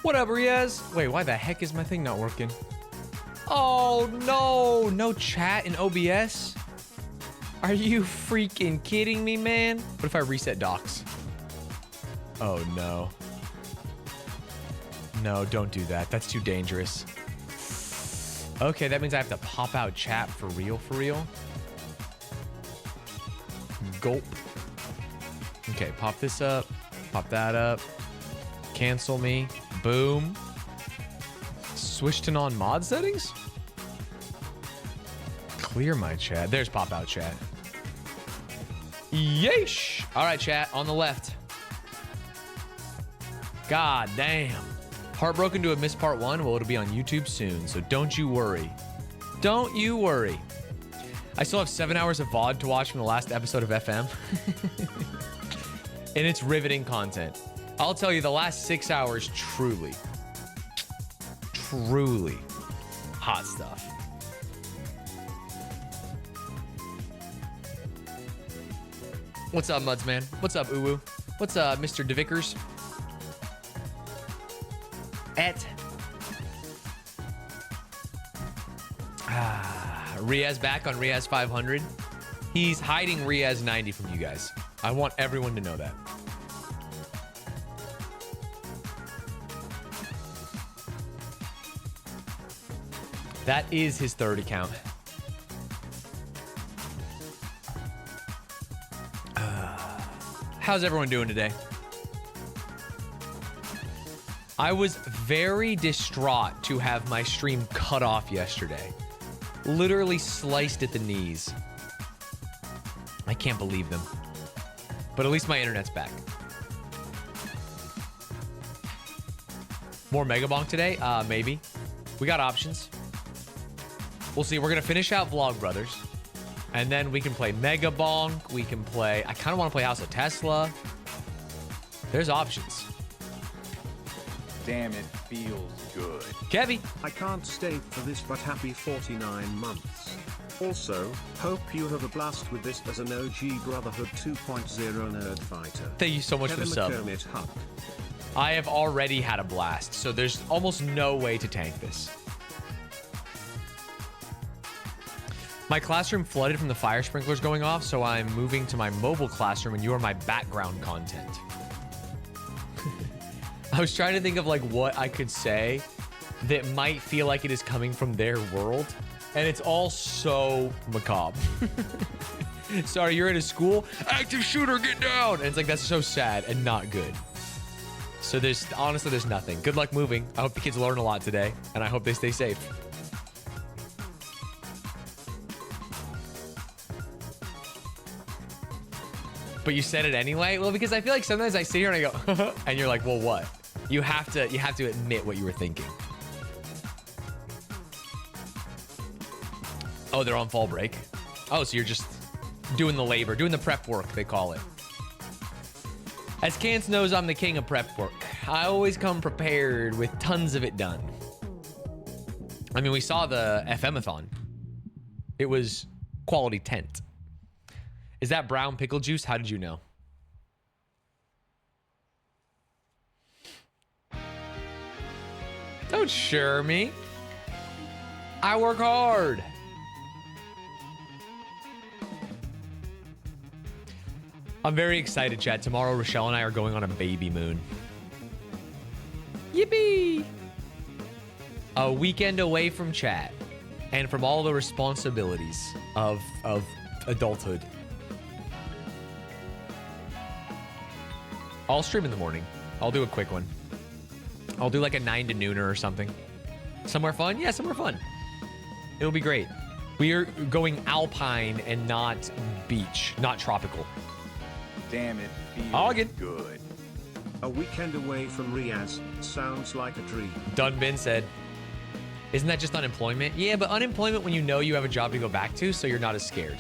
What up, Riaz? Wait, why the heck is my thing not working? Oh, no. No chat in OBS? Are you freaking kidding me, man? What if I reset docs? Oh, no. No, don't do that. That's too dangerous. Okay, that means I have to pop out chat for real, for real. Gulp. Okay, pop this up. Pop that up. Cancel me. Boom. Switch to non-mod settings? Clear my chat. There's pop-out chat. Yeesh. All right, chat. On the left. God damn. Heartbroken to have missed part 1? Well, it'll be on YouTube soon, so don't you worry. Don't you worry. I still have 7 hours of VOD to watch from the last episode of FM. And it's riveting content. I'll tell you, the last 6 hours, truly hot stuff. What's up, Mudsman? What's up, Uwu? What's up, Mr. DeVickers? Riaz back on Riaz 500. He's hiding Riaz 90 from you guys. I want everyone to know that. That is his third account. How's everyone doing today? I was very distraught to have my stream cut off yesterday. Literally sliced at the knees. I can't believe them. But at least my internet's back. More Mega Bonk today? Maybe. We got options. We'll see. We're going to finish out Vlog Brothers. And then we can play Mega Bonk. We can play... I kind of want to play House of Tesla. There's options. Damn, it feels good. Kevy. I can't stay for this, but happy 49 months. Also, hope you have a blast with this as an OG Brotherhood 2.0 nerd fighter. Thank you so much for the sub. I have already had a blast, so there's almost no way to tank this. My classroom flooded from the fire sprinklers going off, so I'm moving to my mobile classroom and you are my background content. I was trying to think of like what I could say that might feel like it is coming from their world, and it's all so macabre. Sorry, you're at a school? Active shooter, get down! And it's like, that's so sad and not good. So there's, honestly, there's nothing. Good luck moving. I hope the kids learn a lot today, and I hope they stay safe. But you said it anyway? Well, because I feel like sometimes I sit here and I go, and you're like, well, what? You have to admit what you were thinking. Oh, they're on fall break. Oh, so you're just doing the labor, doing the prep work, they call it. As Cance knows, I'm the king of prep work. I always come prepared with tons of it done. I mean, we saw the FM-a-thon. It was quality tent. Is that brown pickle juice? How did you know? Don't sure me. I work hard. I'm very excited, chat. Tomorrow, Rochelle and I are going on a baby moon. Yippee! A weekend away from chat and from all the responsibilities of adulthood. I'll stream in the morning. I'll do a quick one. I'll do like a 9 to nooner or something. Somewhere fun? Yeah, somewhere fun. It'll be great. We are going alpine and not beach, not tropical. Damn, it feels good. A weekend away from Riaz sounds like a dream. Dunbin said, isn't that just unemployment? Yeah, but unemployment when you know you have a job to go back to, so you're not as scared.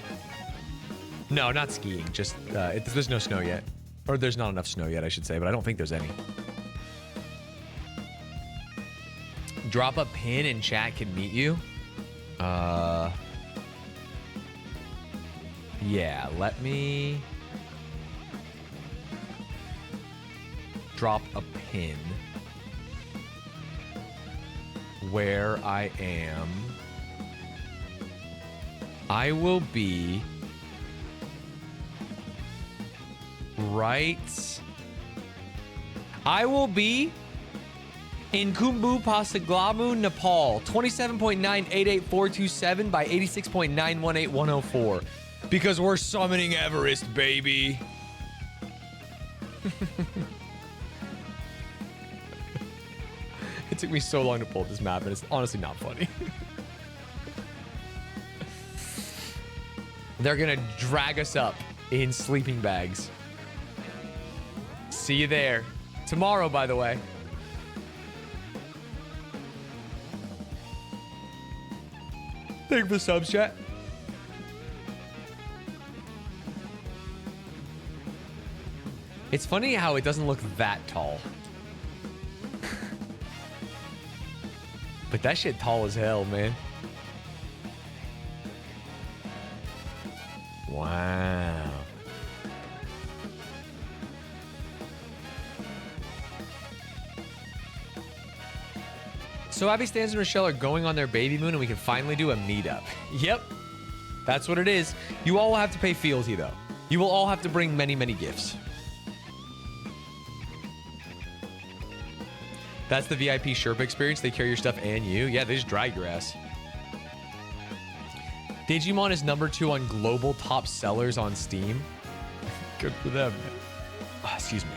No, not skiing. Just, there's no snow yet. Or there's not enough snow yet, I should say, but I don't think there's any. Drop a pin and chat can meet you. Yeah, let me drop a pin. where I am. I will be right. I will be in Khumbu Pasaglamu, Nepal. 27.988427 by 86.918104. Because we're summoning Everest, baby. It took me so long to pull up this map, and it's honestly not funny. They're gonna drag us up in sleeping bags. See you there. Tomorrow, by the way. Thank you for the subs, chat. It's funny how it doesn't look that tall. But that shit tall as hell, man. Wow. So Abby, Stanz, and Rochelle are going on their baby moon, and we can finally do a meetup. Yep. That's what it is. You all will have to pay fealty, though. You will all have to bring many, many gifts. That's the VIP Sherpa experience. They carry your stuff and you. Yeah, they just drag your ass. Digimon is #2 on global top sellers on Steam. Good for them. Oh, excuse me.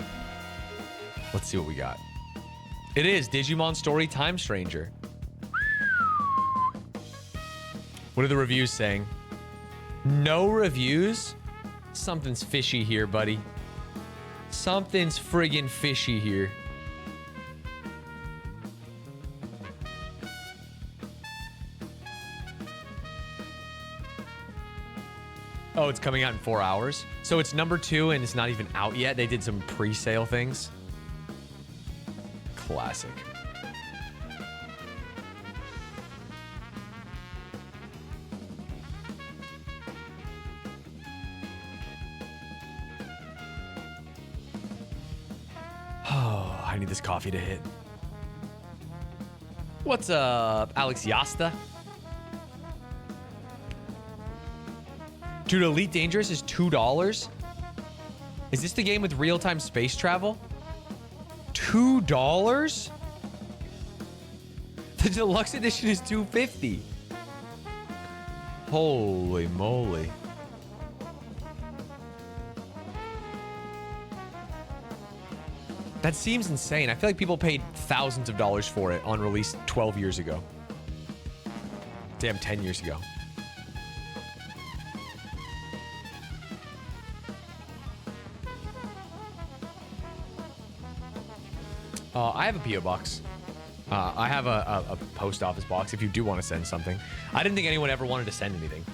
Let's see what we got. It is Digimon Story Time Stranger. What are the reviews saying? No reviews? Something's fishy here, buddy. Something's friggin' fishy here. Oh, it's coming out in 4 hours. So it's #2 and it's not even out yet. They did some pre-sale things. Classic. Oh, I need this coffee to hit. What's up, Alex Yasta? Dude, Elite Dangerous is $2? Is this the game with real-time space travel? $2? The deluxe edition is $250. Holy moly. That seems insane. I feel like people paid thousands of dollars for it on release 12 years ago. Damn, 10 years ago. I have a P.O. box. I have a post office box if you do want to send something. I didn't think anyone ever wanted to send anything.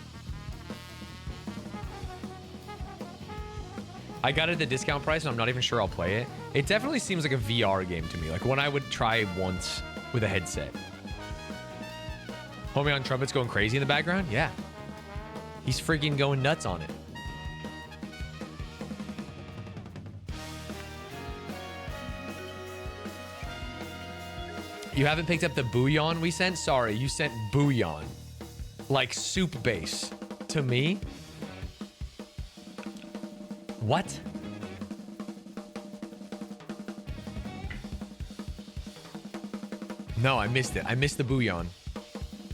I got it at the discount price, and I'm not even sure I'll play it. It definitely seems like a VR game to me, like one I would try once with a headset. Homie on Trumpet's going crazy in the background? Yeah. He's freaking going nuts on it. You haven't picked up the bouillon we sent? Sorry, you sent bouillon. Like soup base. To me? What? No, I missed it. I missed the bouillon.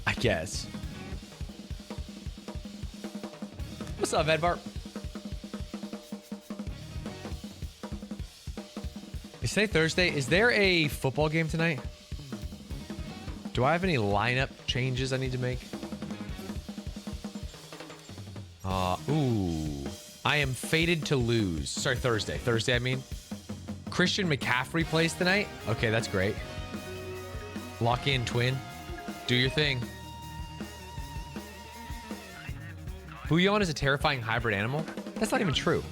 I guess. What's up, Edvard? Is today Thursday? Is there a football game tonight? Do I have any lineup changes I need to make? Ooh. I am fated to lose. Sorry, Thursday. Thursday, I mean. Christian McCaffrey plays tonight? Okay, that's great. Lock in, twin. Do your thing. Bouillon is a terrifying hybrid animal? That's not even true.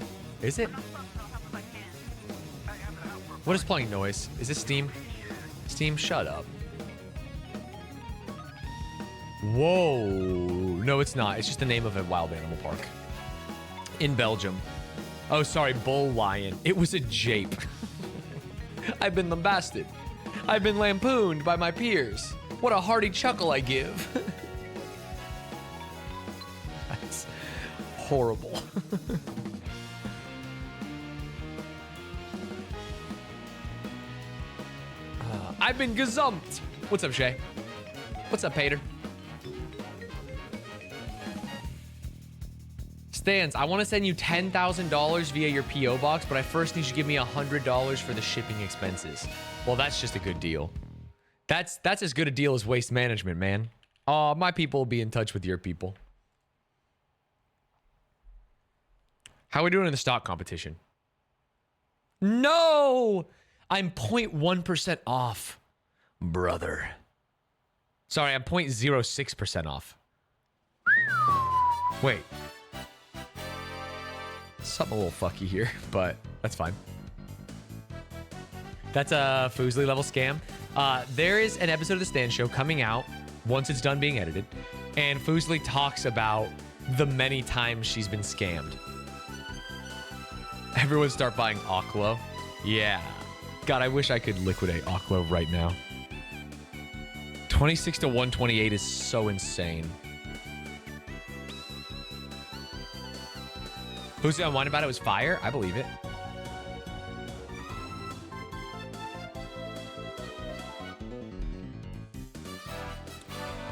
Is it? What is playing noise? Is this Steam? Steam, shut up. Whoa. No, it's not. It's just the name of a wild animal park. In Belgium. Oh, sorry, bull lion. It was a jape. I've been lambasted. I've been lampooned by my peers. What a hearty chuckle I give. That's horrible. I've been gazumped. What's up, Shay? What's up, Pater? Stanz, I want to send you $10,000 via your P.O. box, but I first need you to give me $100 for the shipping expenses. Well, that's just a good deal. That's as good a deal as Waste Management, man. My people will be in touch with your people. How are we doing in the stock competition? No! I'm 0.1% off, brother. Sorry, I'm 0.06% off. Wait. Something a little fucky here, but that's fine. That's a Foosley level scam. There is an episode of The Stanz Show coming out once it's done being edited, and Foosley talks about the many times she's been scammed. Everyone start buying Aqua. Yeah. God, I wish I could liquidate Aqua right now. 26 to 128 is so insane. Who's the unwind about it was fire? I believe it.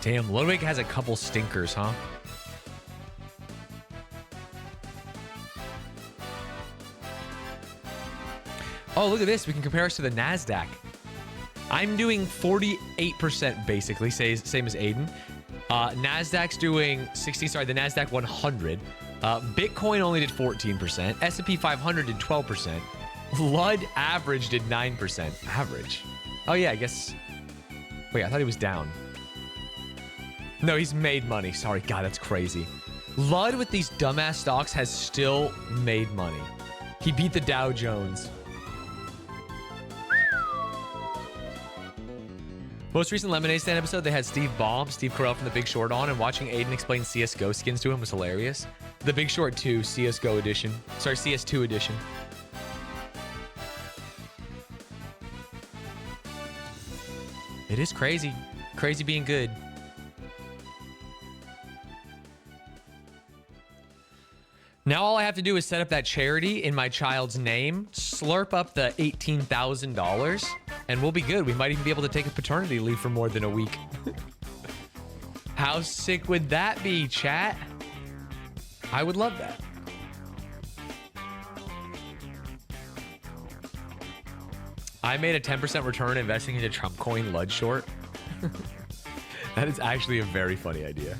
Damn, Ludwig has a couple stinkers, huh? Oh, look at this. We can compare us to the NASDAQ. I'm doing 48% basically, same as Aiden. NASDAQ's doing 60, sorry, the NASDAQ 100. Bitcoin only did 14%. S&P 500 did 12%. Lud average did 9%. Average. Oh, yeah, I guess. Wait, I thought he was down. No, he's made money. Sorry, God, that's crazy. Lud with these dumbass stocks has still made money. He beat the Dow Jones. Most recent Lemonade Stand episode, they had Steve Carell from The Big Short on, and watching Aiden explain CSGO skins to him was hilarious. The Big Short 2 CSGO edition. Sorry, CS2 edition. It is crazy. Crazy being good. Now all I have to do is set up that charity in my child's name, slurp up the $18,000, and we'll be good. We might even be able to take a paternity leave for more than a week. How sick would that be, chat? I would love that. I made a 10% return investing into Trump coin Lud short. That is actually a very funny idea.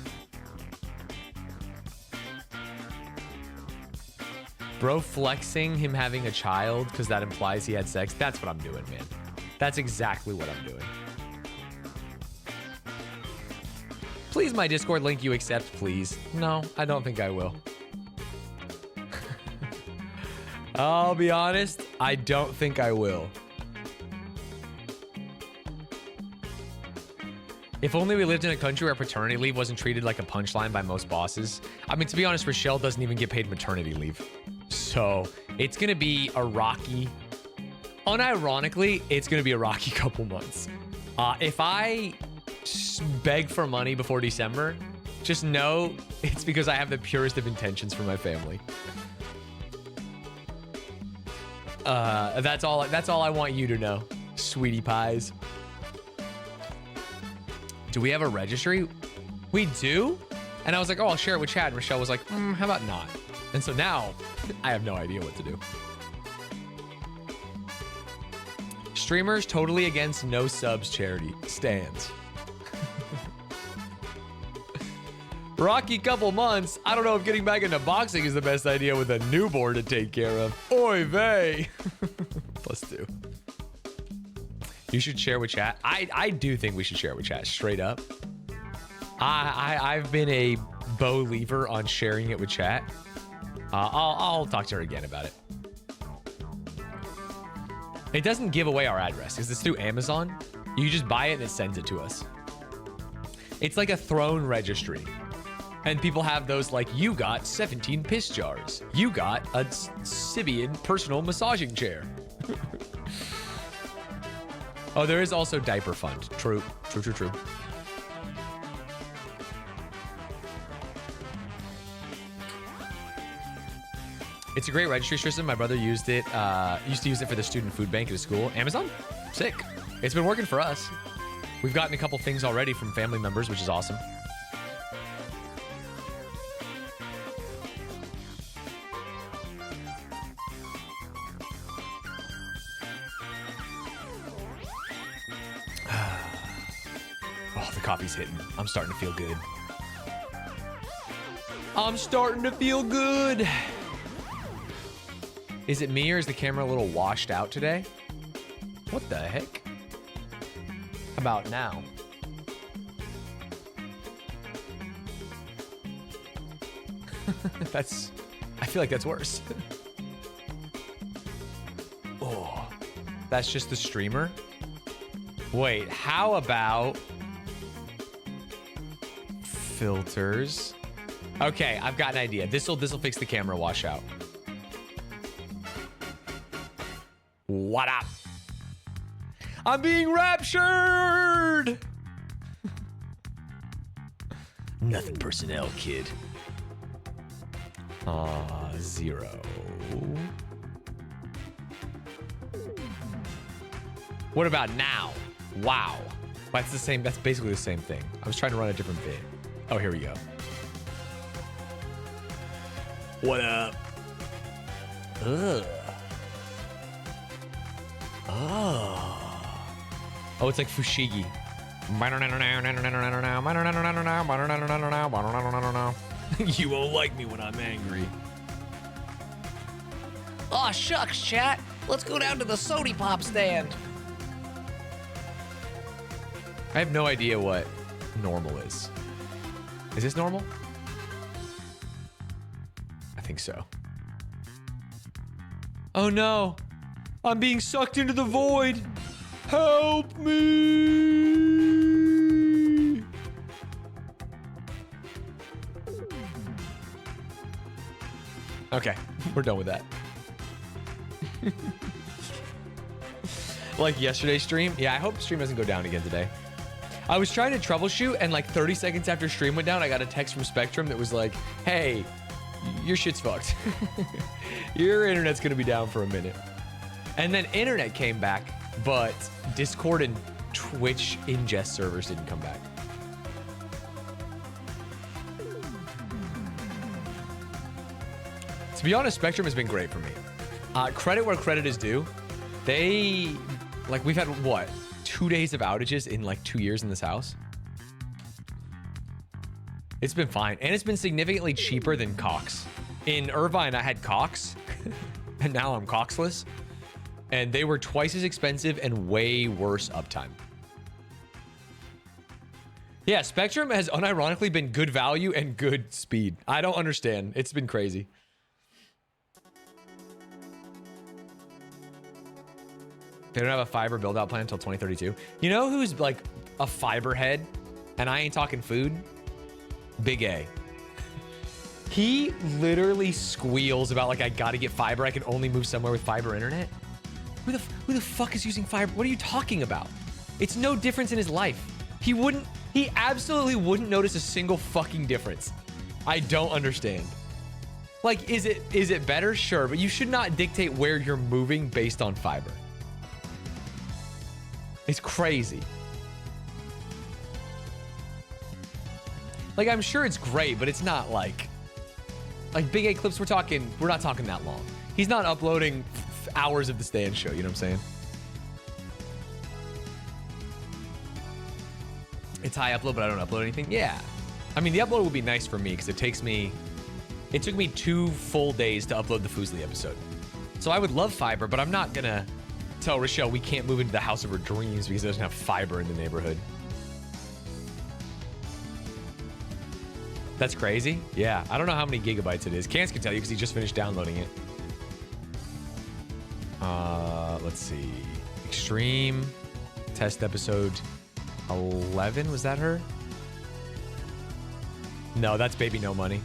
Bro flexing him having a child because that implies he had sex. That's what I'm doing, man. That's exactly what I'm doing. Please, my Discord link you accept, please. No, I don't think I will. I'll be honest, I don't think I will. If only we lived in a country where paternity leave wasn't treated like a punchline by most bosses. I mean, to be honest, Rochelle doesn't even get paid maternity leave. So it's going to be a rocky, unironically, it's going to be a rocky couple months. If I beg for money before December, just know it's because I have the purest of intentions for my family. That's all I want you to know, sweetie pies. Do we have a registry? We do? And I was like, oh, I'll share it with Chad. And Rochelle was like, how about not? And so now I have no idea what to do. Streamers totally against no subs charity. Stands. Rocky couple months. I don't know if getting back into boxing is the best idea with a newborn to take care of. Oy vey. +2. You should share with chat. I do think we should share with chat, straight up. I've been a believer on sharing it with chat. I'll talk to her again about it. It doesn't give away our address because it's through Amazon. You just buy it and it sends it to us. It's like a throne registry. And people have those like, you got 17 piss jars. You got a Sibian personal massaging chair. Oh, there is also diaper fund. True. It's a great registry system. My brother used it. Used to use it for the student food bank at his school. Amazon? Sick. It's been working for us. We've gotten a couple things already from family members, which is awesome. Oh, the coffee's hitting. I'm starting to feel good. I'm starting to feel good. Is it me or is the camera a little washed out today? What the heck? How about now? I feel like that's worse. Oh, that's just the streamer? Wait, how about filters? Okay, I've got an idea. This'll fix the camera washout. What up? I'm being raptured! Nothing personnel, kid. 0. What about now? Wow. That's the same. That's basically the same thing. I was trying to run a different bit. Oh, here we go. What up? Ugh. Oh, it's like Fushigi. You won't like me when I'm angry. Aw, shucks, chat. Let's go down to the Sody Pop stand. I have no idea what normal is. Is this normal? I think so. Oh no. I'm being sucked into the void. Help me. Okay, we're done with that. Like yesterday's stream? Yeah, I hope stream doesn't go down again today. I was trying to troubleshoot and like 30 seconds after stream went down, I got a text from Spectrum that was like, hey, your shit's fucked. Your internet's gonna be down for a minute. And then internet came back, but Discord and Twitch ingest servers didn't come back. To be honest, Spectrum has been great for me. Credit where credit is due. We've had, what, 2 days of outages in like 2 years in this house? It's been fine. And it's been significantly cheaper than Cox. In Irvine, I had Cox, and now I'm Coxless. And they were twice as expensive and way worse uptime. Yeah, Spectrum has unironically been good value and good speed. I don't understand. It's been crazy. They don't have a fiber build-out plan until 2032. You know who's like a fiber head? And I ain't talking food? Big A. He literally squeals about like, I gotta get fiber. I can only move somewhere with fiber internet. Who the fuck is using fiber? What are you talking about? It's no difference in his life. He absolutely wouldn't notice a single fucking difference. I don't understand. Like, is it better? Sure, but you should not dictate where you're moving based on fiber. It's crazy. Like, I'm sure it's great, but it's not like Big A clips. We're not talking that long. He's not uploading hours of the Stanz show. You know what I'm saying? It's high upload, but I don't upload anything. Yeah. I mean, the upload would be nice for me because it took me 2 full days to upload the Foosley episode. So I would love fiber, but I'm not gonna tell Rochelle we can't move into the house of her dreams because it doesn't have fiber in the neighborhood. That's crazy. Yeah, I don't know how many gigabytes it is. Cans can tell you because he just finished downloading it. Let's see. Extreme test episode 11. Was that her? No, that's Baby No Money.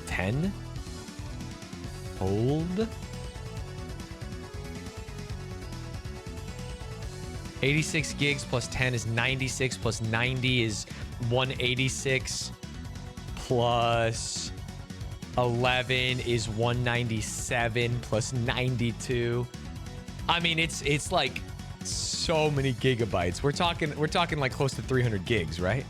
10? Hold. 86 gigs plus 10 is 96 plus 90 is 186 plus 11 is 197 plus 92. I mean, it's like so many gigabytes. We're talking like close to 300 gigs, right?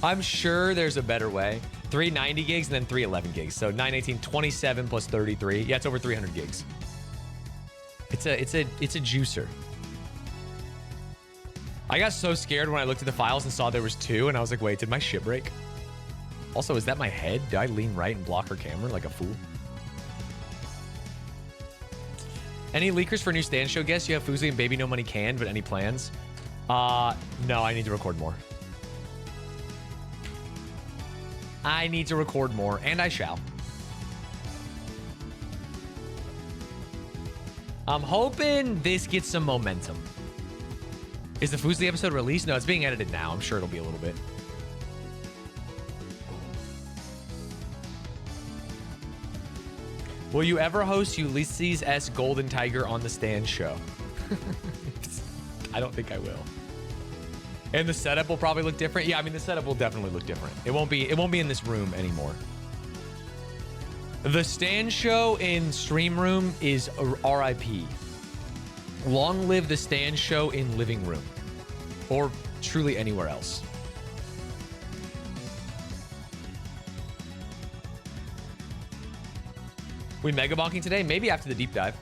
I'm sure there's a better way. 390 gigs and then 311 gigs. So 918, 27 plus 33. Yeah, it's over 300 gigs. It's a juicer. I got so scared when I looked at the files and saw there was 2, and I was like, wait, did my shit break? Also, is that my head? Did I lean right and block her camera like a fool? Any leakers for new stand show guests? You have Foozly and Baby No Money canned, but any plans? No, I need to record more. I need to record more, and I shall. I'm hoping this gets some momentum. Is the Foozly episode released? No, it's being edited now. I'm sure it'll be a little bit. Will you ever host Ulysses S. Golden Tiger on the Stand show? I don't think I will. And the setup will probably look different. Yeah, I mean, the setup will definitely look different. It won't be in this room anymore. The Stand show in Stream Room is RIP. Long live the Stand show in Living Room. Or truly anywhere else. We mega bonking today? Maybe after the deep dive.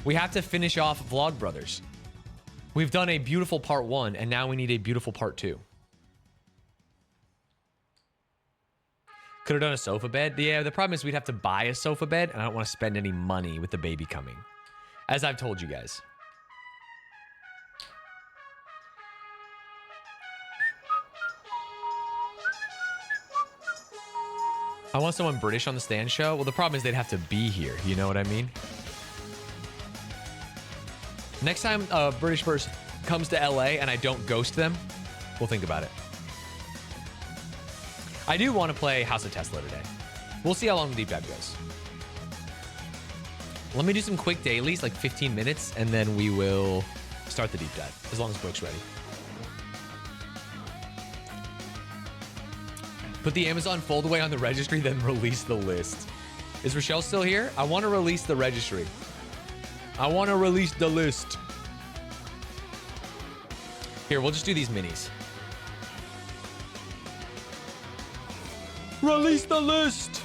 We have to finish off Vlog Brothers. We've done a beautiful part 1, and now we need a beautiful part 2. Could have done a sofa bed. Yeah, the problem is we'd have to buy a sofa bed, and I don't want to spend any money with the baby coming. As I've told you guys. I want someone British on the Stand show. Well, the problem is they'd have to be here. You know what I mean? Next time a British person comes to LA and I don't ghost them, we'll think about it. I do want to play House of Tesla today. We'll see how long the deep dive goes. Let me do some quick dailies, like 15 minutes, and then we will start the deep dive, as long as Brooke's ready. Put the Amazon foldaway on the registry, then release the list. Is Rochelle still here? I want to release the registry. I want to release the list. Here, we'll just do these minis. Release the list.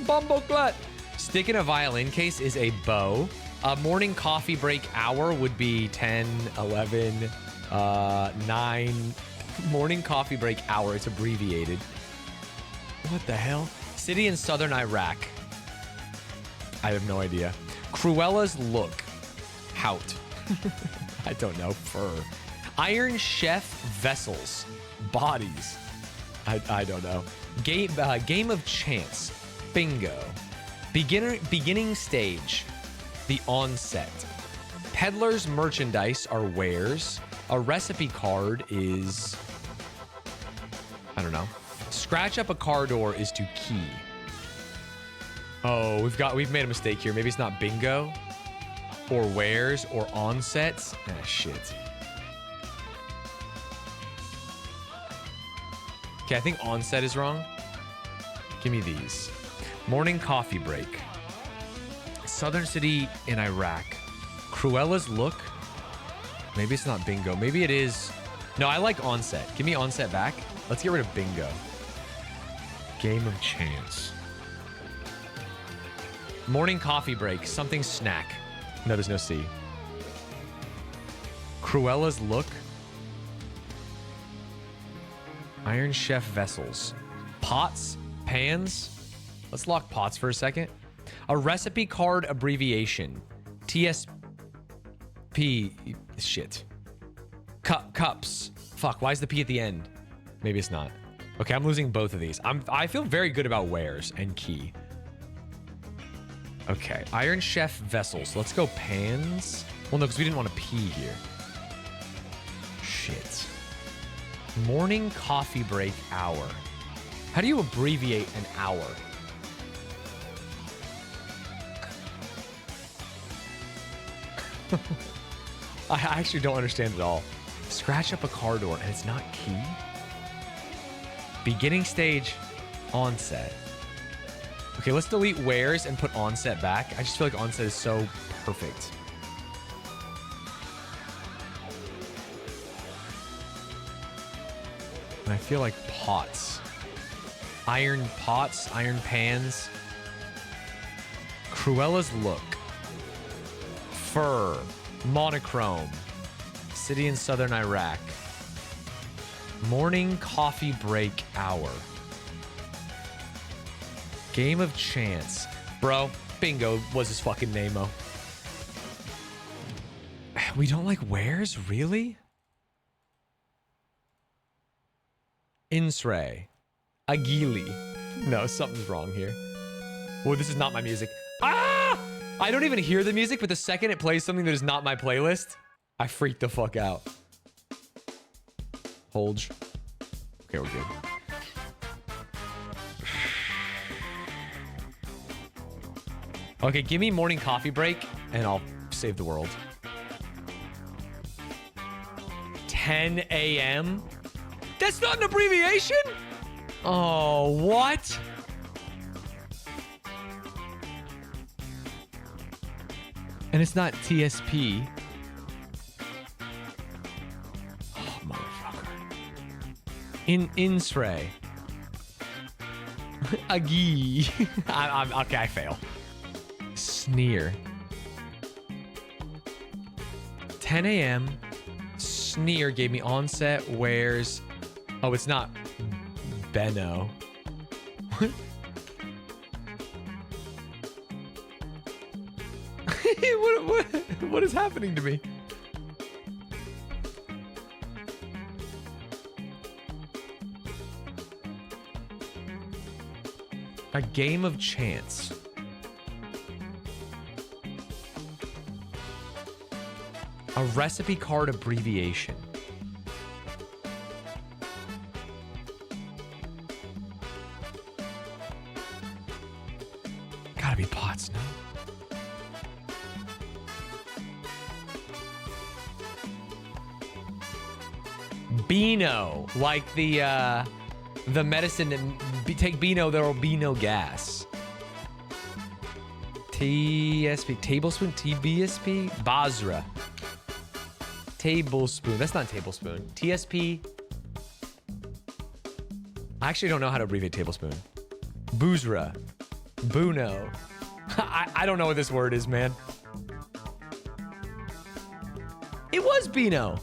Bumbleclut. Stick in a violin case is a bow. A morning coffee break hour would be 10, 11, 9. Morning coffee break hour. It's abbreviated. What the hell? City in southern Iraq. I have no idea. Cruella's look. Hout. I don't know. Fur. Iron Chef vessels. Bodies. I don't know. Game of chance. Bingo. Beginning stage. The onset. Peddler's merchandise are wares. A recipe card is... I don't know. Scratch up a car door is to key. Oh, we've made a mistake here. Maybe it's not bingo or wares or onsets. Ah, shit. Okay, I think onset is wrong. Give me these. Morning coffee break. Southern city in Iraq. Cruella's look. Maybe it's not bingo. Maybe it is. No, I like onset. Give me onset back. Let's get rid of bingo. Game of chance. Morning coffee break. Something snack. No, there's no C. Cruella's look. Iron Chef vessels. Pots. Pans. Let's lock pots for a second. A recipe card abbreviation. TSP. Shit. Cups. Fuck, why is the P at the end? Maybe it's not. Okay, I'm losing both of these. I feel very good about wares and key. Okay, Iron Chef vessels. Let's go pans. Well, no, because we didn't want a P here. Shit. Morning coffee break hour. How do you abbreviate an hour? I actually don't understand at all. Scratch up a car door and it's not key? Beginning stage, onset. Okay, let's delete where's and put onset back. I just feel like onset is so perfect. And I feel like pots. Iron pots, iron pans. Cruella's look. Fur. Monochrome. City in southern Iraq. Morning coffee break hour. Game of chance. Bro, bingo was his fucking name-o. We don't like wares? Really? Insray. Agili. No, something's wrong here. Well, this is not my music. Ah! I don't even hear the music, but the second it plays something that is not my playlist, I freak the fuck out. Hold. Okay, we're good. Okay, give me morning coffee break, and I'll save the world. 10 a.m.? That's not an abbreviation? Oh, what? And it's not TSP. Oh, motherfucker. Insray. Agi. Okay, I fail. Sneer. 10 a.m. Sneer gave me onset, wares. Oh, it's not Benno. What is happening to me? A game of chance. A recipe card abbreviation. Gotta be pots, no? Beano, like the medicine. Take Beano, there will be no gas. TSP, tablespoon, TBSP, Basra. Tablespoon, that's not tablespoon. TSP. I actually don't know how to abbreviate tablespoon. Boozra. Buno. I don't know what this word is, man. It was Beano.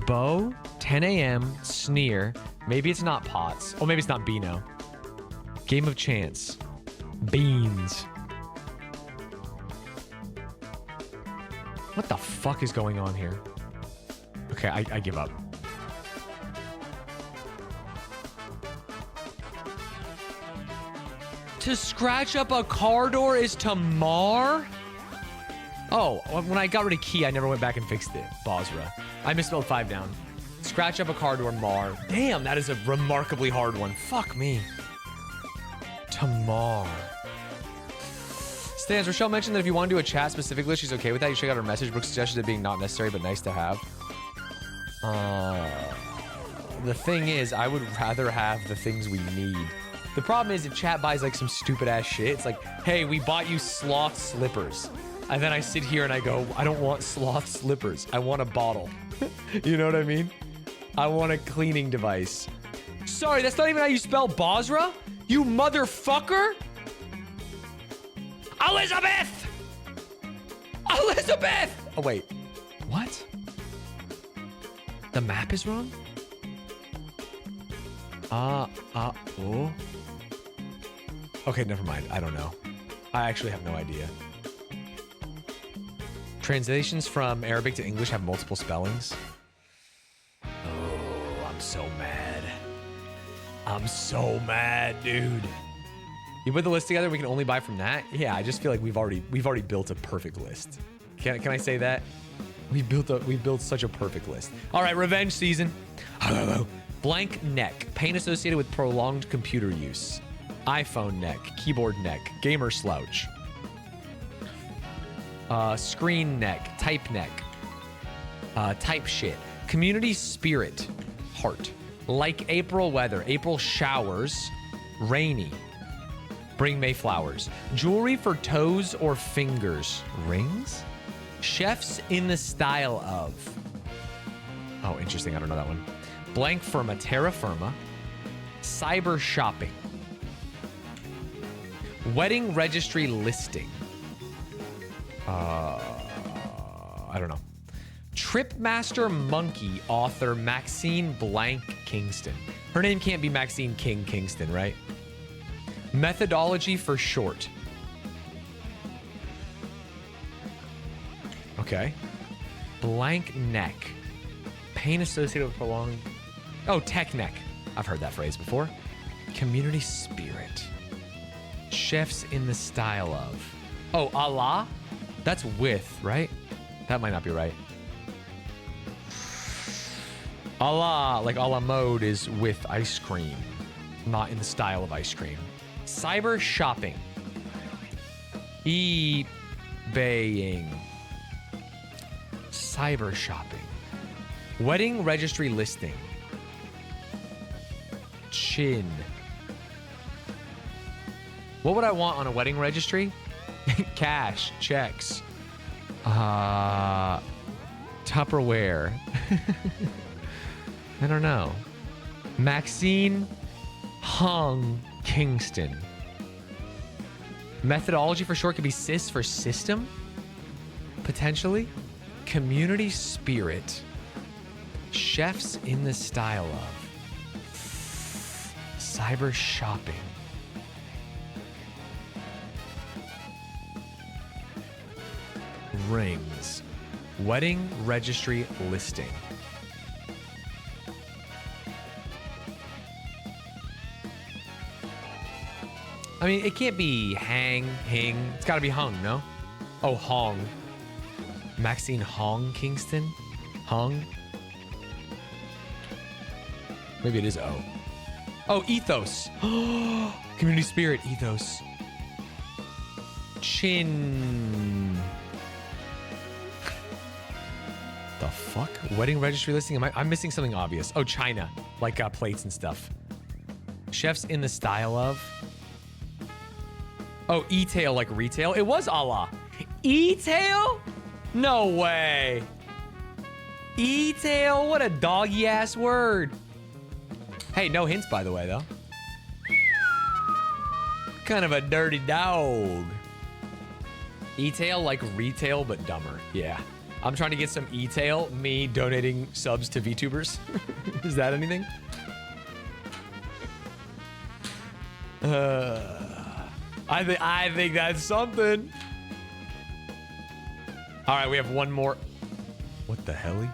Bo, 10 a.m., Sneer. Maybe it's not pots. Oh, maybe it's not Beano. Game of chance. Beans. What the fuck is going on here? Okay, I give up. To scratch up a car door is to mar? Oh, when I got rid of key, I never went back and fixed it. Basra. I misspelled 5 down. Scratch up a car door, mar. Damn, that is a remarkably hard one. Fuck me. To mar. Stanz, Rochelle mentioned that if you want to do a chat specifically, she's okay with that. You check out her message. Brooke suggested it being not necessary, but nice to have. The thing is, I would rather have the things we need. The problem is if chat buys like some stupid ass shit, it's like, hey, we bought you sloth slippers. And then I sit here and I go, I don't want sloth slippers. I want a bottle. You know what I mean? I want a cleaning device. Sorry, that's not even how you spell Basra? You motherfucker? Elizabeth! Elizabeth! Oh, wait. What? The map is wrong? Oh. Okay, never mind. I don't know. I actually have no idea. Translations from Arabic to English have multiple spellings. Oh, I'm so mad. I'm so mad, dude. You put the list together, we can only buy from that? Yeah, I just feel like we've already built a perfect list. Can I say that? We built such a perfect list. All right, revenge season. Blank neck, pain associated with prolonged computer use. iPhone neck, keyboard neck, gamer slouch. Screen neck, type neck. Type shit. Community spirit. Heart. Like April weather. April showers. Rainy. Bring May flowers. Jewelry for toes or fingers. Rings? Chefs in the style of. Oh, interesting. I don't know that one. Blank firma. Terra firma. Cyber shopping. Wedding registry listing. I don't know. Tripmaster Monkey author Maxine Blank Kingston. Her name can't be Maxine King Kingston, right? Methodology for short. Okay. Blank neck. Pain associated with prolonged... Oh, tech neck. I've heard that phrase before. Community spirit. Chefs in the style of. Oh, Allah? That's with, right? That might not be right. Allah, like a la mode, is with ice cream, not in the style of ice cream. Cyber shopping. eBaying. Cyber shopping. Wedding registry listing. Chin. What would I want on a wedding registry? Cash, checks. Tupperware. I don't know. Maxine Hung Kingston. Methodology for short could be SIS for system. Potentially. Community spirit. Chefs in the style of. Cyber shopping. Rings. Wedding registry listing. I mean, it can't be hang, hing. It's got to be hung, no? Oh, Hong. Maxine Hong Kingston? Hung? Maybe it is O. Oh, ethos. Community spirit, ethos. Chin. The fuck? Wedding registry listing? I'm missing something obvious. Oh, China. Like plates and stuff. Chefs in the style of. Oh, e-tail like retail. It was Allah. E-tail? No way. E-tail? What a doggy ass word. Hey, no hints by the way though. Kind of a dirty dog. E-tail like retail but dumber. Yeah. I'm trying to get some e-tail. Me donating subs to VTubers. Is that anything? I think that's something. All right, we have one more. What the hell?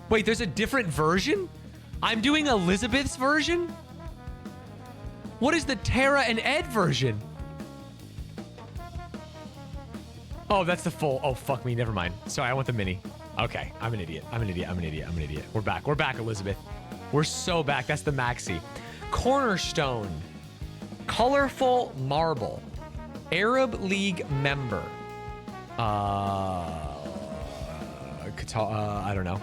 Wait, there's a different version? I'm doing Elizabeth's version? What is the Tara and Ed version? Oh, that's the full. Oh, fuck me. Never mind. Sorry, I want the mini. Okay, I'm an idiot. I'm an idiot. I'm an idiot. I'm an idiot. We're back. We're back, Elizabeth. We're so back. That's the maxi. Cornerstone. Colorful marble. Arab League member. I don't know.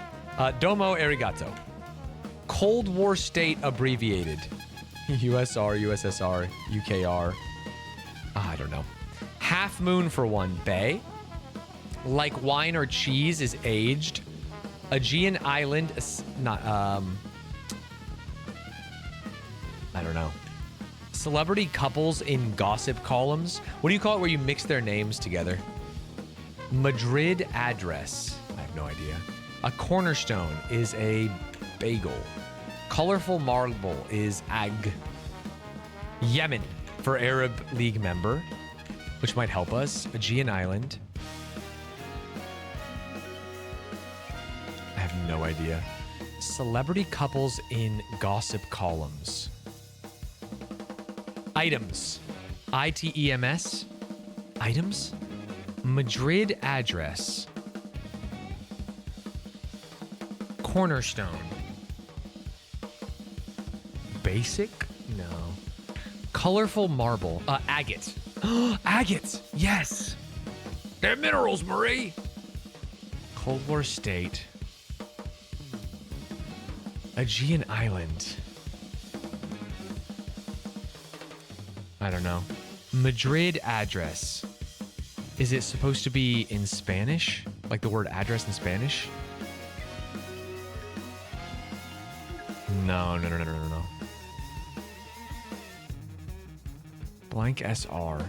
Domo arigato. Cold War state abbreviated. USR, USSR, UKR. I don't know. Half moon for one. Bay. Like wine or cheese is aged. Aegean island. Not, I don't know. Celebrity couples in gossip columns. What do you call it where you mix their names together? Madrid address. I have no idea. A cornerstone is a bagel. Colorful marble is ag. Yemen for Arab League member, which might help us. Aegean island. I have no idea. Celebrity couples in gossip columns. Items. ITEMS. Items. Madrid address. Cornerstone. Basic? No. Colorful marble. Agate. Agate. Yes. They're minerals, Marie. Cold War state. Aegean Island. I don't know. Madrid address. Is it supposed to be in Spanish? Like the word address in Spanish? No. Blank SR.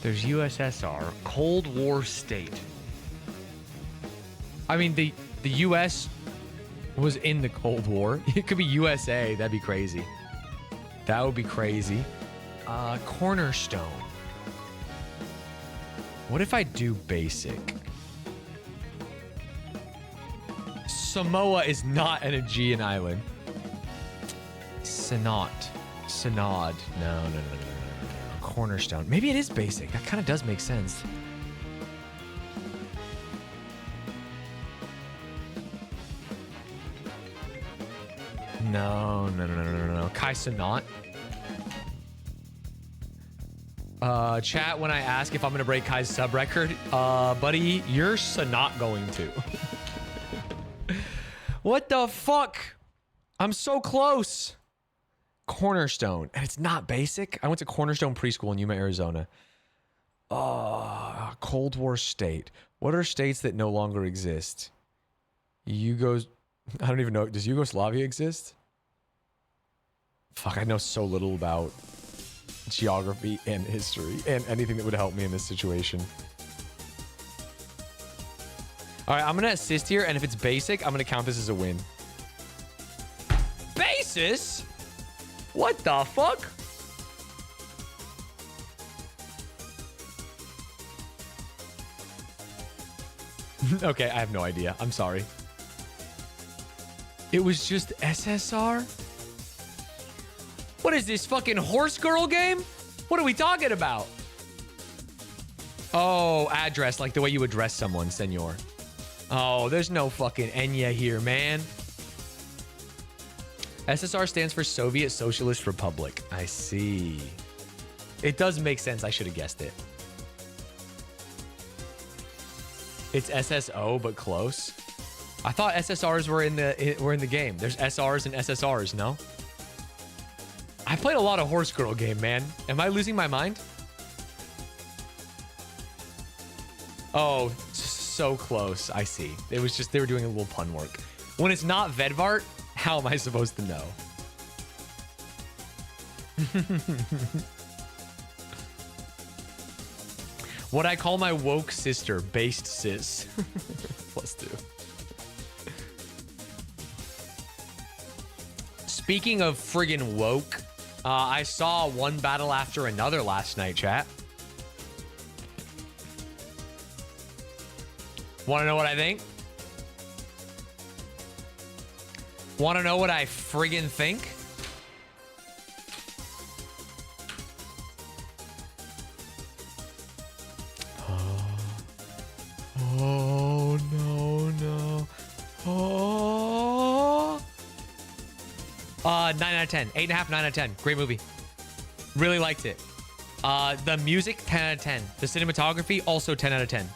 There's USSR. Cold War state. I mean, the US was in the Cold War. It could be USA. That'd be crazy. That would be crazy. Cornerstone. What if I do basic? Samoa is not an Aegean island. Synod. No. Cornerstone. Maybe it is basic. That kind of does make sense. No. Kai Sanat. Chat, when I ask if I'm gonna break Kai's sub record, buddy, you're not going to. What the fuck? I'm so close. Cornerstone, and it's not basic. I went to Cornerstone Preschool in Yuma, Arizona. Cold War state. What are states that no longer exist? I don't even know. Does Yugoslavia exist? Fuck, I know so little about geography and history and anything that would help me in this situation. All right, I'm gonna assist here, and if it's basic, I'm gonna count this as a win. Basis? What the fuck? Okay, I have no idea. I'm sorry. It was just SSR? What is this, fucking horse girl game? What are we talking about? Oh, address, like the way you address someone, senor. Oh, there's no fucking Enya here, man. SSR stands for Soviet Socialist Republic. I see. It does make sense. I should have guessed it. It's SSO, but close. I thought SSRs were in the game. There's SRs and SSRs, no? I played a lot of horse girl game, man. Am I losing my mind? Oh, so close. I see. It was just they were doing a little pun work. When it's not Vedvart, how am I supposed to know? What I call my woke sister, based sis. +2. Speaking of friggin' woke, I saw one battle after another last night, chat. Want to know what I think? Want to know what I friggin' think? Oh, no. Oh. 9 out of 10. 8.5, 9 out of 10. Great movie. Really liked it. The music, 10 out of 10. The cinematography, also 10 out of 10.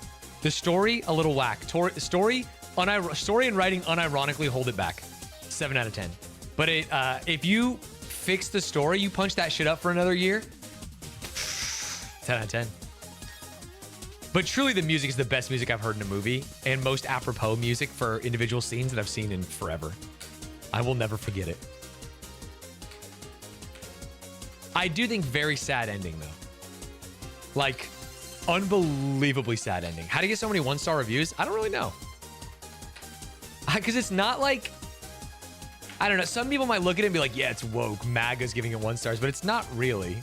The story, a little whack. Story and writing unironically hold it back. 7 out of 10. But if you fix the story, you punch that shit up for another year, 10 out of 10. But truly, the music is the best music I've heard in a movie, and most apropos music for individual scenes that I've seen in forever. I will never forget it. I do think very sad ending, though. Like, unbelievably sad ending. How do you get so many 1-star reviews? I don't really know. Because it's not like... I don't know. Some people might look at it and be like, yeah, it's woke. MAGA's giving it 1 stars, but it's not really.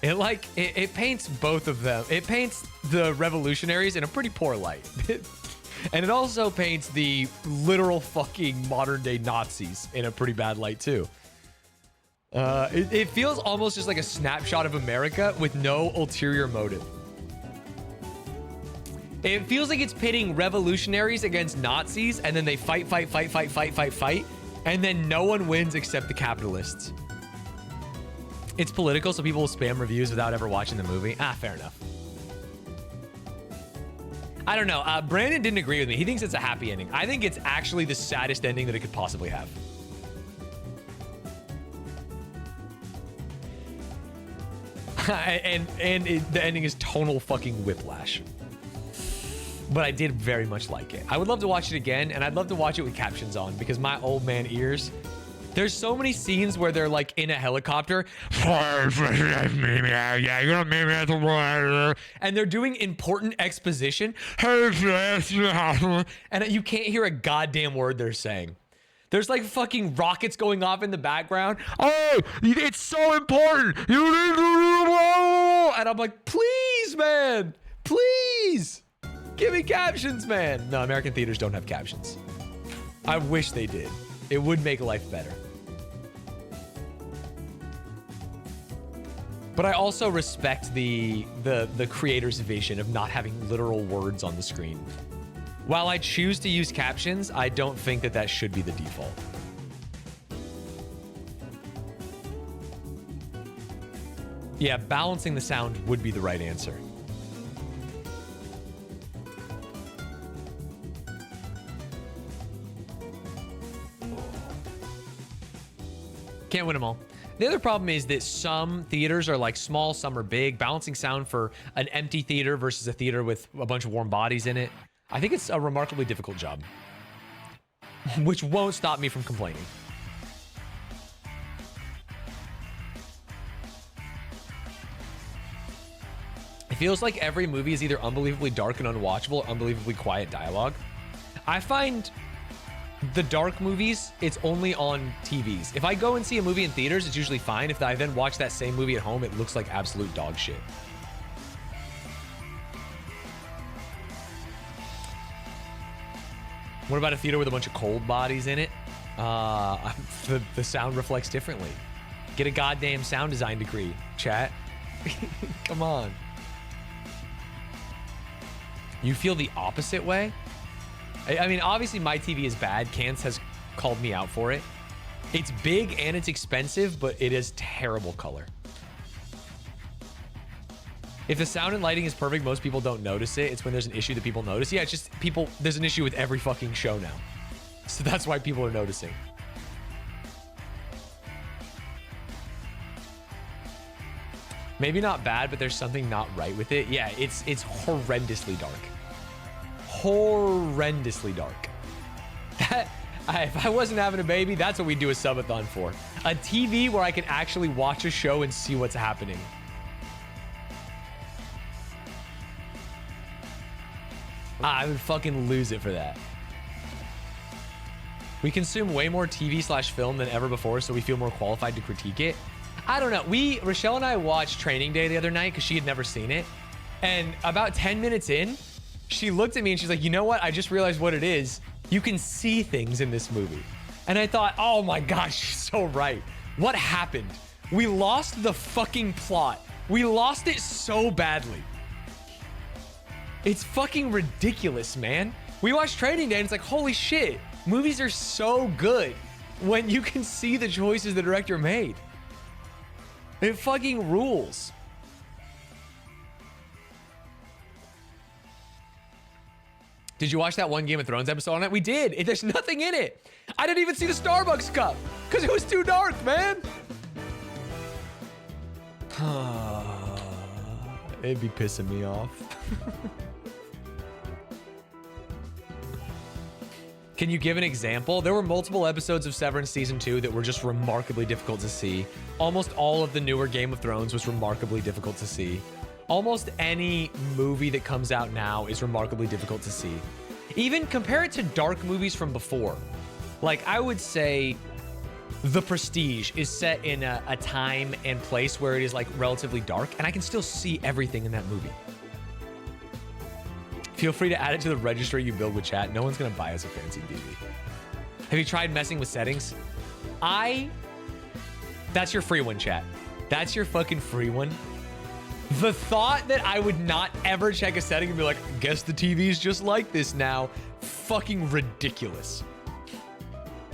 It paints both of them. It paints the revolutionaries in a pretty poor light. And it also paints the literal fucking modern day Nazis in a pretty bad light too. It feels almost just like a snapshot of America with no ulterior motive. It feels like it's pitting revolutionaries against Nazis, and then they fight, and then no one wins except the capitalists. It's political, so people will spam reviews without ever watching the movie. Ah, fair enough. I don't know. Brandon didn't agree with me. He thinks it's a happy ending. I think it's actually the saddest ending that it could possibly have. The ending is tonal fucking whiplash. But I did very much like it. I would love to watch it again, and I'd love to watch it with captions on because my old man ears. There's so many scenes where they're like in a helicopter and they're doing important exposition and you can't hear a goddamn word they're saying. There's like fucking rockets going off in the background. Oh, it's so important. And I'm like, please, man, please give me captions, man. No, American theaters don't have captions. I wish they did. It would make life better. But I also respect the creator's vision of not having literal words on the screen. While I choose to use captions, I don't think that that should be the default. Yeah, balancing the sound would be the right answer. Can't win them all. The other problem is that some theaters are like small, some are big. Balancing sound for an empty theater versus a theater with a bunch of warm bodies in it. I think it's a remarkably difficult job, which won't stop me from complaining. It feels like every movie is either unbelievably dark and unwatchable or unbelievably quiet dialogue. I find the dark movies, it's only on TVs. If I go and see a movie in theaters, it's usually fine. If I then watch that same movie at home, it looks like absolute dog shit. What about a theater with a bunch of cold bodies in it? The sound reflects differently. Get a goddamn sound design degree, chat. Come on. You feel the opposite way? I mean, obviously my TV is bad. Kance has called me out for it. It's big and it's expensive, but it is terrible color. If the sound and lighting is perfect, most people don't notice it. It's when there's an issue that people notice. Yeah, it's just people, there's an issue with every fucking show now. So that's why people are noticing. Maybe not bad, but there's something not right with it. Yeah, it's horrendously dark. Horrendously dark. If I wasn't having a baby, that's what we'd do a subathon for. A TV where I can actually watch a show and see what's happening. I would fucking lose it for that. We consume way more TV/film than ever before, so we feel more qualified to critique it. I don't know. Rochelle and I watched Training Day the other night because she had never seen it. And about 10 minutes in, she looked at me and she's like, you know what? I just realized what it is. You can see things in this movie. And I thought, oh my gosh, she's so right. What happened? We lost the fucking plot. We lost it so badly. It's fucking ridiculous, man. We watched Training Day and it's like, holy shit. Movies are so good when you can see the choices the director made. It fucking rules. Did you watch that one Game of Thrones episode on it? We did. There's nothing in it. I didn't even see the Starbucks cup because it was too dark, man. It'd be pissing me off. Can you give an example? There were multiple episodes of Severance Season 2 that were just remarkably difficult to see. Almost all of the newer Game of Thrones was remarkably difficult to see. Almost any movie that comes out now is remarkably difficult to see. Even compare it to dark movies from before. Like, I would say The Prestige is set in a time and place where it is like relatively dark, and I can still see everything in that movie. Feel free to add it to the registry you build with chat. No one's gonna buy us a fancy TV. Have you tried messing with settings? That's your free one, chat. That's your fucking free one. The thought that I would not ever check a setting and be like, guess the TV's just like this now. Fucking ridiculous.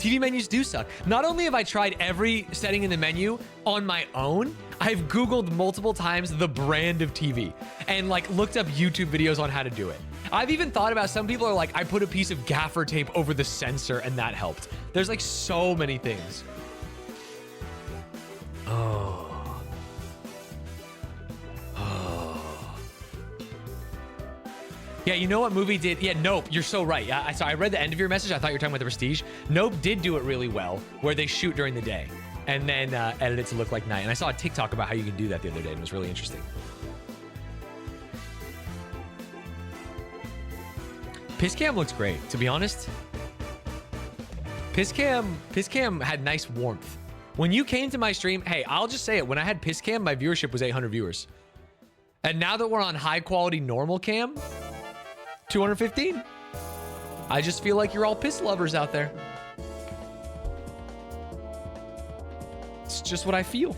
TV menus do suck. Not only have I tried every setting in the menu on my own, I've Googled multiple times the brand of TV and like looked up YouTube videos on how to do it. I've even thought about, some people are like, I put a piece of gaffer tape over the sensor and that helped. There's like so many things. Oh. Yeah, you know what movie did? Yeah, Nope. You're so right. I read the end of your message. I thought you were talking about The Prestige. Nope did do it really well, where they shoot during the day and then edit it to look like night. And I saw a TikTok about how you can do that the other day, and it was really interesting. Pisscam looks great, to be honest. Pisscam had nice warmth. When you came to my stream, hey, I'll just say it. When I had Pisscam, my viewership was 800 viewers. And now that we're on high quality normal cam, 215. I just feel like you're all piss lovers out there. It's just what I feel.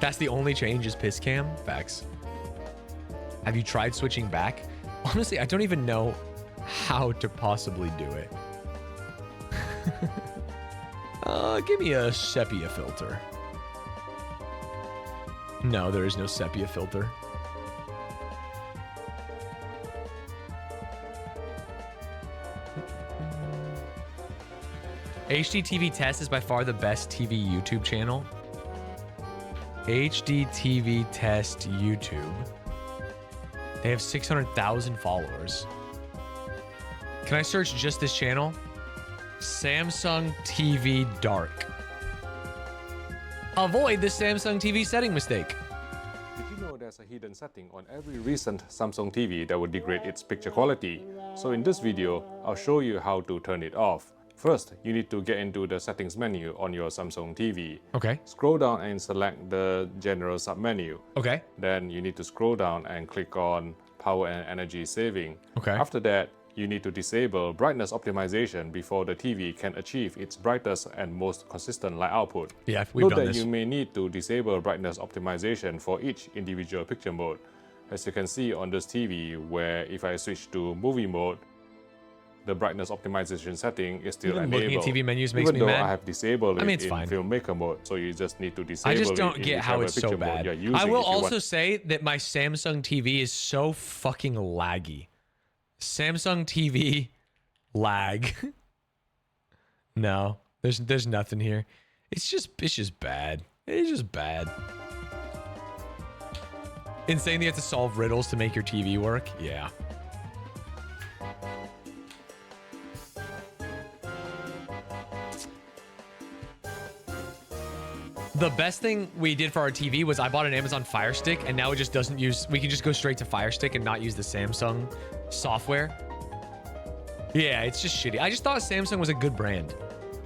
That's the only change is piss cam. Facts. Have you tried switching back? Honestly, I don't even know how to possibly do it. Give me a sepia filter. No, there is no sepia filter. HDTV Test is by far the best TV YouTube channel. HDTV Test YouTube. They have 600,000 followers. Can I search just this channel? Samsung TV Dark. Avoid the Samsung TV setting mistake. Did you know there's a hidden setting on every recent Samsung TV that would degrade its picture quality? So in this video, I'll show you how to turn it off. First, you need to get into the settings menu on your Samsung TV. Okay. Scroll down and select the general submenu. Okay. Then you need to scroll down and click on power and energy saving. Okay. After that, you need to disable brightness optimization before the TV can achieve its brightest and most consistent light output. Yeah, we've done Note that this. you may need to disable brightness optimization for each individual picture mode. As you can see on this TV, where if I switch to movie mode, the brightness optimization setting is still Even enabled. looking at TV menus makes Even me though mad. I have disabled I mean, it it's in fine. filmmaker mode, so you just need to disable I it just don't in get how whichever it's so picture mode bad. you're using I will if you want. also say that my Samsung TV is so fucking laggy. Samsung TV lag. No, there's nothing here. It's just bad. It's just bad. Insane that you have to solve riddles to make your TV work. Yeah. The best thing we did for our TV was I bought an Amazon Fire Stick, and now it just doesn't use, we can just go straight to Fire Stick and not use the Samsung software. Yeah, it's just shitty. I just thought Samsung was a good brand.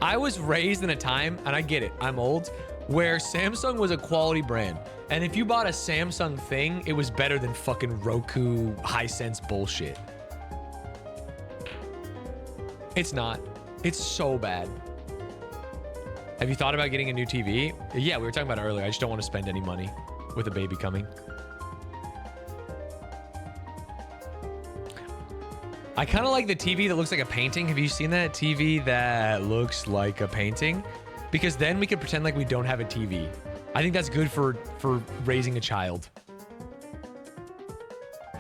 I was raised in a time, and I get it, I'm old, where Samsung was a quality brand. And if you bought a Samsung thing, it was better than fucking Roku Hisense bullshit. It's not. It's so bad. Have you thought about getting a new TV? Yeah, we were talking about it earlier. I just don't want to spend any money with a baby coming. I kind of like the TV that looks like a painting. Have you seen that TV that looks like a painting? Because then we could pretend like we don't have a TV. I think that's good for raising a child.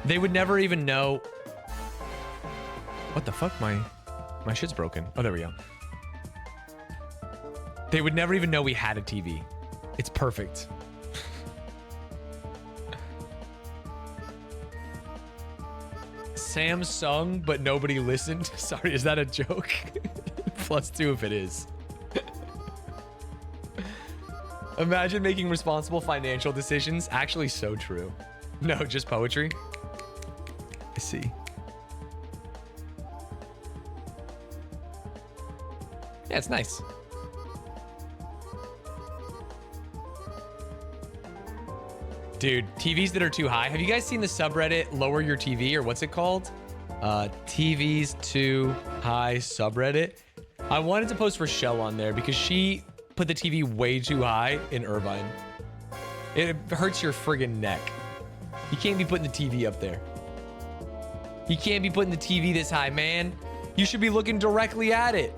They would never even know. What the fuck? My shit's broken. Oh, there we go. They would never even know we had a TV. It's perfect. Samsung, but nobody listened. Sorry, is that a joke? +2 if it is. Imagine making responsible financial decisions. Actually, so true. No, just poetry. I see. Yeah, it's nice. Dude, TVs that are too high. Have you guys seen the subreddit Lower Your TV, or what's it called? TVs Too High subreddit. I wanted to post Rochelle on there because she put the TV way too high in Irvine. It hurts your friggin' neck. You can't be putting the TV up there. You can't be putting the TV this high, man. You should be looking directly at it.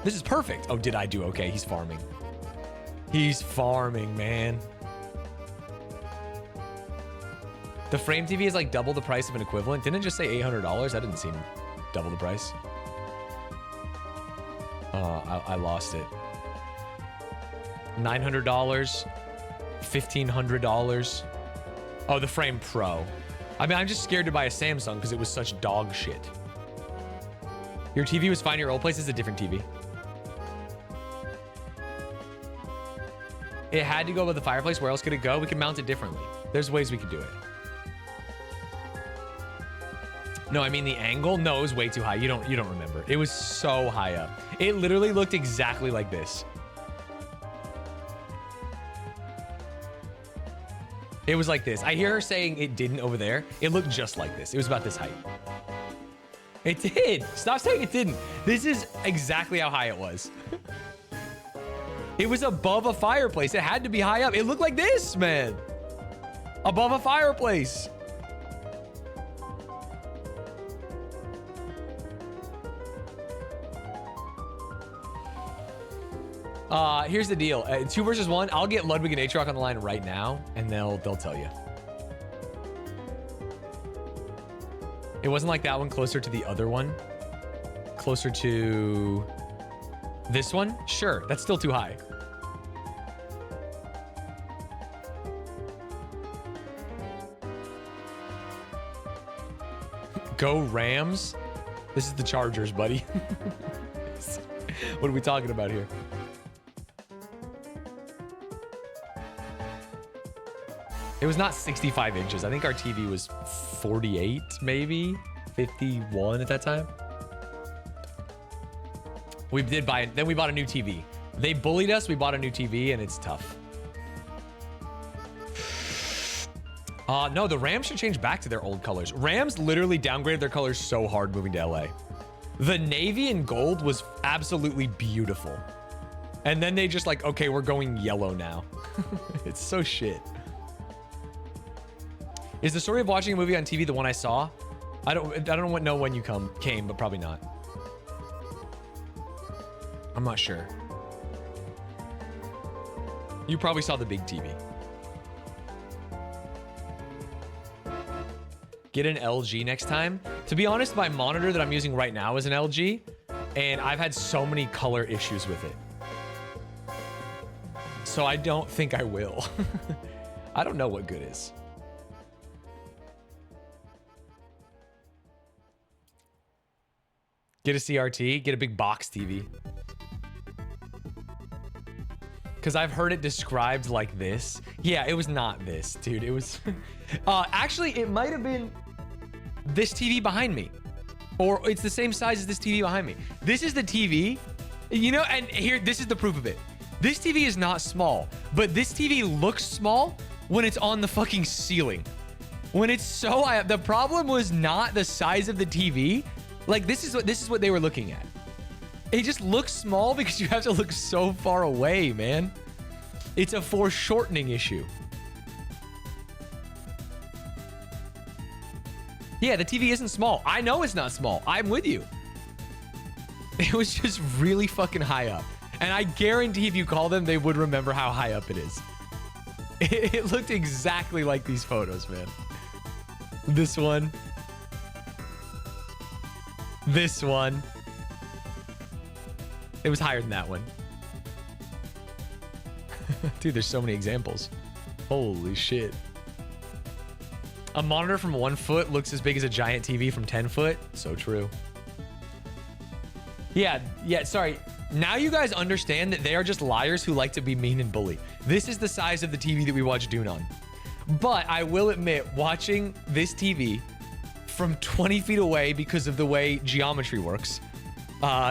This is perfect. Oh, did I do okay? He's farming. He's farming, man. The frame TV is like double the price of an equivalent. Didn't it just say $800? That didn't seem double the price. I lost it. $900, $1,500. Oh, the Frame Pro. I mean, I'm just scared to buy a Samsung because it was such dog shit. Your TV was fine in your old place. It's a different TV. It had to go with the fireplace. Where else could it go? We could mount it differently. There's ways we could do it. No, I mean the angle. No, it was way too high. You don't remember. It was so high up. It literally looked exactly like this. It was like this. I hear her saying it didn't over there. It looked just like this. It was about this height. It did. Stop saying it didn't. This is exactly how high it was. It was above a fireplace. It had to be high up. It looked like this, man. Above a fireplace. Here's the deal. 2 versus 1. I'll get Ludwig and Aatrox on the line right now, and they'll tell you. It wasn't like that one closer to the other one. Closer to this one? Sure, that's still too high. Go Rams. This is the Chargers, buddy. What are we talking about here? It was not 65 inches. I think our TV was 48, maybe 51 at that time. We did buy it. Then we bought a new TV. They bullied us. We bought a new TV, and it's tough. No, the Rams should change back to their old colors. Rams literally downgraded their colors so hard moving to LA. The navy and gold was absolutely beautiful. And then they just like, okay, we're going yellow now. It's so shit. Is the story of watching a movie on TV the one I saw? I don't know when you came, but probably not. I'm not sure. You probably saw the big TV. Get an LG next time. To be honest, my monitor that I'm using right now is an LG, and I've had so many color issues with it. So I don't think I will. I don't know what good is. Get a CRT, get a big box TV. Because I've heard it described like this. Yeah, it was not this, dude. It was... actually, it might have been this TV behind me. Or it's the same size as this TV behind me. This is the TV. You know, and here, this is the proof of it. This TV is not small. But this TV looks small when it's on the fucking ceiling. When it's so high up. The problem was not the size of the TV. Like, this is what they were looking at. It just looks small because you have to look so far away, man. It's a foreshortening issue. Yeah, the TV isn't small. I know it's not small. I'm with you. It was just really fucking high up. And I guarantee if you call them, they would remember how high up it is. It looked exactly like these photos, man. This one. This one. It was higher than that one. Dude, there's so many examples. Holy shit. A monitor from 1 foot looks as big as a giant TV from 10 foot. So true. Yeah, sorry. Now you guys understand that they are just liars who like to be mean and bully. This is the size of the TV that we watch Dune on. But I will admit, watching this TV from 20 feet away because of the way geometry works,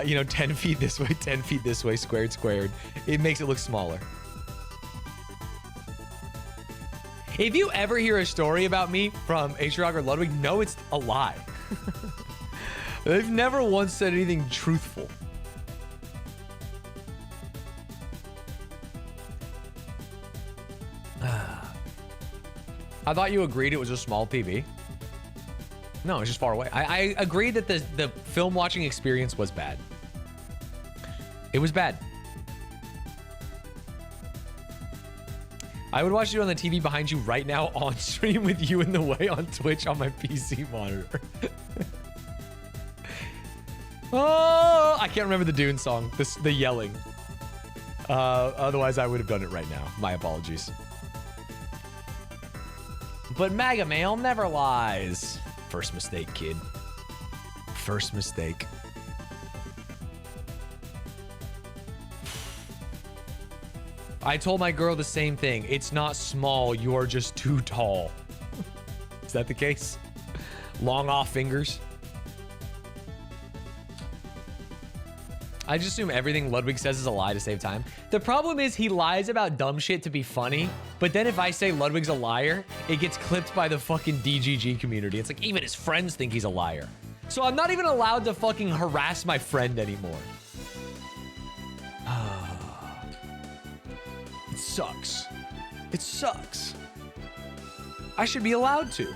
you know, 10 feet this way, 10 feet this way, squared, it makes it look smaller. If you ever hear a story about me from Aatrox or Ludwig, know it's a lie. They've never once said anything truthful. I thought you agreed it was a small TV. No, it's just far away. I agree that the film watching experience was bad. It was bad. I would watch you on the TV behind you right now on stream with you in the way on Twitch on my PC monitor. Oh, I can't remember the Dune song. The yelling. Otherwise, I would have done it right now. My apologies. But MAGA Mail never lies. First mistake, kid. First mistake. I told my girl the same thing. It's not small. You are just too tall. Is that the case? Long off fingers. I just assume everything Ludwig says is a lie to save time. The problem is he lies about dumb shit to be funny, but then if I say Ludwig's a liar, it gets clipped by the fucking DGG community. It's like even his friends think he's a liar. So I'm not even allowed to fucking harass my friend anymore. It sucks. It sucks. I should be allowed to.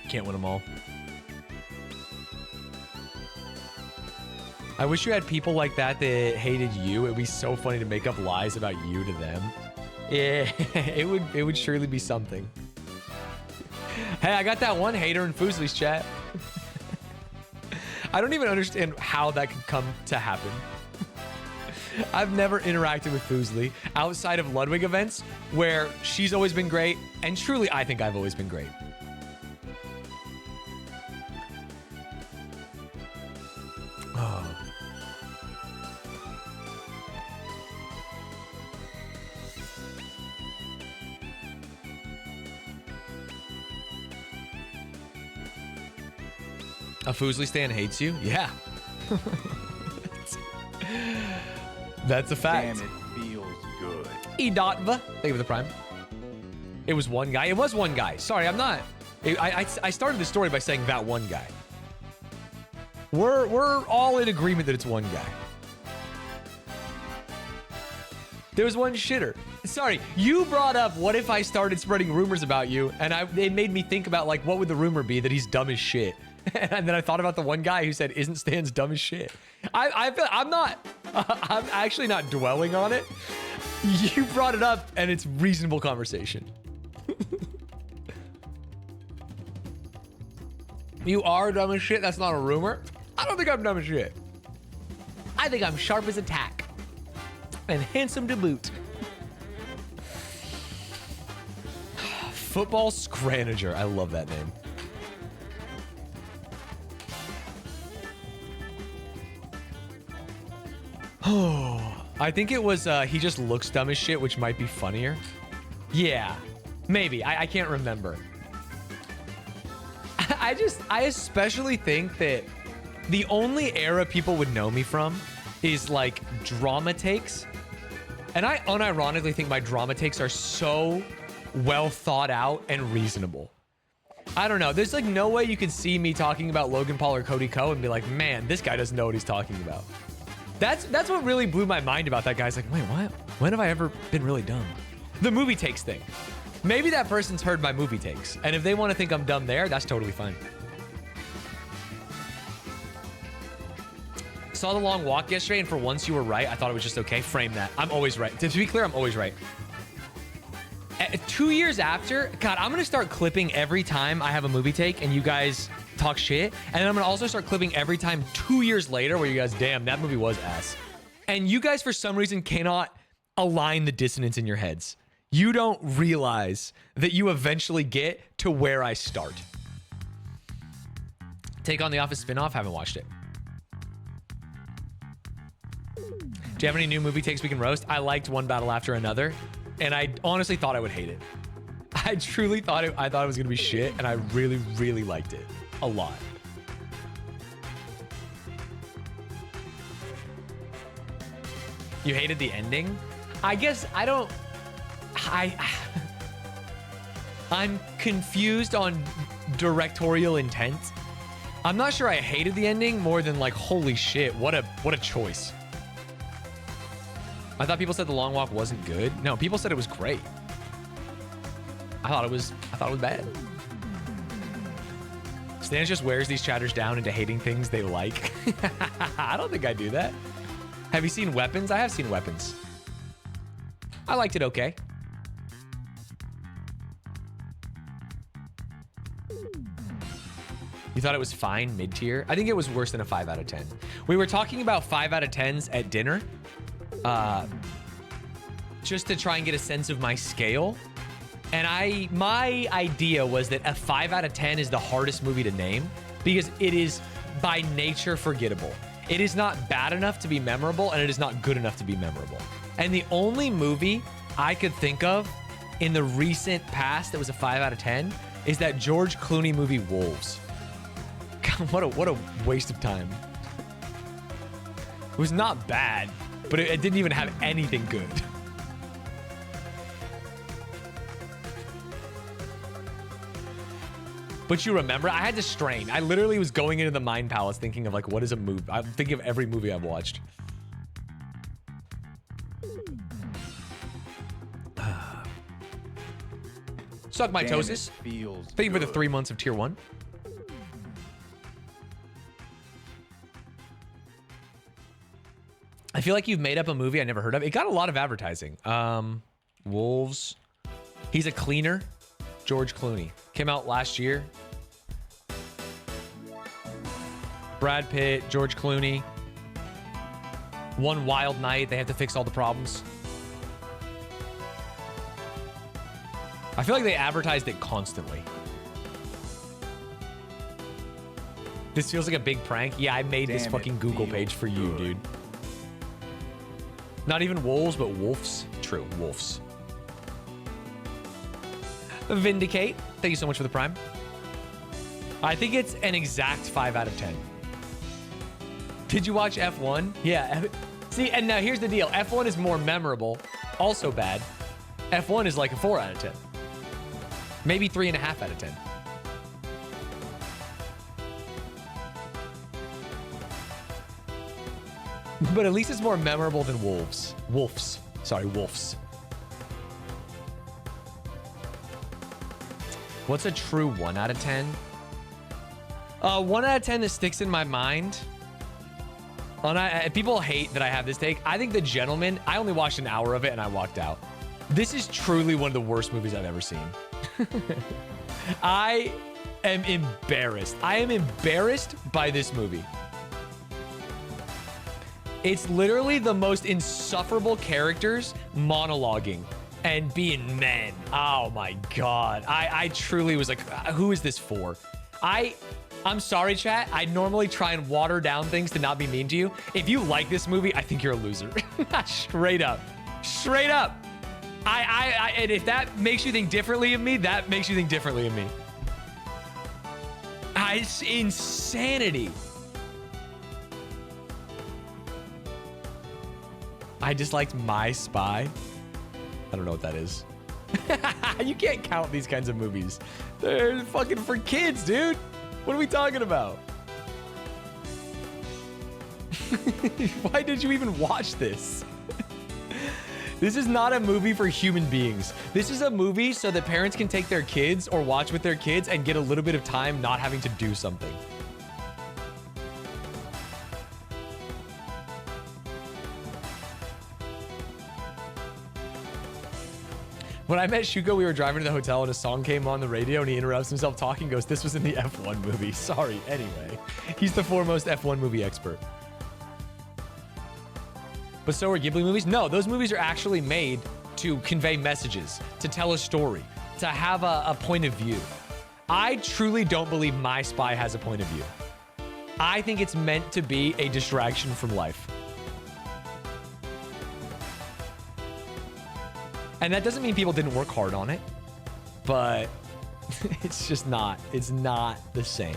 Can't win them all. I wish you had people like that that hated you. It'd be so funny to make up lies about you to them. Yeah, it would surely be something. Hey, I got that one hater in Fusely's chat. I don't even understand how that could come to happen. I've never interacted with Fusely outside of Ludwig events where she's always been great, and truly I think I've always been great. Oh. A Fusely stan hates you? Yeah. That's a fact. Damn, it feels good. E.va. Thank you for the prime. It was one guy. It was one guy. Sorry, I'm not. I started the story by saying that one guy. We're all in agreement that it's one guy. There was one shitter. Sorry, you brought up what if I started spreading rumors about you, and it made me think about like what would the rumor be that he's dumb as shit. And then I thought about the one guy who said, "Isn't Stan's dumb as shit?" I'm actually not dwelling on it. You brought it up, and it's reasonable conversation. You are dumb as shit. That's not a rumor. I don't think I'm dumb as shit. I think I'm sharp as a tack and handsome to boot. Football Scranager. I love that name. Oh, I think it was he just looks dumb as shit, which might be funnier. Yeah, maybe. I can't remember. I especially think that the only era people would know me from is like drama takes. And I unironically think my drama takes are so well thought out and reasonable. I don't know. There's like no way you could see me talking about Logan Paul or Cody Ko and be like, man, this guy doesn't know what he's talking about. That's what really blew my mind about that guy. It's like, wait, what? When have I ever been really dumb? The movie takes thing. Maybe that person's heard my movie takes. And if they want to think I'm dumb there, that's totally fine. Saw The Long Walk yesterday, and for once you were right. I thought it was just okay. Frame that. I'm always right. To be clear, I'm always right. 2 years after, God, I'm going to start clipping every time I have a movie take and you guys talk shit. And then I'm going to also start clipping every time 2 years later where you guys, damn, that movie was ass. And you guys, for some reason, cannot align the dissonance in your heads. You don't realize that you eventually get to where I start. Take on the Office spinoff. Haven't watched it. Do you have any new movie takes we can roast? I liked One Battle After Another, and I honestly thought I would hate it. I truly thought it was gonna be shit, and I really, really liked it a lot. You hated the ending? I guess I don't. I'm confused on directorial intent. I'm not sure I hated the ending more than like, holy shit, what a choice. I thought people said The Long Walk wasn't good. No, people said it was great. I thought it was bad. Stanz just wears these chatters down into hating things they like. I don't think I do that. Have you seen Weapons? I have seen Weapons. I liked it okay. You thought it was fine, mid-tier? I think it was worse than a 5 out of 10. We were talking about 5 out of 10s at dinner. Just to try and get a sense of my scale. And my idea was that a 5 out of 10 is the hardest movie to name because it is by nature forgettable. It is not bad enough to be memorable, and it is not good enough to be memorable. And the only movie I could think of in the recent past that was a 5 out of 10 is that George Clooney movie Wolves. God, what a waste of time. It was not bad, but it didn't even have anything good. But you remember, I had to strain. I literally was going into the Mind Palace thinking of like, what is a movie? I'm thinking of every movie I've watched. Suck my toes. Thank you for the 3 months of tier 1. I feel like you've made up a movie I never heard of. It got a lot of advertising. Wolves. He's a cleaner. George Clooney. Came out last year. Brad Pitt, George Clooney. One wild night. They have to fix all the problems. I feel like they advertised it constantly. This feels like a big prank. Yeah, I made this fucking Google page for you, dude. Not even wolves, but wolves. True, wolves. Vindicate. Thank you so much for the prime. I think it's an exact 5 out of 10. Did you watch F1? Yeah. See, and now here's the deal. F1 is more memorable. Also bad. F1 is like a 4 out of 10. Maybe 3.5 out of 10. But at least it's more memorable than Wolves. Wolves. Sorry, Wolves. What's a true 1 out of 10? 1 out of 10 that sticks in my mind. People hate that I have this take. I think The Gentleman, I only watched an hour of it and I walked out. This is truly one of the worst movies I've ever seen. I am embarrassed. I am embarrassed by this movie. It's literally the most insufferable characters monologuing and being men. Oh my God. I truly was like, who is this for? I'm sorry, chat. I normally try and water down things to not be mean to you. If you like this movie, I think you're a loser. Straight up. Straight up. And if that makes you think differently of me, that makes you think differently of me. It's insanity. I disliked My Spy. I don't know what that is. You can't count these kinds of movies. They're fucking for kids, dude. What are we talking about? Why did you even watch this? This is not a movie for human beings. This is a movie so that parents can take their kids or watch with their kids and get a little bit of time not having to do something. When I met Shuko, we were driving to the hotel and a song came on the radio and he interrupts himself talking, goes, this was in the F1 movie. Sorry, anyway. He's the foremost F1 movie expert. But so are Ghibli movies? No, those movies are actually made to convey messages, to tell a story, to have a point of view. I truly don't believe My Spy has a point of view. I think it's meant to be a distraction from life. And that doesn't mean people didn't work hard on it, but it's just not, it's not the same.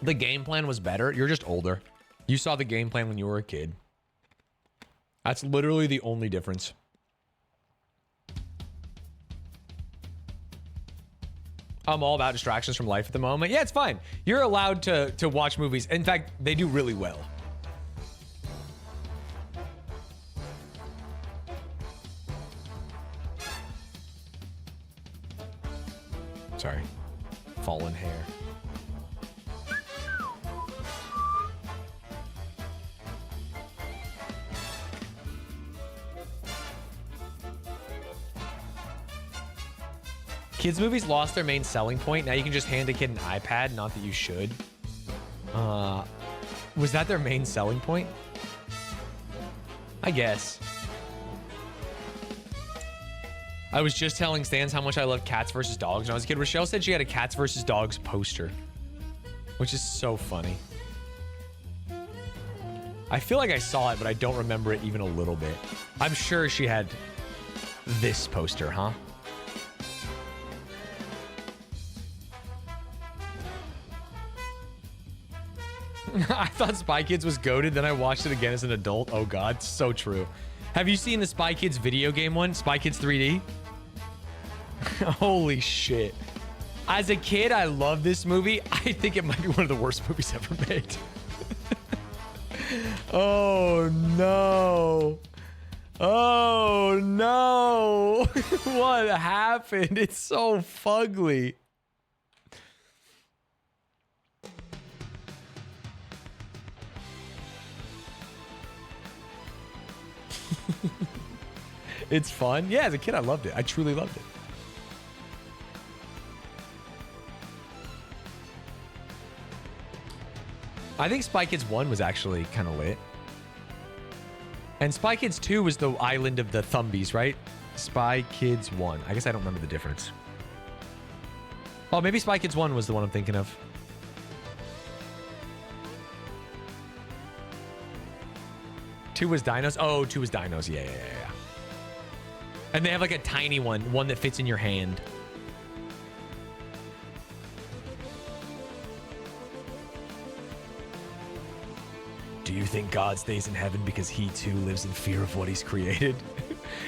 The game plan was better. You're just older. You saw the game plan when you were a kid. That's literally the only difference. I'm all about distractions from life at the moment. Yeah, it's fine. You're allowed to watch movies. In fact, they do really well. Sorry. Fallen hair. Kids movies lost their main selling point. Now you can just hand a kid an iPad. Not that you should. Was that their main selling point? I guess. I was just telling Stanz how much I love cats versus dogs when I was a kid. Rochelle said she had a cats versus dogs poster, which is so funny. I feel like I saw it, but I don't remember it even a little bit. I'm sure she had this poster, huh? I thought Spy Kids was goated, then I watched it again as an adult. Oh god, so true. Have you seen the Spy Kids video game one? Spy Kids 3D? Holy shit. As a kid, I love this movie. I think it might be one of the worst movies ever made. Oh no. Oh no. What happened? It's so fugly. It's fun. Yeah, as a kid, I loved it. I truly loved it. I think Spy Kids 1 was actually kind of lit. And Spy Kids 2 was the island of the Thumbies, right? Spy Kids 1. I guess I don't remember the difference. Oh, maybe Spy Kids 1 was the one I'm thinking of. Two was Dinos? Oh, 2 was Dinos. Yeah. And they have like a tiny one that fits in your hand. Do you think God stays in heaven because he too lives in fear of what he's created?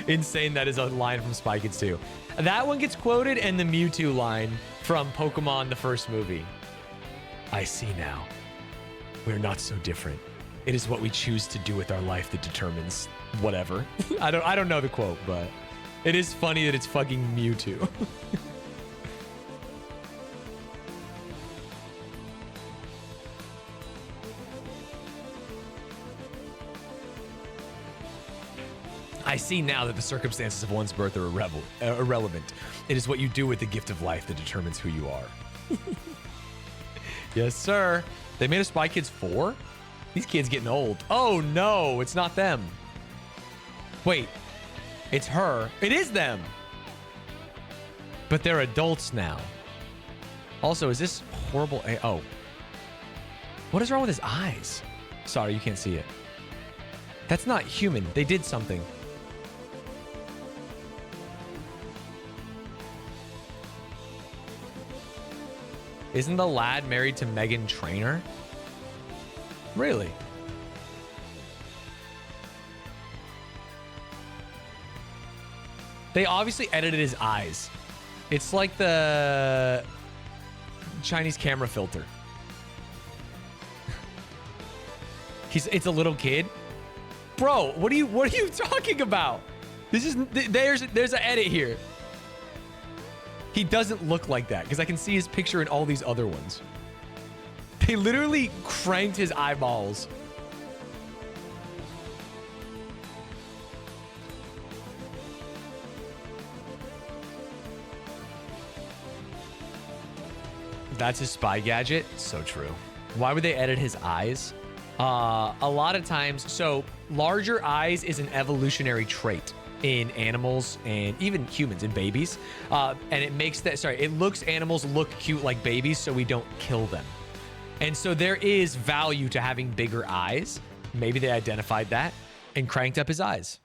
Insane, that is a line from Spy Kids 2. That one gets quoted, and the Mewtwo line from Pokemon, the first movie. I see now. We're not so different. It is what we choose to do with our life that determines whatever. I don't know the quote, but it is funny that it's fucking Mewtwo. I see now that the circumstances of one's birth are irrelevant. It is what you do with the gift of life that determines who you are. Yes, sir. They made a Spy Kids 4? These kids getting old. Oh, no, it's not them. Wait, it's her. It is them. But they're adults now. Also, is this horrible? Oh. What is wrong with his eyes? Sorry, you can't see it. That's not human. They did something. Isn't the lad married to Meghan Trainor? Really? They obviously edited his eyes. It's like the Chinese camera filter. It's a little kid. Bro, what are you talking about? There's an edit here. He doesn't look like that because I can see his picture in all these other ones. They literally cranked his eyeballs. That's his spy gadget. So true. Why would they edit his eyes? A lot of times, so larger eyes is an evolutionary trait in animals and even humans and babies. And it makes that, it looks animals look cute like babies so we don't kill them. And so there is value to having bigger eyes. Maybe they identified that and cranked up his eyes.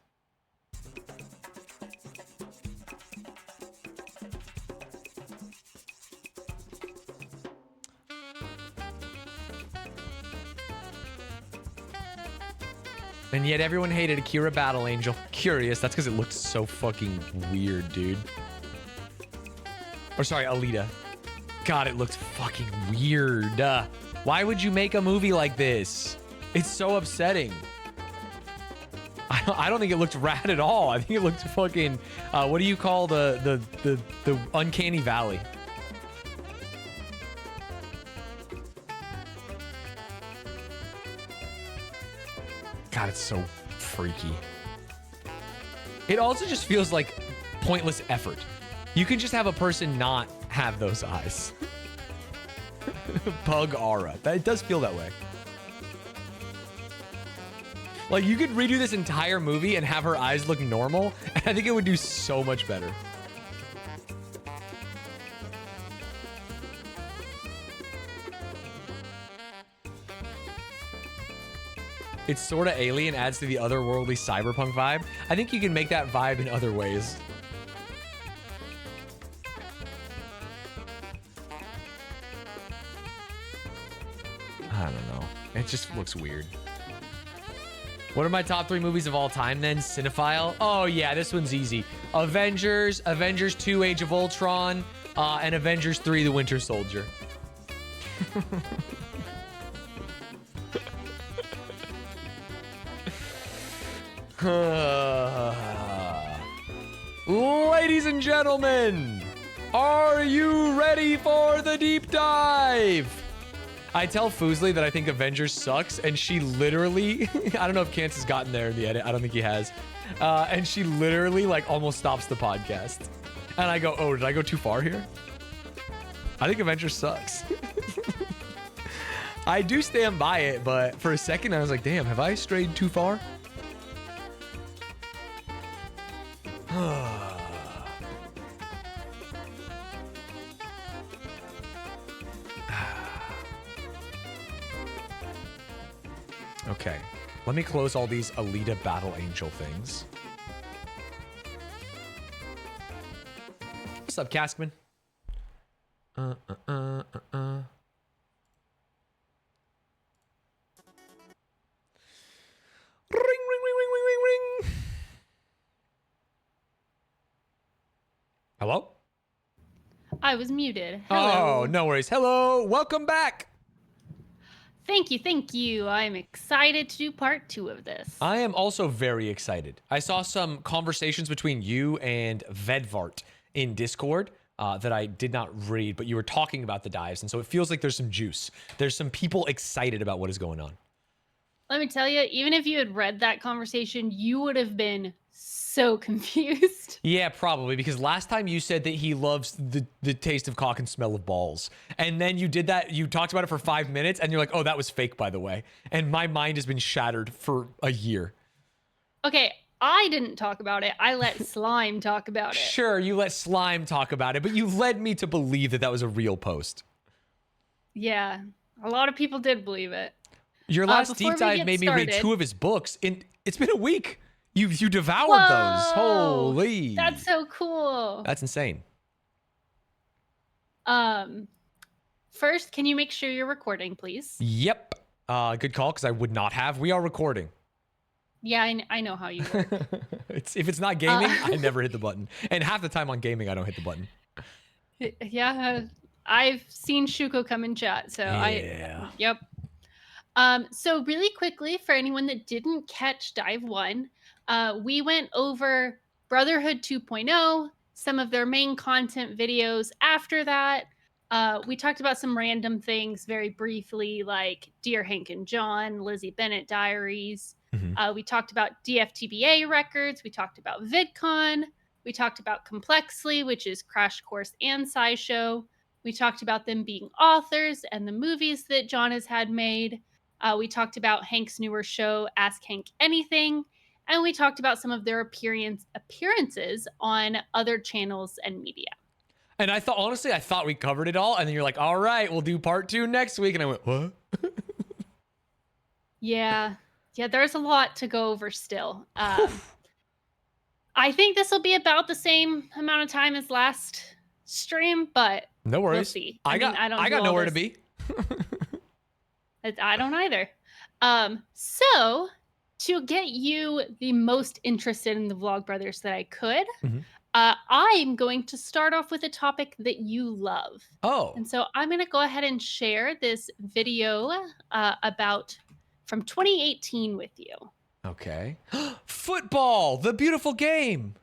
And yet everyone hated Akira Battle Angel. Curious, that's because it looked so fucking weird, dude. Or sorry, Alita. God, it looked fucking weird. Why would you make a movie like this? It's so upsetting. I don't think it looked rad at all. I think it looked fucking, what do you call the uncanny valley? God, it's so freaky. It also just feels like pointless effort. You can just have a person not have those eyes. Pug aura. It does feel that way. Like, you could redo this entire movie and have her eyes look normal, and I think it would do so much better. It's sort of alien, adds to the otherworldly cyberpunk vibe. I think you can make that vibe in other ways. I don't know. It just looks weird. What are my top 3 movies of all time then? Cinephile? Oh yeah, this one's easy. Avengers, Avengers 2 Age of Ultron, and Avengers 3 The Winter Soldier. Ladies and gentlemen, are you ready for the deep dive? I tell Foosley that I think Avengers sucks, and she literally, I don't know if Cance has gotten there in the edit. I don't think he has. And she literally like almost stops the podcast. And I go, oh, did I go too far here? I think Avengers sucks. I do stand by it, but for a second I was like, damn, have I strayed too far? Okay, let me close all these Alita Battle Angel things. What's up, Caskman? Ring, ring, ring, ring, ring, ring, ring. Hello? I was muted. Hello. Oh, no worries. Hello, welcome back. Thank you, thank you. I'm excited to do part 2 of this. I am also very excited. I saw some conversations between you and Vedvart in Discord that I did not read, but you were talking about the dives, and so it feels like there's some juice. There's some people excited about what is going on. Let me tell you, even if you had read that conversation, you would have been so confused. Yeah, probably, because last time you said that he loves the taste of cock and smell of balls. And then you did that, you talked about it for 5 minutes, and you're like, oh, that was fake, by the way. And my mind has been shattered for a year. Okay, I didn't talk about it. I let Slime talk about it. Sure, you let Slime talk about it, but you led me to believe that that was a real post. Yeah, a lot of people did believe it. Your last deep dive made me read 2 of his books. It's been a week. You devoured those. Holy. That's so cool. That's insane. First, can you make sure you're recording, please? Yep. Good call, because I would not have. We are recording. Yeah, I know how you work. If it's not gaming, I never hit the button. And half the time on gaming, I don't hit the button. Yeah, I've seen Shuko come in chat, so yeah. Yep. So really quickly, for anyone that didn't catch Dive 1, we went over Brotherhood 2.0, some of their main content videos after that. We talked about some random things very briefly, like Dear Hank and John, Lizzie Bennett Diaries. We talked about DFTBA records. We talked about VidCon. We talked about Complexly, which is Crash Course and SciShow. We talked about them being authors and the movies that John has had made. We talked about Hank's newer show, Ask Hank Anything. And we talked about some of their appearances on other channels and media. And I thought, honestly, I thought we covered it all. And then you're like, all right, we'll do part 2 next week. And I went, what? Yeah, there's a lot to go over still. I think this will be about the same amount of time as last stream, but no worries. We'll see. I got nowhere to be. I don't either. So to get you the most interested in the Vlogbrothers that I could, I'm going to start off with a topic that you love. Oh. And so I'm going to go ahead and share this video from 2018 with you. Okay. Football, the beautiful game.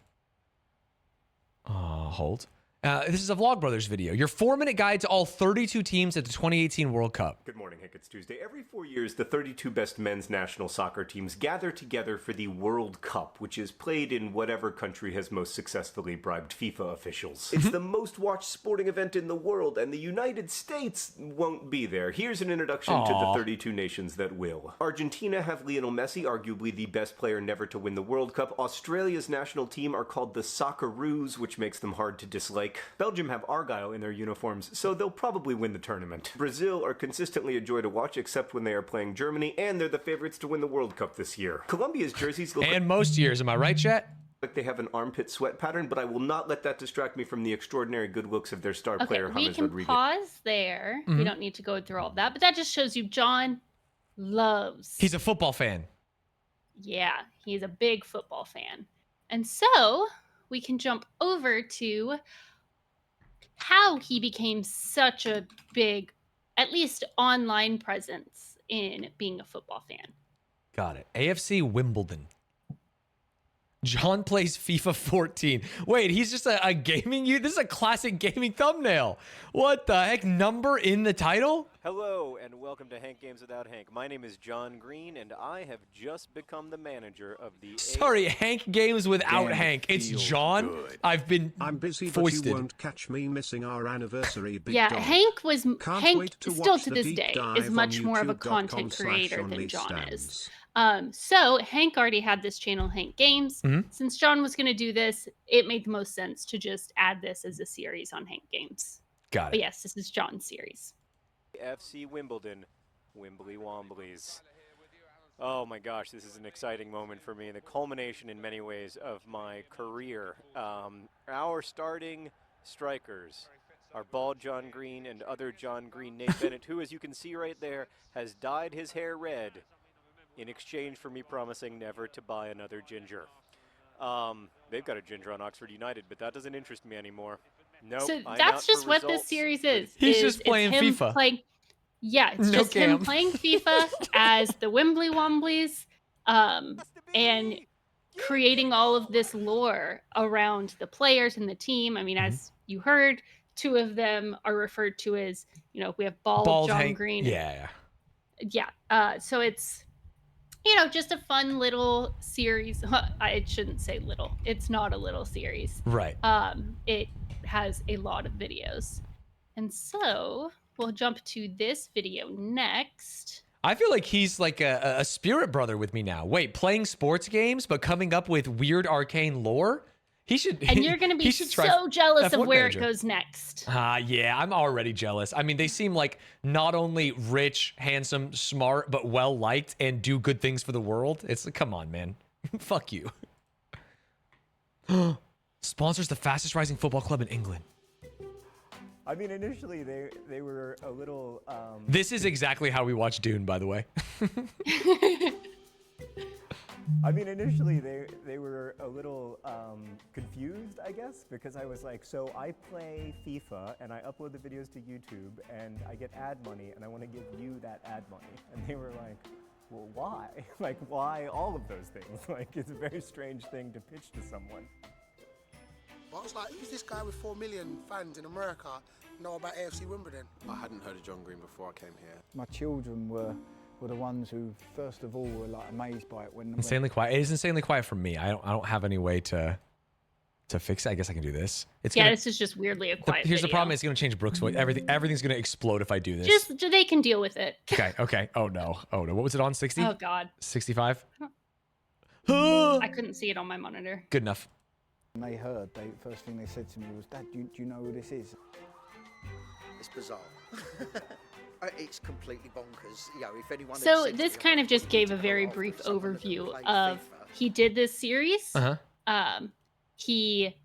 Hold. This is a Vlogbrothers video. Your 4-minute guide to all 32 teams at the 2018 World Cup. Good morning, Hank. It's Tuesday. Every 4 years, the 32 best men's national soccer teams gather together for the World Cup, which is played in whatever country has most successfully bribed FIFA officials. It's the most watched sporting event in the world, and the United States won't be there. Here's an introduction to the 32 nations that will. Argentina have Lionel Messi, arguably the best player never to win the World Cup. Australia's national team are called the Socceroos, which makes them hard to dislike. Belgium have Argyle in their uniforms, so they'll probably win the tournament. Brazil are consistently a joy to watch, except when they are playing Germany, and they're the favorites to win the World Cup this year. Colombia's jerseys look And most years, am I right, chat? like they have an armpit sweat pattern, but I will not let that distract me from the extraordinary good looks of their star player, Okay, we James can Rodriguez. pause there. We don't need to go through all of that, but that just shows you John loves. He's a football fan. Yeah, he's a big football fan. And so we can jump over to how he became such a big, at least online presence in being a football fan. Got it. AFC Wimbledon. John plays FIFA 14. Wait, he's just a gaming you. This is a classic gaming thumbnail. What the heck? Number in the title? Hello and welcome to Hank Games Without Hank. My name is John Green and I have just become the manager of the Sorry, Hank Games Without Damn, Hank. it It's feels John. good. I'm busy, foisted. but you won't catch me missing our anniversary, big Yeah, dog. Hank Can't wait to still watch to the this deep day dive is on much more of a content creator than John is. So Hank already had this channel, Hank Games. Since John was going to do this, it made the most sense to just add this as a series on Hank Games. Got But it. yes, this is John's series. FC Wimbledon, Wimbly Womblies. Oh my gosh, this is an exciting moment for me, the culmination in many ways of my career. Our starting strikers are bald John Green and other John Green, Nate Bennett, who, as you can see right there, has dyed his hair red in exchange for me promising never to buy another ginger. They've got a ginger on Oxford United, but that doesn't interest me anymore. Nope, So I'm that's out just for what this results, series but is. He's is just it's playing him FIFA. Yeah, it's No just him cam. playing FIFA as the Wimbly Womblies, and creating all of this lore around the players and the team. I mean, as you heard, two of them are referred to as, we have bald John Hank. Green. Yeah. So it's, just a fun little series. I shouldn't say little. It's not a little series. Right. It has a lot of videos. And so we'll jump to this video next. I feel like he's like a spirit brother with me now. Wait, playing sports games, but coming up with weird arcane lore? He should. And you're going to be he should try so jealous of F1 where manager. it goes next. Yeah, I'm already jealous. I mean, they seem like not only rich, handsome, smart, but well liked and do good things for the world. It's like, come on, man. Fuck you. Sponsors the fastest rising football club in England. I mean, initially they were a little. This is exactly how we watch Dune, by the way. I mean, initially they were a little confused, I guess, because I was like, so I play FIFA and I upload the videos to YouTube and I get ad money and I want to give you that ad money, and they were like, well, why? Like, why all of those things? Like, it's a very strange thing to pitch to someone. But I was like, who's this guy with 4 million fans in America know about AFC Wimbledon? I hadn't heard of John Green before I came here. My children were the ones who, first of all, were like amazed by it when Insanely quiet. It is insanely quiet for me. I don't have any way to fix it. I guess I can do this. It's Yeah, gonna, this is just weirdly a quiet here's the video. problem. It's going to change Brooke's voice. Everything's going to explode if I do this. Just they can deal with it. Okay. Oh no. What was it on? 60? Oh God, 65? I couldn't see it on my monitor. Good enough. when they heard, first thing they said to me was, Dad, do you know who this is? It's bizarre. It's completely bonkers. If anyone. had So said to this me, kind "Oh, of just you gave need a to very go brief after someone that can overview play of FIFA." he did this series. Uh-huh. He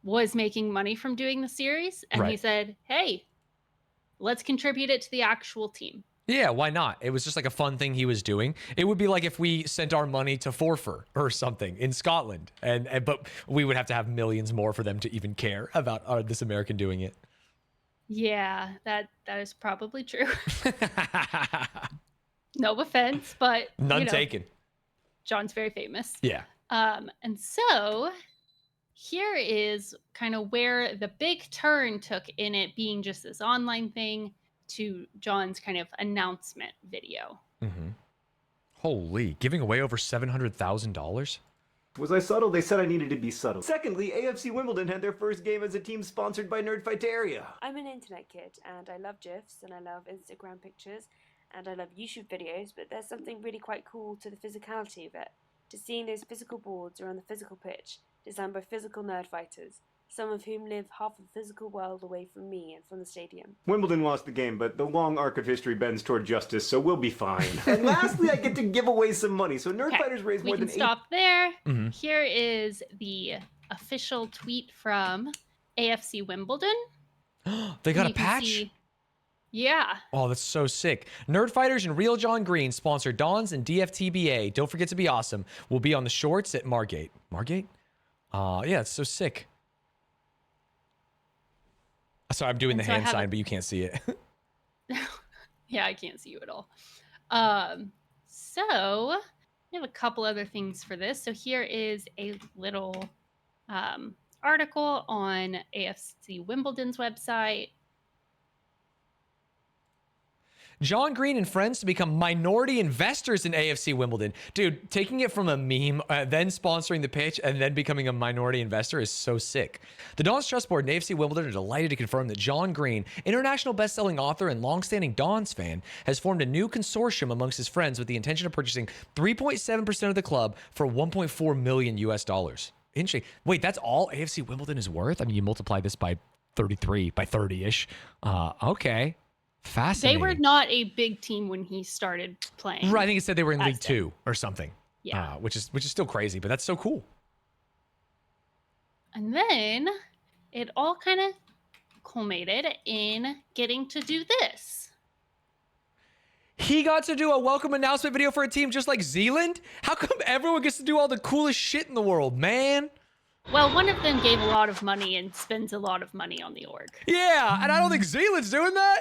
was making money from doing the series, and he Right. said, "Hey, let's contribute it to the actual team." Yeah, why not? It was just like a fun thing he was doing. It would be like if we sent our money to Forfar or something in Scotland, but we would have to have millions more for them to even care about this American doing it. Yeah, that is probably true. No offense, but None you know, taken. John's very famous. Yeah. And so here is kind of where the big turn took in it being just this online thing to John's kind of announcement video. Holy, giving away over $700,000? Was I subtle? They said I needed to be subtle. Secondly, AFC Wimbledon had their first game as a team sponsored by Nerdfighteria. I'm an internet kid, and I love GIFs, and I love Instagram pictures, and I love YouTube videos, but there's something really quite cool to the physicality of it, to seeing those physical boards around the physical pitch, designed by physical nerd fighters, some of whom live half of the physical world away from me and from the stadium. Wimbledon lost the game, but the long arc of history bends toward justice, so we'll be fine. And lastly, I get to give away some money. So Nerdfighters raised more We than can stop there. Here is the official tweet from AFC Wimbledon. They got a You can patch? see- yeah. Oh, that's so sick. Nerdfighters and Real John Green sponsor Dons and DFTBA. Don't forget to be awesome. We'll be on the shorts at Margate. Margate? Yeah, it's so sick. Sorry, I'm doing the so I hand have sign, but you can't see it. Yeah, I can't see you at all. So we have a couple other things for this. So here is a little article on AFC Wimbledon's website. John Green and friends to become minority investors in AFC Wimbledon. Dude, taking it from a meme, then sponsoring the pitch, and then becoming a minority investor is so sick. The Dons Trust Board and AFC Wimbledon are delighted to confirm that John Green, international best-selling author and longstanding Dons fan, has formed a new consortium amongst his friends with the intention of purchasing 3.7% of the club for $1.4 million US. Interesting. Wait, that's all AFC Wimbledon is worth? I mean, you multiply this by 33, by 30-ish. Okay. Fascinating. They were not a big team when he started playing. Right, I think it said they were in as League them. 2 or something. Yeah. Which is still crazy, but that's so cool. And then it all kind of culminated in getting to do this. He got to do a welcome announcement video for a team just like Zealand? How come everyone gets to do all the coolest shit in the world, man? Well, one of them gave a lot of money and spends a lot of money on the org. Yeah, and I don't think Zealand's doing that.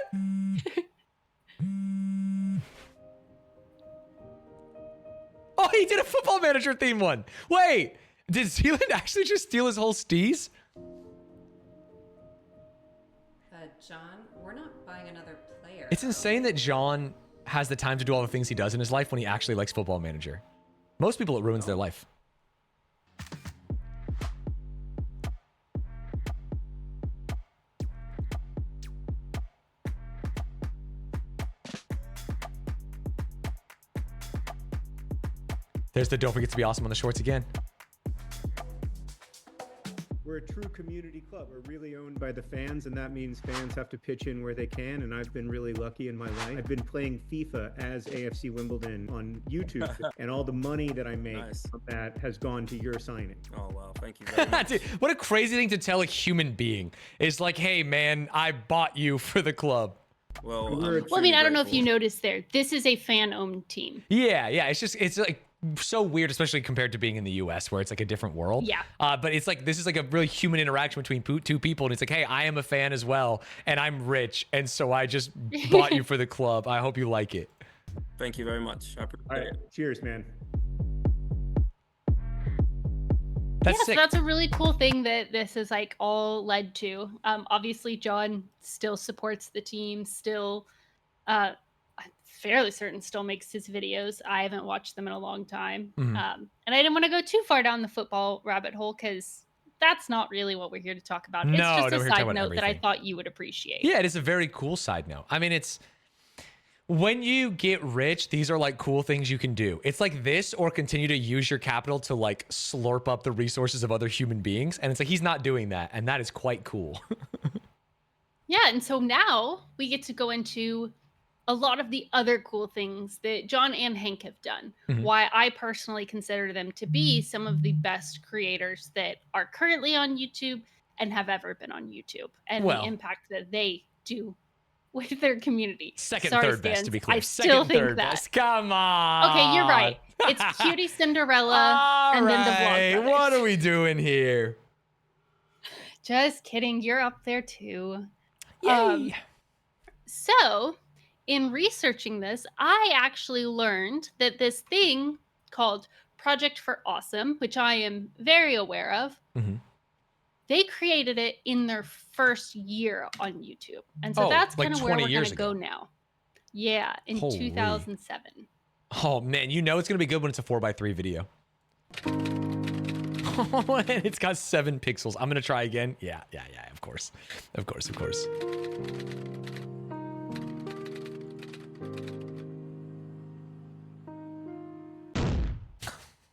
Oh, he did a Football Manager theme one. Wait, did Zealand actually just steal his whole steez? John, we're not buying another player. It's insane that John has the time to do all the things he does in his life when he actually likes Football Manager. Most people, it ruins their life. There's the don't forget to be awesome on the shorts again. We're a true community club. We're really owned by the fans, and that means fans have to pitch in where they can, and I've been really lucky in my life. I've been playing FIFA as AFC Wimbledon on YouTube, and all the money that I make from that has gone to your signing. Oh, wow. Thank you very much. Dude, what a crazy thing to tell a human being. It's like, hey, man, I bought you for the club. Well, Well, I mean, I don't know if you noticed there. This is a fan-owned team. Yeah. It's like so weird, especially compared to being in the US where it's like a different world. Yeah. But it's like, this is like a really human interaction between two people. And it's like, hey, I am a fan as well. And I'm rich. And so I just bought you for the club. I hope you like it. Thank you very much. I appreciate it. Cheers, man. That's So sick. that's a really cool thing that this is like all led to. Obviously, John still supports the team, still, I'm fairly certain still makes his videos. I haven't watched them in a long time. Mhm. And I didn't want to go too far down the football rabbit hole because that's not really what we're here to talk about. No, It's no, just we're a here to talk side about note that I everything. thought you would appreciate. Yeah, it is a very cool side note. I mean, it's when you get rich, these are like cool things you can do. It's like this or continue to use your capital to like slurp up the resources of other human beings. And it's like he's not doing that. And that is quite cool. Yeah, and so now we get to go into a lot of the other cool things that John and Hank have done. Mhm. Why I personally consider them to be some of the best creators that are currently on YouTube and have ever been on YouTube, and Well. the impact that they do with their community. Second, Sorry, third best, Stanz, to be clear. I still Second, think third that. best. Come on. Okay, you're right. It's Cutie Cinderella and then the Alright, Vlog what Brothers. are we doing here? Just kidding. You're up there too. Yay. So, in researching this, I actually learned that this thing called Project for Awesome, which I am very aware of, Mhm. They created it in their first year on YouTube. And so Oh, that's like kind of where 20 we're going years to go ago. now. Yeah, in Holy. 2007. Oh man, you know it's gonna be good when it's a 4x3 video. Oh, and it's got 7 pixels. I'm gonna try again. Yeah, of course. Of course.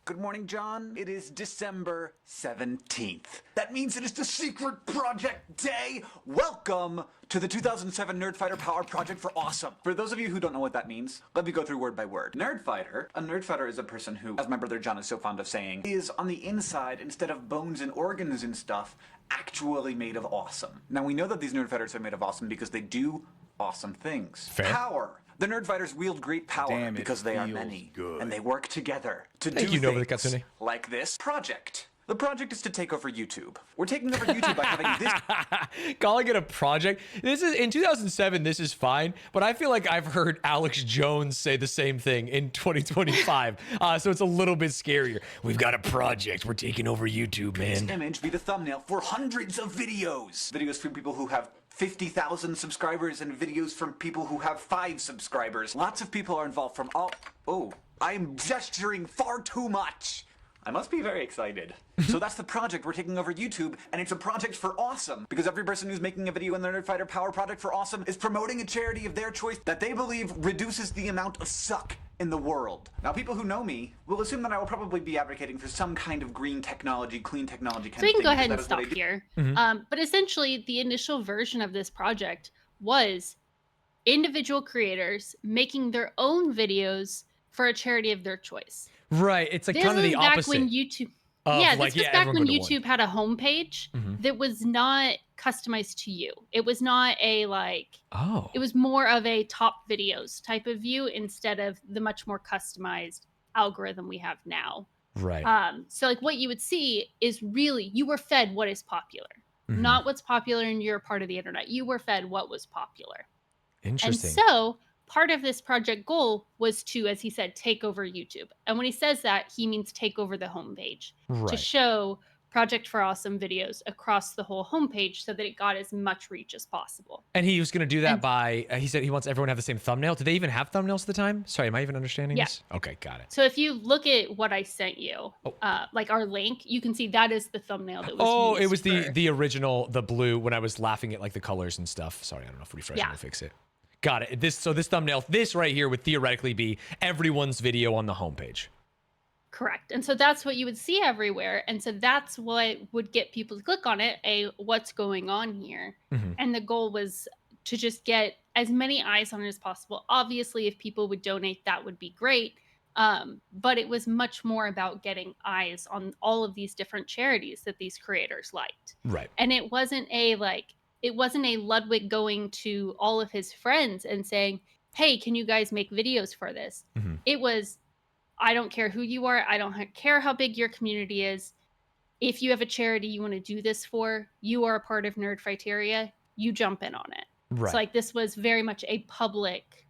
Good morning, John. It is December 17th. That means it is the secret project day. Welcome to the 2007 Nerdfighter Power Project for Awesome. For those of you who don't know what that means, let me go through word by word. Nerdfighter. A nerdfighter is a person who, as my brother John is so fond of saying, is on the inside, instead of bones and organs and stuff, actually made of awesome. Now we know that these nerdfighters are made of awesome because they do awesome things. Fair. Power. The nerdfighters wield great power Damn, it because they are feels many, good. and they work together to Thank do you, Nova the things Katsune. like this project. The project is to take over YouTube. We're taking over YouTube by having this. Calling it a project. This is in 2007. This is fine, but I feel like I've heard Alex Jones say the same thing in 2025. So it's a little bit scarier. We've got a project. We're taking over YouTube, man. This image be the thumbnail for hundreds of videos. Videos from people who have 50,000 subscribers and videos from people who have 5 subscribers. Lots of people are involved from all. Oh, I'm gesturing far too much. I must be very excited. So that's the project. We're taking over YouTube, and it's a project for awesome. Because every person who's making a video in the Nerdfighter Power Project for Awesome is promoting a charity of their choice that they believe reduces the amount of suck in the world. Now, people who know me will assume that I will probably be advocating for some kind of green technology, clean technology kind So we of can thing. go ahead because and that is what stop I do. here. But essentially, the initial version of this project was individual creators making their own videos for a charity of their choice. Right. It's like This kind of is the back opposite. when YouTube. of, Yeah, like, this was yeah, back everyone when go to one. YouTube had a homepage Mhm. that was not customized to you. It was not a like. Oh. It was more of a top videos type of view instead of the much more customized algorithm we have now. Right. So like what you would see is really you were fed what is popular, Mhm. not what's popular in your part of the internet. You were fed what was popular. Interesting. And so part of this project goal was to, as he said, take over YouTube. And when he says that, he means take over the homepage to Right. show Project for Awesome videos across the whole homepage so that it got as much reach as possible. And he was going to do that by, he said he wants everyone to have the same thumbnail. Did they even have thumbnails at the time? Sorry, am I even understanding Yeah. this? Okay, got it. So if you look at what I sent you, like our link, you can see that is the thumbnail that was Oh, used it was for- the original, the blue, when I was laughing at like the colors and stuff. Sorry, I don't know if refreshing Yeah. will fix it. Got it. This thumbnail, this right here would theoretically be everyone's video on the homepage. Correct. And so that's what you would see everywhere. And so that's what would get people to click on it, what's going on here. Mhm. And the goal was to just get as many eyes on it as possible. Obviously, if people would donate, that would be great. But it was much more about getting eyes on all of these different charities that these creators liked. Right. And it wasn't a Ludwig going to all of his friends and saying, hey, can you guys make videos for this? Mhm. It was, I don't care who you are. I don't care how big your community is. If you have a charity you want to do this for, you are a part of Nerdfighteria, you jump in on it. Right. So like this was very much a public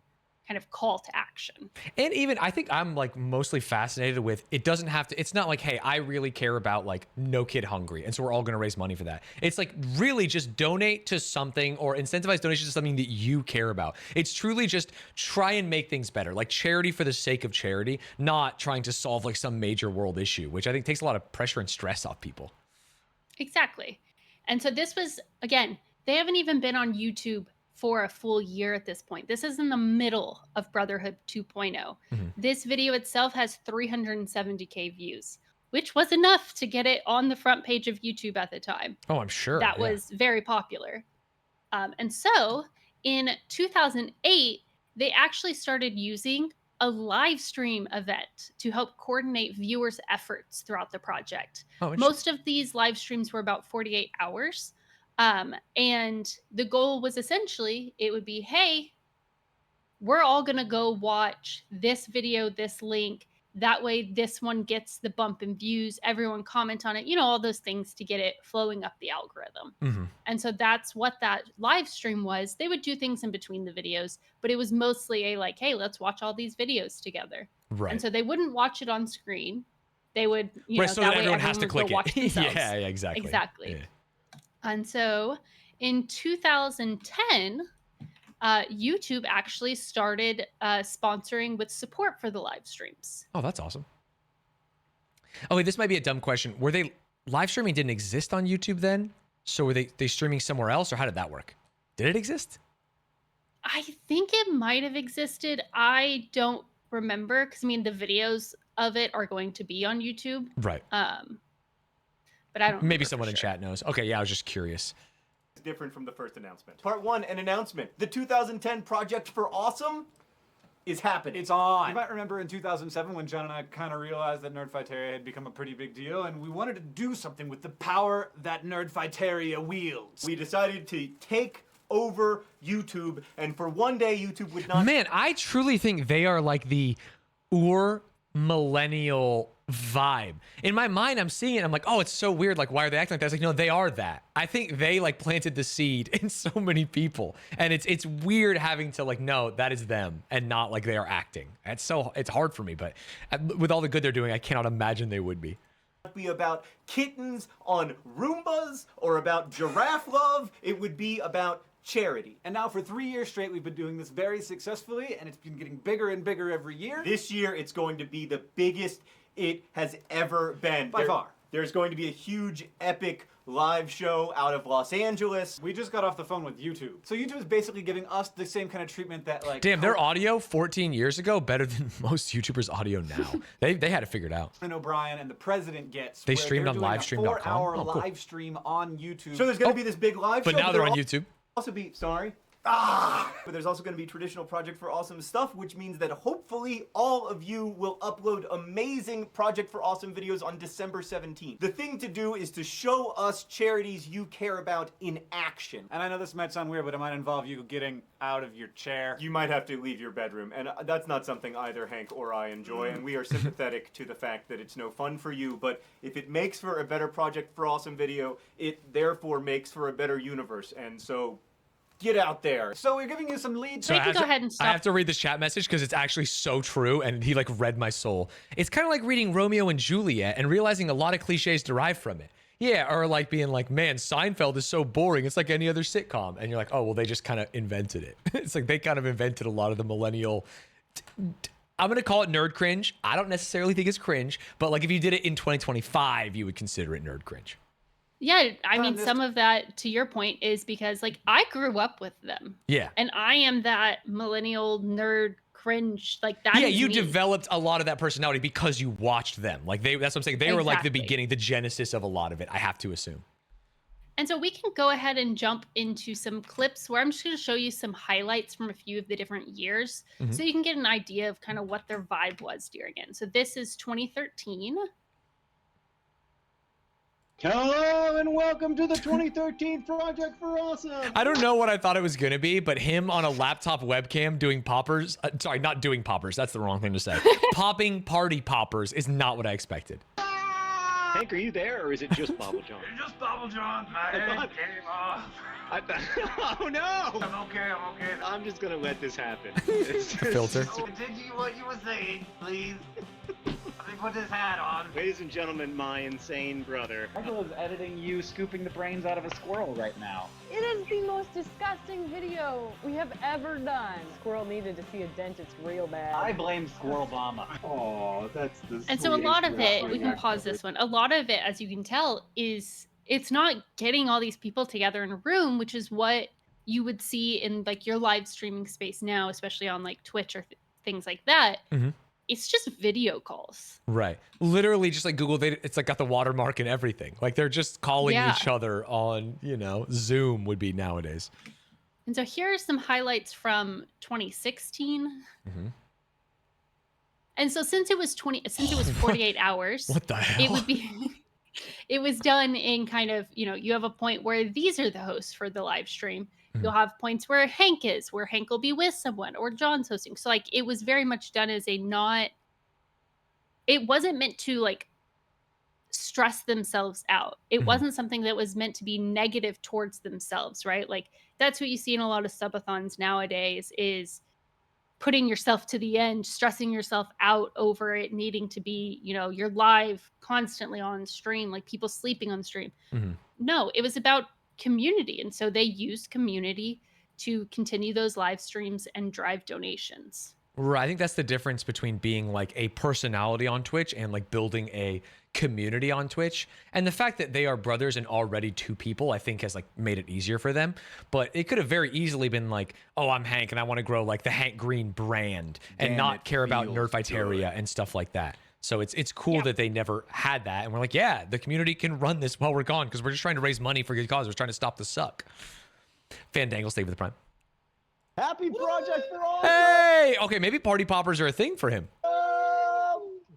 kind of call to action. And even I think I'm like mostly fascinated with it doesn't have to, it's not like, hey, I really care about like No Kid Hungry. And so we're all going to raise money for that. It's like really just donate to something or incentivize donations to something that you care about. It's truly just try and make things better, like charity for the sake of charity, not trying to solve like some major world issue, which I think takes a lot of pressure and stress off people. Exactly. And so this was, again, they haven't even been on YouTube for a full year at this point. This is in the middle of Brotherhood 2.0. Mhm. This video itself has 370K views, which was enough to get it on the front page of YouTube at the time. Oh, I'm sure. That yeah. was very popular. And so in 2008, they actually started using a live stream event to help coordinate viewers' efforts throughout the project. Oh, interesting. Most of these live streams were about 48 hours. And the goal was essentially, it would be, hey, we're all going to go watch this video, this link. That way, this one gets the bump in views. Everyone comment on it, all those things to get it flowing up the algorithm. Mhm. And so that's what that live stream was. They would do things in between the videos, but it was mostly a like, hey, let's watch all these videos together. Right. And so they wouldn't watch it on screen. They would, Right, so that that way everyone has to would go click it. watch themselves. Yeah, exactly. Exactly. Yeah. And so in 2010, YouTube actually started sponsoring with support for the live streams. Oh, that's awesome. Oh, wait, this might be a dumb question. Were they live streaming didn't exist on YouTube then? So were they streaming somewhere else, or how did that work? Did it exist? I think it might have existed. I don't remember because I mean the videos of it are going to be on YouTube. Right. But I don't. Maybe someone in chat knows. Okay, yeah, I was just curious. It's different from the first announcement. Part 1, an announcement. The 2010 Project for Awesome is happening. It's on. You might remember in 2007 when John and I kind of realized that Nerdfighteria had become a pretty big deal, and we wanted to do something with the power that Nerdfighteria wields. We decided to take over YouTube, and for one day YouTube would not... Man, I truly think they are like the millennial vibe. In my mind, I'm seeing it, I'm like, oh, it's so weird, like, why are they acting like that? It's like, no, they are that. I think they like planted the seed in so many people, and it's weird having to like, no, that is them, and not like they are acting. It's hard for me, but with all the good they're doing, I cannot imagine they would be. Be about kittens on Roombas or about giraffe love. It would be about charity. And now for 3 years straight, we've been doing this very successfully, and it's been getting bigger and bigger every year. This year, it's going to be the biggest it has ever been. By far. There's going to be a huge, epic live show out of Los Angeles. We just got off the phone with YouTube. So YouTube is basically giving us the same kind of treatment that like... Damn, their audio 14 years ago, better than most YouTubers' audio now. They had it figured out. And O'Brien and the president gets... They streamed on livestream.com. A 4-hour live stream on YouTube. So there's going to be this big live show. But now they're on YouTube. Also be, sorry. But there's also going to be traditional Project for Awesome stuff, which means that hopefully all of you will upload amazing Project for Awesome videos on December 17th. The thing to do is to show us charities you care about in action. And I know this might sound weird, but it might involve you getting out of your chair. You might have to leave your bedroom, and that's not something either Hank or I enjoy, and we are sympathetic to the fact that it's no fun for you, but if it makes for a better Project for Awesome video, it therefore makes for a better universe, and so... get out there. So we're giving you some leads. So we can go ahead and stop. I have to read this chat message because it's actually so true, and he like read my soul. It's kind of like reading Romeo and Juliet and realizing a lot of cliches derive from it. Yeah, or like being like, man, Seinfeld is so boring. It's like any other sitcom. And you're like, oh, well, they just kind of invented it. It's like they kind of invented a lot of the millennial... I'm going to call it nerd cringe. I don't necessarily think it's cringe, but like if you did it in 2025, you would consider it nerd cringe. Yeah, I mean, some of that, to your point, is because, like, I grew up with them. Yeah. And I am that millennial nerd cringe, like, that Yeah, is you me. developed a lot of that personality because you watched them. Like, that's what I'm saying. They were, like, the beginning, the genesis of a lot of it, I have to assume. And so we can go ahead and jump into some clips where I'm just going to show you some highlights from a few of the different years so you can get an idea of kind of what their vibe was during it. So this is 2013. Hello and welcome to the 2013 Project for Awesome. I don't know what I thought it was going to be, but him on a laptop webcam doing poppers, sorry, not doing poppers, that's the wrong thing to say. Popping party poppers is not what I expected. Hank, are you there or is it just Bobble John? Just Bobble John. My head came off. Oh no! I'm okay, I'm okay. I'm just gonna let this happen. Filter. Continue what you were saying, please. Let me put this hat on. Ladies and gentlemen, my insane brother. Michael is editing you scooping the brains out of a squirrel right now. It is the most disgusting video we have ever done. Squirrel needed to see a dentist real bad. I blame Squirrel Mama. Oh, that's the And so a lot of it, we can pause this one. A lot of it, as you can tell, is it's not getting all these people together in a room, which is what you would see in like your live streaming space now, especially on like Twitch or things like that. It's just video calls. Right. Literally just like Google, it's like got the watermark and everything. Like they're just calling each other on, you know, Zoom would be nowadays. And so here are some highlights from 2016. And so since it was 48 hours, what the hell? It would be it was done in kind of, you know, you have a point where these are the hosts for the live stream. You'll have points where Hank is, where Hank will be with someone, or John's hosting. So like it was very much done as a it wasn't meant to like stress themselves out. It wasn't something that was meant to be negative towards themselves, right? Like that's what you see in a lot of subathons nowadays is putting yourself to the end, stressing yourself out over it needing to be, you know, you're live constantly on stream, like people sleeping on stream. No, it was about community. And so they used community to continue those live streams and drive donations. Right. I think that's the difference between being like a personality on Twitch and like building a community on Twitch. And the fact that they are brothers and already two people, I think has like made it easier for them. But it could have very easily been like, oh, I'm Hank and I want to grow like the Hank Green brand and not care about Nerdfighteria and stuff like that. So it's cool that they never had that. And we're like, yeah, the community can run this while we're gone because we're just trying to raise money for good cause. We're trying to stop the suck. Fandangle, stay with the prime. Happy Project for all. Hey! Okay, maybe party poppers are a thing for him.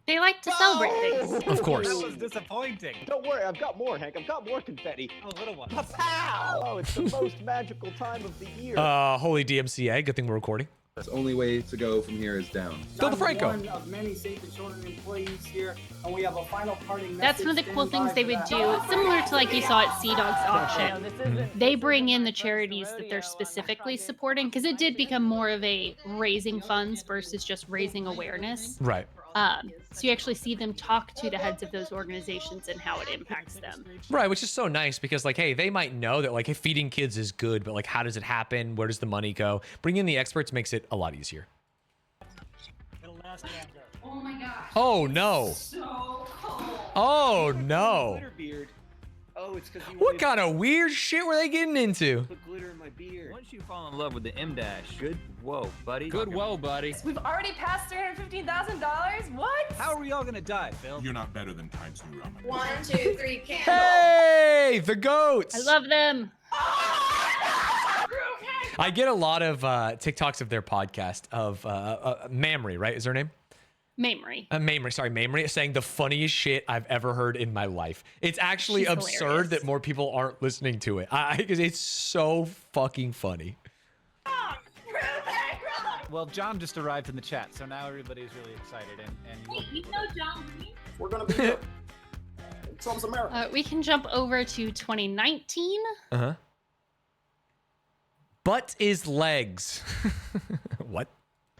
They like to celebrate things. Of course. That was disappointing. Don't worry, I've got more, Hank. I've got more confetti. Oh, little one. Pow! Oh, it's the most magical time of the year. Holy DMCA. Good thing we're recording. The only way to go from here is down. Bill DeFranco. One of many Safe and Shonen employees here, and we have a final parting message. That's one of the cool things they would do, similar to like you saw at Sea Dog's auction. They bring in the charities that they're specifically supporting because it did become more of a raising funds versus just raising awareness. Right. So you actually see them talk to the heads of those organizations and how it impacts them. Right, which is so nice because like, hey, they might know that like, hey, feeding kids is good, but like, how does it happen? Where does the money go? Bringing in the experts makes it a lot easier. Oh my gosh. Oh no. So cold. Oh no. Oh, it's because What kind of weird shit were they getting into? put glitter in my beard. Once you fall in love with the M-dash, good whoa, buddy. Good whoa, buddy. We've already passed $315,000. What? How are we all gonna die, Phil? You're not better than Times New Roman. 1, 2, 3, candle. Hey, the goats. I love them. I get a lot of TikToks of their podcast of Mamrie, right? Is her name? Mamrie. Mamrie saying the funniest shit I've ever heard in my life. It's actually She's absurd hilarious. that more people aren't listening to it. Because it's so fucking funny. Well, John just arrived in the chat, so now everybody's really excited. And Wait, you know John Green? We're gonna be here. Trump's America. We can jump over to 2019. Uh-huh. Butt is legs. What?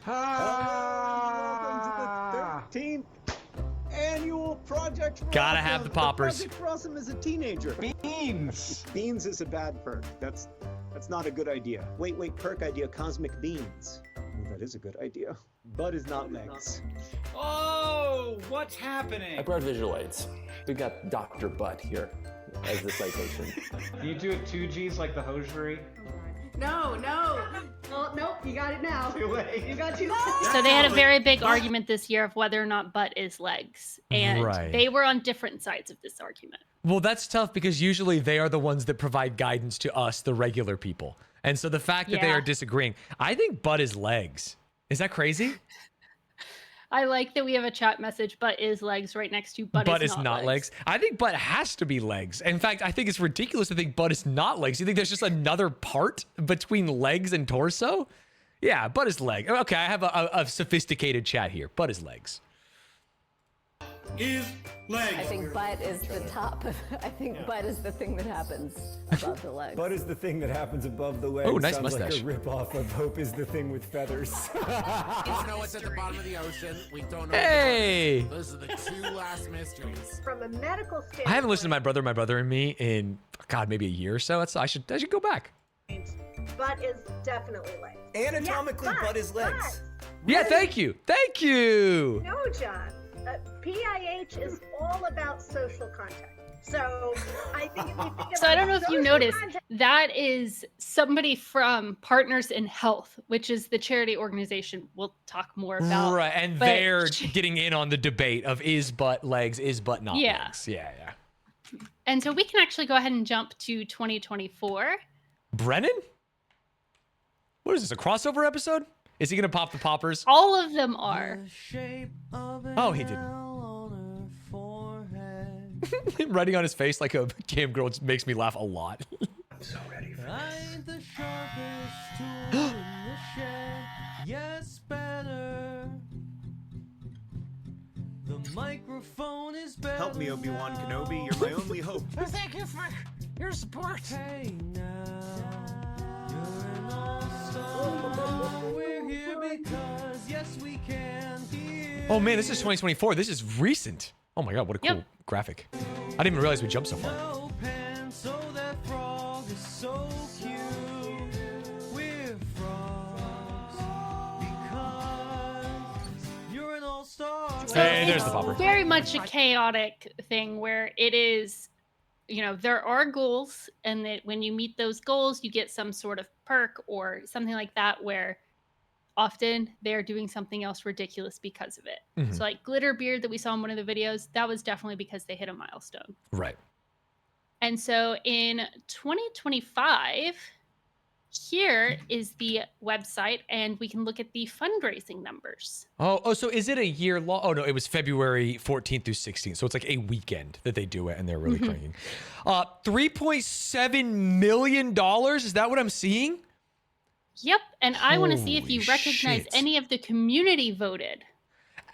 Welcome to the 13th annual Project for Gotta Awesome. have the poppers. Project for Awesome as a teenager. Beans. Beans is a bad perk. That's not a good idea. Wait, perk idea, cosmic beans. Ooh, that is a good idea. Butt is not legs. oh, what's happening? I brought visual aids. We got Dr. Butt here as the citation. Do you do it 2Gs like the hosiery? No. Well, nope, you got it now. Too late. You got you. So they had a very big argument this year of whether or not butt is legs. And Right. they were on different sides of this argument. Well, that's tough because usually they are the ones that provide guidance to us, the regular people. And so the fact that they Yeah. are disagreeing, I think butt is legs. Is that crazy? I like that we have a chat message, butt is legs right next to butt Butt is not legs. I think butt has to be legs. In fact, I think it's ridiculous to think butt is not legs. You think there's just another part between legs and torso? Yeah, butt is leg. Okay, I have a sophisticated chat here. Butt is legs. Is legs. I think butt is the top. I think butt is the thing that happens above the legs. Butt is the thing that happens above the legs. Oh, nice Sounds mustache. like a rip-off of Hope is the thing with feathers. We don't know what's at the bottom of the ocean. We don't know. Hey! Those are the two last mysteries. From a medical standpoint, I haven't listened to My Brother and Me in, God, maybe a year or so. I should go back. butt is definitely legs. Anatomically, Yeah, butt is legs. Yeah, thank you. Thank you. No, John. PIH is all about social contact. So I think if you think about So I don't know if you social noticed, contact- that is somebody from Partners in Health, which is the charity organization we'll talk more about. Right, and But they're getting in on the debate of is butt legs, is butt not Yeah. legs. Yeah. And so we can actually go ahead and jump to 2024. Brennan? What is this, a crossover episode? Is he going to pop the poppers? All of them are. Oh, he didn't. Him writing on his face like a cam girl just makes me laugh a lot. I'm so ready for this. Yes, better. The microphone is better. Help me, Obi-Wan Kenobi. You're my only hope. Thank you for your support. Hey now, you're an all-star. We're here because yes, we can hear. Oh man, this is 2024. This is recent. Oh my god, what a cool graphic. I didn't even realize we jumped so far. No pants, so that frog is Hey, there's the popper. Very much a chaotic thing where it is, there are goals, and that when you meet those goals, you get some sort of perk or something like that, where often they're doing something else ridiculous because of it. Mhm. So like Glitter Beard that we saw in one of the videos, that was definitely because they hit a milestone. Right. And so in 2025, here is the website, and we can look at the fundraising numbers. Oh, so is it a year long? Oh no, it was February 14th through 16th. So it's like a weekend that they do it, and they're really cranking. $3.7 million. Is that what I'm seeing? Yep, and I want to see if you Holy recognize shit. any of the community voted.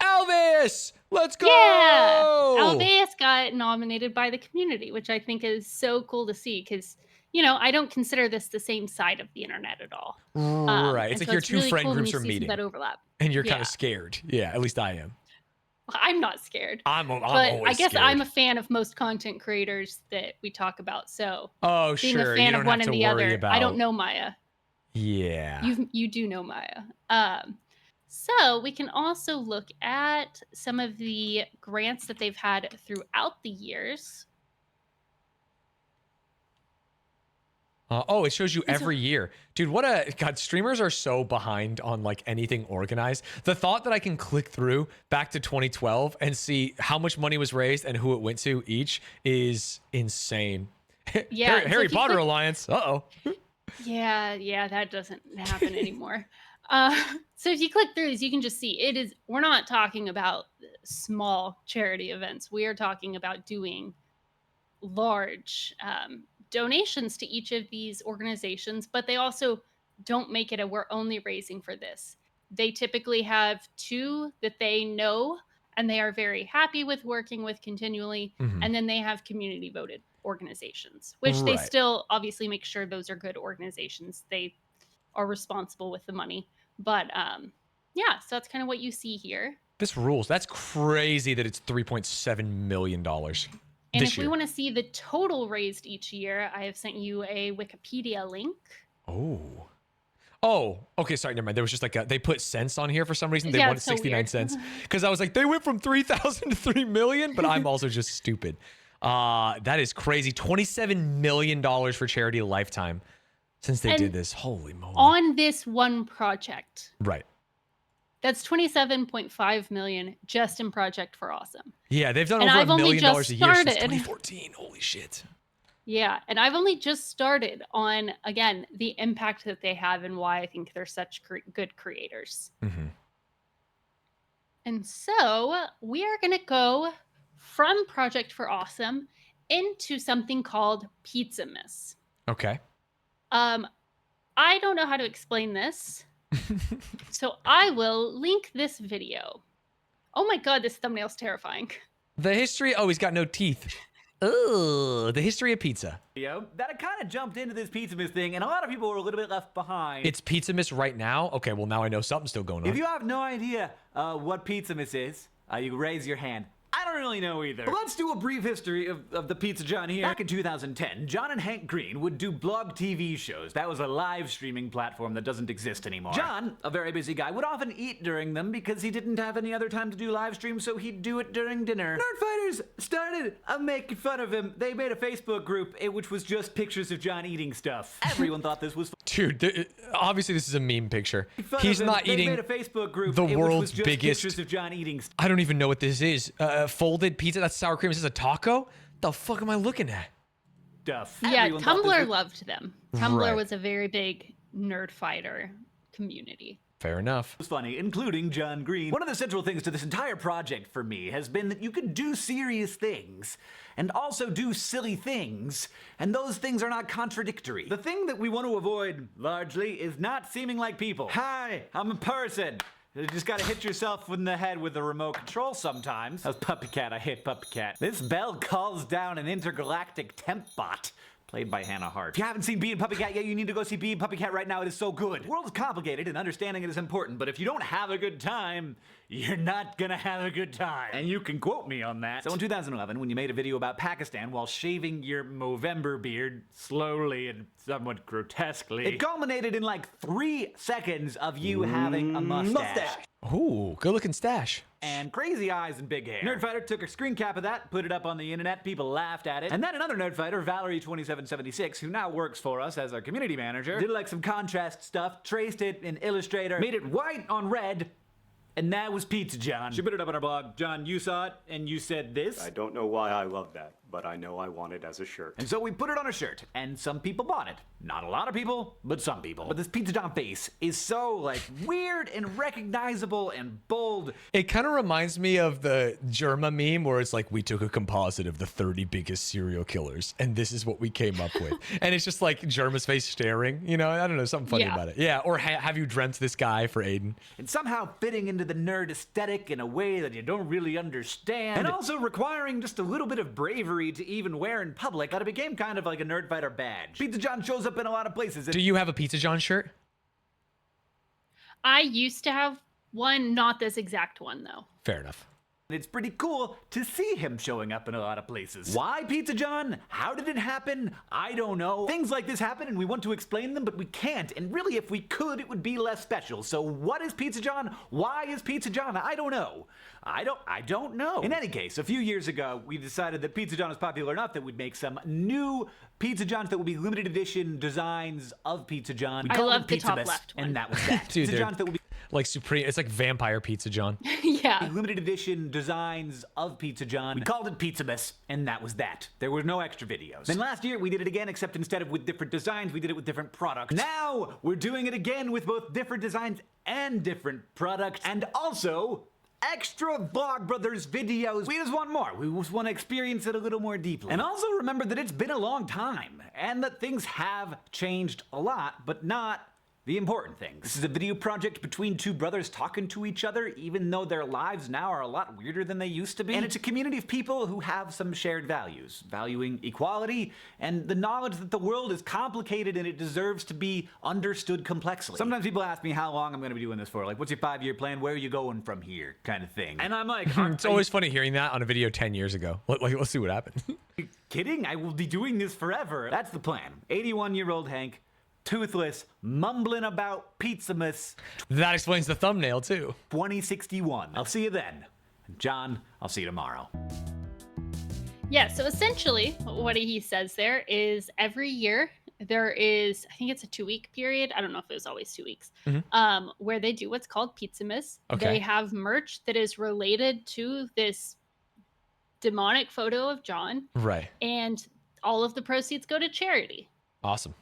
Elvis, let's go! Yeah, Alveus got nominated by the community, which I think is so cool to see because, I don't consider this the same side of the internet at all. Right. It's and like so your it's two really friend cool when groups you are see some meeting. that overlap. And you're kind Yeah. of scared. Yeah, at least I am. I'm not scared. I'm But always I guess scared. I'm a fan of most content creators that we talk about. So Oh, being sure. a fan You of don't one have and to the worry other, about. I don't know Maya. Yeah. You do know Maya. So we can also look at some of the grants that they've had throughout the years. It shows you every year. Dude, God, streamers are so behind on like anything organized. The thought that I can click through back to 2012 and see how much money was raised and who it went to each is insane. Yeah, so Harry if you Potter click- Alliance. Uh-oh. Yeah, that doesn't happen anymore. So if you click through these, you can just see we're not talking about small charity events. We are talking about doing large donations to each of these organizations, but they also don't make it we're only raising for this. They typically have two that they know and they are very happy with working with continually. Mhm. And then they have community voted organizations, which they Right. still obviously make sure those are good organizations. They are responsible with the money. But yeah, so that's kind of what you see here. This rules. That's crazy that it's $3.7 million And this if year. we want to see the total raised each year, I have sent you a Wikipedia link. Oh, okay. Sorry, never mind. There was just like they put cents on here for some reason. They Yeah, wanted it's so 69 weird. cents because I was like, they went from 3,000 to 3 million, but I'm also just stupid. That is crazy. $27 million for charity lifetime since they And did this. Holy moly. On this one project. Right. That's 27.5 million just in Project for Awesome. Yeah, they've done And over I've $1 only million a just year since started. 2014. Holy shit. Yeah, and I've only just started on, again, the impact that they have and why I think they're such good creators. Mhm. And so we are going to go from Project for Awesome into something called Pizza Miss. Okay. I don't know how to explain this, so I will link this video. Oh my god, this thumbnail's terrifying. The history. Oh, he's got no teeth. Ugh. The history of pizza. That I kind of jumped into this Pizza Miss thing, and a lot of people were a little bit left behind. It's Pizza Miss right now. Okay, well now I know something's still going on. If you have no idea what Pizza Miss is, you can raise your hand. I don't really know either. But let's do a brief history of the Pizza John here. Back in 2010, John and Hank Green would do blog TV shows. That was a live streaming platform that doesn't exist anymore. John, a very busy guy, would often eat during them because he didn't have any other time to do live streams, so he'd do it during dinner. Nerdfighters started making fun of him. They made a Facebook group which was just pictures of John eating stuff. Everyone thought this was Dude, obviously this is a meme picture. fun He's of him. not They eating made a Facebook group the which was world's just biggest. pictures of John eating stuff. I don't even know what this is. Folded pizza. That's sour cream. Is this a taco? The fuck am I looking at? Stuff. Yeah, Everyone thought this Tumblr was- loved them. Tumblr Right. was a very big nerd fighter community. Fair enough. It was funny, including John Green. One of the central things to this entire project for me has been that you can do serious things and also do silly things, and those things are not contradictory. The thing that we want to avoid, largely, is not seeming like people. Hi, I'm a person. You just gotta hit yourself in the head with a remote control sometimes. That was Puppy Cat, I hit Puppy Cat. This bell calls down an intergalactic temp bot. Played by Hannah Hart. If you haven't seen Bee and Puppy Cat yet, you need to go see Bee and Puppy Cat right now. It is so good. The world is complicated and understanding it is important, but if you don't have a good time, you're not gonna have a good time. And you can quote me on that. So in 2011, when you made a video about Pakistan while shaving your Movember beard slowly and somewhat grotesquely, it culminated in like 3 seconds of you having a mustache. Ooh, good looking stash. And crazy eyes and big hair. Nerdfighter took a screen cap of that, put it up on the internet, people laughed at it. And then another Nerdfighter, Valerie2776, who now works for us as our community manager, did like some contrast stuff, traced it in Illustrator, made it white on red, and that was Pizza John. She put it up on our blog. John, you saw it, and you said this. I don't know why I love that, but I know I want it as a shirt. And so we put it on a shirt, and some people bought it. Not a lot of people, but some people. But this Pizza John face is so, like, weird and recognizable and bold. It kind of reminds me of the Germa meme where it's like, we took a composite of the 30 biggest serial killers, and this is what we came up with. And it's just like Germa's face staring, you know? I don't know, something funny about it. Yeah, or have you dreamt this guy for Aiden? And somehow fitting into the nerd aesthetic in a way that you don't really understand. And also requiring just a little bit of bravery to even wear in public, that it became kind of like a Nerdfighter badge. Pizza John shows up in a lot of places. Do you have a Pizza John shirt? I used to have one, not this exact one though. Fair enough. It's pretty cool to see him showing up in a lot of places. Why Pizza John? How did it happen? I don't know. Things like this happen and we want to explain them, but we can't. And really, if we could, it would be less special. So what is Pizza John? Why is Pizza John? I don't know. I don't know. In any case, a few years ago, we decided that Pizza John was popular enough that we'd make some new Pizza Johns that would be limited edition designs of Pizza John. We I called love them the top Pizza-mas, left one. and that was that. Dude, Pizza Johns that would be like Supreme. It's like Vampire Pizza John. Yeah. limited edition designs of Pizza John. We called it Pizza-mas, and that was that. There were no extra videos. Then last year, we did it again, except instead of with different designs, we did it with different products. Now, we're doing it again with both different designs and different products, and also extra Vlogbrothers videos. We just want more. We just want to experience it a little more deeply. And also remember that it's been a long time, and that things have changed a lot, but not the important things. This is a video project between two brothers talking to each other, even though their lives now are a lot weirder than they used to be. And it's a community of people who have some shared values, valuing equality and the knowledge that the world is complicated and it deserves to be understood complexly. Sometimes people ask me how long I'm going to be doing this for. Like, what's your 5-year plan? Where are you going from here? Kind of thing. And I'm like, It's always funny hearing that on a video 10 years ago. Let's see what happens. Kidding? I will be doing this forever. That's the plan. 81-year-old Hank, toothless, mumbling about Pizza-mas. That explains the thumbnail, too. 2061. I'll see you then. John, I'll see you tomorrow. Yeah, so essentially what he says there is every year there is, I think it's a 2-week period. I don't know if it was always 2 weeks, where they do what's called Pizza-mas. Okay. They have merch that is related to this demonic photo of John. Right. And all of the proceeds go to charity. Awesome.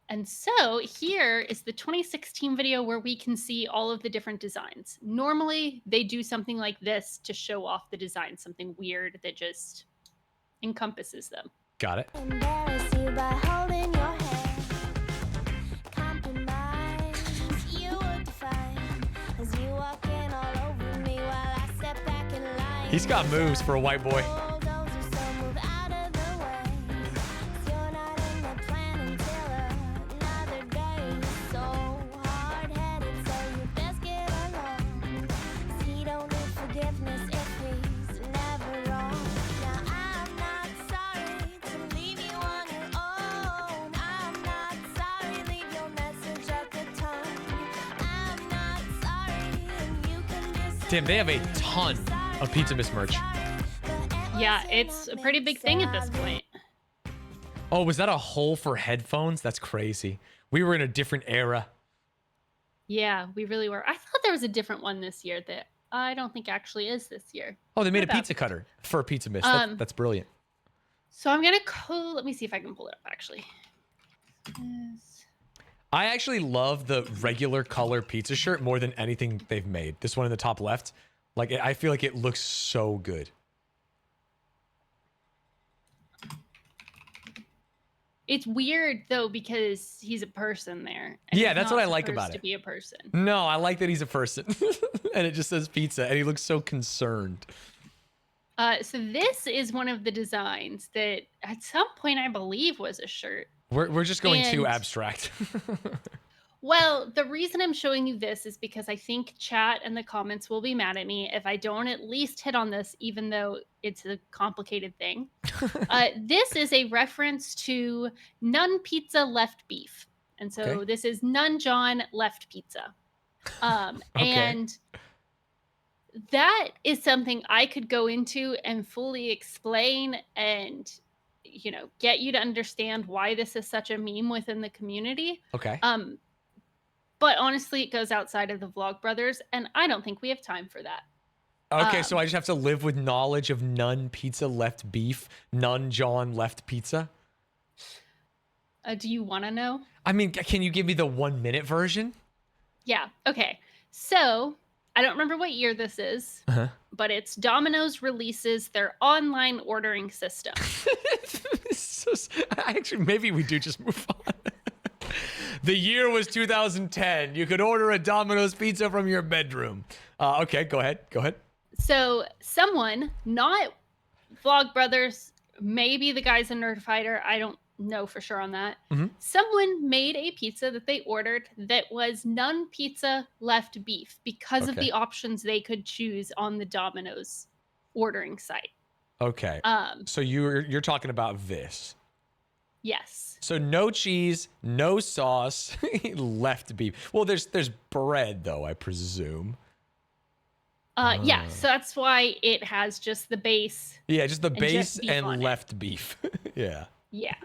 And so here is the 2016 video where we can see all of the different designs. Normally, they do something like this to show off the design, something weird that just encompasses them. Got it. Embarrass you by holding your head. Compromise, you would define as you walk in all over me while I step back in line. He's got moves for a white boy. Tim, they have a ton of Pizza-mas merch. Yeah, it's a pretty big thing at this point. Oh, was that a hole for headphones? That's crazy. We were in a different era. Yeah, we really were. I thought there was a different one this year that I don't think actually is this year. Oh, they made a pizza cutter for a Pizza-mas. That's brilliant. So I'm going to let me see if I can pull it up actually. I actually love the regular color pizza shirt more than anything they've made. This one in the top left, like I feel like it looks so good. It's weird though because he's a person there. Yeah, that's what I like about it. To be a person. No, I like that he's a person, and it just says pizza, and he looks so concerned. So this is one of the designs that at some point I believe was a shirt. We're just going too abstract. Well, the reason I'm showing you this is because I think chat and the comments will be mad at me if I don't at least hit on this, even though it's a complicated thing. This is a reference to None Pizza Left Beef. And so this is None John Left Pizza. And that is something I could go into and fully explain and, you know, get you to understand why this is such a meme within the community. Okay. But honestly, it goes outside of the Vlogbrothers, and I don't think we have time for that. Okay, so I just have to live with knowledge of none pizza left beef, none John left pizza? Do you want to know? I mean, can you give me the 1 minute version? Yeah. Okay. So I don't remember what year this is, but it's Domino's releases their online ordering system. Actually, maybe we do just move on. The year was 2010. You could order a Domino's pizza from your bedroom. Okay, go ahead. Go ahead. So someone, not Vlogbrothers, maybe the guys in Nerd Fighter, I don't know for sure on that. Someone made a pizza that they ordered that was none pizza left beef because of the options they could choose on the Domino's ordering site. Okay. So you're talking about this. Yes. So no cheese, no sauce, left beef. Well, there's bread though, I presume. Yeah, so that's why it has just the base. Yeah, just the and base beef and on it. left beef. Yeah. Yeah.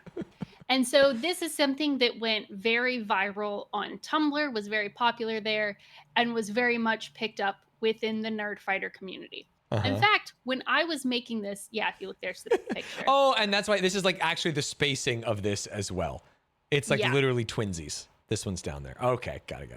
And so this is something that went very viral on Tumblr, was very popular there, and was very much picked up within the Nerd Fighter community. In fact, when I was making this, yeah, if you look, there's the picture. Oh, and that's why this is like actually the spacing of this as well. It's like literally twinsies. This one's down there. Okay, got it.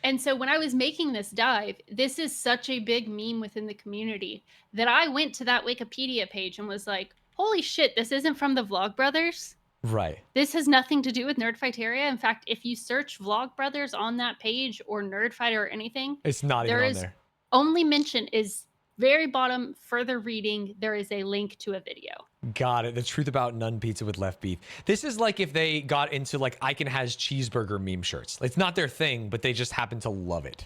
And so when I was making this dive, this is such a big meme within the community that I went to that Wikipedia page and was like, holy shit, this isn't from the Vlogbrothers. Right. This has nothing to do with Nerdfighteria. In fact, if you search Vlogbrothers on that page or Nerdfighter or anything, It's not even on there. Only mention is very bottom, further reading, there is a link to a video. Got it. The truth about none pizza with left beef. This is like if they got into like Icon has cheeseburger meme shirts. It's not their thing, but they just happen to love it.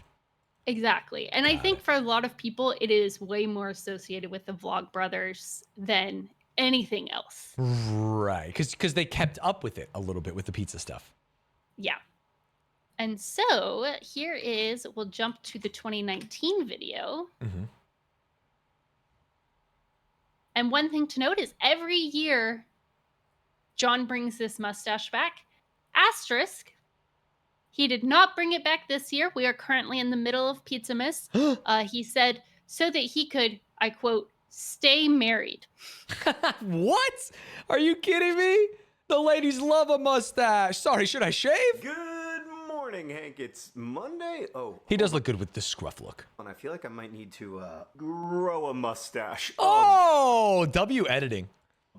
Exactly. And I think for a lot of people, it is way more associated with the Vlogbrothers than anything else. Right. Because they kept up with it a little bit with the pizza stuff. Yeah. And so here is, we'll jump to the 2019 video. And one thing to note is every year, John brings this mustache back. Asterisk, he did not bring it back this year. We are currently in the middle of Pizzamas. He said, so that he could, I quote, stay married. What? Are you kidding me? The ladies love a mustache. Sorry, should I shave? Good morning, Hank. It's Monday. Oh, He does look good with the scruff look. and I feel like I might need to grow a mustache. Oh, W editing.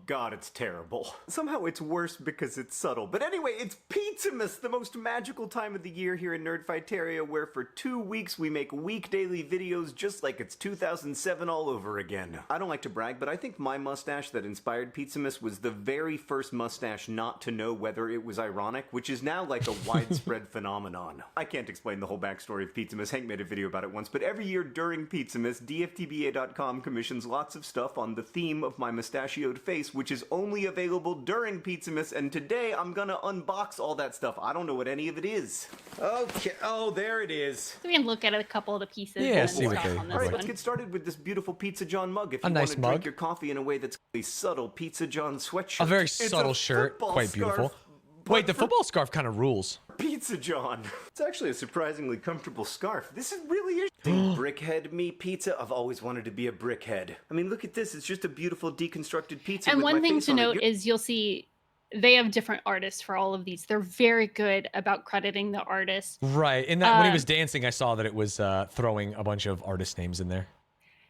God, it's terrible. Somehow it's worse because it's subtle. But anyway, it's Pizzamas, the most magical time of the year here in Nerdfighteria, where for 2 weeks we make week-daily videos just like it's 2007 all over again. I don't like to brag, but I think my mustache that inspired Pizzamas was the very first mustache not to know whether it was ironic, which is now like a widespread phenomenon. I can't explain the whole backstory of Pizzamas. Hank made a video about it once, but every year during Pizzamas, DFTBA.com commissions lots of stuff on the theme of my mustachioed face, which is only available during Pizzamas, and today I'm gonna unbox all that stuff. I don't know what any of it is. Okay, oh, there it is. So we can look at a couple of the pieces. Yeah, and see what stuff they- on this All right, one. let's get started with this beautiful Pizza John mug. If A you nice want to mug. drink your coffee in a way that's a subtle Pizza John sweatshirt. A very It's subtle a shirt. football Quite scarf, beautiful. but Wait, the for football scarf kind of rules. Pizza John. It's actually a surprisingly comfortable scarf. This is really interesting. Brickhead me pizza. I've always wanted to be a brickhead. I mean, look at this. It's just a beautiful deconstructed pizza. And with one my thing face to on it. note You're- is you'll see they have different artists for all of these. They're very good about crediting the artist. Right. In that, when he was dancing, I saw that it was throwing a bunch of artist names in there.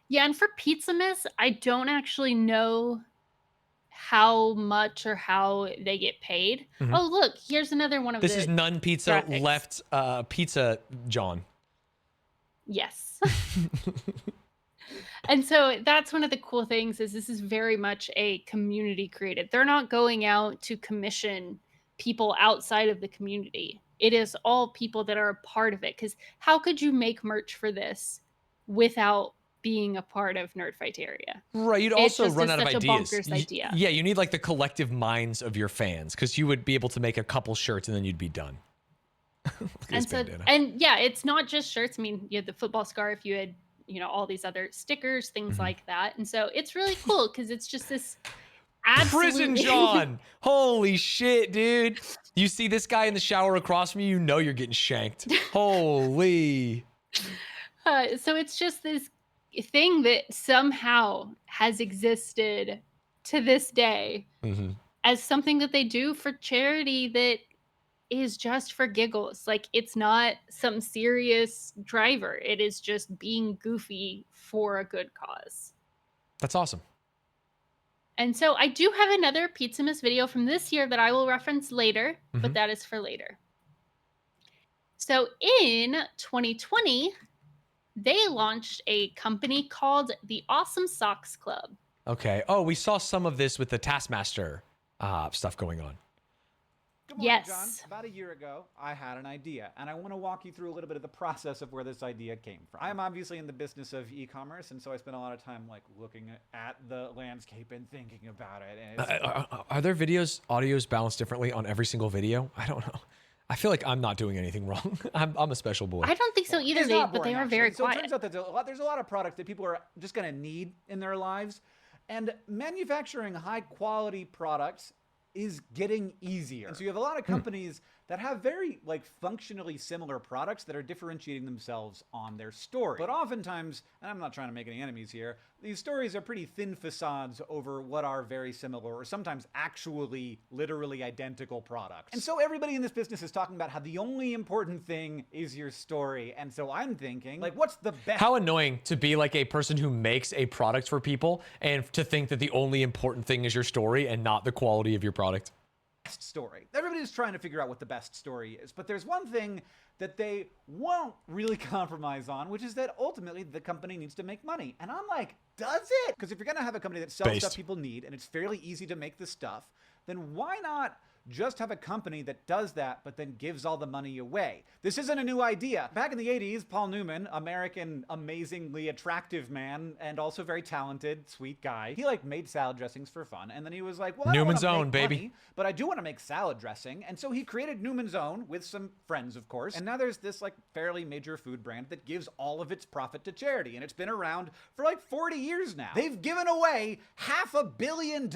Yeah, and for Pizzamas, I don't actually know how much or how they get paid. Mhm. Oh, look, here's another one of This the is none pizza graphics. left pizza John. Yes. And so that's one of the cool things is this is very much a community created. They're not going out to commission people outside of the community. It is all people that are a part of it. Because how could you make merch for this without being a part of Nerdfighteria? Right, you'd It also just run is out of such a ideas. bonkers idea. Yeah, you need like the collective minds of your fans because you would be able to make a couple shirts and then you'd be done. And so, and yeah, it's not just shirts. I mean, you had the football scarf, you had, you know, all these other stickers, things like that. And so it's really cool because it's just this Prison John. Holy shit, dude. You see this guy in the shower across from you, you know you're getting shanked. Holy. So it's just this thing that somehow has existed to this day as something that they do for charity that is just for giggles. Like, it's not some serious driver. It is just being goofy for a good cause. That's awesome. And so I do have another Pizzamas video from this year that I will reference later, but that is for later. So in 2020, they launched a company called the Awesome Socks Club. Okay. Oh, we saw some of this with the Taskmaster stuff going on. Good morning, John. About a year ago, I had an idea, and I want to walk you through a little bit of the process of where this idea came from. I'm obviously in the business of e-commerce, and so I spend a lot of time like looking at the landscape and thinking about it. And Are there audios balanced differently on every single video? I don't know. I feel like I'm not doing anything wrong. I'm a special boy. I don't think so either, but they are very so quiet. It turns out that there's a lot of products that people are just going to need in their lives, and manufacturing high-quality products is getting easier. And so you have a lot of companies that have very like functionally similar products that are differentiating themselves on their story. But oftentimes, and I'm not trying to make any enemies here, these stories are pretty thin facades over what are very similar or sometimes actually literally identical products. And so everybody in this business is talking about how the only important thing is your story. And so I'm thinking, like, what's the best? How annoying to be like a person who makes a product for people and to think that the only important thing is your story and not the quality of your product. Story. Everybody's trying to figure out what the best story is, but there's one thing that they won't really compromise on, which is that ultimately the company needs to make money. And I'm like, does it? Because if you're going to have a company that sells stuff people need and it's fairly easy to make the stuff, then why not just have a company that does that, but then gives all the money away? This isn't a new idea. Back in the 80s, Paul Newman, American, amazingly attractive man, and also very talented, sweet guy, he like made salad dressings for fun. And then he was like, well, I don't Newman's wanna Own, make baby. money, but I do want to make salad dressing. And so he created Newman's Own with some friends, of course. And now there's this like fairly major food brand that gives all of its profit to charity. And it's been around for like 40 years now. They've given away $500 million.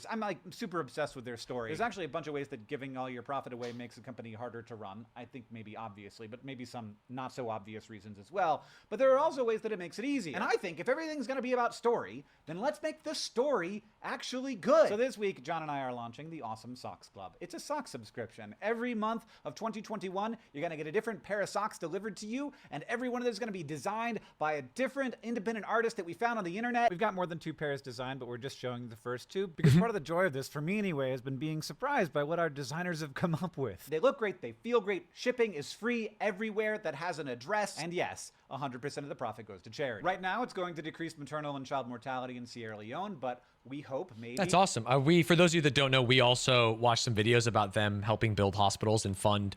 I'm like super obsessed with their story. There's actually a bunch of ways that giving all your profit away makes a company harder to run. I think maybe obviously, but maybe some not so obvious reasons as well. But there are also ways that it makes it easy. And I think if everything's going to be about story, then let's make the story actually good. So this week, John and I are launching the Awesome Socks Club. It's a sock subscription. Every month of 2021, you're going to get a different pair of socks delivered to you, and every one of those is going to be designed by a different independent artist that we found on the internet. We've got more than 2 pairs designed, but we're just showing the first 2 because part of the joy of this, for me anyway, has been being surprised by what our designers have come up with. They look great, they feel great, shipping is free everywhere that has an address, and yes, 100% of the profit goes to charity. Right now, it's going to decrease maternal and child mortality in Sierra Leone, but we hope maybe... That's awesome. For those of you that don't know, we also watched some videos about them helping build hospitals and fund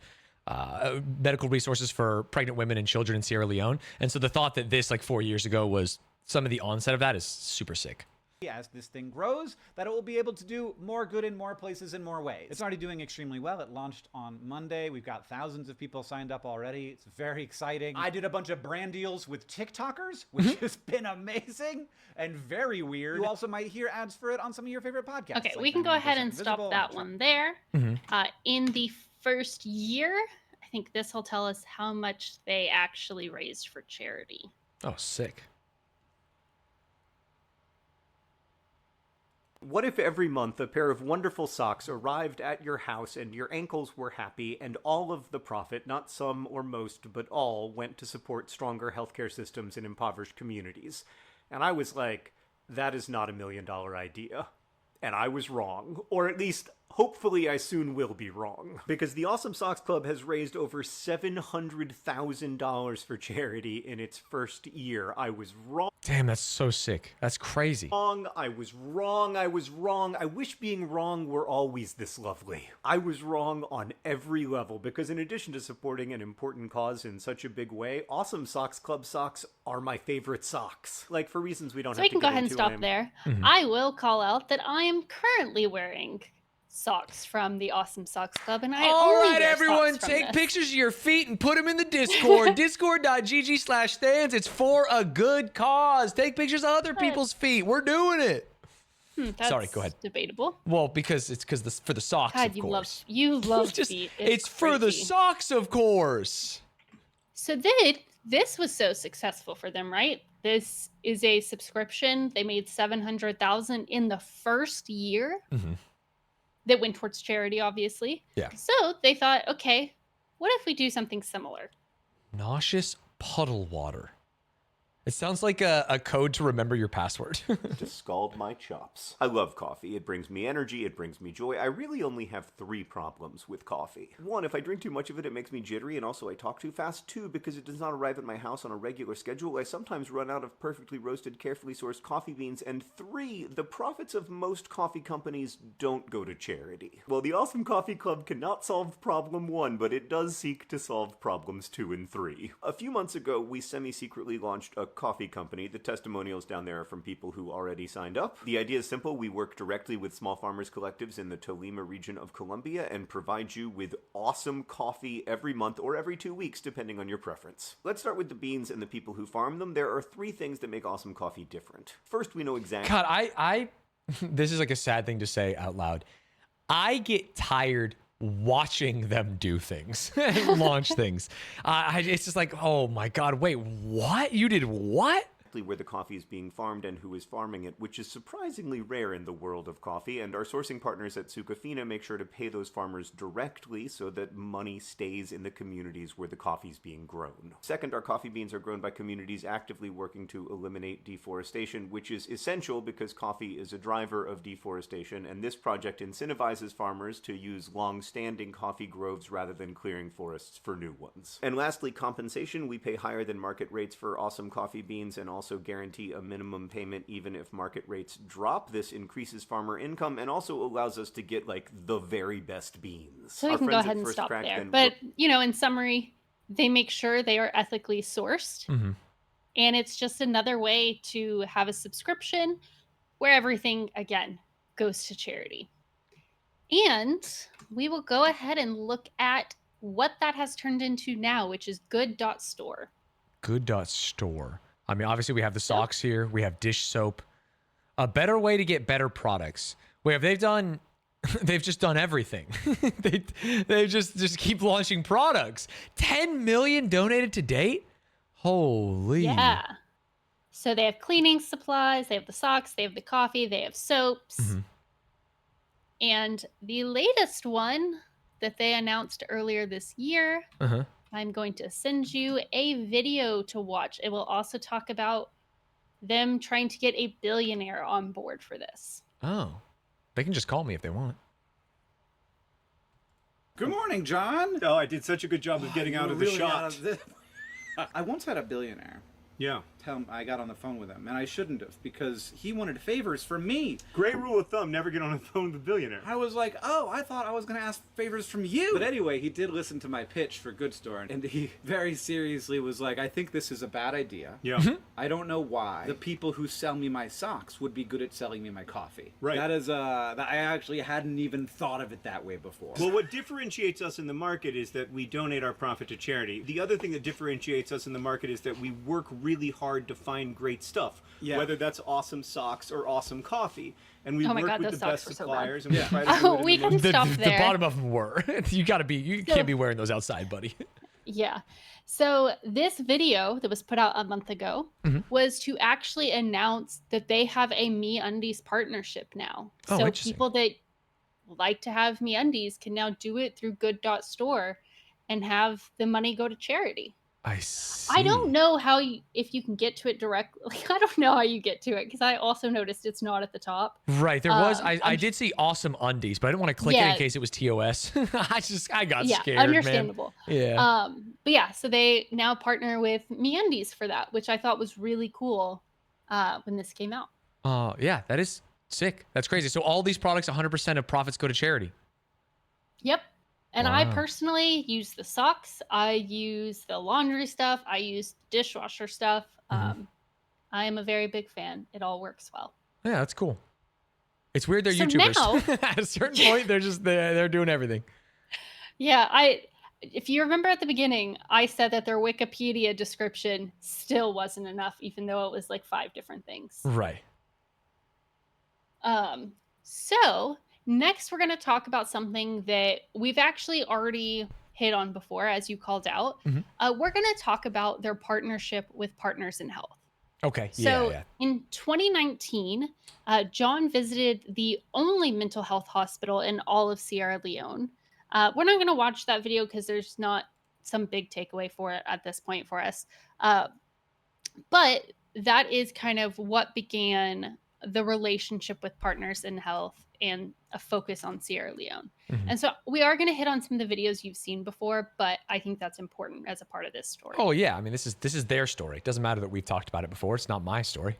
medical resources for pregnant women and children in Sierra Leone. And so the thought that this like 4 years ago was some of the onset of that is super sick. As this thing grows, that it will be able to do more good in more places in more ways. It's already doing extremely well. It launched on Monday. We've got thousands of people signed up already. It's very exciting. I did a bunch of brand deals with TikTokers, which has been amazing and very weird. You also might hear ads for it on some of your favorite podcasts. Okay, like we can go ahead 99% and stop Invisible, that one there. In the first year, I think this will tell us how much they actually raised for charity. Oh, sick. What if every month a pair of wonderful socks arrived at your house and your ankles were happy and all of the profit, not some or most, but all, went to support stronger healthcare systems in impoverished communities? And I was like, that is not $1 million idea. And I was wrong. Or at least, hopefully I soon will be wrong. Because the Awesome Socks Club has raised over $700,000 for charity in its first year. I was wrong. Damn, that's so sick. That's crazy. I was wrong. I wish being wrong were always this lovely. I was wrong on every level because in addition to supporting an important cause in such a big way, Awesome Socks Club socks are my favorite socks. Like for reasons we don't have to So we can go get ahead and into, stop there. I will call out that I am currently wearing socks from the Awesome Socks Club, and I All only right, wear everyone, socks from take this. pictures of your feet and put them in the Discord. Discord.gg/Stanz. It's for a good cause. Take pictures of other people's feet. We're doing it. That's Sorry, go ahead. Debatable. Well, because it's for the socks, God, of you course. love Just- feet. It's for the crazy. socks, of course. So this was so successful for them, right? This is a subscription. They made $700,000 in the first year. That went towards charity, obviously. Yeah. So they thought, okay, what if we do something similar? Nauseous puddle water. It sounds like a code to remember your password. To scald my chops. I love coffee. It brings me energy. It brings me joy. I really only have 3 problems with coffee. 1, if I drink too much of it, it makes me jittery, and also I talk too fast. 2, because it does not arrive at my house on a regular schedule, I sometimes run out of perfectly roasted, carefully sourced coffee beans. And 3, the profits of most coffee companies don't go to charity. Well, the Awesome Coffee Club cannot solve problem 1, but it does seek to solve problems 2 and 3. A few months ago, we semi-secretly launched a coffee company. The testimonials down there are from people who already signed up. The idea is simple. We work directly with small farmers collectives in the Tolima region of Colombia and provide you with awesome coffee every month or every 2 weeks, depending on your preference. Let's start with the beans and the people who farm them. There are 3 things that make awesome coffee different. First, we know exactly... God, I this is like a sad thing to say out loud. I get tired watching them do things and launch things. It's just like, oh my God, wait, what? You did what? Where the coffee is being farmed and who is farming it, which is surprisingly rare in the world of coffee, and our sourcing partners at Sucafina make sure to pay those farmers directly so that money stays in the communities where the coffee is being grown. Second, our coffee beans are grown by communities actively working to eliminate deforestation, which is essential because coffee is a driver of deforestation, and this project incentivizes farmers to use long-standing coffee groves rather than clearing forests for new ones. And lastly, compensation. We pay higher than market rates for awesome coffee beans and also guarantee a minimum payment even if market rates drop. This increases farmer income and also allows us to get like the very best beans. So we can go ahead and stop there. But, you know, in summary, they make sure they are ethically sourced. And it's just another way to have a subscription where everything, again, goes to charity. And we will go ahead and look at what that has turned into now, which is good.store. Good.store. I mean, obviously we have the socks here. We have dish soap. A better way to get better products. They've just done everything. they just keep launching products. 10 million donated to date? Holy. Yeah. So they have cleaning supplies, they have the socks, they have the coffee, they have soaps. And the latest one that they announced earlier this year, I'm going to send you a video to watch. It will also talk about them trying to get a billionaire on board for this. Oh, they can just call me if they want. Good morning, John. Oh, I did such a good job of getting out of the shot. I once had a billionaire. Yeah. Tell him I got on the phone with him, and I shouldn't have because he wanted favors from me. Great rule of thumb, never get on the phone with a billionaire. I was like, oh, I thought I was going to ask favors from you. But anyway, he did listen to my pitch for Good Store, and he very seriously was like, I think this is a bad idea. Yeah. I don't know why the people who sell me my socks would be good at selling me my coffee. Right. That is, I actually hadn't even thought of it that way before. Well, what differentiates us in the market is that we donate our profit to charity. The other thing that differentiates us in the market is that we work really hard to find great stuff, whether that's awesome socks or awesome coffee. And we work with the best suppliers, and we try to do it we can stop the there. bottom of them were. You can't be wearing those outside, buddy. Yeah. So this video that was put out a month ago was to actually announce that they have a MeUndies partnership now. Oh, so interesting. people that like to have MeUndies can now do it through good.store and have the money go to charity. I see. I don't know if you can get to it directly. I don't know how you get to it because I also noticed it's not at the top. Right, there was. I did see awesome undies, but I didn't want to click it in case it was TOS. I got scared. Understandable. Man. Yeah. But yeah, so they now partner with MeUndies for that, which I thought was really cool when this came out. Yeah, that is sick. That's crazy. So all these products, 100% of profits go to charity. Yep. And Wow. I personally use the socks. I use the laundry stuff. I use dishwasher stuff. I am a very big fan. It all works well. Yeah, that's cool. It's weird they're So YouTubers. now- At a certain point, they're doing everything. Yeah, if you remember at the beginning, I said that their Wikipedia description still wasn't enough, even though it was like 5 different things. Right. So next we're going to talk about something that we've actually already hit on before, as you called out. Mhm. We're going to talk about their partnership with Partners in Health. Okay. So yeah. in 2019, John visited the only mental health hospital in all of Sierra Leone. We're not going to watch that video because there's not some big takeaway for it at this point for us. But that is kind of what began the relationship with Partners in Health and a focus on Sierra Leone. Mhm. And so we are going to hit on some of the videos you've seen before, but I think that's important as a part of this story. Oh yeah. I mean, this is their story. It doesn't matter that we've talked about it before. It's not my story.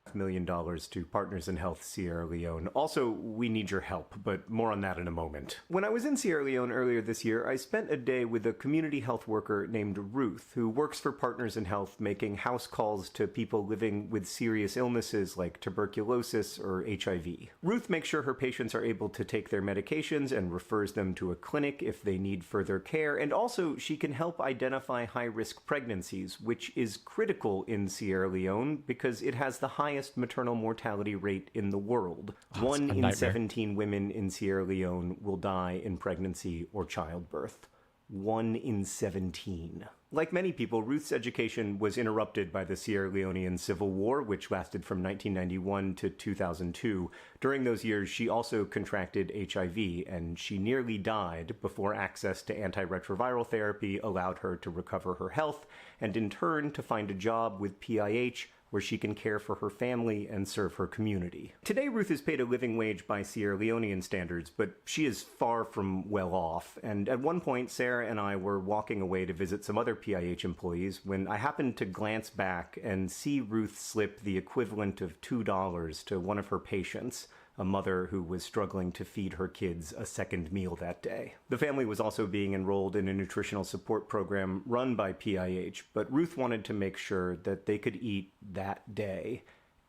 $1 million to Partners in Health Sierra Leone. Also, we need your help, but more on that in a moment. When I was in Sierra Leone earlier this year, I spent a day with a community health worker named Ruth, who works for Partners in Health, making house calls to people living with serious illnesses like tuberculosis or HIV. Ruth makes sure her patients are able to take their medications and refers them to a clinic if they need further care, and also she can help identify high-risk pregnancies, which is critical in Sierra Leone because it has the highest maternal mortality rate in the world. Oh, 1 in nightmare. 17 women in Sierra Leone will die in pregnancy or childbirth. 1 in 17. Like many people, Ruth's education was interrupted by the Sierra Leonean Civil War, which lasted from 1991 to 2002. During those years, she also contracted HIV, and she nearly died before access to antiretroviral therapy allowed her to recover her health, and in turn to find a job with PIH, where she can care for her family and serve her community. Today, Ruth is paid a living wage by Sierra Leonean standards, but she is far from well off. And at one point, Sarah and I were walking away to visit some other PIH employees when I happened to glance back and see Ruth slip the equivalent of $2 to one of her patients, a mother who was struggling to feed her kids a second meal that day. The family was also being enrolled in a nutritional support program run by PIH, but Ruth wanted to make sure that they could eat that day.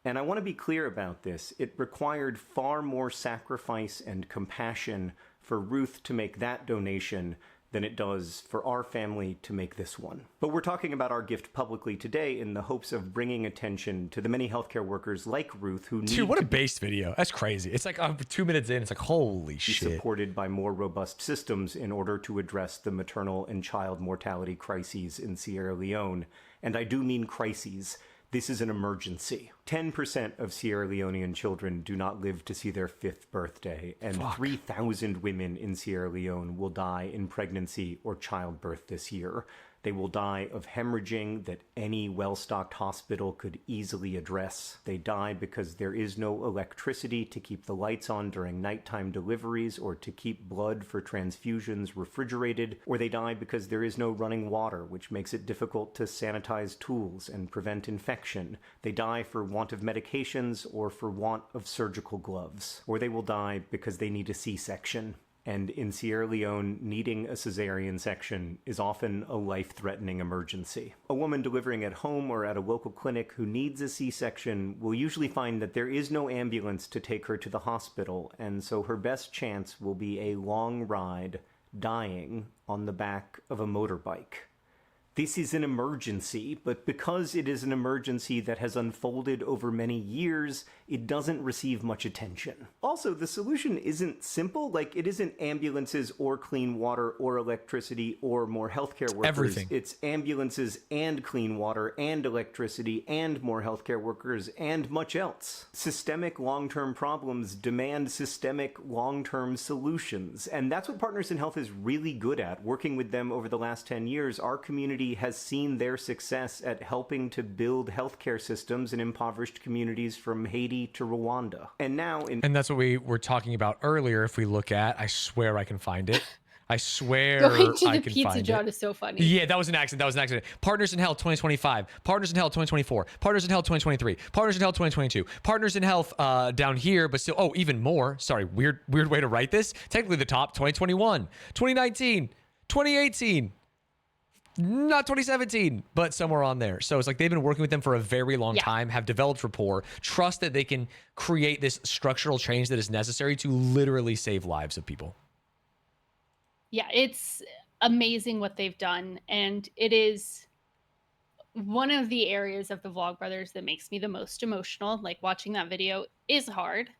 And I want to be clear about this. It required far more sacrifice and compassion for Ruth to make that donation than it does for our family to make this one. But we're talking about our gift publicly today in the hopes of bringing attention to the many healthcare workers like Ruth who need Dude, what a to base video. That's crazy. It's like 2 minutes in, it's like, holy be shit. supported by more robust systems in order to address the maternal and child mortality crises in Sierra Leone. And I do mean crises. This is an emergency. 10% of Sierra Leonean children do not live to see their 5th birthday, and 3,000 women in Sierra Leone will die in pregnancy or childbirth this year. They will die of hemorrhaging that any well-stocked hospital could easily address. They die because there is no electricity to keep the lights on during nighttime deliveries or to keep blood for transfusions refrigerated, or they die because there is no running water, which makes it difficult to sanitize tools and prevent infection. They die for want of medications or for want of surgical gloves, or they will die because they need a C-section. And in Sierra Leone, needing a cesarean section is often a life-threatening emergency. A woman delivering at home or at a local clinic who needs a C-section will usually find that there is no ambulance to take her to the hospital, and so her best chance will be a long ride, dying on the back of a motorbike. This is an emergency, but because it is an emergency that has unfolded over many years, it doesn't receive much attention. Also, the solution isn't simple. Like, it isn't ambulances or clean water or electricity or more healthcare workers. Everything. It's ambulances and clean water and electricity and more healthcare workers and much else. Systemic long-term problems demand systemic long-term solutions, and that's what Partners in Health is really good at. Working with them over the last 10 years, our community has seen their success at helping to build healthcare systems in impoverished communities from Haiti to Rwanda. And now And that's what we were talking about earlier. If we look at, I swear I can find it. I swear Going to I the can Pizza find John it. is so funny. Yeah, that was an accident. That was an accident. Partners in Health 2025. Partners in Health 2024. Partners in Health 2023. Partners in Health 2022. Partners in Health down here, but still, oh, even more. Sorry, weird way to write this. Technically the top, 2021, 2019, 2018. Not 2017, but somewhere on there. So it's like they've been working with them for a very long time, have developed rapport, trust that they can create this structural change that is necessary to literally save lives of people. Yeah, it's amazing what they've done. And it is one of the areas of the Vlogbrothers that makes me the most emotional. Like watching that video is hard.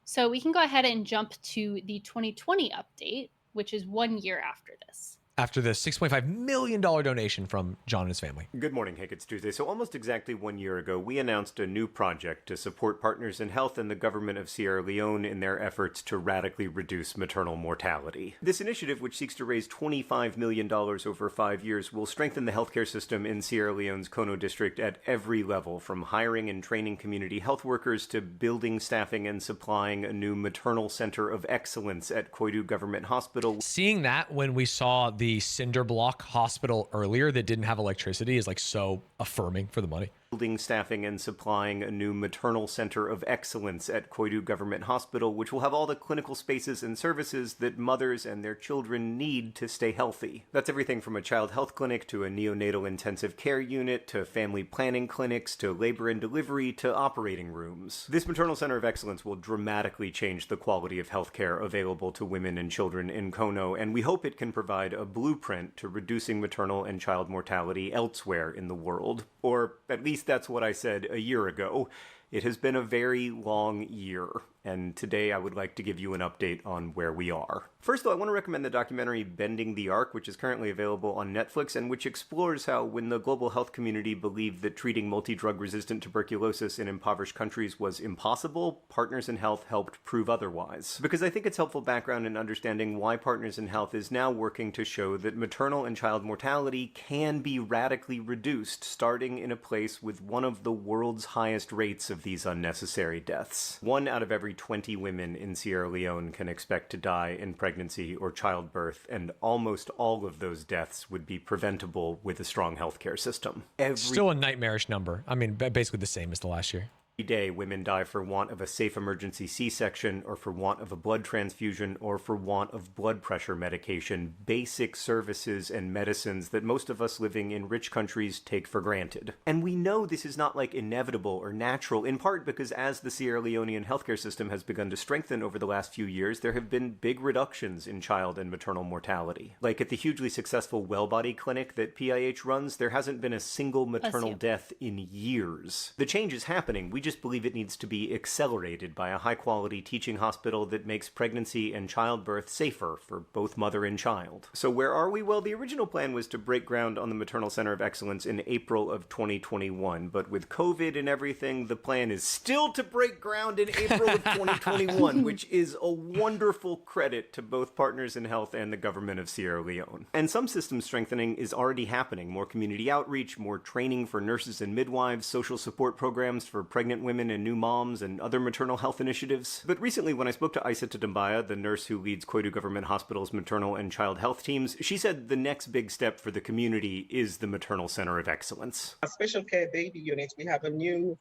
So we can go ahead and jump to the 2020 update, which is 1 year after this. After the $6.5 million donation from John and his family. Good morning, Hank. It's Tuesday. So almost exactly 1 year ago, we announced a new project to support Partners in Health and the government of Sierra Leone in their efforts to radically reduce maternal mortality. This initiative, which seeks to raise $25 million over 5 years, will strengthen the healthcare system in Sierra Leone's Kono district at every level, from hiring and training community health workers to building, staffing, and supplying a new maternal center of excellence at Koidu Government Hospital. Seeing that when we saw the cinder block hospital earlier that didn't have electricity is like so affirming for the money. Building, staffing, and supplying a new maternal center of excellence at Koidu Government Hospital, which will have all the clinical spaces and services that mothers and their children need to stay healthy. That's everything from a child health clinic to a neonatal intensive care unit to family planning clinics to labor and delivery to operating rooms. This maternal center of excellence will dramatically change the quality of healthcare available to women and children in Kono, and we hope it can provide a blueprint to reducing maternal and child mortality elsewhere in the world. Or at least that's what I said a year ago. It has been a very long year, and today I would like to give you an update on where we are. First, though, I want to recommend the documentary Bending the Arc, which is currently available on Netflix, and which explores how, when the global health community believed that treating multi-drug resistant tuberculosis in impoverished countries was impossible, Partners in Health helped prove otherwise. Because I think it's helpful background in understanding why Partners in Health is now working to show that maternal and child mortality can be radically reduced, starting in a place with one of the world's highest rates of these unnecessary deaths. 1 out of every 20 women in Sierra Leone can expect to die in pregnancy or childbirth, and almost all of those deaths would be preventable with a strong healthcare system. Still a nightmarish number. I mean, basically the same as the last year. Every day, women die for want of a safe emergency C-section, or for want of a blood transfusion, or for want of blood pressure medication, basic services and medicines that most of us living in rich countries take for granted. And we know this is not like inevitable or natural, in part because as the Sierra Leonean healthcare system has begun to strengthen over the last few years, there have been big reductions in child and maternal mortality. Like at the hugely successful Wellbody clinic that PIH runs, there hasn't been a single maternal death in years. The change is happening. We just believe it needs to be accelerated by a high-quality teaching hospital that makes pregnancy and childbirth safer for both mother and child. So where are we? Well, the original plan was to break ground on the Maternal Center of Excellence in April of 2021, but with COVID and everything, the plan is still to break ground in April of 2021, which is a wonderful credit to both Partners in Health and the government of Sierra Leone. And some system strengthening is already happening. More community outreach, more training for nurses and midwives, social support programs for pregnant women and new moms, and other maternal health initiatives. But recently, when I spoke to Isa Tadambaya, the nurse who leads Koidu Government Hospital's maternal and child health teams, she said the next big step for the community is the Maternal Center of Excellence. A special care baby unit, we have a new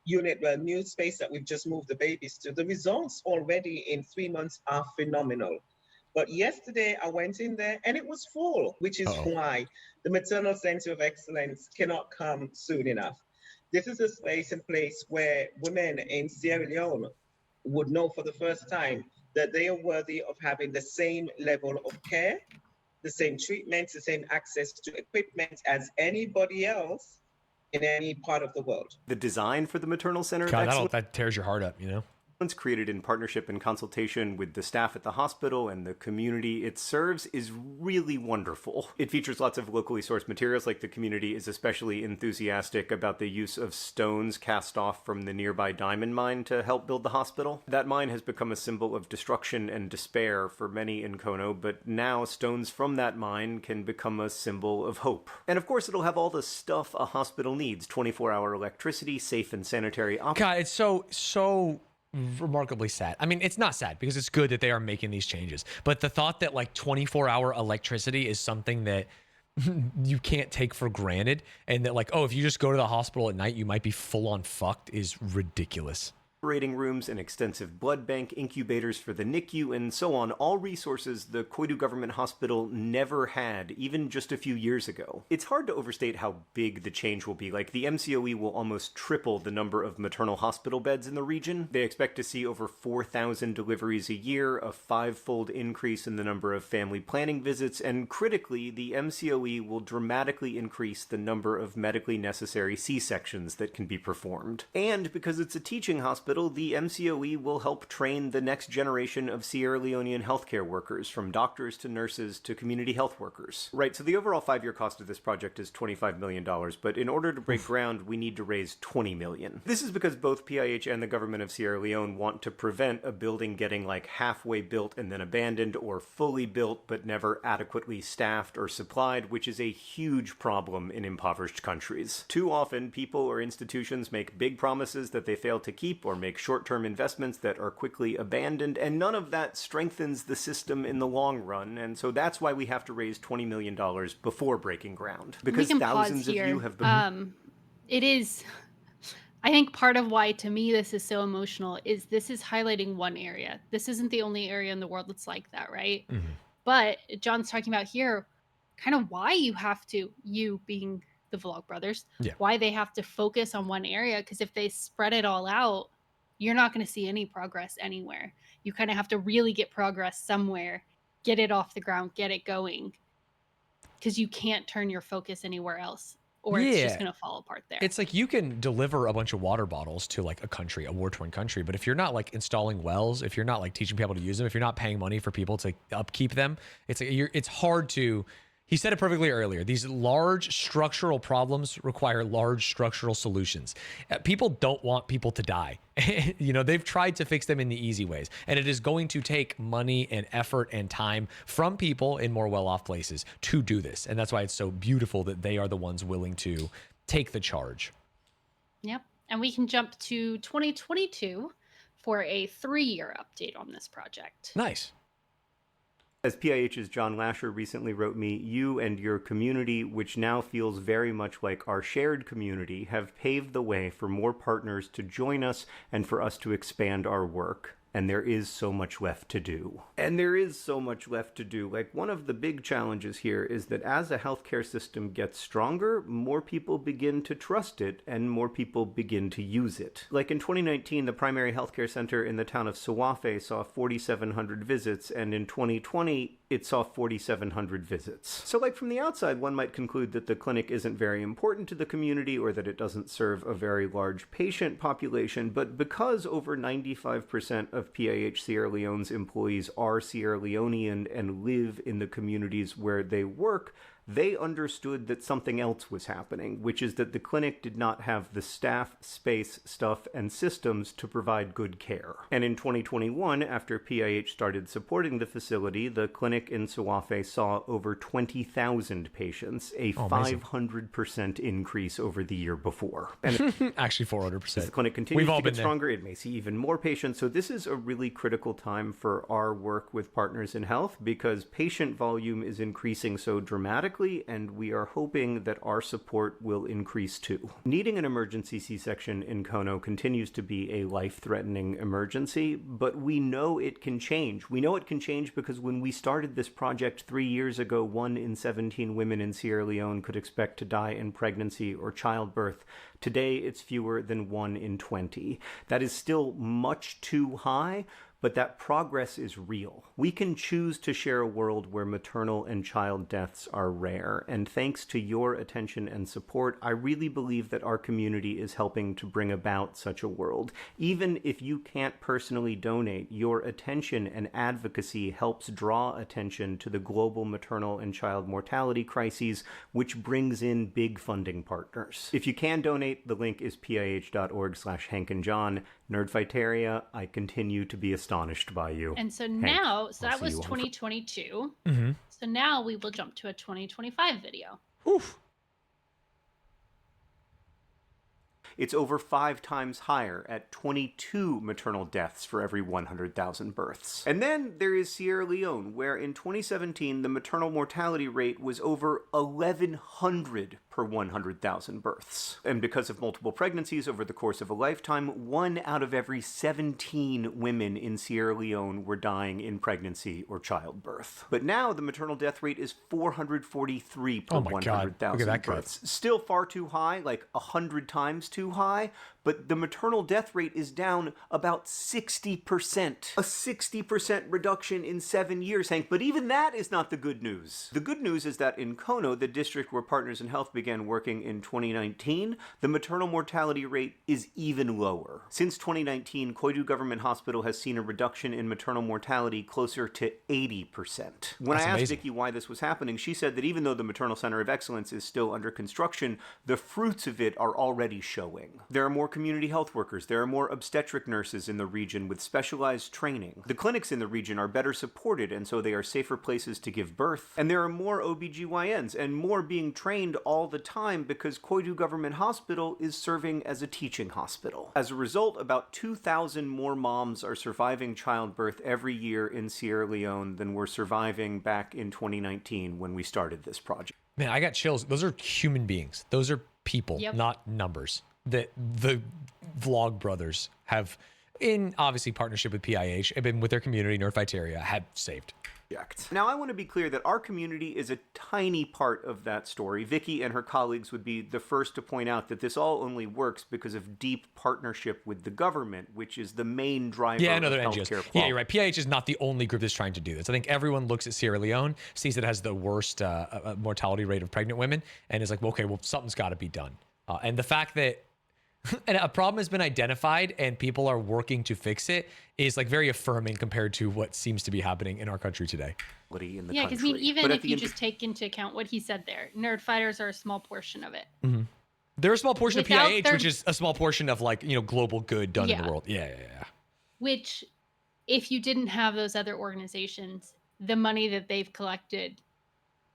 unit, a new space that we've just moved the babies to. The results already in 3 months are phenomenal. But yesterday I went in there and it was full, which is why the Maternal Center of Excellence cannot come soon enough. This is a space and place where women in Sierra Leone would know for the first time that they are worthy of having the same level of care, the same treatment, the same access to equipment as anybody else in any part of the world. The design for the Maternal Center of Excellence, that tears your heart up, you know? Created in partnership and consultation with the staff at the hospital and the community it serves is really wonderful. It features lots of locally sourced materials, like the community is especially enthusiastic about the use of stones cast off from the nearby diamond mine to help build the hospital. That mine has become a symbol of destruction and despair for many in Kono, but now stones from that mine can become a symbol of hope. And of course it'll have all the stuff a hospital needs: 24-hour electricity, safe and sanitary God, it's so remarkably sad. I mean, it's not sad because it's good that they are making these changes, but the thought that like 24-hour electricity is something that you can't take for granted, and that like, oh, if you just go to the hospital at night you might be full on fucked, is ridiculous. operating rooms, an extensive blood bank, incubators for the NICU, and so on, all resources the Koidu Government Hospital never had, even just a few years ago. It's hard to overstate how big the change will be. Like, the MCOE will almost triple the number of maternal hospital beds in the region. They expect to see over 4,000 deliveries a year, a 5-fold increase in the number of family planning visits, and critically, the MCOE will dramatically increase the number of medically necessary C-sections that can be performed. And because it's a teaching hospital, the MCOE will help train the next generation of Sierra Leonean healthcare workers, from doctors to nurses to community health workers. Right, so the overall 5-year cost of this project is $25 million, but in order to break ground, we need to raise $20 million. This is because both PIH and the government of Sierra Leone want to prevent a building getting like halfway built and then abandoned, or fully built but never adequately staffed or supplied, which is a huge problem in impoverished countries. Too often, people or institutions make big promises that they fail to keep, or make short-term investments that are quickly abandoned, and none of that strengthens the system in the long run, and so that's why we have to raise $20 million before breaking ground. Because thousands of you have been... It is... I think part of why, to me, this is so emotional is this is highlighting one area. This isn't the only area in the world that's like that, right? Mm-hmm. But John's talking about here kind of why you have to, you being the Vlog Brothers, why they have to focus on one area, because if they spread it all out, you're not going to see any progress anywhere. You kind of have to really get progress somewhere, get it off the ground, get it going, because you can't turn your focus anywhere else, or it's just going to fall apart there. It's like you can deliver a bunch of water bottles to like a country, a war-torn country, but if you're not like installing wells, if you're not like teaching people to use them, if you're not paying money for people to upkeep them, it's like it's hard to... He said it perfectly earlier. These large structural problems require large structural solutions. People don't want people to die. You know, they've tried to fix them in the easy ways, and it is going to take money and effort and time from people in more well-off places to do this. And that's why it's so beautiful that they are the ones willing to take the charge. Yep. And we can jump to 2022 for a 3-year update on this project. Nice. As PIH's John Lasher recently wrote me, you and your community, which now feels very much like our shared community, have paved the way for more partners to join us and for us to expand our work. And there is so much left to do. And there is so much left to do. Like, one of the big challenges here is that as a healthcare system gets stronger, more people begin to trust it and more people begin to use it. Like in 2019, the primary healthcare center in the town of Sawafe saw 4,700 visits, and in 2020, it saw 4,700 visits. So like from the outside, one might conclude that the clinic isn't very important to the community or that it doesn't serve a very large patient population, but because over 95% of PIH Sierra Leone's employees are Sierra Leonean and live in the communities where they work, they understood that something else was happening, which is that the clinic did not have the staff, space, stuff, and systems to provide good care. And in 2021, after PIH started supporting the facility, the clinic in Sawafe saw over 20,000 patients, a 500% increase over the year before. And actually 400%. As the clinic continues to get stronger, it may see even more patients. So this is a really critical time for our work with Partners in Health, because patient volume is increasing so dramatically, and we are hoping that our support will increase too. Needing an emergency C-section in Kono continues to be a life-threatening emergency, but we know it can change. We know it can change because when we started this project 3 years ago, 1 in 17 women in Sierra Leone could expect to die in pregnancy or childbirth. Today, it's fewer than 1 in 20. That is still much too high, but that progress is real. We can choose to share a world where maternal and child deaths are rare, and thanks to your attention and support, I really believe that our community is helping to bring about such a world. Even if you can't personally donate, your attention and advocacy helps draw attention to the global maternal and child mortality crises, which brings in big funding partners. If you can donate, the link is pih.org/HankandJohn. Nerdfighteria, I continue to be astonished by you. And so Hank, now, so I'll that see was you on 2022. Mm-hmm. So now we will jump to a 2025 video. Oof. It's over 5 times higher at 22 maternal deaths for every 100,000 births. And then there is Sierra Leone, where in 2017 the maternal mortality rate was over 1,100 per 100,000 births. And because of multiple pregnancies over the course of a lifetime, 1 out of every 17 women in Sierra Leone were dying in pregnancy or childbirth. But now the maternal death rate is 443 per 100,000 births. Still far too high, like 100 times too high, but the maternal death rate is down about 60%. A 60% reduction in 7 years, Hank. But even that is not the good news. The good news is that in Kono, the district where Partners in Health began working in 2019, the maternal mortality rate is even lower. Since 2019, Koidu Government Hospital has seen a reduction in maternal mortality closer to 80%. When I asked Vicky why this was happening, she said that even though the Maternal Center of Excellence is still under construction, the fruits of it are already showing. There are more community health workers, there are more obstetric nurses in the region with specialized training. The clinics in the region are better supported, and so they are safer places to give birth. And there are more OBGYNs and more being trained all the time because Koidu Government Hospital is serving as a teaching hospital. As a result, about 2,000 more moms are surviving childbirth every year in Sierra Leone than were surviving back in 2019 when we started this project. Man, I got chills. Those are human beings. Those are people, not numbers. That the Vlog brothers have, in obviously partnership with PIH, and been with their community, Nerdfighteria, have saved. Now, I want to be clear that our community is a tiny part of that story. Vicky and her colleagues would be the first to point out that this all only works because of deep partnership with the government, which is the main driver of NGOs. healthcare quality. Yeah, you're right. PIH is not the only group that's trying to do this. I think everyone looks at Sierra Leone, sees it has the worst mortality rate of pregnant women, and is like, well, okay, well, something's got to be done. And the fact that and a problem has been identified and people are working to fix it is like very affirming compared to what seems to be happening in our country today. Yeah, because I mean, even if you just take into account what he said there, nerd fighters are a small portion of it. Mm-hmm. They're a small portion Without of PIH, which is a small portion of like, you know, global good done in the world. Yeah. Which, if you didn't have those other organizations, the money that they've collected,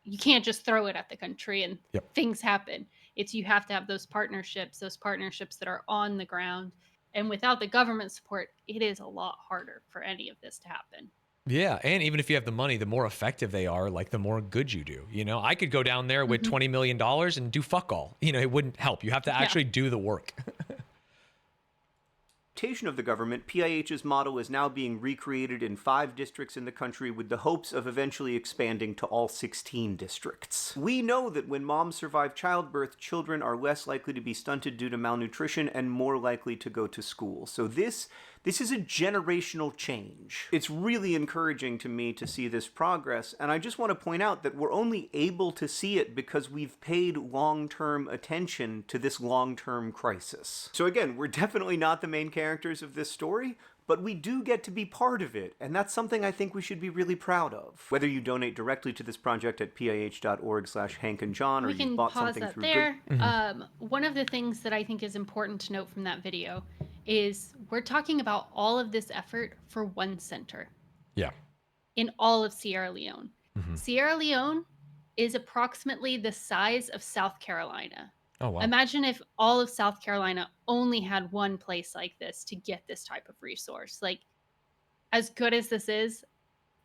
you can't just throw it at the country and things happen. It's you have to have those partnerships that are on the ground. And without the government support, it is a lot harder for any of this to happen. Yeah, and even if you have the money, the more effective they are, like the more good you do. You know, I could go down there with $20 million and do fuck all. You know, it wouldn't help. You have to actually do the work. Of the government, PIH's model is now being recreated in 5 districts in the country with the hopes of eventually expanding to all 16 districts. We know that when moms survive childbirth, children are less likely to be stunted due to malnutrition and more likely to go to school. So this is a generational change. It's really encouraging to me to see this progress, and I just want to point out that we're only able to see it because we've paid long-term attention to this long-term crisis. So again, we're definitely not the main characters of this story, but we do get to be part of it, and that's something I think we should be really proud of. Whether you donate directly to this project at pih.org/HankandJohn, or you bought something through there. One of the things that I think is important to note from that video is we're talking about all of this effort for one center. Yeah. In all of Sierra Leone. Sierra Leone is approximately the size of South Carolina. Oh, wow. Imagine if all of South Carolina only had one place like this to get this type of resource. Like, as good as this is,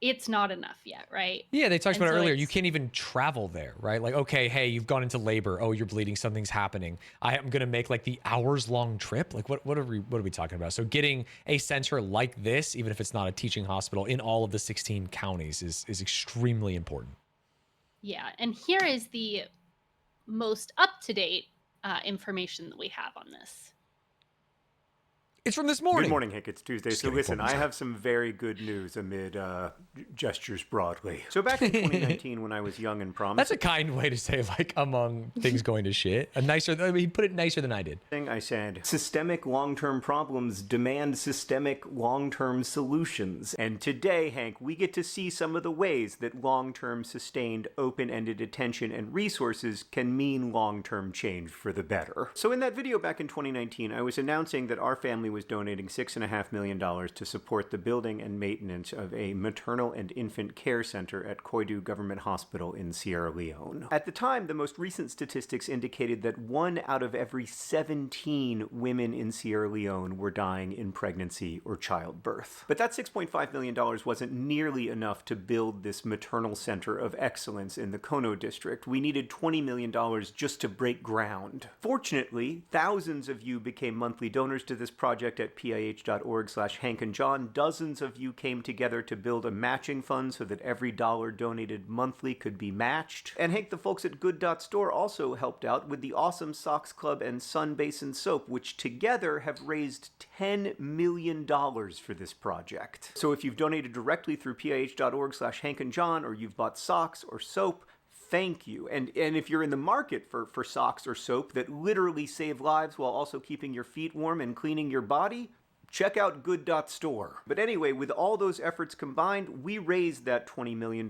it's not enough yet, right? Yeah, they talked about it earlier. You can't even travel there, right? Like, okay, hey, you've gone into labor. Oh, you're bleeding. Something's happening. I am going to make like the hours-long trip. Like, what are we talking about? So getting a center like this, even if it's not a teaching hospital, in all of the 16 counties is extremely important. Yeah, and here is the most up-to-date information that we have on this. It's from this morning. Good morning, Hank. It's Tuesday. So listen, I have some very good news amid gestures broadly. So back in 2019, when I was young and promising... That's a kind way to say, like, among things going to shit. He put it nicer than I did. I said, systemic long-term problems demand systemic long-term solutions. And today, Hank, we get to see some of the ways that long-term sustained open-ended attention and resources can mean long-term change for the better. So in that video back in 2019, I was announcing that our family was donating $6.5 million to support the building and maintenance of a maternal and infant care center at Koidu Government Hospital in Sierra Leone. At the time, the most recent statistics indicated that 1 out of every 17 women in Sierra Leone were dying in pregnancy or childbirth. But that $6.5 million wasn't nearly enough to build this maternal center of excellence in the Kono district. We needed $20 million just to break ground. Fortunately, thousands of you became monthly donors to this project at pih.org/HankandJohn. Dozens of you came together to build a matching fund so that every dollar donated monthly could be matched. And Hank, the folks at Good.Store also helped out with the awesome Socks Club and Sun Basin Soap, which together have raised $10 million for this project. So if you've donated directly through pih.org/HankandJohn, or you've bought socks or soap, thank you. And if you're in the market for socks or soap that literally save lives while also keeping your feet warm and cleaning your body, check out Good.Store. But anyway, with all those efforts combined, we raised that $20 million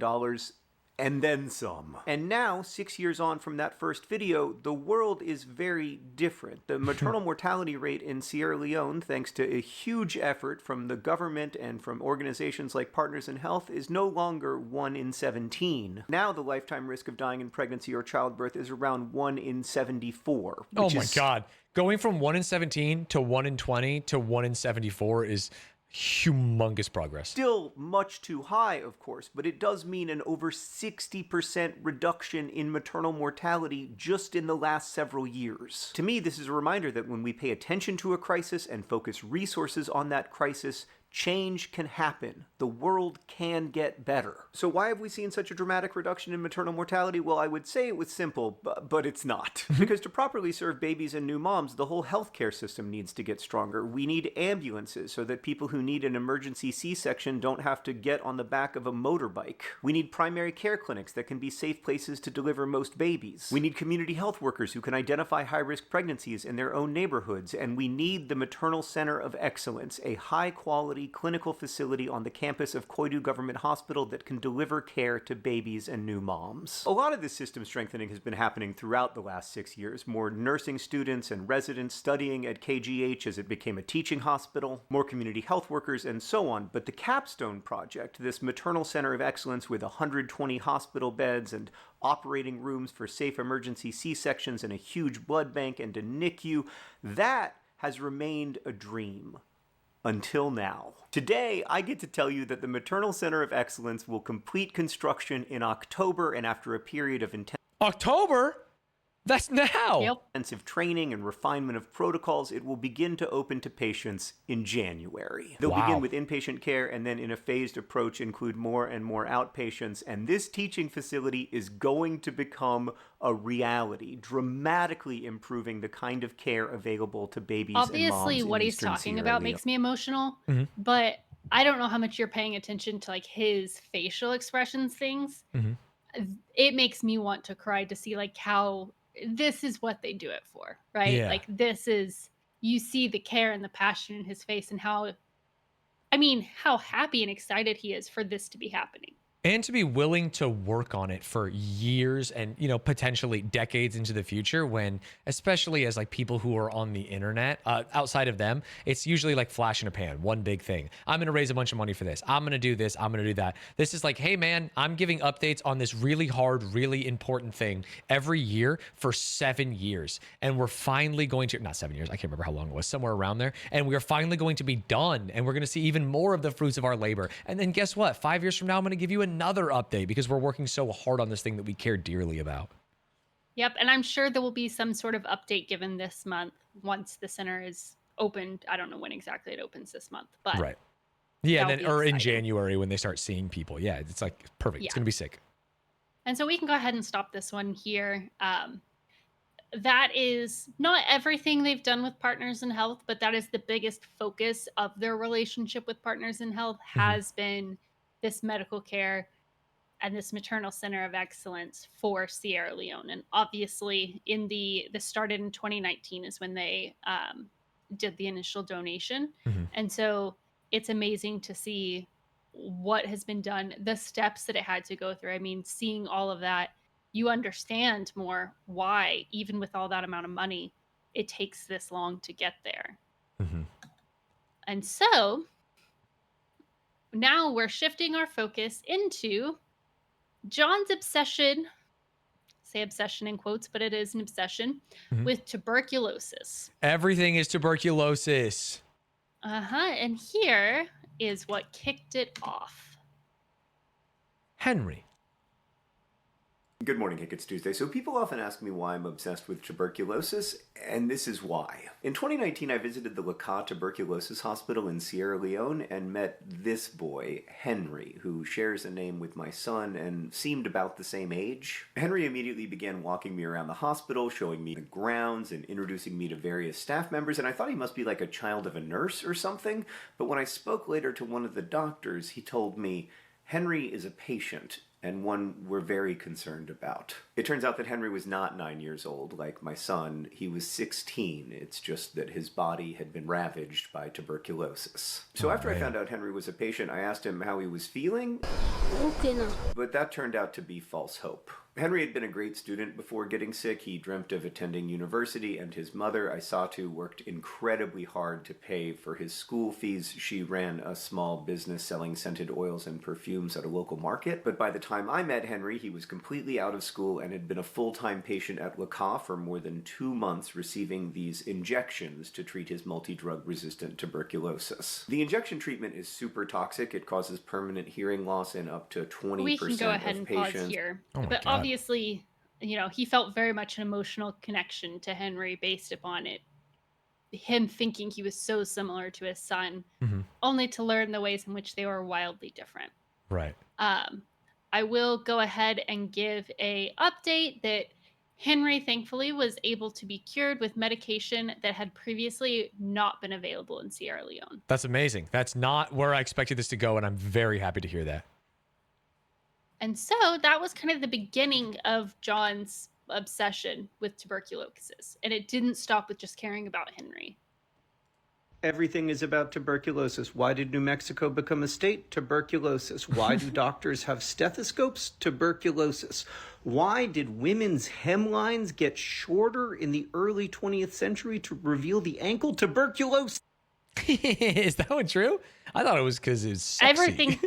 and then some. And now, 6 years on from that first video, the world is very different. The maternal mortality rate in Sierra Leone, thanks to a huge effort from the government and from organizations like Partners in Health, is no longer 1 in 17. Now the lifetime risk of dying in pregnancy or childbirth is around 1 in 74. Oh my God. Going from 1 in 17 to 1 in 20 to 1 in 74 is humongous progress. Still much too high, of course, but it does mean an over 60% reduction in maternal mortality just in the last several years. To me, this is a reminder that when we pay attention to a crisis and focus resources on that crisis, change can happen. The world can get better. So why have we seen such a dramatic reduction in maternal mortality? Well, I would say it was simple, but it's not. Because to properly serve babies and new moms, the whole healthcare system needs to get stronger. We need ambulances so that people who need an emergency C-section don't have to get on the back of a motorbike. We need primary care clinics that can be safe places to deliver most babies. We need community health workers who can identify high-risk pregnancies in their own neighborhoods. And we need the Maternal Center of Excellence, a high-quality clinical facility on the campus of Koidu Government Hospital that can deliver care to babies and new moms. A lot of this system strengthening has been happening throughout the last 6 years. More nursing students and residents studying at KGH as it became a teaching hospital, more community health workers, and so on. But the capstone project, this Maternal Center of Excellence with 120 hospital beds and operating rooms for safe emergency C-sections and a huge blood bank and a NICU, that has remained a dream. Until now. Today, I get to tell you that the Maternal Center of Excellence will complete construction in October, and after a period of October? That's now! Intensive training and refinement of protocols, it will begin to open to patients in January. They'll begin with inpatient care and then in a phased approach include more and more outpatients, and this teaching facility is going to become a reality, dramatically improving the kind of care available to babies and moms Obviously, in what he's Eastern talking Sierra about Leone. makes me emotional, but I don't know how much you're paying attention to like his facial expressions things. It makes me want to cry to see like how this is what they do it for, right? Yeah. Like this is, you see the care and the passion in his face and how, I mean, how happy and excited he is for this to be happening. And to be willing to work on it for years and, you know, potentially decades into the future when, especially as like people who are on the internet, outside of them, it's usually like flash in a pan, one big thing. I'm going to raise a bunch of money for this. I'm going to do this. I'm going to do that. This is like, hey man, I'm giving updates on this really hard, really important thing every year for 7 years. And we're finally going to, not 7 years, I can't remember how long it was, somewhere around there. And we're finally going to be done. And we're going to see even more of the fruits of our labor. And then guess what? 5 years from now, I'm going to give you another update because we're working so hard on this thing that we care dearly about. Yep. And I'm sure there will be some sort of update given this month once the center is opened. I don't know when exactly it opens this month, but right. Yeah. that'll Then, be or in exciting. January when they start seeing people. Yeah. It's like perfect. It's Yeah. going to be sick. And so we can go ahead and stop this one here. That is not everything they've done with Partners in Health, but that is the biggest focus of their relationship with Partners in Health has been this medical care and this Maternal Center of Excellence for Sierra Leone. And obviously this started in 2019 is when they did the initial donation. And so it's amazing to see what has been done, the steps that it had to go through. I mean, seeing all of that, you understand more why, even with all that amount of money, it takes this long to get there. And so now we're shifting our focus into John's obsession, say obsession in quotes, but it is an obsession, with tuberculosis. Everything is tuberculosis. And here is what kicked it off. Henry. Good morning, Hick. It's Tuesday. So people often ask me why I'm obsessed with tuberculosis, and this is why. In 2019, I visited the Pt2 Tuberculosis Hospital in Sierra Leone and met this boy, Henry, who shares a name with my son and seemed about the same age. Henry immediately began walking me around the hospital, showing me the grounds and introducing me to various staff members, and I thought he must be like a child of a nurse or something. But when I spoke later to one of the doctors, he told me, Henry is a patient, and one we're very concerned about. It turns out that Henry was not 9 years old, like my son. He was 16. It's just that his body had been ravaged by tuberculosis. So after I found out Henry was a patient, I asked him how he was feeling. Okay, no. But that turned out to be false hope. Henry had been a great student before getting sick. He dreamt of attending university, and his mother, I saw to, worked incredibly hard to pay for his school fees. She ran a small business selling scented oils and perfumes at a local market. But by the time I met Henry, he was completely out of school and had been a full-time patient at Pt2 for more than 2 months, receiving these injections to treat his multi-drug resistant tuberculosis. The injection treatment is super toxic. It causes permanent hearing loss in up to 20% We can go ahead and patients. pause here. Oh my But God. obviously, you know, he felt very much an emotional connection to Henry based upon it. Him thinking he was so similar to his son, only to learn the ways in which they were wildly different. Right. I will go ahead and give a update that Henry thankfully was able to be cured with medication that had previously not been available in Sierra Leone. That's amazing. That's not where I expected this to go, and I'm very happy to hear that. And so that was kind of the beginning of John's obsession with tuberculosis. And it didn't stop with just caring about Henry. Everything is about tuberculosis. Why did New Mexico become a state? Tuberculosis. Why do doctors have stethoscopes? Tuberculosis. Why did women's hemlines get shorter in the early 20th century to reveal the ankle? Tuberculosis. Is that one true? I thought it was because it's sexy.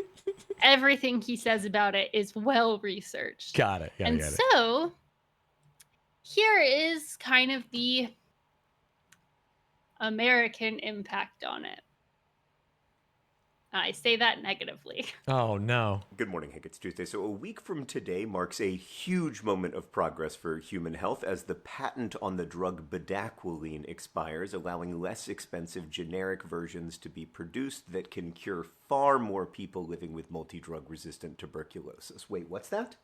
Everything he says about it is well researched. Got it. And so here is kind of the American impact on it. I say that negatively. Oh, no. Good morning, Hick. It's Tuesday. So a week from today marks a huge moment of progress for human health as the patent on the drug bedaquiline expires, allowing less expensive generic versions to be produced that can cure far more people living with multi-drug resistant tuberculosis. Wait, what's that?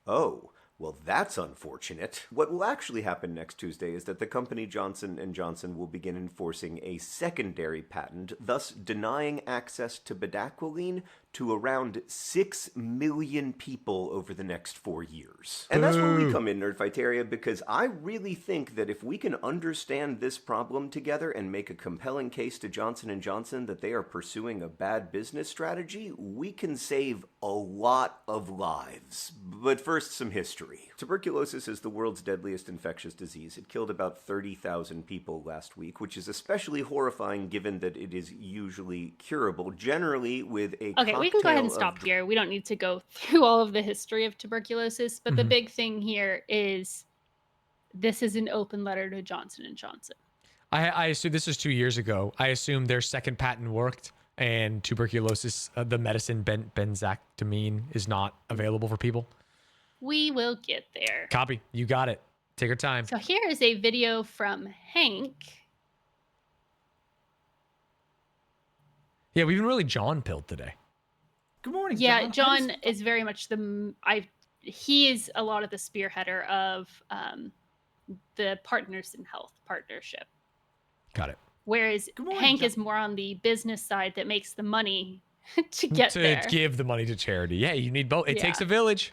Oh, well, that's unfortunate. What will actually happen next Tuesday is that the company Johnson & Johnson will begin enforcing a secondary patent, thus denying access to bedaquiline to around 6 million people over the next 4 years. And that's where we come in, Nerdfighteria, because I really think that if we can understand this problem together and make a compelling case to Johnson & Johnson that they are pursuing a bad business strategy, we can save a lot of lives. But first, some history. Tuberculosis is the world's deadliest infectious disease. It killed about 30,000 people last week, which is especially horrifying given that it is usually curable, generally with a Okay, we can go ahead and stop here. We don't need to go through all of the history of tuberculosis, but the big thing here is this is an open letter to Johnson & Johnson. I assume this was 2 years ago. I assume their second patent worked, and tuberculosis, the medicine benzactamine, is not available for people. We will get there. Copy. You got it. Take your time. So here is a video from Hank. Yeah, we've been really John-pilled today. Good morning, Yeah, John. John is very much he is a lot of the spearheader of the Partners in Health partnership. Got it. Whereas morning, Hank John. is more on the business side that makes the money to get there. Give the money to charity. Yeah, you need both. It Yeah. takes a village.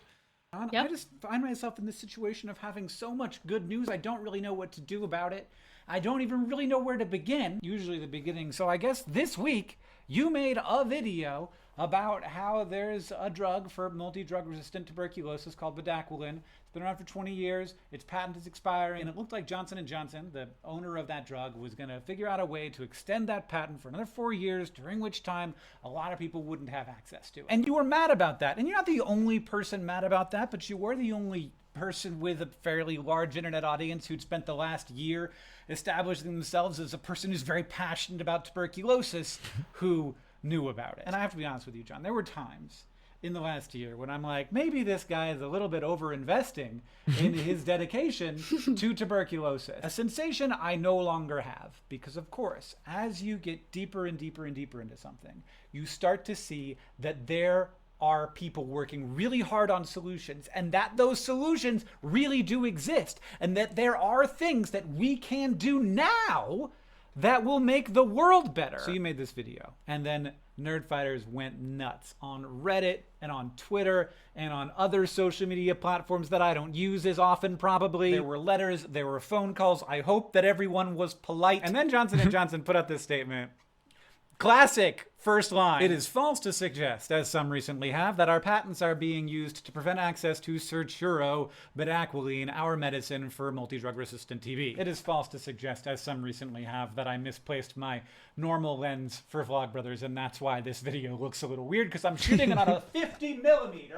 I just find myself in this situation of having so much good news, I don't really know what to do about it. I don't even really know where to begin. Usually the beginning. So I guess this week you made a video about how there's a drug for multi-drug resistant tuberculosis called bedaquiline. It's been around for 20 years. Its patent is expiring, and it looked like Johnson & Johnson, the owner of that drug, was going to figure out a way to extend that patent for another 4 years, during which time a lot of people wouldn't have access to it. And you were mad about that. And you're not the only person mad about that, but you were the only person with a fairly large internet audience who'd spent the last year establishing themselves as a person who's very passionate about tuberculosis who knew about it. And I have to be honest with you, John, there were times in the last year when I'm like, maybe this guy is a little bit over-investing in his dedication to tuberculosis. A sensation I no longer have, because of course, as you get deeper and deeper and deeper into something, you start to see that there are people working really hard on solutions, and that those solutions really do exist, and that there are things that we can do now that will make the world better. So you made this video, and then Nerdfighters went nuts on Reddit and on Twitter and on other social media platforms that I don't use as often, probably. There were letters, there were phone calls. I hope that everyone was polite. And then Johnson & Johnson put out this statement. Classic first line. It is false to suggest, as some recently have, that our patents are being used to prevent access to Serturo bedaquiline, our medicine for multi-drug resistant TB. It is false to suggest, as some recently have, that I misplaced my normal lens for Vlogbrothers, and that's why this video looks a little weird, because I'm shooting it on a 50mm.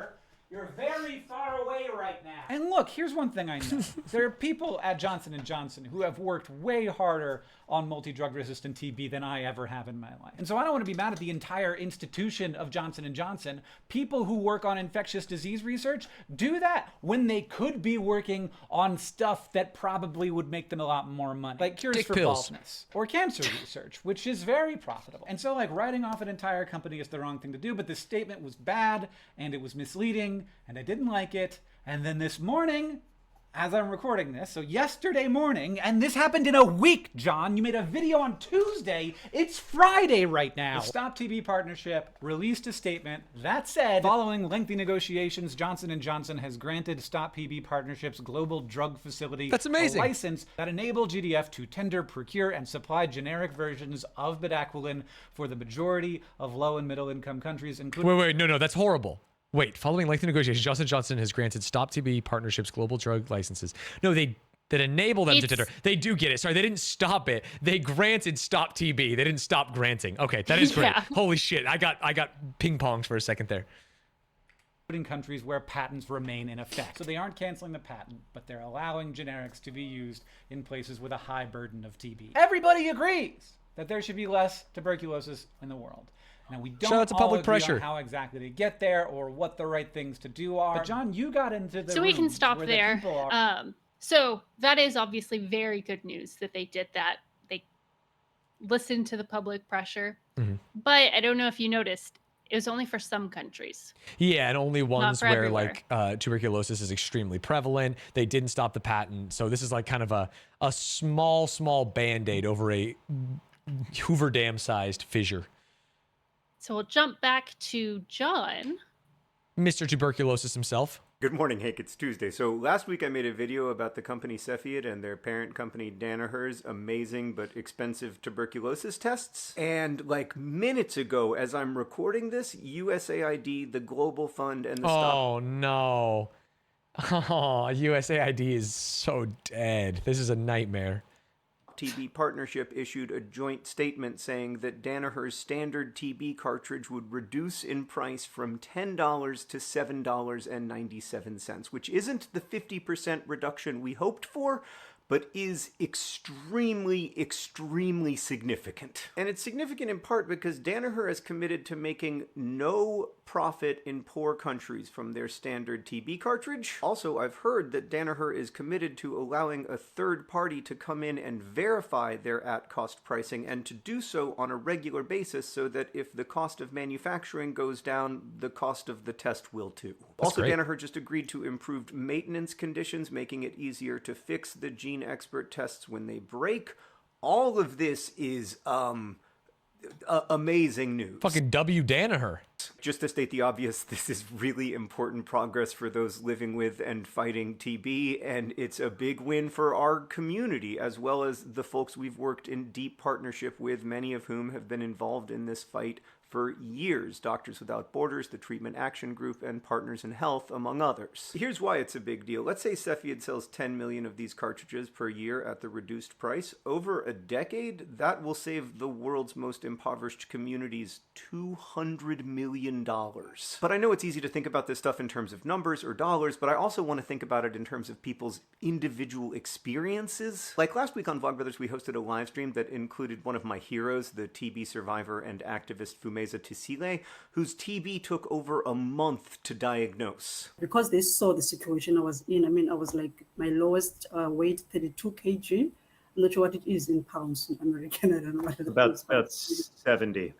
You're very far away right now. And look, here's one thing I know. There are people at Johnson & Johnson who have worked way harder on multi-drug resistant TB than I ever have in my life. And so I don't want to be mad at the entire institution of Johnson & Johnson. People who work on infectious disease research do that when they could be working on stuff that probably would make them a lot more money. Like cures for baldness or cancer research, which is very profitable. And so like writing off an entire company is the wrong thing to do, but this statement was bad and it was misleading and I didn't like it. And then this morning, as I'm recording this, so yesterday morning, and this happened in a week, John, you made a video on Tuesday, it's Friday right now. The Stop TB Partnership released a statement that said, following lengthy negotiations, Johnson & Johnson has granted Stop TB Partnership's global drug facility That's amazing. a license that enable GDF to tender, procure, and supply generic versions of bedaquiline for the majority of low and middle income countries, including... Wait, no, that's horrible. Wait, following lengthy negotiations, Johnson & Johnson has granted Stop TB Partnership's global drug licenses. No, that enable them to tender. They do get it. Sorry, they didn't stop it. They granted Stop TB. They didn't stop granting. Okay, that is great. Yeah. Holy shit, I got ping-ponged for a second there. In countries where patents remain in effect. So they aren't canceling the patent, but they're allowing generics to be used in places with a high burden of TB. Everybody agrees that there should be less tuberculosis in the world. Now, we don't Shout out to public agree pressure. on how exactly to get there or what the right things to do are. But John, you got into the So we can rooms stop where the there. people are. So that is obviously very good news that they did that. They listened to the public pressure. Mm-hmm. But I don't know if you noticed, it was only for some countries. Yeah, and only ones for where everywhere. like tuberculosis is extremely prevalent. They didn't stop the patent. So this is like kind of a small Band-Aid over a Hoover Dam sized fissure. So we'll jump back to John. Mr. Tuberculosis himself. Good morning, Hank. It's Tuesday. So last week I made a video about the company Cepheid and their parent company Danaher's amazing but expensive tuberculosis tests. And like minutes ago, as I'm recording this, USAID, the Global Fund, and the Stop... Oh, no. Oh, USAID is so dead. This is a nightmare. TB Partnership issued a joint statement saying that Danaher's standard TB cartridge would reduce in price from $10 to $7.97, which isn't the 50% reduction we hoped for, but is extremely significant. And it's significant in part because Danaher has committed to making no profit in poor countries from their standard TB cartridge. Also, I've heard that Danaher is committed to allowing a third party to come in and verify their at-cost pricing, and to do so on a regular basis so that if the cost of manufacturing goes down, the cost of the test will too. Also, great. Danaher just agreed to improved maintenance conditions, making it easier to fix the gene expert tests when they break. All of this is amazing news. Fucking W. Danaher. Just to state the obvious, this is really important progress for those living with and fighting TB, and it's a big win for our community, as well as the folks we've worked in deep partnership with, many of whom have been involved in this fight for years. Doctors Without Borders, the Treatment Action Group, and Partners in Health, among others. Here's why it's a big deal. Let's say Cepheid sells 10 million of these cartridges per year at the reduced price. Over a decade, that will save the world's most impoverished communities $200 million. But I know it's easy to think about this stuff in terms of numbers or dollars, but I also want to think about it in terms of people's individual experiences. Like last week on Vlogbrothers, we hosted a live stream that included one of my heroes, the TB survivor and activist Fumeza Tisile, whose TB took over a month to diagnose. Because they saw the situation I was in, I mean, I was like my lowest weight, 32 kg. I'm not sure what it is in pounds in American. I don't know what it is. About 70.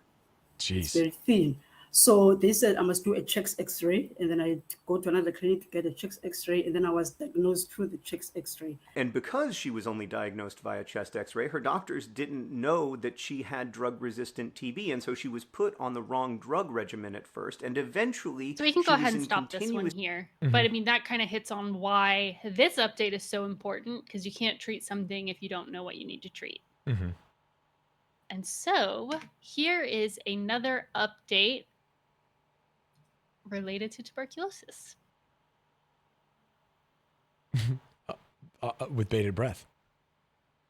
Jeez. It's very thin. So they said I must do a chest x-ray, and then I go to another clinic to get a chest x-ray, and then I was diagnosed through the chest x-ray. And because she was only diagnosed via chest x-ray, her doctors didn't know that she had drug-resistant TB, and so she was put on the wrong drug regimen at first, and eventually... So we can go ahead and stop this one here. But I mean, that kind of hits on why this update is so important, because you can't treat something if you don't know what you need to treat. And so here is another update related to tuberculosis. With bated breath.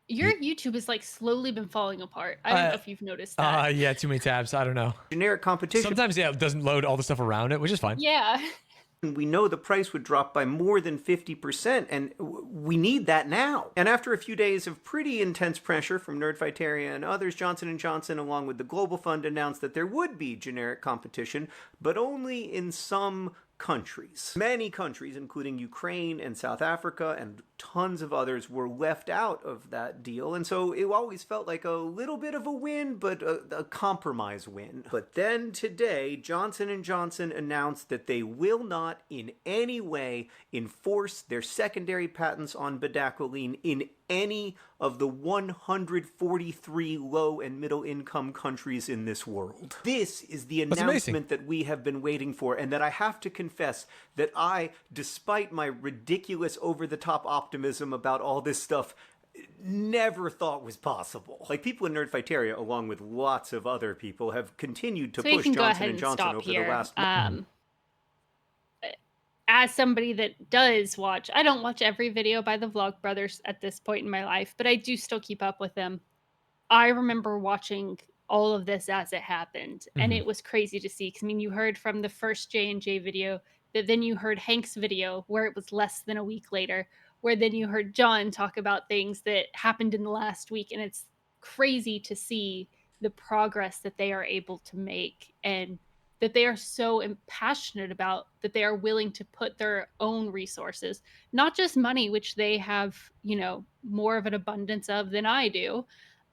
Your YouTube has like slowly been falling apart. I don't know if you've noticed that. Yeah, too many tabs. I don't know. Generic competition. Sometimes, yeah, it doesn't load all the stuff around it, which is fine. Yeah. We know the price would drop by more than 50%, and we need that now. And after a few days of pretty intense pressure from Nerdfighteria and others, Johnson & Johnson, along with the Global Fund, announced that there would be generic competition, but only in some countries. Many countries, including Ukraine and South Africa and tons of others, were left out of that deal, and so it always felt like a little bit of a win, but a compromise win. But then today, Johnson & Johnson announced that they will not in any way enforce their secondary patents on bedaquiline in any of the 143 low and middle income countries in this world. This is the announcement that we have been waiting for, and that I have to confess that I, despite my ridiculous over-the-top optimism about all this stuff, never thought was possible. Like, people in Nerdfighteria, along with lots of other people, have continued to push Johnson & Johnson over the last month. As somebody that does watch, I don't watch every video by the Vlogbrothers at this point in my life, but I do still keep up with them. I remember watching all of this as it happened, and it was crazy to see. Because I mean, you heard from the first J&J video, that then you heard Hank's video, where it was less than a week later, where then you heard John talk about things that happened in the last week, and it's crazy to see the progress that they are able to make, and that they are so passionate about, that they are willing to put their own resources, not just money, which they have, you know, more of an abundance of than I do,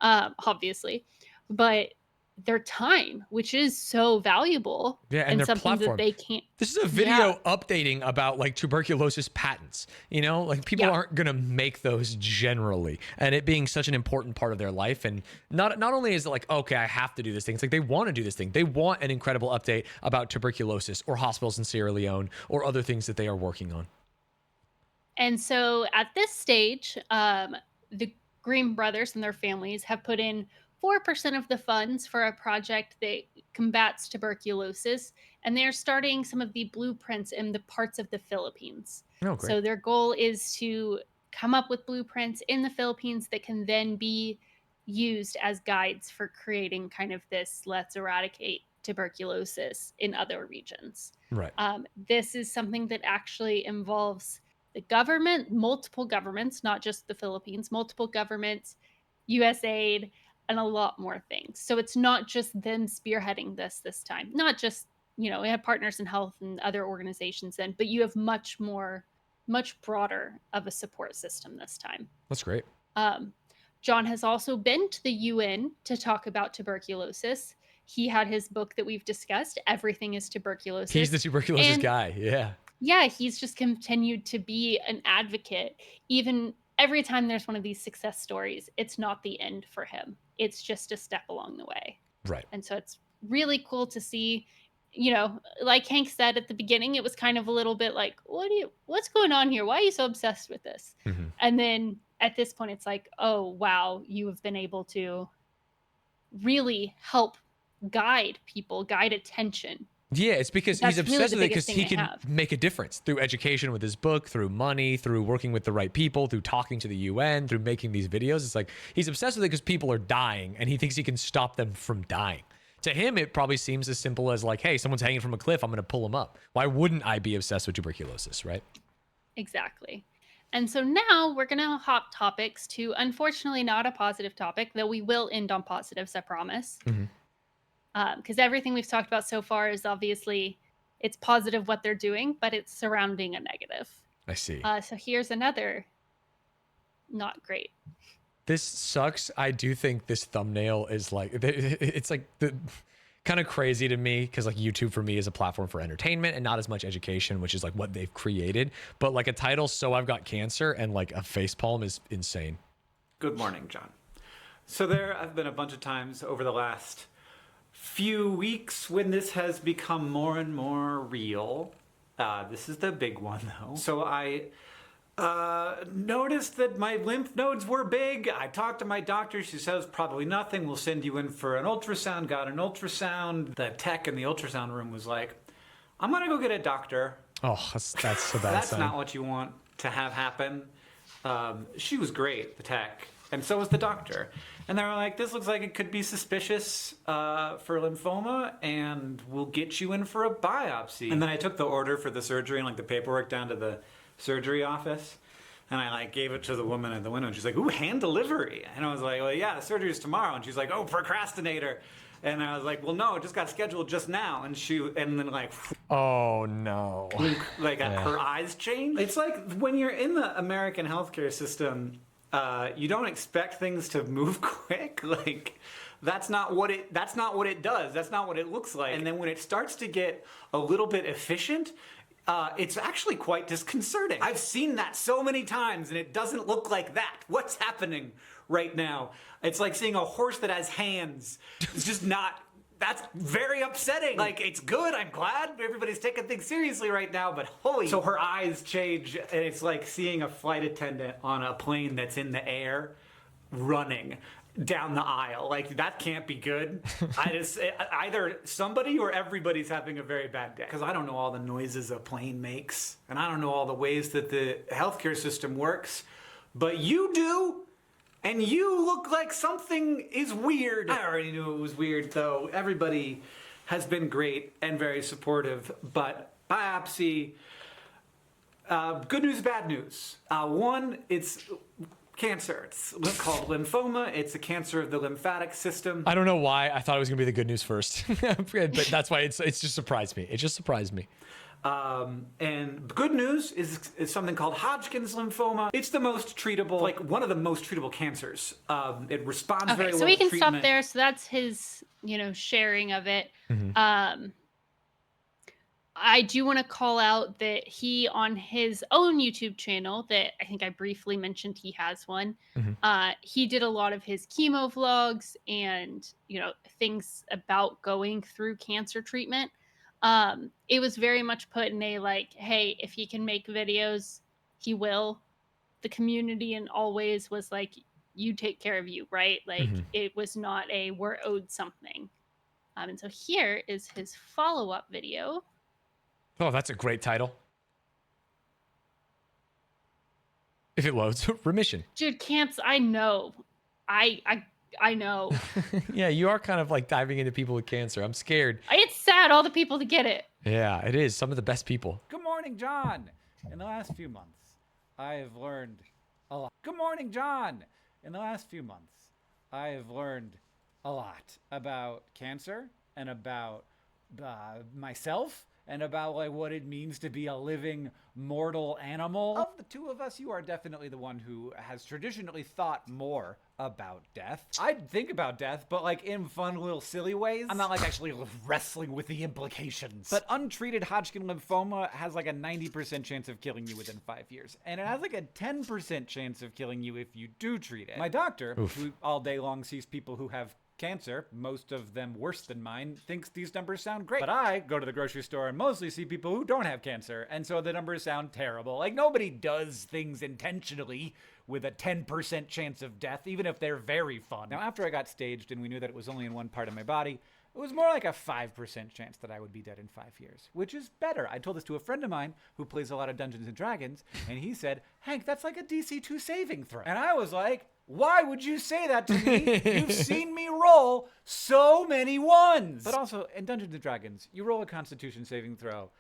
obviously, but their time, which is so valuable. Yeah, and their something platform. that they can't. This is a video updating about like tuberculosis patents. You know, like people aren't gonna make those generally, and it being such an important part of their life. And not only is it like, okay, I have to do this thing. It's like they want to do this thing. They want an incredible update about tuberculosis or hospitals in Sierra Leone or other things that they are working on. And so at this stage, the Green brothers and their families have put in 4% of the funds for a project that combats tuberculosis, and they're starting some of the blueprints in the parts of the Philippines. Oh, great. So their goal is to come up with blueprints in the Philippines that can then be used as guides for creating kind of this let's eradicate tuberculosis in other regions. Right. This is something that actually involves the government, multiple governments, not just the Philippines, multiple governments, USAID, and a lot more things. So it's not just them spearheading this time. Not just, you know, we have Partners in Health and other organizations then, but you have much broader of a support system this time. That's great. John has also been to the UN to talk about tuberculosis. He had his book that we've discussed, Everything is Tuberculosis. He's the tuberculosis guy. Yeah. Yeah, he's just continued to be an advocate. Even every time there's one of these success stories, it's not the end for him. It's just a step along the way. Right. And so it's really cool to see, you know, like Hank said at the beginning, it was kind of a little bit like, what's going on here? Why are you so obsessed with this? And then at this point, it's like, oh, wow, you have been able to really help guide people, guide attention. Yeah, it's because That's he's really obsessed the with it biggest because thing he they can have. make a difference through education with his book, through money, through working with the right people, through talking to the UN, through making these videos. It's like he's obsessed with it because people are dying and he thinks he can stop them from dying. To him, it probably seems as simple as like, hey, someone's hanging from a cliff, I'm going to pull them up. Why wouldn't I be obsessed with tuberculosis, right? Exactly. And so now we're going to hop topics to, unfortunately, not a positive topic, though we will end on positives, I promise. Because everything we've talked about so far is obviously, it's positive what they're doing, but it's surrounding a negative. I see. So here's another not great. This sucks. I do think this thumbnail is like, it's like the kind of crazy to me because like YouTube for me is a platform for entertainment and not as much education, which is like what they've created. But like a title, "So I've Got Cancer," and like a facepalm is insane. Good morning, John. So there have been a bunch of times over the last few weeks when this has become more and more real. This is the big one though. So I noticed that my lymph nodes were big. I talked to my doctor. She says probably nothing. We'll send you in for an ultrasound. Got an ultrasound. The tech in the ultrasound room was like, "I'm gonna go get a doctor." Oh, that's a bad That's sign. not what you want to have happen. She was great, the tech, and so was the doctor. And they were like, "This looks like it could be suspicious for lymphoma, and we'll get you in for a biopsy." And then I took the order for the surgery and like the paperwork down to the surgery office, and I like gave it to the woman at the window, and she's like, "Ooh, hand delivery." And I was like, "Well, yeah, the surgery's tomorrow." And she's like, "Oh, procrastinator." And I was like, "Well, no, it just got scheduled just now." And then like, oh no, like her eyes changed. It's like when you're in the American healthcare system, you don't expect things to move quick. Like that's not what it does. That's not what it looks like. And then when it starts to get a little bit efficient, it's actually quite disconcerting. I've seen that so many times and it doesn't look like that. What's happening right now? It's like seeing a horse that has hands. It's just not, that's very upsetting. Like, it's good, I'm glad everybody's taking things seriously right now, but holy. So her eyes change and it's like seeing a flight attendant on a plane that's in the air running down the aisle. Like, that can't be good. Either somebody or everybody's having a very bad day. Because I don't know all the noises a plane makes, and I don't know all the ways that the healthcare system works, but you do, and you look like something is weird. I already knew it was weird, though. Everybody has been great and very supportive, but biopsy, good news, bad news. One, it's cancer. It's called lymphoma. It's a cancer of the lymphatic system. I don't know why. I thought it was gonna be the good news first, but that's why it's just surprised me. It just surprised me. And good news is something called Hodgkin's lymphoma. It's the most treatable, like one of the most treatable cancers. It responds very well. So we can to stop treatment. there. So that's his, sharing of it. I do want to call out that he, on his own YouTube channel, that I think I briefly mentioned he has one, he did a lot of his chemo vlogs and, things about going through cancer treatment. It was very much put in a like, hey, if he can make videos, he will. The community in all ways was like, you take care of you, right? Like, it was not a we're owed something. And so here is his follow-up video. Oh, that's a great title. If it loads, remission. Dude, I know. I know. Yeah, you are kind of like diving into people with cancer. I'm scared. It's sad, all the people to get it. Yeah, it is. Some of the best people. Good morning, John. In the last few months, I have learned a lot. Good morning, John. In the last few months, I have learned a lot about cancer and about myself and about like what it means to be a living mortal animal. Of the two of us, you are definitely the one who has traditionally thought more about death. I'd think about death, but like in fun little silly ways. I'm not like actually wrestling with the implications. But untreated Hodgkin lymphoma has like a 90% chance of killing you within 5 years. And it has like a 10% chance of killing you if you do treat it. My doctor, who all day long sees people who have cancer, most of them worse than mine, thinks these numbers sound great. But I go to the grocery store and mostly see people who don't have cancer, and so the numbers sound terrible. Like, nobody does things intentionally with a 10% chance of death, even if they're very fun. Now, after I got staged and we knew that it was only in one part of my body, It was more like a 5% chance that I would be dead in 5 years, which is better. I told this to a friend of mine who plays a lot of Dungeons and Dragons, and he said, Hank, that's like a DC2 saving throw. And I was like, why would you say that to me? You've seen me roll so many ones. But also, in Dungeons and Dragons, you roll a Constitution saving throw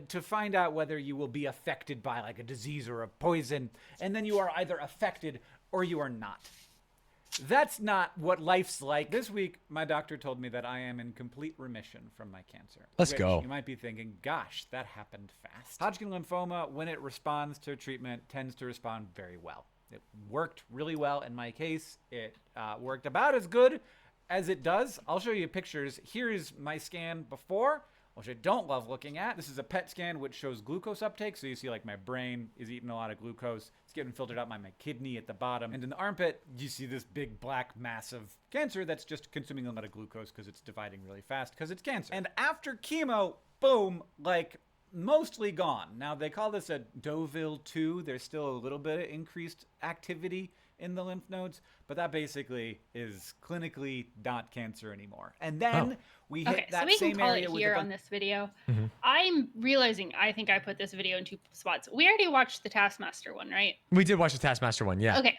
to find out whether you will be affected by like a disease or a poison, and then you are either affected or you are not. That's not what life's like. This week, my doctor told me that I am in complete remission from my cancer. Let's go. You might be thinking, gosh, that happened fast. Hodgkin lymphoma, when it responds to treatment, tends to respond very well. It worked really well in my case. It worked about as good as it does. I'll show you pictures. Here is my scan before, which I don't love looking at. This is a PET scan which shows glucose uptake. So you see like my brain is eating a lot of glucose. It's getting filtered out by my kidney at the bottom. And in the armpit, you see this big black mass of cancer that's just consuming a lot of glucose because it's dividing really fast because it's cancer. And after chemo, boom, like mostly gone. Now they call this a Deauville 2. There's still a little bit of increased activity in the lymph nodes, but that basically is clinically not cancer anymore. And then we hit that so we same can call area it with here the on this video. Mm-hmm. I'm realizing I think I put this video in 2 spots. We already watched the Taskmaster one, right? We did watch the Taskmaster one, yeah. Okay.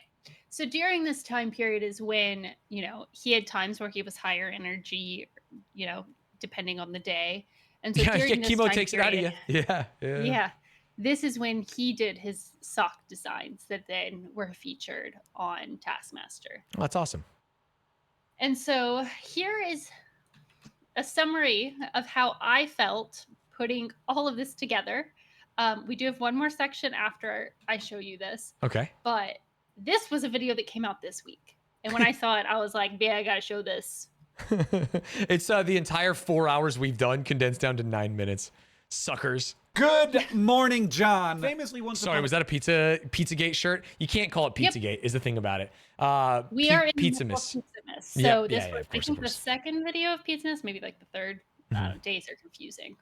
So during this time period is when, you know, he had times where he was higher energy, you know, depending on the day. And so during this chemo time takes period, it out of you. yeah. This is when he did his sock designs that then were featured on Taskmaster. Oh, that's awesome. And so here is a summary of how I felt putting all of this together. We do have one more section after I show you this. Okay. But this was a video that came out this week. And when I saw it, I was like, yeah, I got to show this. It's the entire 4 hours we've done condensed down to 9 minutes. Suckers. Good morning, John. Famously once Sorry, was that a Pizzagate shirt? You can't call it Pizzagate is the thing about it. We are in Pizzamas. Pizzamas. So Yep, this yeah, was, of course, I think, the second video of Pizzamas, maybe like the third. I don't know, days are confusing.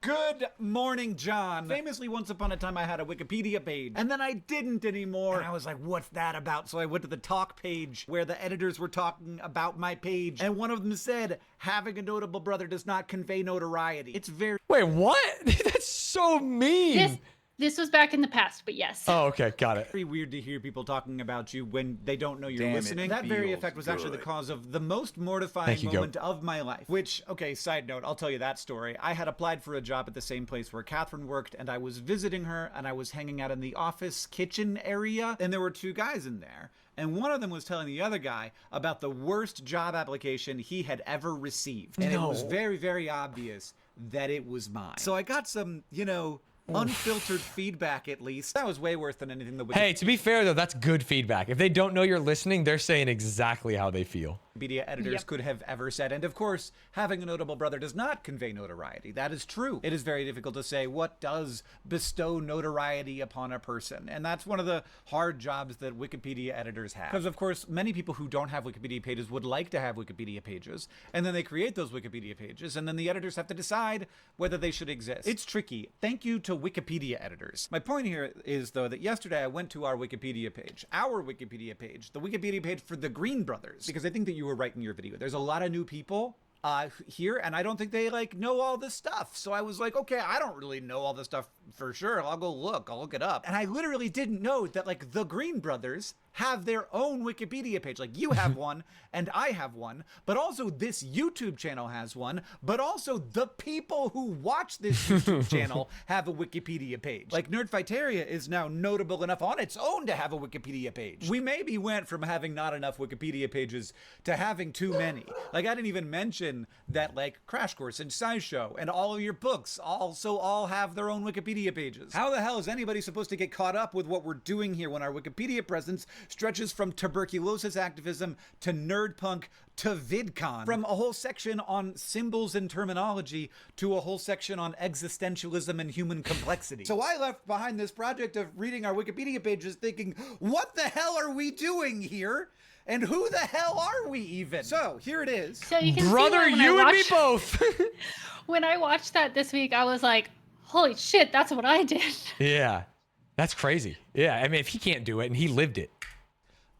Good morning, John. Famously, once upon a time, I had a Wikipedia page, and then I didn't anymore. And I was like, what's that about? So I went to the talk page where the editors were talking about my page, and one of them said, having a notable brother does not convey notoriety. It's very... Wait, what? That's so mean. This was back in the past, but yes. Oh, okay, got it. Very weird to hear people talking about you when they don't know you're Damn, it listening. That very feels effect was actually the good. cause of the most mortifying Thank you, Goat. moment of my life. Which, okay, side note, I'll tell you that story. I had applied for a job at the same place where Catherine worked, and I was visiting her, and I was hanging out in the office kitchen area, and there were 2 guys in there. And one of them was telling the other guy about the worst job application he had ever received. And it was very, very obvious that it was mine. So I got some, you know, unfiltered feedback, at least. That was way worse than anything that would... Hey, to be fair, though, that's good feedback. If they don't know you're listening, they're saying exactly how they feel. Media editors could have ever said. And of course, having a notable brother does not convey notoriety. That is true. It is very difficult to say what does bestow notoriety upon a person. And that's one of the hard jobs that Wikipedia editors have. Because of course, many people who don't have Wikipedia pages would like to have Wikipedia pages. And then they create those Wikipedia pages. And then the editors have to decide whether they should exist. It's tricky. Thank you to Wikipedia editors. My point here is, though, that yesterday I went to our Wikipedia page, the Wikipedia page for the Green Brothers, because I think that you were right in your video. There's a lot of new people here, and I don't think they like know all this stuff. So I was like, okay, I don't really know all this stuff for sure. I'll look it up. And I literally didn't know that like the Green Brothers have their own Wikipedia page. Like you have one and I have one, but also this YouTube channel has one, but also the people who watch this YouTube channel have a Wikipedia page. Like Nerdfighteria is now notable enough on its own to have a Wikipedia page. We maybe went from having not enough Wikipedia pages to having too many. Like I didn't even mention that like Crash Course and SciShow and all of your books also all have their own Wikipedia pages. How the hell is anybody supposed to get caught up with what we're doing here when our Wikipedia presence stretches from tuberculosis activism to nerdpunk to VidCon? From a whole section on symbols and terminology to a whole section on existentialism and human complexity. So I left behind this project of reading our Wikipedia pages thinking, what the hell are we doing here? And who the hell are we even? So here it is. So you can Brother, see you and me both. When I watched that this week, I was like, holy shit, that's what I did. Yeah, that's crazy. Yeah, I mean, if he can't do it and he lived it.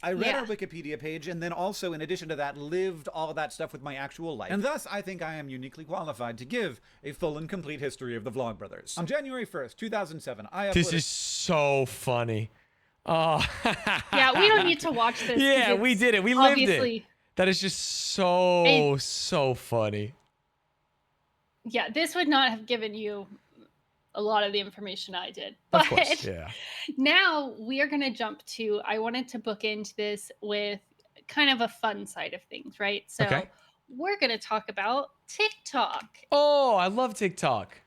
I read Yeah. our Wikipedia page and then also, in addition to that, lived all of that stuff with my actual life. And thus, I think I am uniquely qualified to give a full and complete history of the Vlogbrothers. On January 1st, 2007, I uploaded... This is so funny. Oh. Yeah, we don't need to watch this. 'cause Yeah, we it's did it. We lived obviously, it. That is just so funny. yeah, this would not have given you a lot of the information I did. Of But course, yeah. now we are going to jump to, I wanted to bookend this with kind of a fun side of things, right? So Okay. we're going to talk about TikTok. Oh, I love TikTok.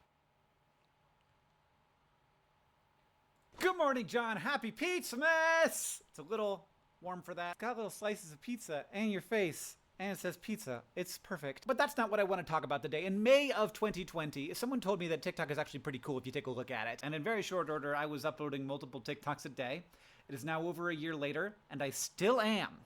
Good morning, John. Happy Pizzamas! It's a little warm for that. Got little slices of pizza in your face. And it says pizza. It's perfect. But that's not what I want to talk about today. In May of 2020, someone told me that TikTok is actually pretty cool if you take a look at it. And in very short order, I was uploading multiple TikToks a day. It is now over a year later, and I still am.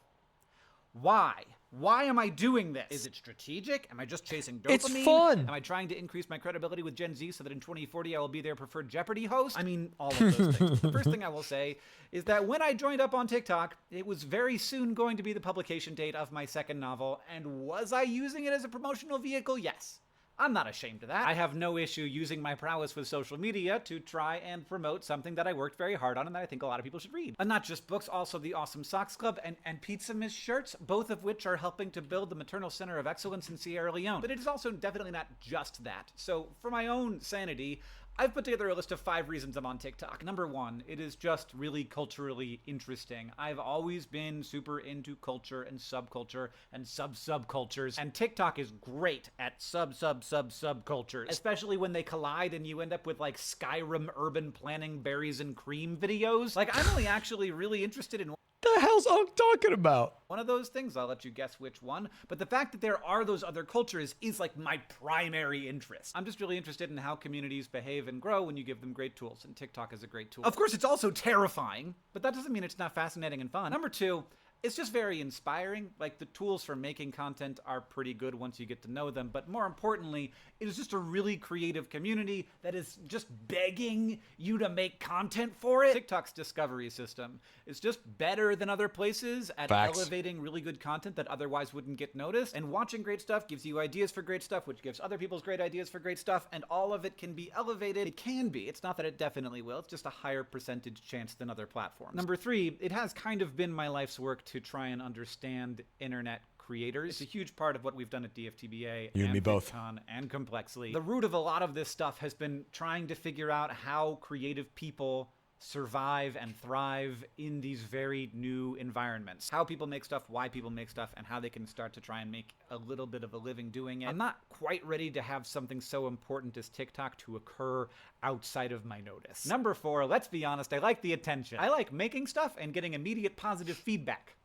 Why? Why am I doing this? Is it strategic? Am I just chasing dopamine? It's fun. Am I trying to increase my credibility with Gen Z so that in 2040 I will be their preferred Jeopardy host? I mean, all of those things. The first thing I will say is that when I joined up on TikTok, it was very soon going to be the publication date of my second novel. And was I using it as a promotional vehicle? Yes. I'm not ashamed of that. I have no issue using my prowess with social media to try and promote something that I worked very hard on and that I think a lot of people should read. And not just books, also the Awesome Socks Club and Pizza Miss shirts, both of which are helping to build the Maternal Center of Excellence in Sierra Leone. But it is also definitely not just that. So for my own sanity, I've put together a list of 5 reasons I'm on TikTok. Number 1, it is just really culturally interesting. I've always been super into culture and subculture and subcultures, and TikTok is great at subcultures, especially when they collide and you end up with like Skyrim urban planning berries and cream videos. Like, I'm only actually really interested in the hell's I'm talking about? one of those things. I'll let you guess which one. But the fact that there are those other cultures is like my primary interest. I'm just really interested in how communities behave and grow when you give them great tools, and TikTok is a great tool. Of course, it's also terrifying, but that doesn't mean it's not fascinating and fun. Number 2, it's just very inspiring. Like, the tools for making content are pretty good once you get to know them, but more importantly, it is just a really creative community that is just begging you to make content for it. TikTok's discovery system is just better than other places at Facts. elevating really good content that otherwise wouldn't get noticed, and watching great stuff gives you ideas for great stuff, which gives other people's great ideas for great stuff, and all of it can be elevated. It can be. It's not that it definitely will. It's just a higher percentage chance than other platforms. Number 3, it has kind of been my life's work to try and understand internet creators. It's a huge part of what we've done at DFTBA You and me both. VidCon and Complexly. The root of a lot of this stuff has been trying to figure out how creative people survive and thrive in these very new environments. How people make stuff, why people make stuff, and how they can start to try and make a little bit of a living doing it. I'm not quite ready to have something so important as TikTok to occur outside of my notice. Number 4, let's be honest, I like the attention. I like making stuff and getting immediate positive feedback.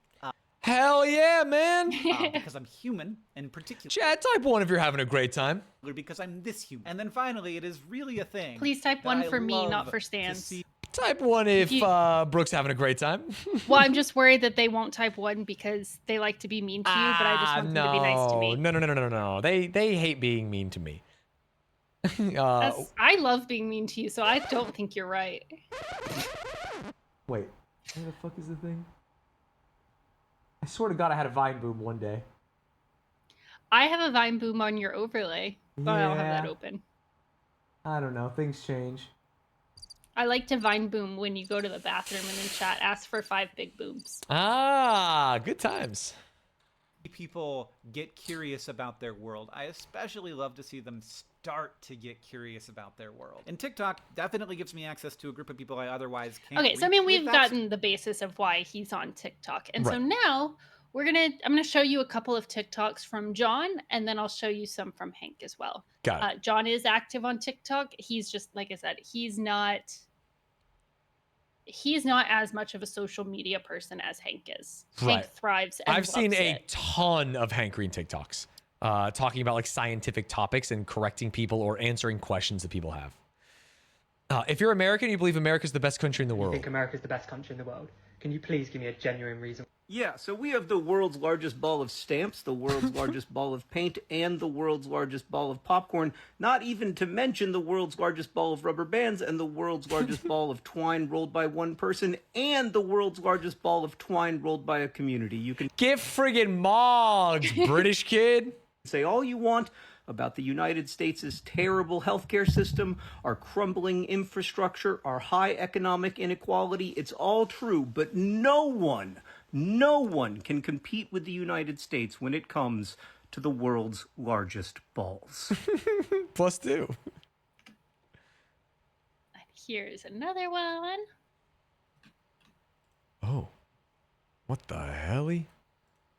Hell yeah, man. Because I'm human, in particular. Chat, type 1 if you're having a great time. Because I'm this human. And then finally, it is really a thing. Please type that 1 I for me, love not for to Stanz. see. Type 1 if Brooke's having a great time. Well, I'm just worried that they won't type 1 because they like to be mean to you, but I just want them to be nice to me. No. They hate being mean to me. I love being mean to you, so I don't think you're right. Wait, where the fuck is the thing? I swear to God I had a Vine boom one day. I have a Vine boom on your overlay, but I don't have that Yeah. open. I don't know, things change. I like to Vine boom when you go to the bathroom and then chat, ask for 5 big booms. Ah, good times. People get curious about their world. I especially love to see them start to get curious about their world. And TikTok definitely gives me access to a group of people I otherwise can't Okay, so I reach mean, with we've that. gotten the basis of why he's on TikTok. And so Right. now I'm gonna show you a couple of TikToks from John, and then I'll show you some from Hank as well. Got it. John is active on TikTok. He's just, like I said, he's not as much of a social media person as Hank is. Hank Right. thrives and I've seen loves a it. ton of Hank Green TikToks talking about like scientific topics and correcting people or answering questions that people have. If you're American, you believe America's the best country in the You world. think America's the best country in the world? Can you please give me a genuine reason? Yeah, so we have the world's largest ball of stamps, the world's largest ball of paint, and the world's largest ball of popcorn, not even to mention the world's largest ball of rubber bands and the world's largest ball of twine rolled by one person and the world's largest ball of twine rolled by a community. You can get friggin' mogged, British kid. Say all you want about the United States' terrible healthcare system, our crumbling infrastructure, our high economic inequality. It's all true, but no one can compete with the United States when it comes to the world's largest balls. +2. Here's another one. Oh. What the helly?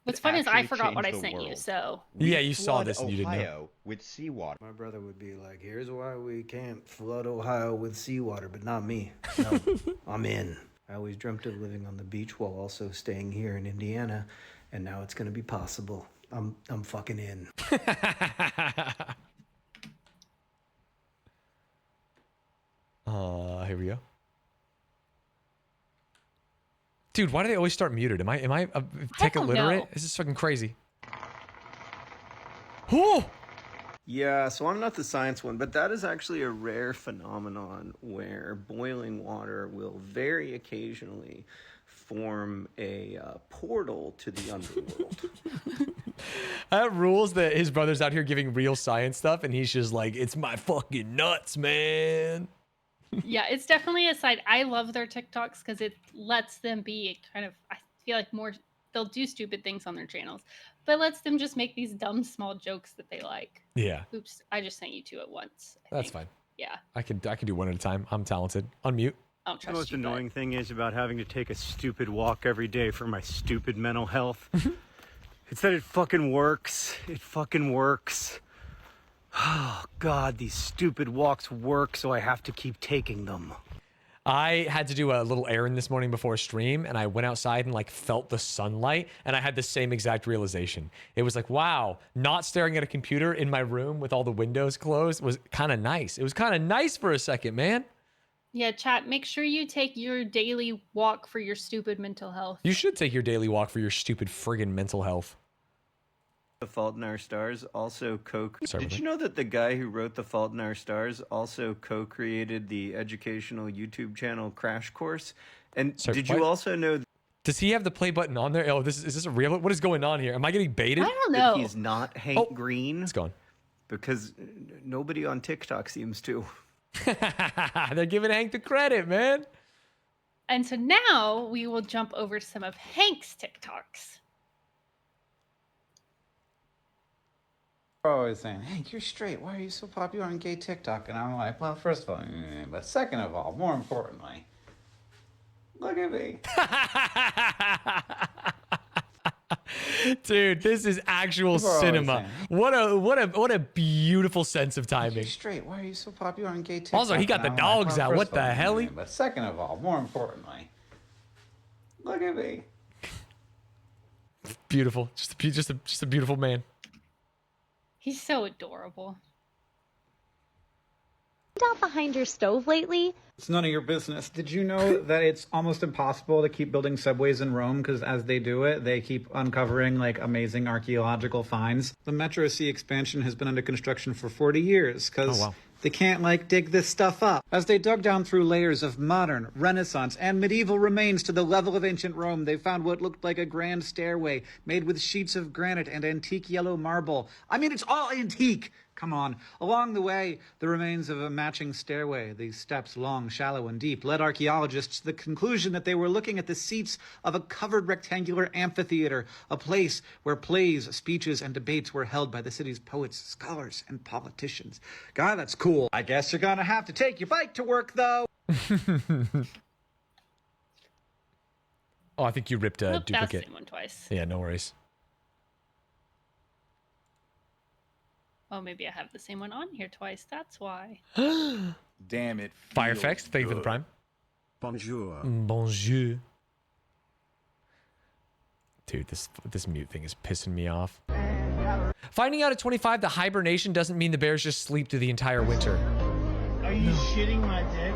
What's fun is I forgot what I sent you, so. Yeah, you saw this and you didn't know. Ohio with seawater. My brother would be like, here's why we can't flood Ohio with seawater, but not me. No, I'm in. I always dreamt of living on the beach while also staying here in Indiana, and now it's gonna be possible. I'm fucking in. Here we go. Dude, why do they always start muted? Am I tech illiterate? This is fucking crazy. Oh! Yeah, so I'm not the science one, but that is actually a rare phenomenon where boiling water will very occasionally form a portal to the underworld. That rules that his brother's out here giving real science stuff, and he's just like, it's my fucking nuts, man. Yeah, it's definitely a side. I love their TikToks because it lets them be kind of, I feel like more, they'll do stupid things on their channels, but lets them just make these dumb small jokes that they like. Yeah. Oops, I just sent you two at once. That's fine. Yeah. I can do one at a time. I'm talented. Unmute. I don't The most trust you, but annoying thing is about having to take a stupid walk every day for my stupid mental health. It's that it fucking works. It fucking works. Oh, God, these stupid walks work, so I have to keep taking them. I had to do a little errand this morning before a stream, and I went outside and like felt the sunlight, and I had the same exact realization. It was like, wow, not staring at a computer in my room with all the windows closed was kind of nice. It was kind of nice for a second, man. yeah, chat, make sure you take your daily walk for your stupid mental health. You should take your daily walk for your stupid friggin' mental health. The Fault in Our Stars also Sorry, Did you know that the guy who wrote The Fault in Our Stars also co-created the educational YouTube channel Crash Course? And Sorry, did what? you also know Does he have the play button on there? Oh, is this a real? What is going on here? Am I getting baited? I don't that know. he's not Hank Green? It's gone. Because nobody on TikTok seems to. They're giving Hank the credit, man. And so now we will jump over to some of Hank's TikToks. Always saying, Hank, you're straight. Why are you so popular on gay TikTok? And I'm like, well, first of all, but second of all, more importantly, look at me. Dude, this is actual People are always cinema. saying, What a beautiful sense of timing. You're straight. Why are you so popular on gay TikTok? Also, he got the And I'm like, dogs well, out. first What of all, the hell? But second of all, more importantly, look at me. Beautiful. Just a beautiful man. He's so adorable. Out behind your stove lately? It's none of your business. Did you know that it's almost impossible to keep building subways in Rome because as they do it, they keep uncovering like amazing archaeological finds? The Metro C expansion has been under construction for 40 years because they can't like dig this stuff up. As they dug down through layers of modern, Renaissance, and medieval remains to the level of ancient Rome, they found what looked like a grand stairway made with sheets of granite and antique yellow marble. I mean, it's all antique. Come on. Along the way, the remains of a matching stairway, these steps long, shallow, and deep, led archaeologists to the conclusion that they were looking at the seats of a covered rectangular amphitheater, a place where plays, speeches, and debates were held by the city's poets, scholars, and politicians. God, that's cool. I guess you're gonna have to take your bike to work, though. Oh, I think you ripped a Nope, that's the duplicate. same one twice. Yeah, no worries. Oh, maybe I have the same one on here twice. That's why. Damn it. Fire effects. Thank you for the prime. Bonjour. Bonjour. Dude, this mute thing is pissing me off. Finding out at 25 the hibernation doesn't mean the bears just sleep through the entire winter. Are you shitting my dick?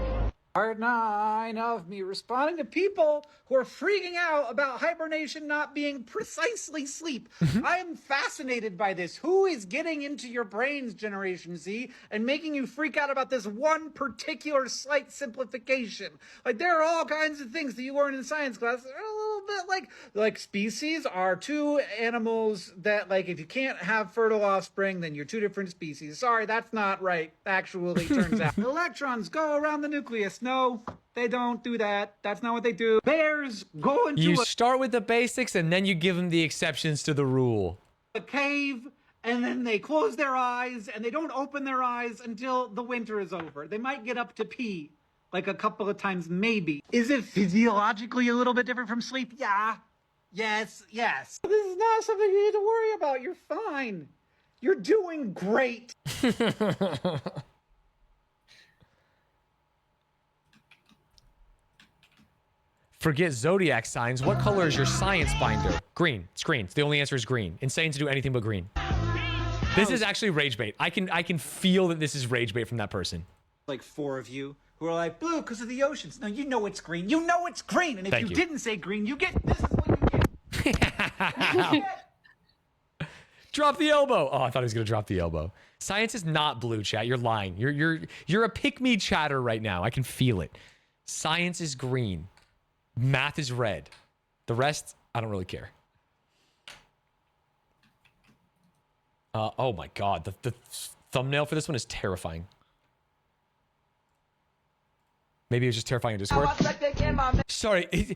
Part 9 of me responding to people who are freaking out about hibernation not being precisely sleep. I am fascinated by this. Who is getting into your brains, Generation Z, and making you freak out about this one particular slight simplification? Like, there are all kinds of things that you learn in science class that are a little bit like species are two animals that, like, if you can't have fertile offspring, then you're two different species. Sorry, that's not right, actually, turns out. Electrons go around the nucleus. No, they don't do that. That's not what they do. Bears go into You start with the basics and then you give them the exceptions to the rule. a cave, and then they close their eyes, and they don't open their eyes until the winter is over. They might get up to pee, like a couple of times, maybe. Is it physiologically a little bit different from sleep? Yeah. Yes. This is not something you need to worry about. You're fine. You're doing great. Forget zodiac signs. What color is your science binder? Green. It's green. The only answer is green. Insane to do anything but green. This is actually rage bait. I can feel that this is rage bait from that person. Like 4 of you who are like, blue because of the oceans. No, you know it's green. You know it's green. And if Thank you you. didn't say green, you get this is what you get. Drop the elbow. Oh, I thought he was gonna drop the elbow. Science is not blue, chat. You're lying. You're a pick-me chatter right now. I can feel it. Science is green. Math is red. The rest, I don't really care. Oh my god, the thumbnail for this one is terrifying. Maybe it was just terrifying in Discord. Sorry,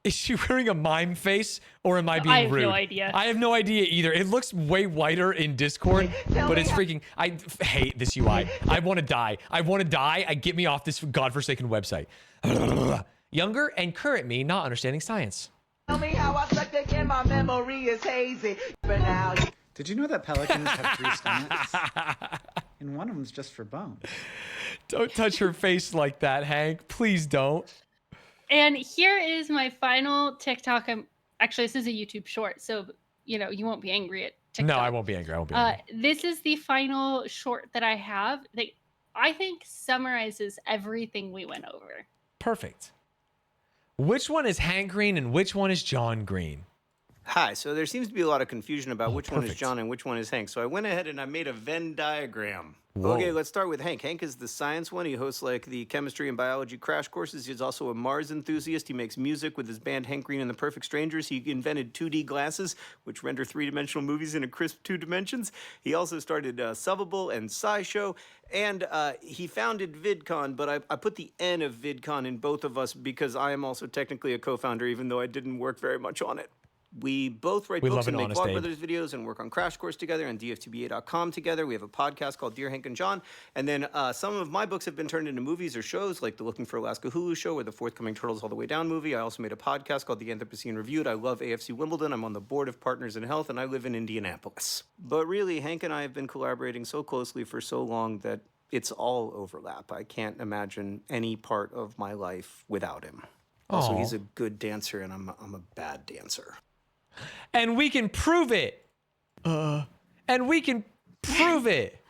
is she wearing a mime face or am I being rude? I have no idea. I have no idea either. It looks way whiter in Discord, but it's freaking... I hate this UI. I want to die. Get me off this godforsaken website. Younger and current me not understanding science. Tell me how I suck again, my memory is hazy. For now. Did you know that pelicans have 3 stomachs? And one of them's just for bone. Don't touch her face like that, Hank. Please don't. And here is my final TikTok. Actually, this is a YouTube short, so you won't be angry at TikTok. No, I won't be angry. I won't be angry. This is the final short that I have that I think summarizes everything we went over. Perfect. Which one is Hank Green and which one is John Green? Hi, so there seems to be a lot of confusion about which one is perfect. John and which one is Hank. So I went ahead and I made a Venn diagram. Whoa. Okay, let's start with Hank. Hank is the science one. He hosts like the chemistry and biology crash courses. He's also a Mars enthusiast. He makes music with his band Hank Green and the Perfect Strangers. He invented 2D glasses, which render 3-dimensional movies in a crisp 2 dimensions. He also started Subbable and SciShow. And he founded VidCon, but I put the N of VidCon in both of us because I am also technically a co-founder, even though I didn't work very much on it. We both write books and make Vlogbrothers videos and work on Crash Course together and DFTBA.com together. We have a podcast called Dear Hank and John. And then some of my books have been turned into movies or shows, like the Looking for Alaska Hulu show or the forthcoming Turtles All the Way Down movie. I also made a podcast called The Anthropocene Reviewed. I love AFC Wimbledon. I'm on the board of Partners in Health, and I live in Indianapolis. But really, Hank and I have been collaborating so closely for so long that it's all overlap. I can't imagine any part of my life without him. Also, he's a good dancer, and I'm a bad dancer. And we can prove it. And we can prove it.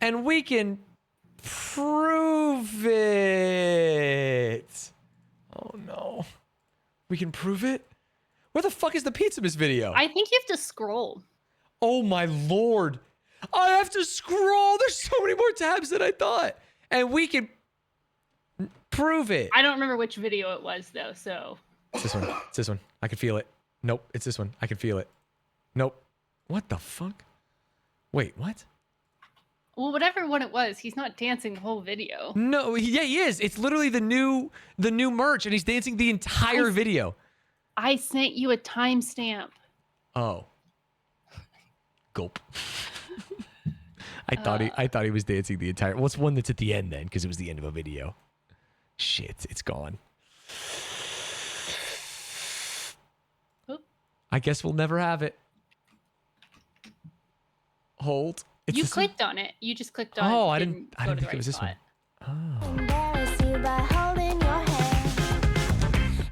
And we can prove it. Oh no. We can prove it? Where the fuck is the Pizza Miss video? I think you have to scroll. Oh my lord. I have to scroll. There's so many more tabs than I thought. And we can prove it. I don't remember which video it was though, so. It's this one. It's this one. I can feel it. Nope. It's this one. I can feel it. Nope. What the fuck? Wait, what? Well, whatever one it was, he's not dancing the whole video. No, yeah, he is. It's literally the new merch, and he's dancing the entire video. I sent you a timestamp. Oh. Gulp. I thought he was dancing the entire. Well, it's one that's at the end then, because it was the end of a video. Shit, it's gone. Oop. I guess we'll never have it. Hold. You clicked on it. You just clicked on it. Oh, I didn't think it was this one. Embarrass you by holding your hand.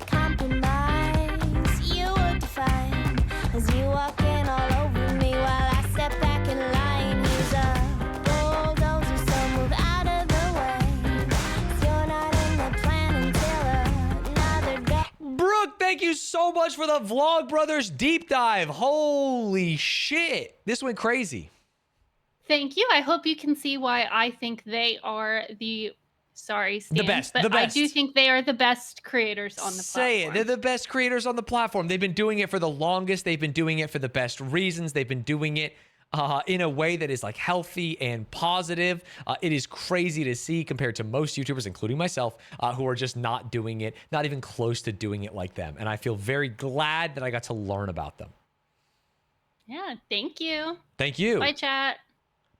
Compromise, you would define as you walk in all over me while I step back in line. He's a bulldozer, so move out of the way. thank you so much for the Vlog Brothers deep dive. Holy shit. This went crazy. Thank you. I hope you can see why I think they are sorry, Stanz, the best. but I do think they are the best creators on the Say platform. it. They're the best creators on the platform. They've been doing it for the longest. They've been doing it for the best reasons. They've been doing it in a way that is like healthy and positive. It is crazy to see compared to most YouTubers, including myself, who are just not doing it, not even close to doing it like them. And I feel very glad that I got to learn about them. Yeah, thank you. Thank you. Bye, chat.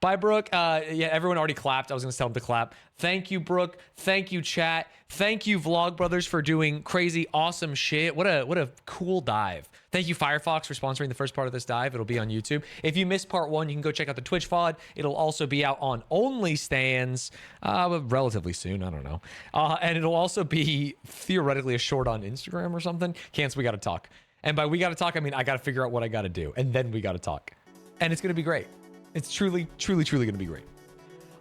Bye, Brooke. Yeah, everyone already clapped. I was going to tell them to clap. Thank you, Brooke. Thank you, chat. Thank you, Vlog Brothers, for doing crazy, awesome shit. What a cool dive. Thank you, Firefox, for sponsoring the first part of this dive. It'll be on YouTube. If you missed part 1, you can go check out the Twitch VOD. It'll also be out on Stanz relatively soon. I don't know. And it'll also be theoretically a short on Instagram or something. Cance, we got to talk. And by we got to talk, I mean I got to figure out what I got to do. And then we got to talk. And it's going to be great. It's truly, truly, truly going to be great.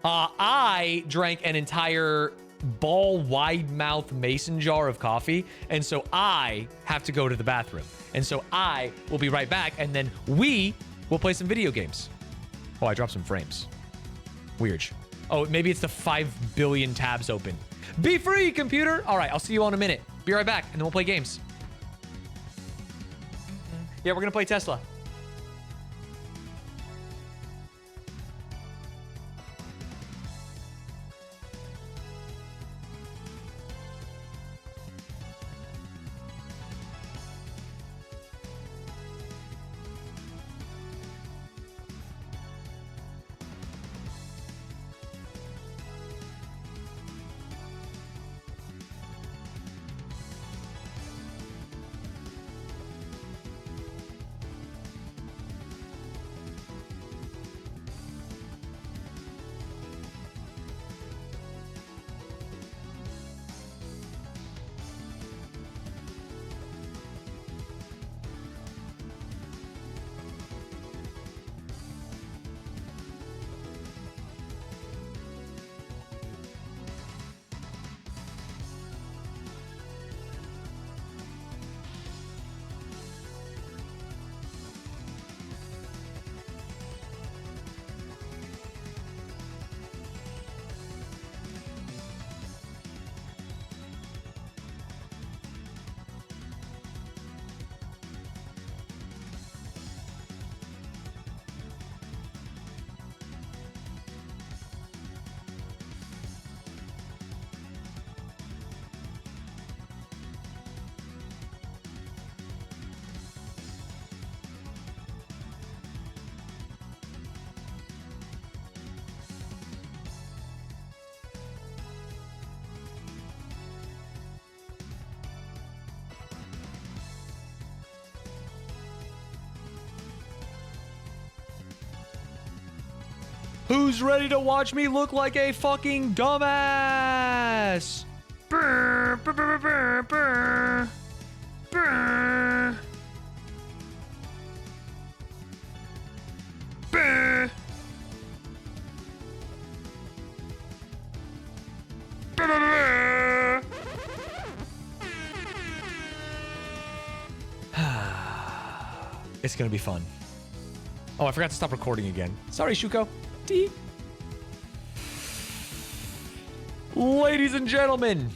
I drank an entire ball wide mouth mason jar of coffee. And so I have to go to the bathroom. And so I will be right back. And then we will play some video games. Oh, I dropped some frames. Weird. Oh, maybe it's the 5 billion tabs open. Be free, computer. All right, I'll see you all in a minute. Be right back. And then we'll play games. Yeah, we're going to play Tesla. Who's ready to watch me look like a fucking dumbass? Brr, brr, brr, brr, brr, brr. Brr. Brr, brr, brr. It's gonna be fun. Oh, I forgot to stop recording again. Sorry, Shuko. T. Ladies and gentlemen,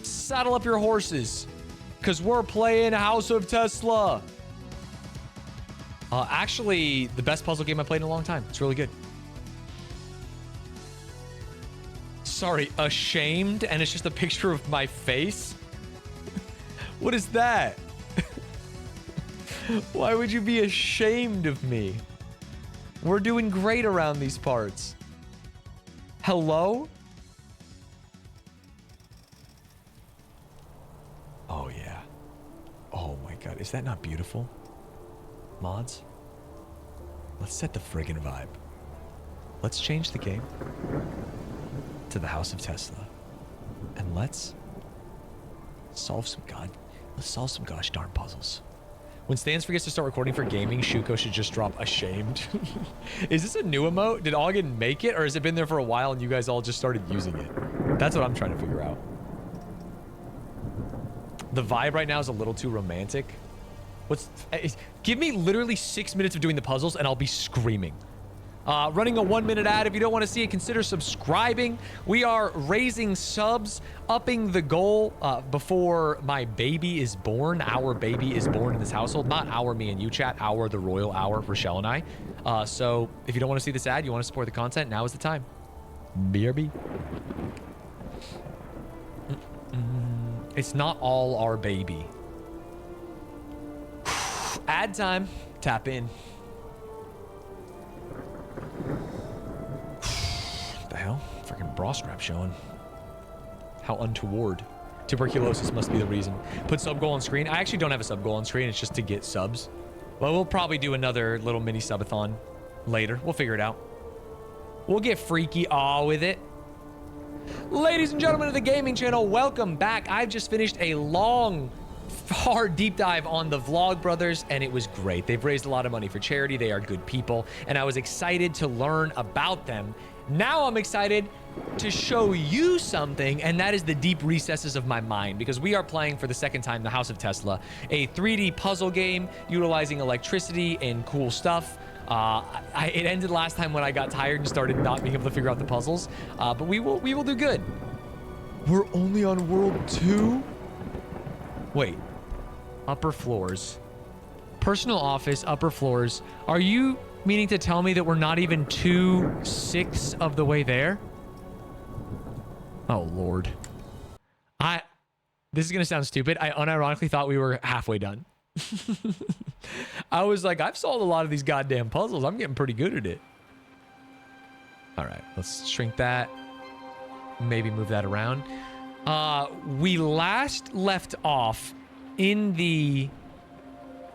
saddle up your horses, because we're playing House of Tesla. Actually, the best puzzle game I played in a long time. It's really good. Sorry, ashamed, and it's just a picture of my face? What is that? Why would you be ashamed of me? We're doing great around these parts. Hello? Oh, yeah. Oh, my God. Is that not beautiful? Mods? Let's set the friggin' vibe. Let's change the game to the House of Tesla. And let's solve some gosh darn puzzles. When Stanz forgets to start recording for gaming, Shuko should just drop ashamed. Is this a new emote? Did Ogden make it, or has it been there for a while and you guys all just started using it? That's what I'm trying to figure out. The vibe right now is a little too romantic. Give me literally 6 minutes of doing the puzzles and I'll be screaming. Running a 1 minute ad. If you don't want to see it, consider subscribing. We are raising subs, upping the goal before my baby is born. Our baby is born in this household. Not our, me and you, chat. Our, the royal hour, Rochelle and I. So if you don't want to see this ad, you want to support the content, now is the time. BRB. It's not all our baby. Ad time. Tap in. What the hell? Freaking bra strap showing. How untoward. Tuberculosis must be the reason. Put sub goal on screen. I actually don't have a sub goal on screen. It's just to get subs. Well, we'll probably do another little mini subathon later. We'll figure it out. We'll get freaky with it. Ladies and gentlemen of the gaming channel, welcome back. I've just finished a long, hard deep dive on the Vlogbrothers, and it was great. They've raised a lot of money for charity. They are good people, and I was excited to learn about them. Now I'm excited to show you something, and that is the deep recesses of my mind, because we are playing for the second time the House of Tesla, a 3D puzzle game utilizing electricity and cool stuff. It ended last time when I got tired and started not being able to figure out the puzzles, but we will do good. We're only on World 2? Wait. Upper floors. Personal office, upper floors. Are you meaning to tell me that we're not even 2/6 of the way there? Oh, Lord. This is going to sound stupid. I unironically thought we were halfway done. I was like, I've solved a lot of these goddamn puzzles. I'm getting pretty good at it. All right, let's shrink that. Maybe move that around. We last left off in the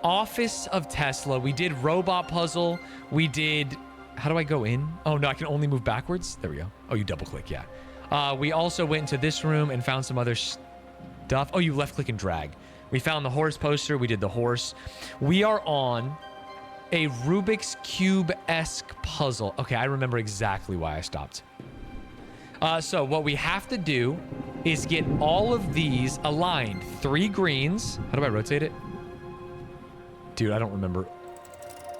office of Tesla. We did robot puzzle. We did... How do I go in? Oh, no, I can only move backwards. There we go. Oh, you double click, yeah. We also went into this room and found some other stuff. Oh, you left click and drag. We found the horse poster. We did the horse. We are on a Rubik's Cube-esque puzzle. Okay, I remember exactly why I stopped. So what we have to do is get all of these aligned. 3 greens. How do I rotate it? Dude, I don't remember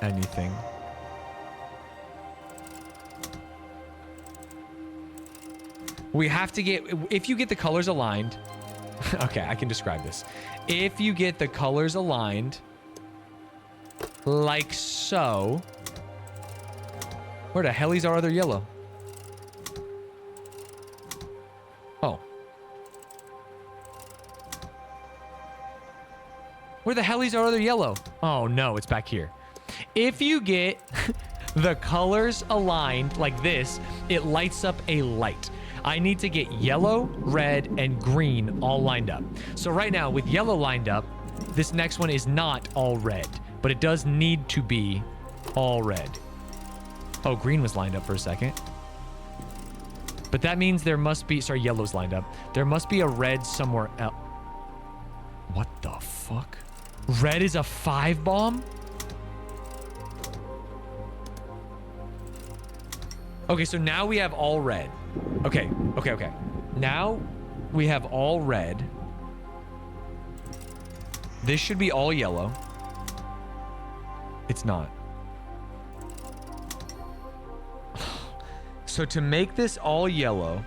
anything. We have to get... If you get the colors aligned... Okay, I can describe this. If you get the colors aligned, like so... Where the hell is our other yellow? Oh. Where the hell is our other yellow? Oh, no, it's back here. If you get the colors aligned like this, it lights up a light. I need to get yellow, red, and green all lined up. So right now, with yellow lined up, this next one is not all red, but it does need to be all red. Oh, green was lined up for a second. But that means there must be... Sorry, yellow's lined up. There must be a red somewhere else. What the fuck? Red is a 5 bomb? Okay, so now we have all red. Okay. Now we have all red. This should be all yellow. It's not. So to make this all yellow,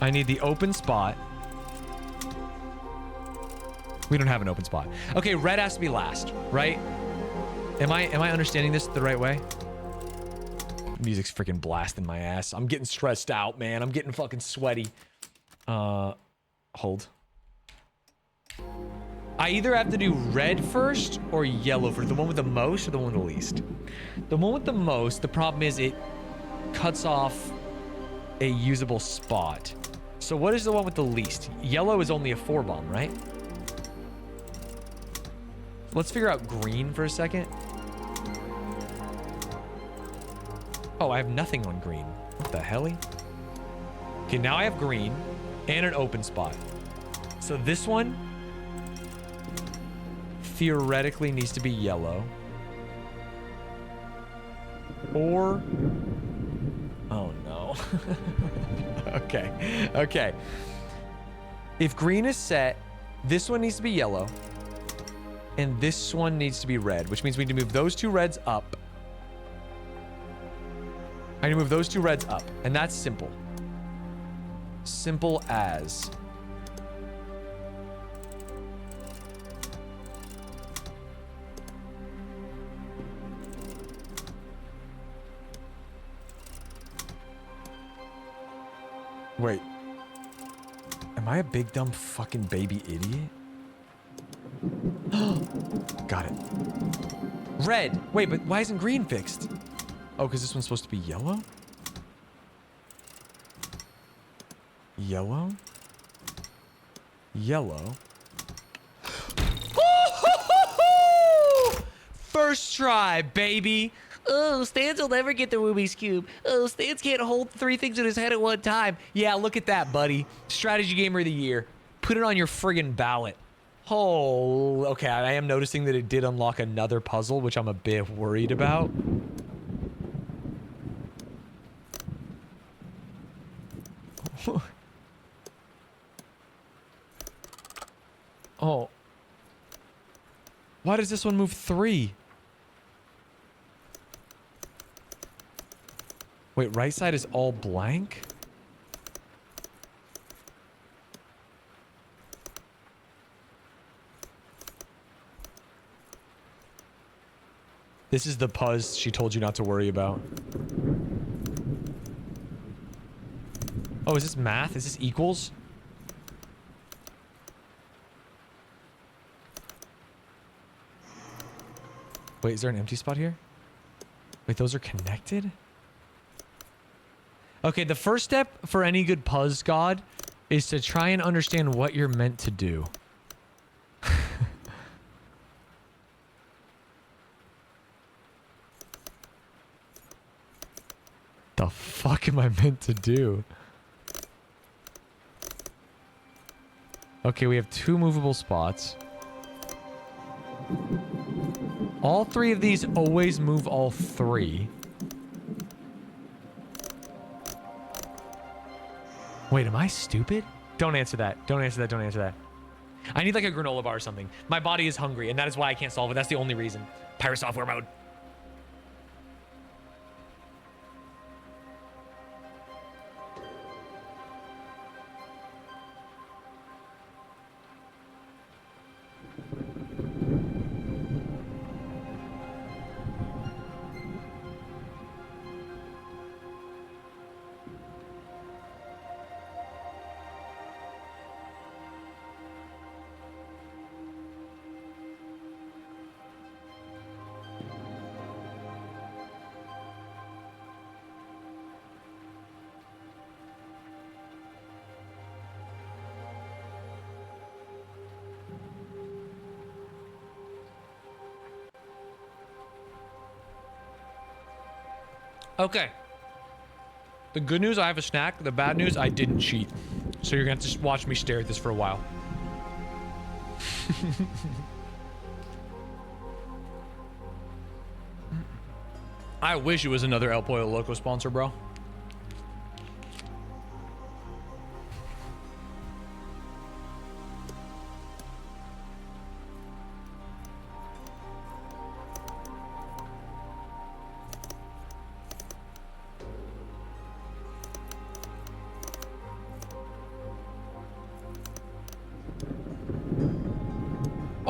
I need the open spot. We don't have an open spot. Okay, red has to be last, right? Am I understanding this the right way? Music's freaking blasting my ass. I'm getting stressed out, man. I'm getting fucking sweaty. Hold. I either have to do red first or yellow first. The one with the most or the one with the least? The one with the most, the problem is it cuts off a usable spot. So what is the one with the least? Yellow is only a 4 bomb, right? Let's figure out green for a second. Oh, I have nothing on green. What the hell? Okay, now I have green and an open spot. So this one theoretically needs to be yellow. Or... Oh, no. Okay. If green is set, This one needs to be yellow. And this one needs to be red, which means we need to move those two reds up. I need to move those two reds up, and that's simple. Simple as. Wait. Am I a big dumb fucking baby idiot? Got it. Red. Wait, but why isn't green fixed? Oh, because this one's supposed to be yellow? Yellow? Yellow? First try, baby! Oh, Stanz will never get the Rubik's Cube. Oh, Stanz can't hold 3 things in his head at one time. Yeah, look at that, buddy. Strategy Gamer of the Year. Put it on your friggin' ballot. Oh, okay, I am noticing that it did unlock another puzzle, which I'm a bit worried about. Oh. Why does this one move 3? Wait, right side is all blank? This is the puzz she told you not to worry about. Oh, is this math? Is this equals? Wait, is there an empty spot here? Wait, those are connected? Okay, the first step for any good puzz god is to try and understand what you're meant to do. The fuck am I meant to do? Okay, we have 2 movable spots. All 3 of these always move all 3. Wait, am I stupid? Don't answer that. Don't answer that. Don't answer that. I need like a granola bar or something. My body is hungry, and that is why I can't solve it. That's the only reason. Pirate software mode. Okay. The good news, I have a snack. The bad news, I didn't cheat. So you're gonna have to just watch me stare at this for a while. I wish it was another El Pollo Loco sponsor, bro.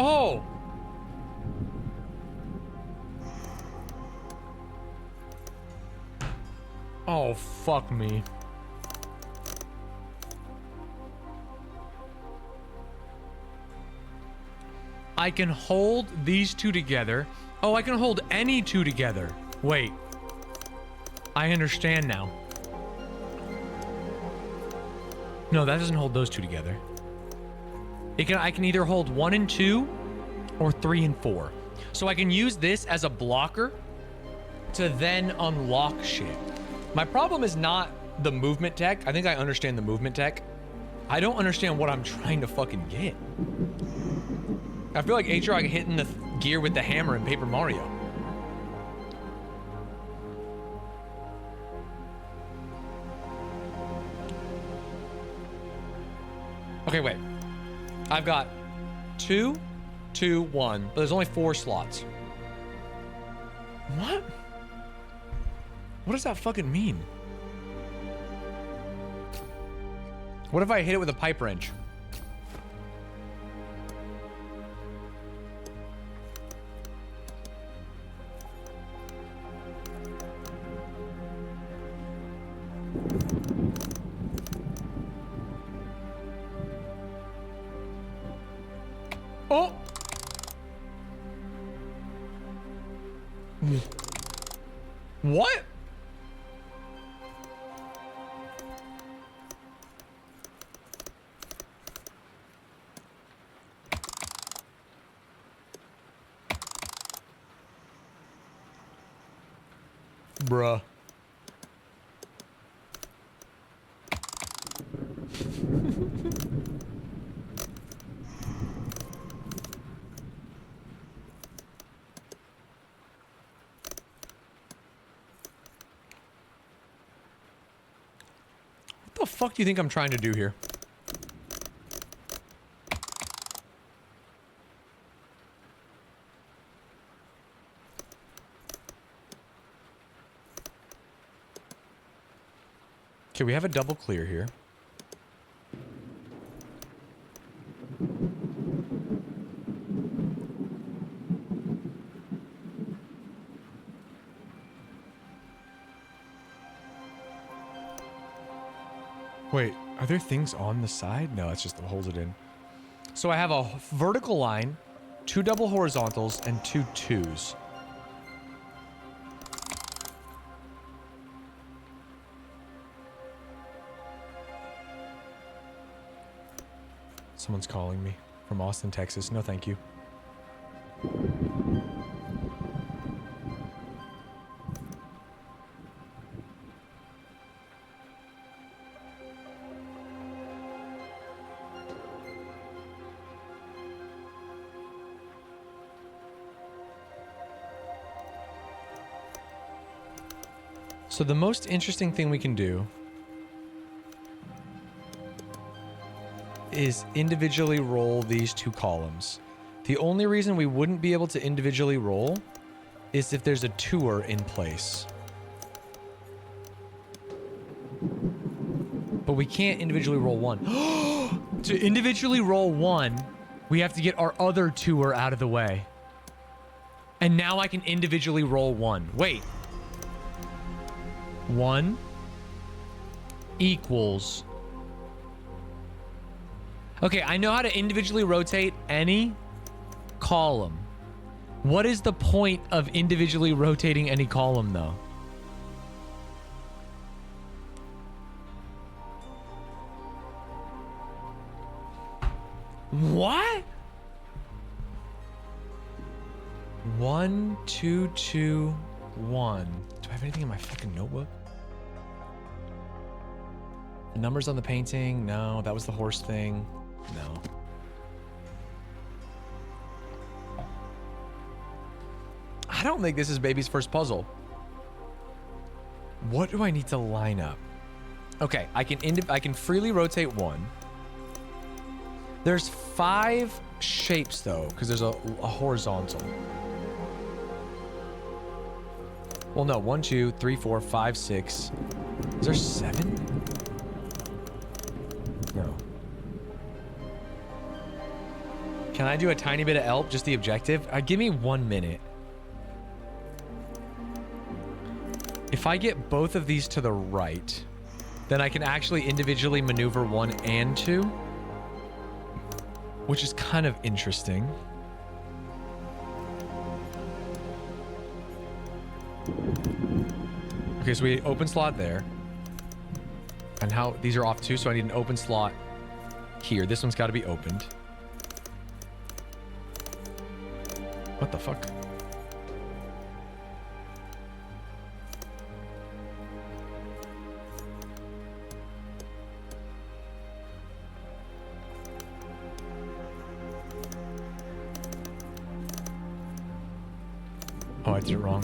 Oh! Oh, fuck me. I can hold these 2 together. Oh, I can hold any 2 together. Wait. I understand now. No, that doesn't hold those 2 together. I can either hold 1 and 2 or 3 and 4. So I can use this as a blocker to then unlock shit. My problem is not the movement tech. I think I understand the movement tech. I don't understand what I'm trying to fucking get. I feel like H-Rock hitting the gear with the hammer in Paper Mario. Okay, wait. I've got 2, 2, 1. But there's only 4 slots. What? What does that fucking mean? What if I hit it with a pipe wrench? Oh! What? Bruh. What the fuck do you think I'm trying to do here? Okay, we have a double clear here. Wait, are there things on the side? No, it's just to hold it in. So I have a vertical line, 2 double horizontals, and 2 2s. Someone's calling me from Austin, Texas. No, thank you. So the most interesting thing we can do is individually roll these 2 columns. The only reason we wouldn't be able to individually roll is if there's a tour in place. But we can't individually roll 1. To individually roll 1, we have to get our other tour out of the way. And now I can individually roll 1. Wait. 1 equals... Okay, I know how to individually rotate any column. What is the point of individually rotating any column, though? What? 1, 2, 2, 1. Do I have anything in my fucking notebook? The numbers on the painting? No, that was the horse thing. No. I don't think this is baby's first puzzle. What do I need to line up? Okay, I can freely rotate 1. There's 5 shapes though, because there's a horizontal. Well, no, 1, 2, 3, 4, 5, 6. Is there 7? No. Can I do a tiny bit of help? Just the objective? Give me 1 minute. If I get both of these to the right, then I can actually individually maneuver 1 and 2, which is kind of interesting. Okay, so we open slot there. And how these are off too, so I need an open slot here. This one's got to be opened. What the fuck? Oh, I did it wrong.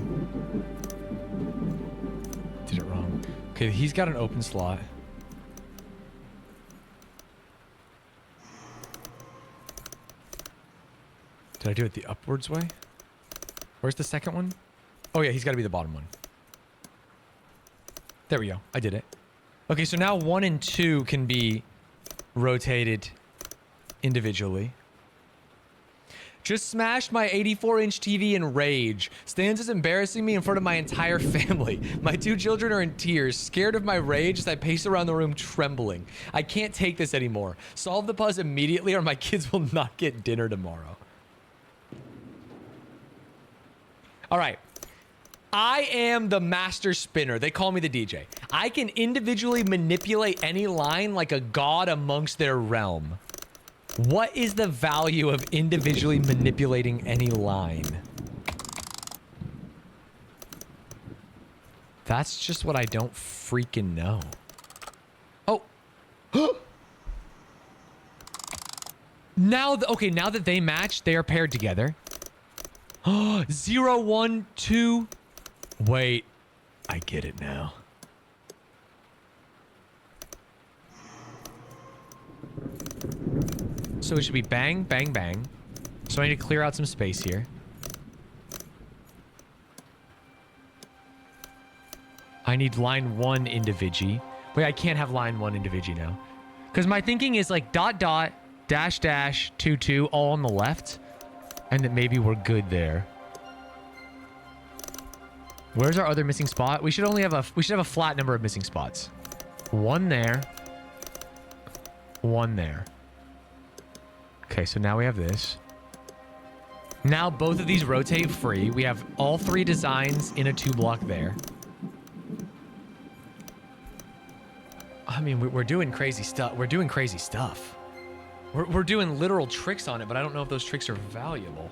Did it wrong. Okay, he's got an open slot. Did I do it the upwards way? Where's the second one? Oh yeah, he's got to be the bottom one. There we go. I did it. Okay, so now 1 and 2 can be rotated individually. Just smashed my 84-inch TV in rage. Stanz is embarrassing me in front of my entire family. My 2 children are in tears, scared of my rage as I pace around the room trembling. I can't take this anymore. Solve the puzzle immediately or my kids will not get dinner tomorrow. All right. I am the master spinner. They call me the DJ. I can individually manipulate any line like a god amongst their realm. What is the value of individually manipulating any line? That's just what I don't freaking know. Oh. Now, okay, now that they match, they are paired together. 0, 1, 2. Wait, I get it now. So it should be bang, bang, bang. So I need to clear out some space here. I need line 1 individually. Wait, I can't have line 1 individually now. Because my thinking is like dot, dot, dash, dash, 2, 2, all on the left. And that maybe we're good there. Where's our other missing spot? We should only have a flat number of missing spots. 1 there. 1 there. Okay, so now we have this. Now both of these rotate free. We have all 3 designs in a 2 block there. I mean, we're doing crazy stuff. We're doing crazy stuff. We're doing literal tricks on it, but I don't know if those tricks are valuable.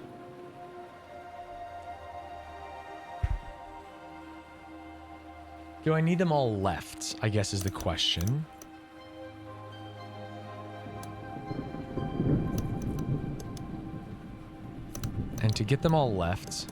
Do I need them all left, I guess is the question. And to get them all left...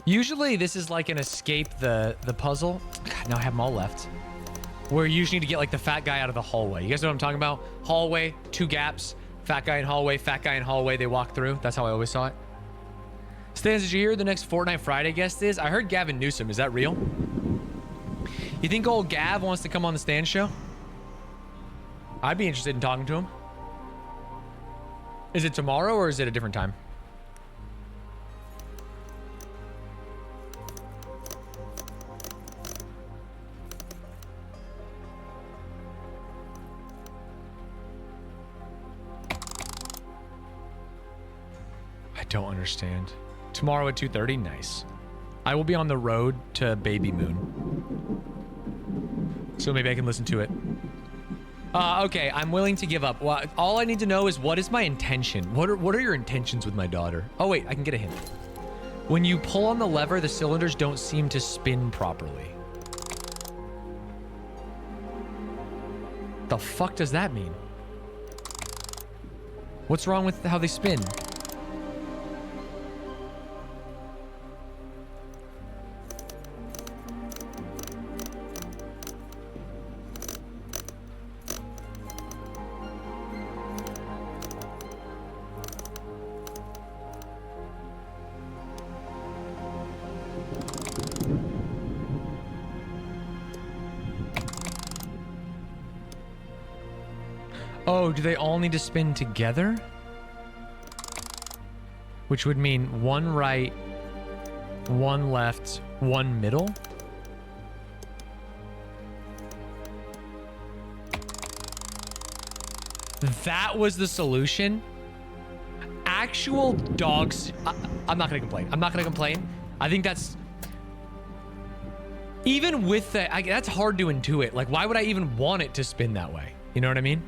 Usually this is like an escape the puzzle. God, now I have them all left. Where you usually need to get like the fat guy out of the hallway. You guys know what I'm talking about? Hallway, 2 gaps, fat guy in hallway, they walk through. That's how I always saw it. Stanz, did you hear who the next Fortnite Friday guest is? I heard Gavin Newsom. Is that real? You think old Gav wants to come on the Stanz show? I'd be interested in talking to him. Is it tomorrow or is it a different time? I don't understand. Tomorrow at 2:30? Nice. I will be on the road to Baby Moon. So maybe I can listen to it. Okay, I'm willing to give up. Well, all I need to know is what is my intention? What are your intentions with my daughter? Oh wait, I can get a hint. When you pull on the lever, the cylinders don't seem to spin properly. The fuck does that mean? What's wrong with how they spin? Oh, do they all need to spin together? Which would mean 1 right, 1 left, 1 middle? That was the solution? Actual dogs. I'm not gonna complain. I'm not gonna complain. I think that's... Even with that, that's hard to intuit. Like, why would I even want it to spin that way? You know what I mean?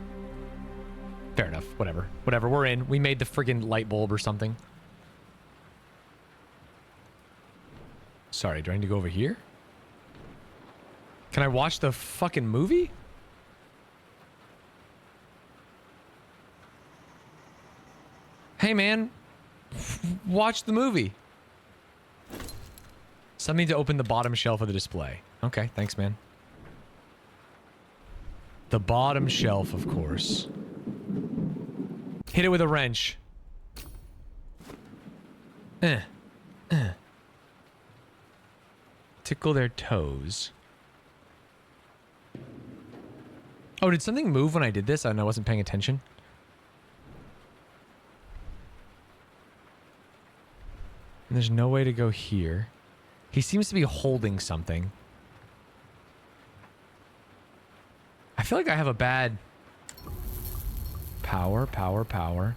Fair enough. Whatever. Whatever. We're in. We made the friggin' light bulb or something. Sorry, do I need to go over here? Can I watch the fucking movie? Hey, man. Watch the movie. Something to open the bottom shelf of the display. Okay, thanks, man. The bottom shelf, of course. Hit it with a wrench. Tickle their toes. Oh, did something move when I did this and I wasn't paying attention? And there's no way to go here. He seems to be holding something. I feel like I have a bad... Power.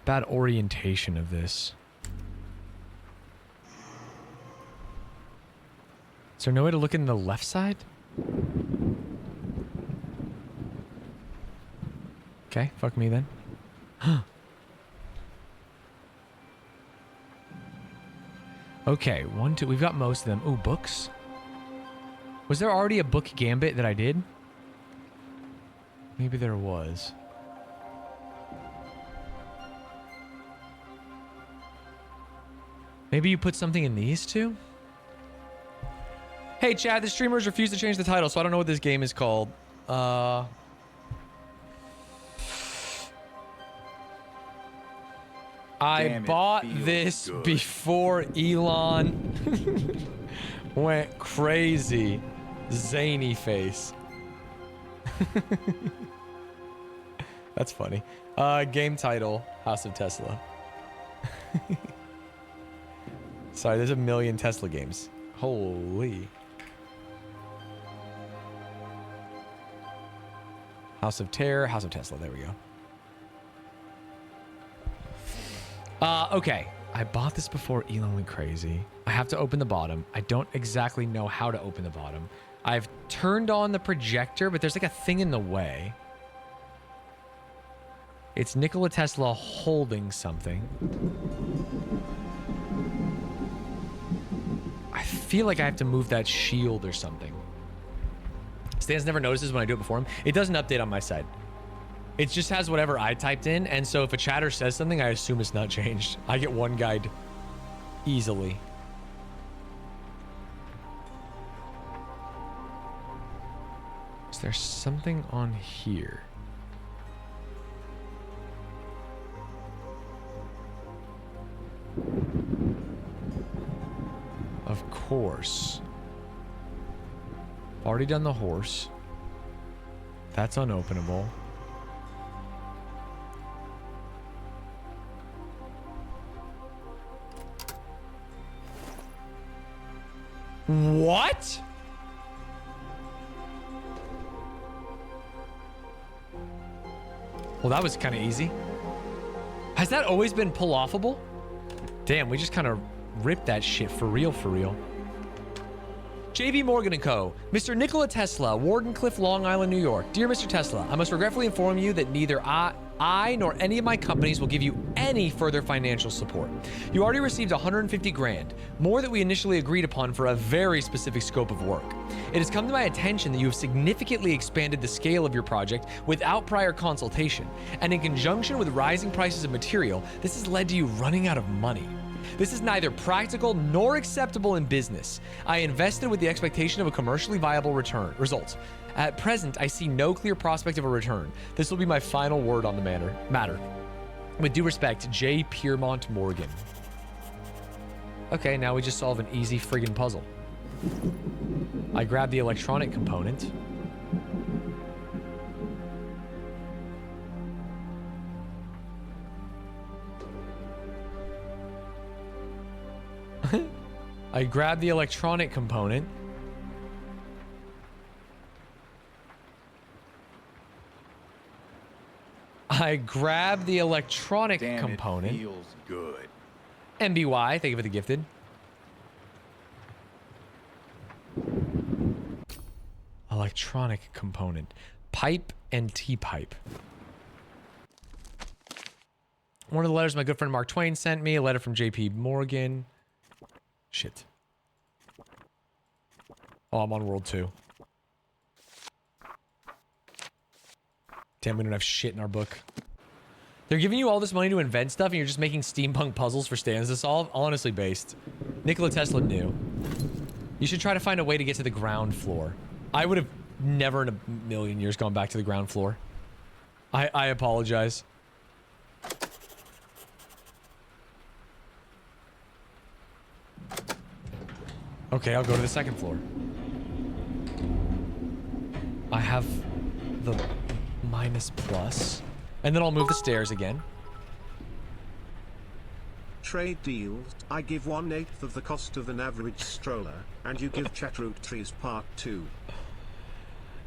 Bad orientation of this. Is there no way to look in the left side? Okay, fuck me then. Okay, 1, 2, we've got most of them. Ooh, books? Was there already a book gambit that I did? Maybe there was. Maybe you put something in these two? Hey, Chad, the streamers refuse to change the title, so I don't know what this game is called. I bought this before Elon went crazy. Zany face. That's funny. Game title, House of Tesla. Sorry, there's a million Tesla games. Holy. House of Terror, House of Tesla. There we go. Okay. I bought this before Elon went crazy. I have to open the bottom. I don't exactly know how to open the bottom. I've turned on the projector, but there's like a thing in the way. It's Nikola Tesla holding something. I feel like I have to move that shield or something. Stanz never notices when I do it before him. It doesn't update on my side. It just has whatever I typed in, and so if a chatter says something, I assume it's not changed. I get one guide easily. Is there something on here? Of course. Already done the horse. That's unopenable. What? Well, that was kind of easy. Has that always been pull-offable? Damn, we just kind of ripped that shit for real, for real. JB Morgan & Co. Mr. Nikola Tesla, Wardenclyffe, Long Island, New York. Dear Mr. Tesla, I must regretfully inform you that neither I nor any of my companies will give you any further financial support. You already received 150 grand, more than we initially agreed upon for a very specific scope of work. It has come to my attention that you have significantly expanded the scale of your project without prior consultation, and in conjunction with rising prices of material, this has led to you running out of money. This is neither practical nor acceptable in business. I invested with the expectation of a commercially viable result. At present, I see no clear prospect of a return. This will be my final word on the matter. With due respect, J. Piermont Morgan. Okay, now we just solve an easy friggin' puzzle. I grab the electronic component. I grab the electronic component. I grab the electronic component. It feels good. MBY, thank you for the gifted. Electronic component. Pipe and T-pipe. One of the letters my good friend Mark Twain sent me, a letter from JP Morgan. Shit. Oh, I'm on World 2. Damn, we don't have shit in our book. They're giving you all this money to invent stuff and you're just making steampunk puzzles for Stanz to solve? Honestly based. Nikola Tesla knew. You should try to find a way to get to the ground floor. I would have never in a million years gone back to the ground floor. I apologize. Okay, I'll go to the second floor. I have the minus plus. And then I'll move the stairs again. Trade deals. I give 1/8 of the cost of an average stroller, and you give Chatroot Trees Part 2.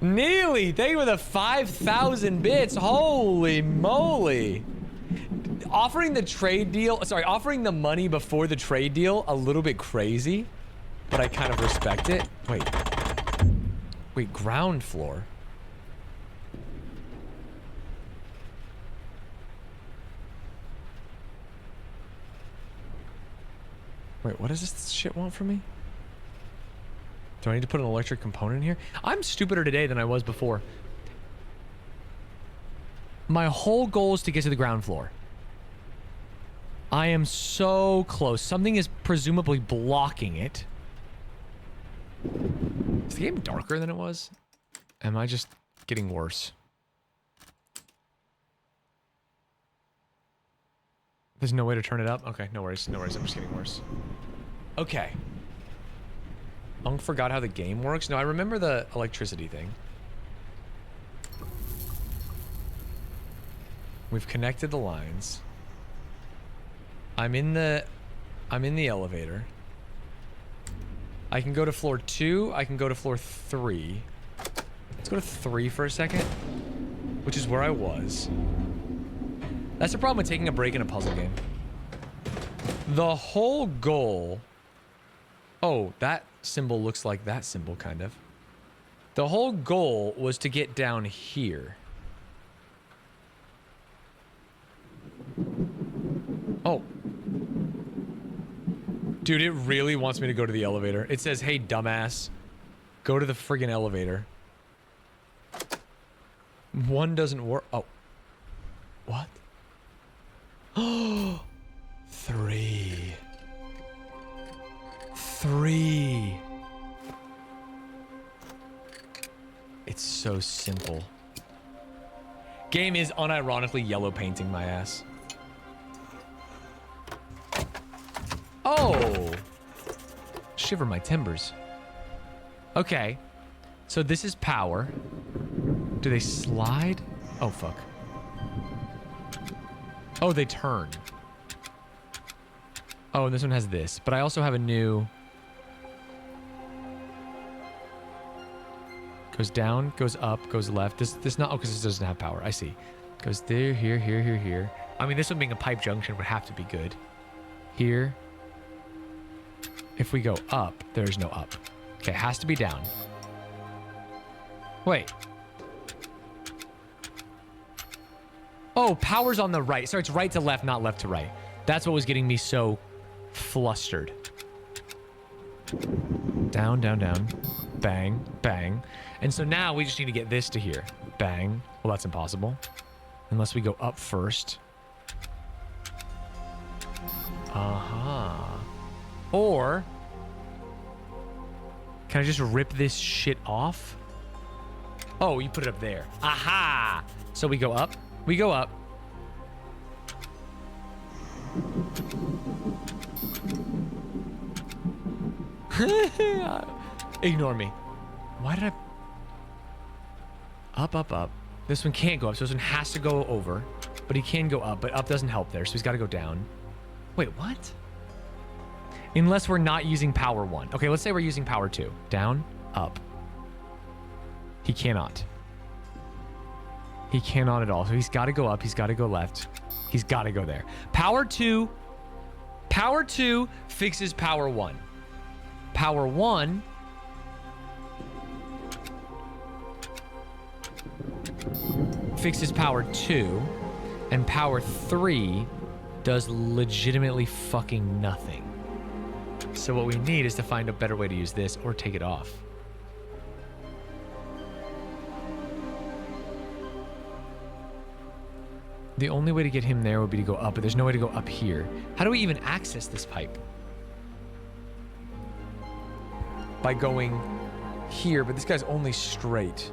Neely, thank you for the 5,000 bits. Holy moly. Offering the trade deal, sorry, offering the money before the trade deal, a little bit crazy, but I kind of respect it. Wait, ground floor. Wait, what does this shit want from me? Do I need to put an electric component in here? I'm stupider today than I was before. My whole goal is to get to the ground floor. I am so close. Something is presumably blocking it. Is the game darker than it was? Am I just getting worse? There's no way to turn it up? Okay, no worries, no worries. I'm just getting worse. Okay. Unk forgot how the game works? No, I remember the electricity thing. We've connected the lines. I'm in the elevator. I can go to floor 2. I can go to floor 3. Let's go to 3 for a second, which is where I was. That's the problem with taking a break in a puzzle game. The whole goal... Oh, that symbol looks like that symbol, kind of. The whole goal was to get down here. Oh. Dude, it really wants me to go to the elevator. It says, hey, dumbass. Go to the friggin' elevator. One doesn't work. Oh. What? Oh, 3. 3. It's so simple. Game is unironically yellow painting my ass. Oh! Shiver my timbers. Okay. So this is power. Do they slide? Oh, fuck. Oh, they turn. Oh, and this one has this. But I also have a new... Goes down, goes up, goes left. This not... Oh, because this doesn't have power. I see. Goes there, here, here, here, here. I mean, this one being a pipe junction would have to be good. Here. If we go up, there's no up. Okay, it has to be down. Wait. Oh, power's on the right. Sorry, it's right to left, not left to right. That's what was getting me so flustered. Down, down, down. Bang, bang. And so now we just need to get this to here. Bang. Well, that's impossible. Unless we go up first. Uh-huh. Or... Can I just rip this shit off? Oh, you put it up there. Aha! So we go up. We go up. Ignore me. Why did I... Up, up, up. This one can't go up, so this one has to go over. But he can go up, but up doesn't help there, so he's got to go down. Wait, what? Unless we're not using power 1. Okay, let's say we're using power 2. Down, up. He cannot. He cannot at all. So he's got to go up. He's got to go left. He's got to go there. Power 2. Power 2 fixes power 1. Power 1 fixes power 2. And power 3 does legitimately fucking nothing. So what we need is to find a better way to use this or take it off. The only way to get him there would be to go up, but there's no way to go up here. How do we even access this pipe? by going here, but this guy's only straight.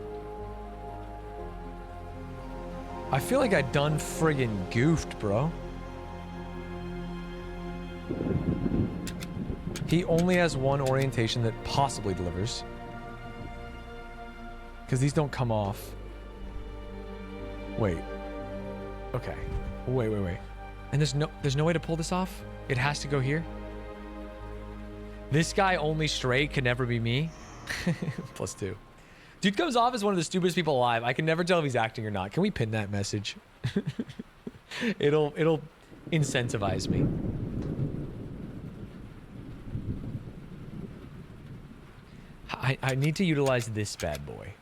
I feel like I done friggin' goofed, bro. He only has one orientation that possibly delivers. Because these don't come off. Wait. Okay. Wait. And there's no way to pull this off? It has to go here? This guy only straight can never be me? +2. Dude comes off as one of the stupidest people alive. I can never tell if he's acting or not. Can we pin that message? It'll incentivize me. I need to utilize this bad boy.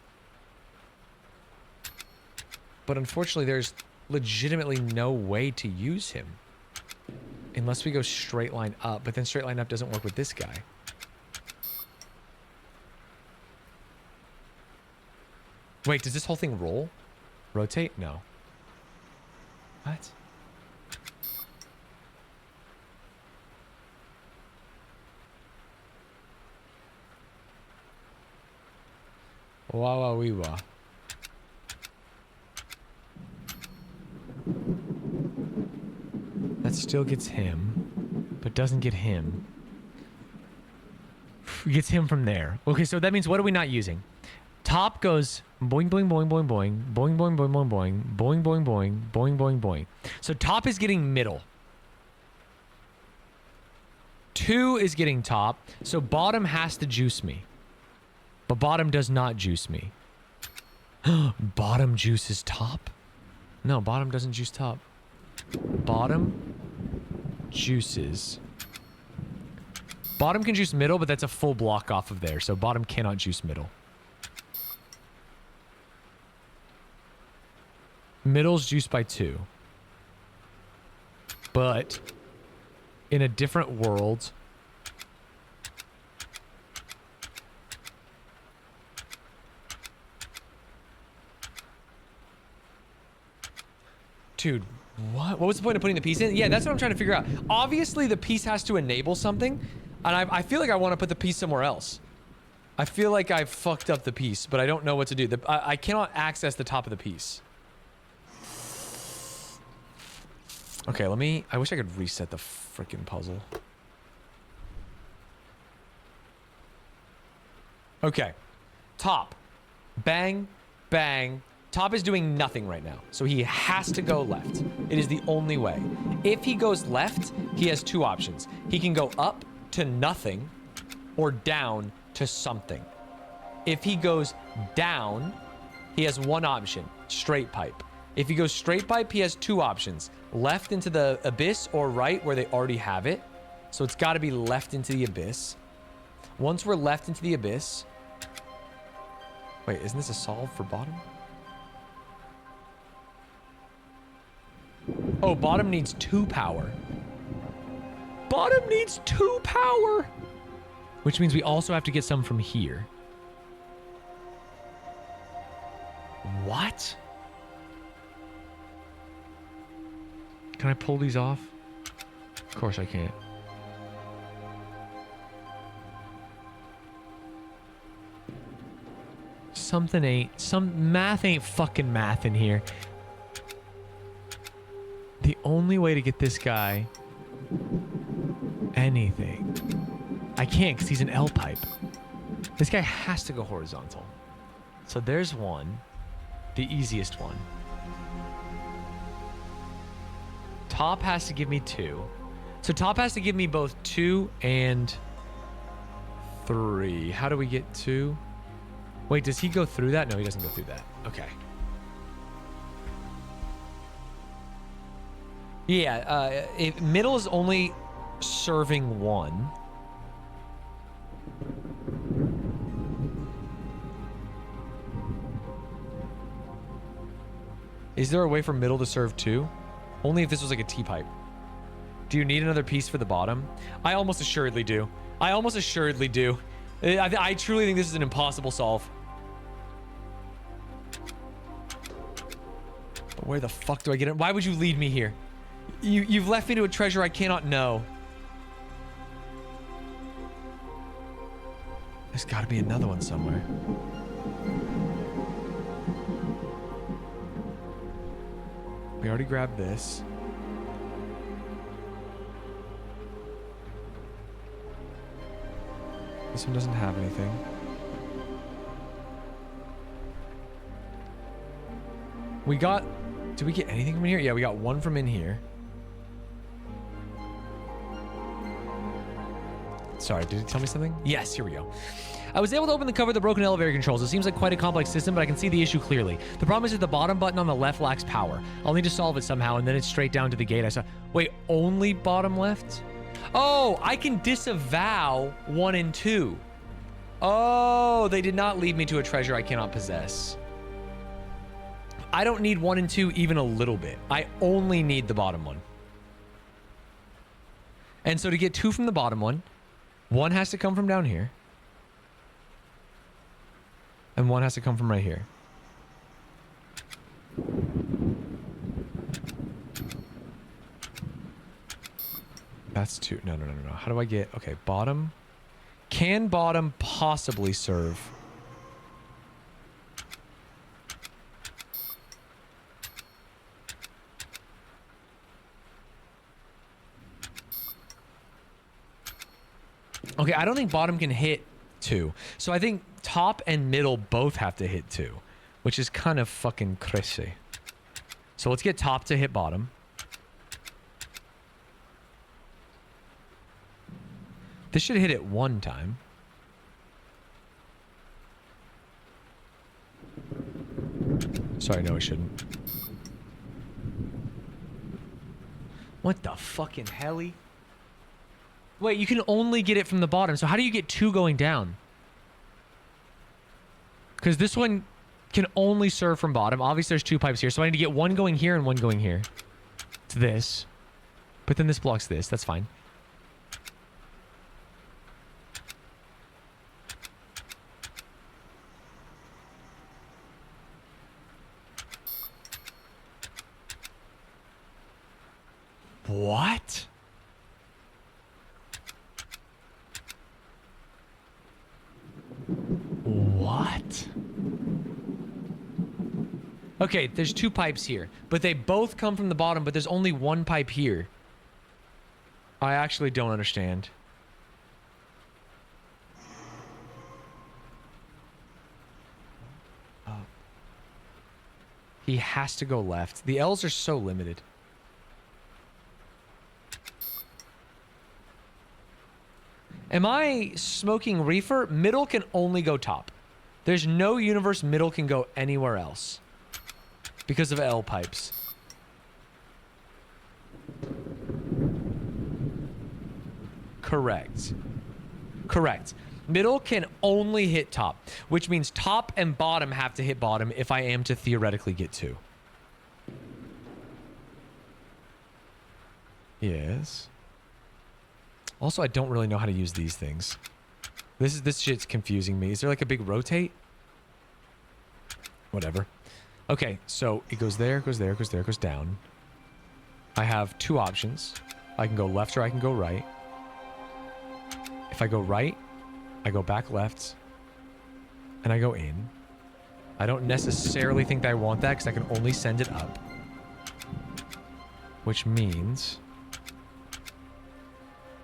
But unfortunately, there's legitimately no way to use him. Unless we go straight line up. But then straight line up doesn't work with this guy. Wait, does this whole thing roll? Rotate? No. What? Wah wah wee wah. That still gets him, but doesn't get him. Gets him from there. Okay, so that means what are we not using? Top goes boing boing boing boing boing boing boing boing boing boing boing boing boing boing boing boing. So top is getting middle. 2 is getting top. So bottom has to juice me. But bottom does not juice me. Bottom juices top? No, bottom doesn't juice top. Bottom juices. Bottom can juice middle, but that's a full block off of there. So bottom cannot juice middle. Middle's juiced by 2. But in a different world, dude, what was the point of putting the piece in? Yeah, that's what I'm trying to figure out. Obviously, the piece has to enable something, and I feel like I want to put the piece somewhere else. I feel like I've fucked up the piece, but I don't know what to do. I cannot access the top of the piece. Okay, I wish I could reset the freaking puzzle. Okay. Top. Bang, bang. Top is doing nothing right now, so he has to go left. It is the only way. If he goes left, he has 2 options. He can go up to nothing or down to something. If he goes down, he has 1 option, straight pipe. If he goes straight pipe, he has 2 options. Left into the abyss or right where they already have it. So it's got to be left into the abyss. Once we're left into the abyss... Wait, isn't this a solve for bottom? Oh, bottom needs 2 power. Bottom needs 2 power! Which means we also have to get some from here. What? Can I pull these off? Of course I can't. Some math ain't fucking math in here. The only way to get this guy anything. I can't because he's an L pipe. This guy has to go horizontal. So there's one. The easiest one. Top has to give me 2. So top has to give me both 2 and 3. How do we get 2? Wait, does he go through that? No, he doesn't go through that. Okay. Yeah, middle is only serving 1. Is there a way for middle to serve 2? Only if this was like a T-pipe. Do you need another piece for the bottom? I almost assuredly do. I almost assuredly do. I truly think this is an impossible solve. But where the fuck do I get it? Why would you lead me here? You've left me to a treasure I cannot know. There's got to be another one somewhere. We already grabbed this. This one doesn't have anything. We got... Did we get anything from here? Yeah, we got one from in here. Sorry, did it tell me something? Yes, here we go. I was able to open the cover of the broken elevator controls. It seems like quite a complex system, but I can see the issue clearly. The problem is that the bottom button on the left lacks power. I'll need to solve it somehow, and then it's straight down to the gate. I saw... Wait, only bottom left? Oh, I can disavow 1 and 2. Oh, they did not lead me to a treasure I cannot possess. I don't need 1 and 2 even a little bit. I only need the bottom one. And so to get 2 from the bottom one, 1 has to come from down here. And 1 has to come from right here. That's 2. No. How do I get... Okay, bottom. Can bottom possibly serve? Okay, I don't think bottom can hit 2. So I think top and middle both have to hit 2, which is kind of fucking crazy. So let's get top to hit bottom. This should hit it 1 time. Sorry, no, it shouldn't. What the fucking helly? Wait, you can only get it from the bottom. So how do you get 2 going down? Because this one can only serve from bottom. Obviously, there's 2 pipes here. So I need to get 1 going here and 1 going here. It's this. But then this blocks this. That's fine. What? What? Okay, there's 2 pipes here, but they both come from the bottom, but there's only 1 pipe here. I actually don't understand. Oh. He has to go left. The L's are so limited. Am I smoking reefer? Middle can only go top. There's no universe middle can go anywhere else because of L pipes. Correct. Correct. Middle can only hit top, which means top and bottom have to hit bottom if I am to theoretically get 2. Yes. Also, I don't really know how to use these things. This shit's confusing me. Is there like a big rotate? Whatever. Okay, so it goes there, goes there, goes there, goes down. I have 2 options. I can go left or I can go right. If I go right, I go back left. And I go in. I don't necessarily think that I want that because I can only send it up. Which means...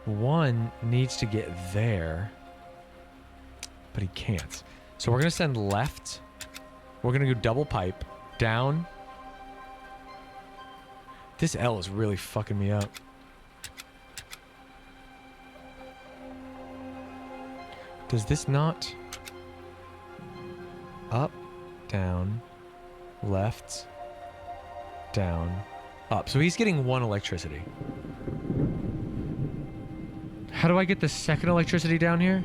1 needs to get there, but he can't. So we're going to send left. We're going to go double pipe down. This L is really fucking me up. Does this not? Up, down, left, down, up. So he's getting 1 electricity. How do I get the second electricity down here?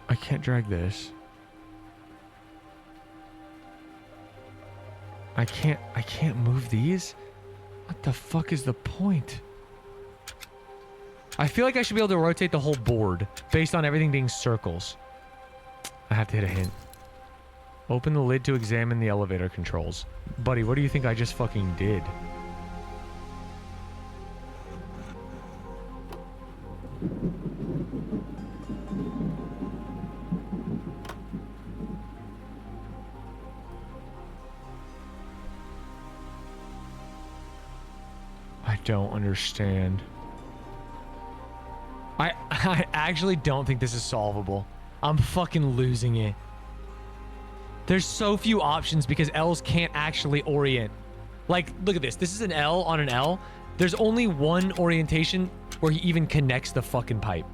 I can't drag this. I can't move these? What the fuck is the point? I feel like I should be able to rotate the whole board based on everything being circles. I have to hit a hint. Open the lid to examine the elevator controls. Buddy, what do you think I just fucking did? I don't understand. I actually don't think this is solvable. I'm fucking losing it. There's so few options because L's can't actually orient. Like, look at this. This is an L on an L. There's only one orientation where he even connects the fucking pipe.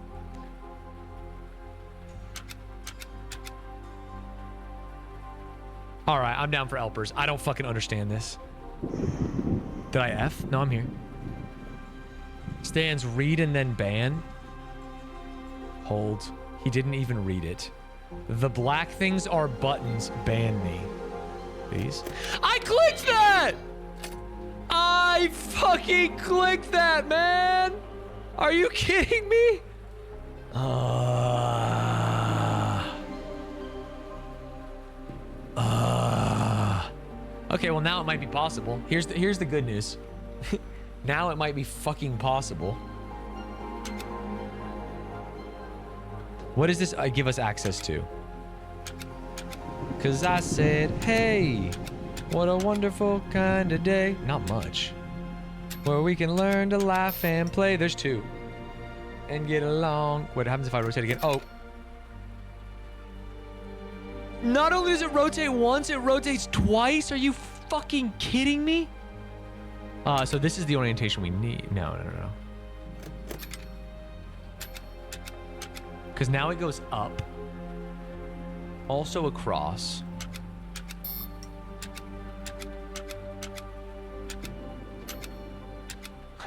All right, I'm down for Elpers. I don't fucking understand this. Did I F? No, I'm here. Stanz, read and then ban. Hold. He didn't even read it. The black things are buttons. Ban me. Please. I clicked that! I fucking clicked that, man! Are you kidding me? Okay, well now it might be possible. Here's the good news. Now it might be fucking possible. What does this give us access to? Cause I said, hey, what a wonderful kind of day. Not much. Where we can learn to laugh and play. There's two. And get along. What happens if I rotate again? Oh. Not only does it rotate once, it rotates twice. Are you fucking kidding me? So this is the orientation we need. No. Because now it goes up. Also across.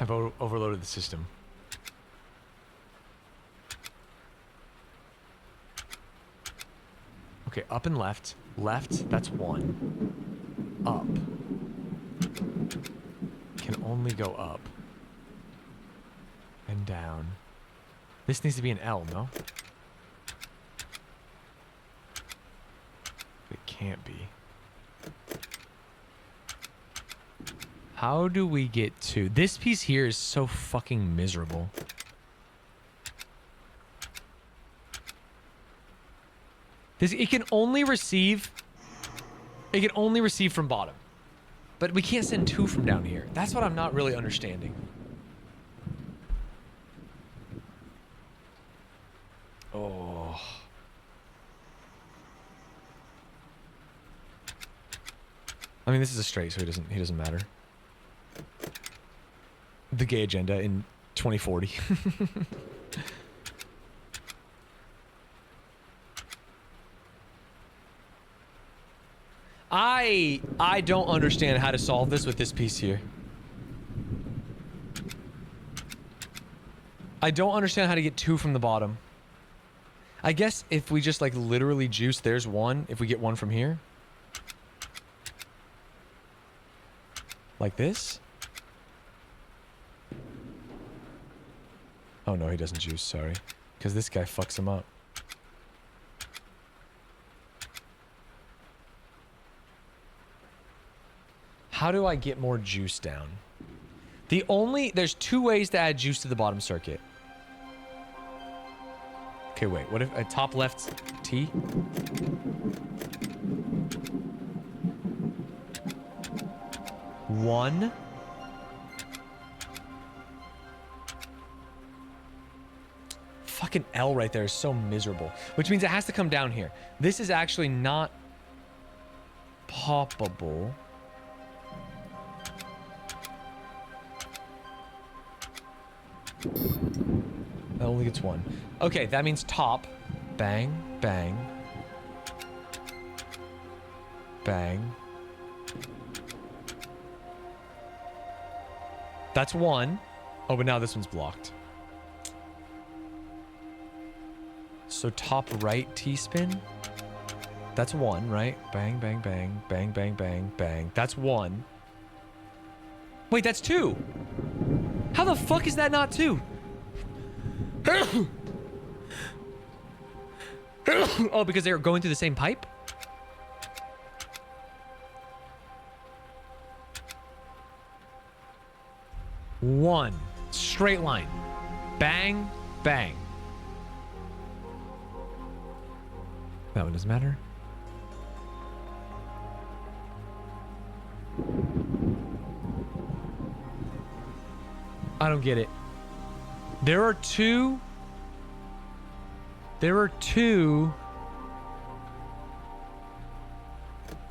I've overloaded the system. Okay, up and left. Left, that's one. Up. Can only go up. And down. This needs to be an L, no? It can't be. How do we get to... This piece here is so fucking miserable. It can only receive... It can only receive from bottom. But we can't send two from down here. That's what I'm not really understanding. Oh. I mean, this is a straight, so he doesn't matter. The gay agenda in 2040. I don't understand how to solve this with this piece here. I don't understand how to get two from the bottom. I guess if we just like literally juice, there's one. If we get one from here. Like this. Oh no, he doesn't juice, sorry. Because this guy fucks him up. How do I get more juice down? There's two ways to add juice to the bottom circuit. Okay, wait, what if a top left T? One. Fucking L right there is so miserable. Which means it has to come down here. This is actually not poppable. That only gets one. Okay, that means top. Bang, bang. Bang. That's one. Oh, but now this one's blocked. So top right T-spin. That's one, right? Bang, bang, bang. Bang, bang, bang, bang. That's one. Wait, that's two. How the fuck is that not two? Oh, because they're going through the same pipe? One. Straight line. Bang, Bang. That one doesn't matter. I don't get it. There are two.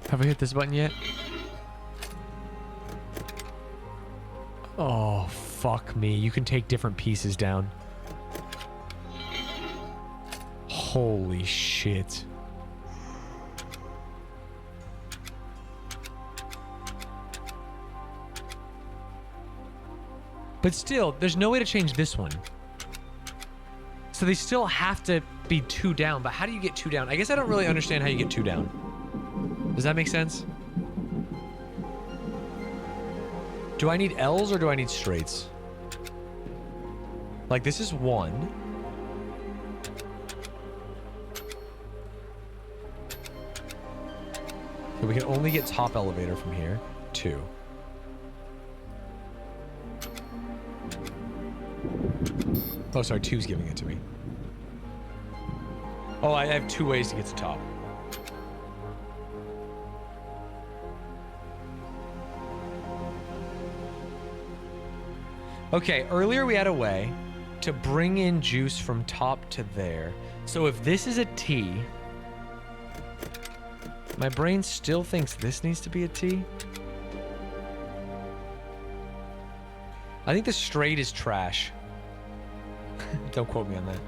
Have I hit this button yet? Oh, fuck me. You can take different pieces down. Holy shit. But still, there's no way to change this one. So they still have to be 2 down, but how do you get 2 down? I guess I don't really understand how you get 2 down. Does that make sense? Do I need L's or do I need straights? Like, this is 1. So we can only get top elevator from here. 2. Oh, sorry, 2's giving it to me. Oh, I have 2 ways to get to top. Okay, earlier we had a way to bring in juice from top to there. So if this is a T, my brain still thinks this needs to be a T. I think the straight is trash. Don't quote me on that.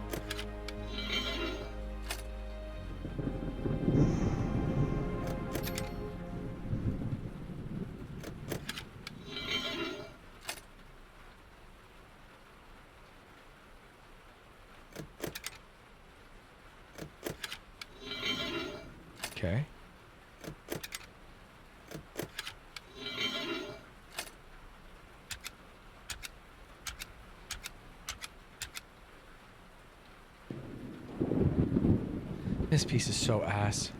Okay. This piece is so ass.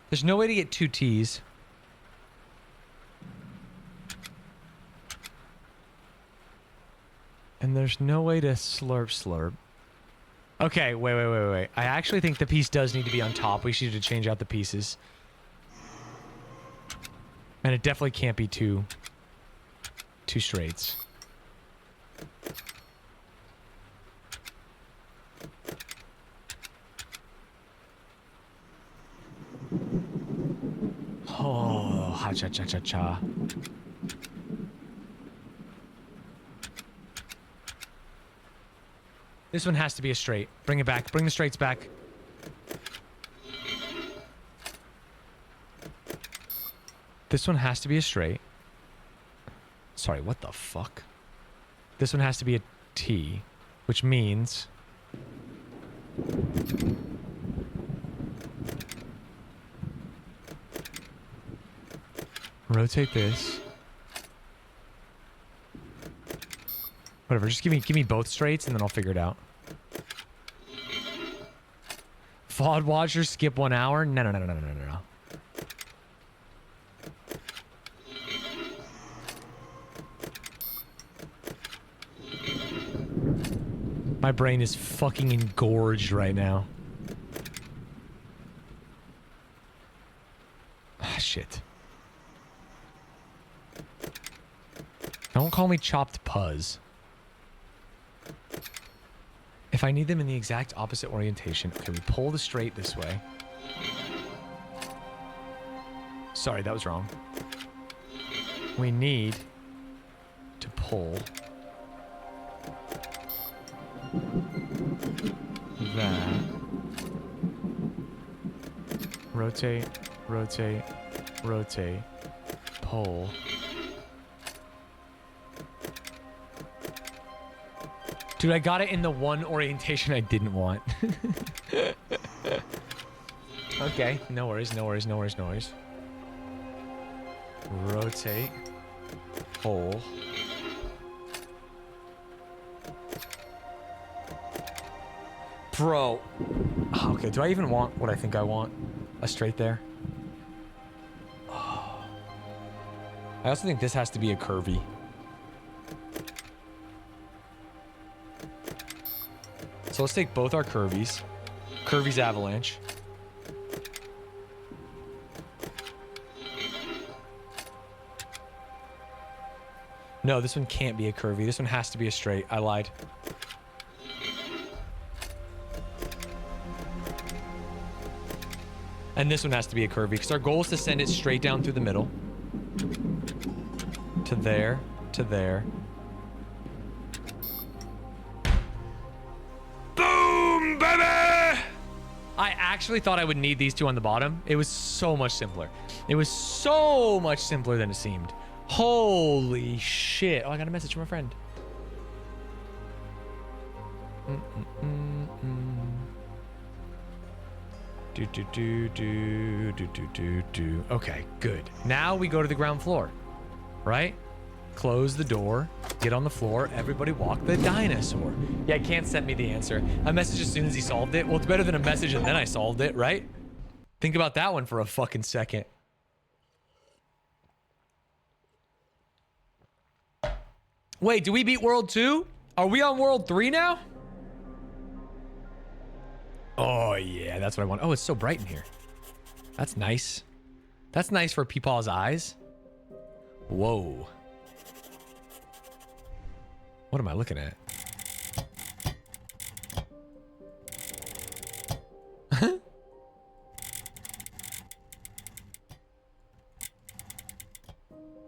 There's no way to get 2 T's. And there's no way to slurp. Okay, wait. I actually think the piece does need to be on top. We should need to change out the pieces. And it definitely can't be two straights. Oh, ha cha cha cha cha. This one has to be a straight. Bring it back. Bring the straights back. This one has to be a straight. Sorry, what the fuck? This one has to be a T, which means... rotate this. Whatever, just give me both straights and then I'll figure it out. FOD watchers skip 1 hour? No. My brain is fucking engorged right now. Ah, shit. Don't call me chopped puzz. If I need them in the exact opposite orientation... Okay, we pull the straight this way. Sorry, that was wrong. We need to pull... that. Rotate, rotate, rotate, pull. Dude, I got it in the one orientation I didn't want. Okay, no worries. Rotate, pull. Bro. Okay, do I even want what I think I want? A straight there? Oh. I also think this has to be a curvy. So let's take both our curvies. Curvy's avalanche. No, this one can't be a curvy. This one has to be a straight. I lied. And this one has to be a curvy because our goal is to send it straight down through the middle. To there, to there. Boom, baby! I actually thought I would need these two on the bottom. It was so much simpler. It was so much simpler than it seemed. Holy shit. Oh, I got a message from a friend. Okay, good. Now we go to the ground floor, right? Close the door, get on the floor, everybody walk the dinosaur. Yeah, Can't sent me the answer. I messaged as soon as he solved it. Well, it's better than a message and then I solved it, right? Think about that one for a fucking second. Wait, do we beat World 2? Are we on World 3 now? Oh, yeah, that's what I want. Oh, it's so bright in here. That's nice. That's nice for Peepaw's eyes. Whoa. What am I looking at?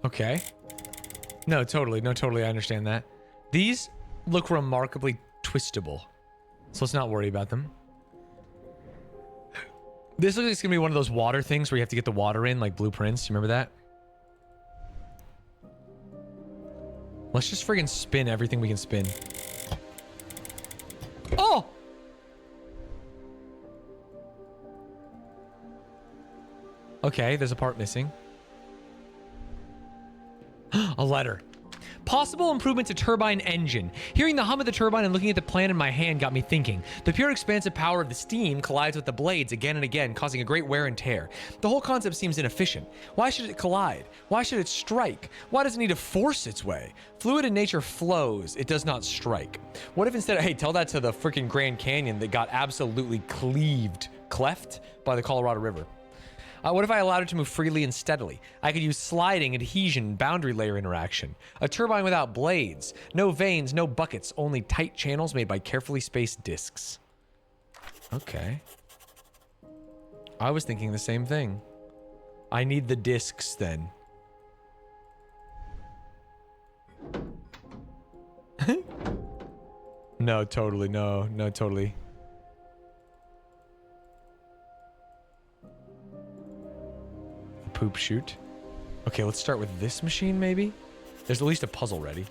Okay. No, totally. No, totally. I understand that. These look remarkably twistable. So let's not worry about them. This looks like it's going to be one of those water things where you have to get the water in, like blueprints. You remember that? Let's just friggin' spin everything we can spin. Oh! Okay, there's a part missing. A letter. Possible improvement to turbine engine. Hearing the hum of the turbine and looking at the plan in my hand got me thinking. The pure expansive power of the steam collides with the blades again and again, causing a great wear and tear. The whole concept seems inefficient. Why should it collide? Why should it strike? Why does it need to force its way? Fluid in nature flows, it does not strike. What if instead, hey, tell that to the freaking Grand Canyon that got absolutely cleft by the Colorado River. What if I allowed it to move freely and steadily? I could use sliding, adhesion, boundary layer interaction. A turbine without blades. No vanes, no buckets, only tight channels made by carefully spaced discs. Okay. I was thinking the same thing. I need the discs then. No, totally. No, totally. Poop chute. Okay, let's start with this machine, maybe? There's at least a puzzle ready.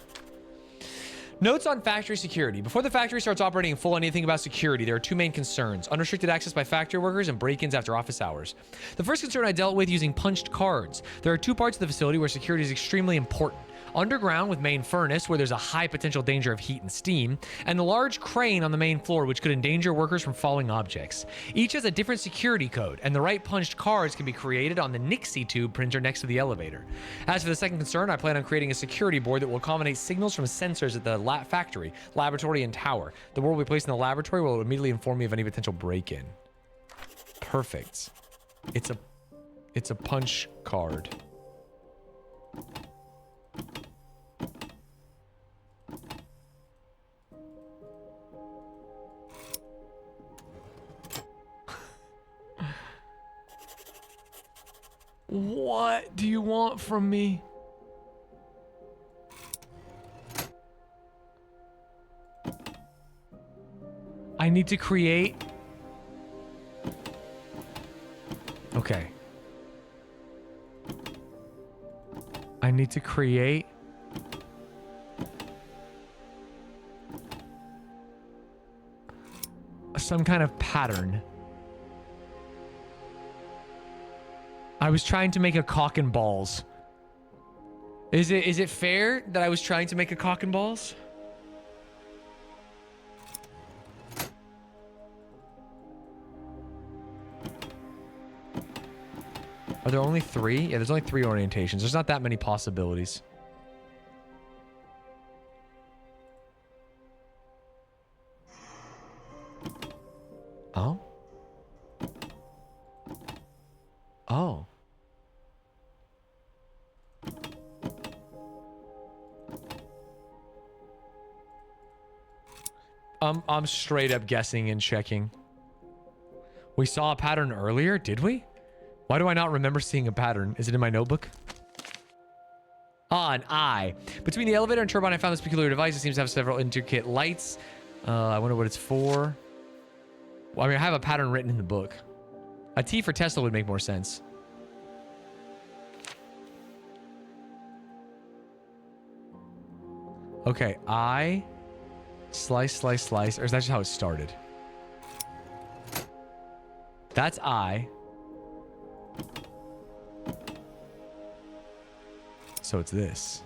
Notes on factory security. Before the factory starts operating in full on anything about security, there are two main concerns: unrestricted access by factory workers and break-ins after office hours. The first concern I dealt with using punched cards. There are two parts of the facility where security is extremely important. Underground with main furnace, where there's a high potential danger of heat and steam, and the large crane on the main floor, which could endanger workers from falling objects. Each has a different security code, and the right punched cards can be created on the Nixie tube printer next to the elevator. As for the second concern, I plan on creating a security board that will accommodate signals from sensors at the factory, laboratory, and tower. The board will be placed in the laboratory will immediately inform me of any potential break-in. Perfect. It's a punch card. What do you want from me? I need to create... Okay. I need to create... some kind of pattern. I was trying to make a cock and balls. Is it fair that I was trying to make a cock and balls? Are there only 3? Yeah, there's only 3 orientations. There's not that many possibilities. Oh? Oh. I'm straight up guessing and checking. We saw a pattern earlier, did we? Why do I not remember seeing a pattern? Is it in my notebook? Ah, an eye. Between the elevator and turbine, I found this peculiar device. It seems to have several intricate lights. I wonder what it's for. Well, I mean, I have a pattern written in the book. A T for Tesla would make more sense. Okay, I... Slice, slice, slice. Or is that just how it started? That's I. So it's this.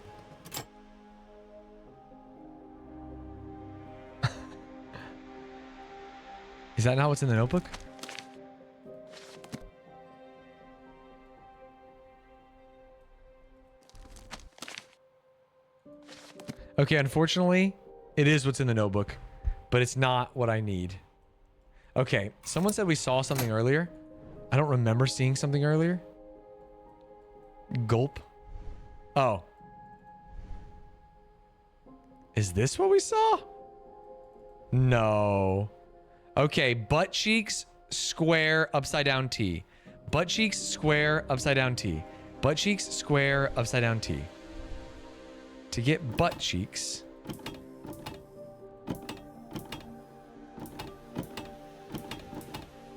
Is that not what's in the notebook? Okay, unfortunately, it is what's in the notebook, but it's not what I need. Okay, someone said we saw something earlier. I don't remember seeing something earlier. Gulp. Oh. Is this what we saw? No. Okay, butt cheeks, square, upside down T. Butt cheeks, square, upside down T. Butt cheeks, square, upside down T. To get butt cheeks...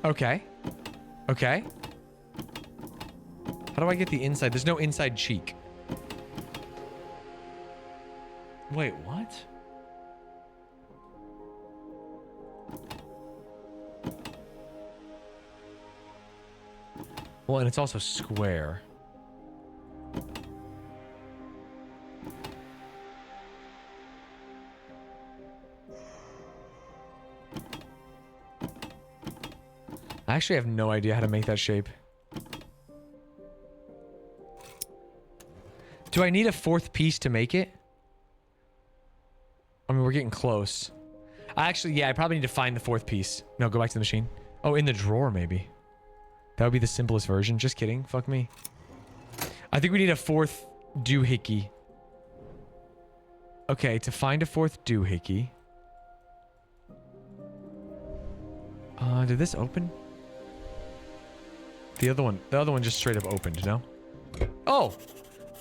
Okay. Okay. How do I get the inside? There's no inside cheek. Wait, what? Well, and it's also square. I actually have no idea how to make that shape. Do I need a 4th piece to make it? I mean, we're getting close. Yeah, I probably need to find the 4th piece. No, go back to the machine. Oh, in the drawer, maybe. That would be the simplest version. Just kidding. Fuck me. I think we need a 4th doohickey. Okay, to find a 4th doohickey. Did this open? The other one just straight up opened, no? Oh!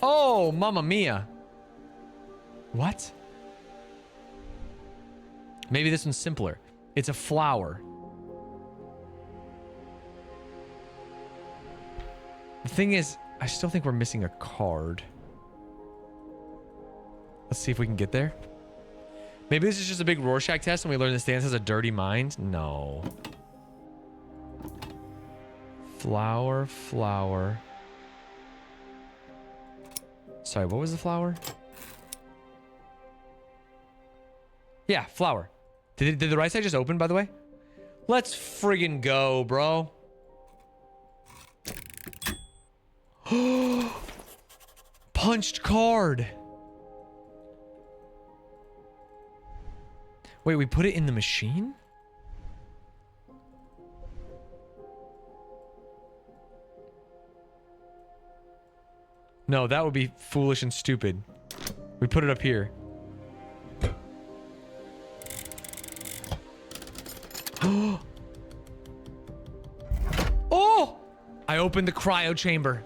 Oh, mamma mia. What? Maybe this one's simpler. It's a flower. The thing is, I still think we're missing a card. Let's see if we can get there. Maybe this is just a big Rorschach test and we learn that Stanz has a dirty mind? No. Flower, flower. Sorry, what was the flower? Yeah, flower. Did the right side just open, by the way? Let's friggin' go, bro. Punched card. Wait, we put it in the machine? No, that would be foolish and stupid. We put it up here. Oh! I opened the cryo chamber.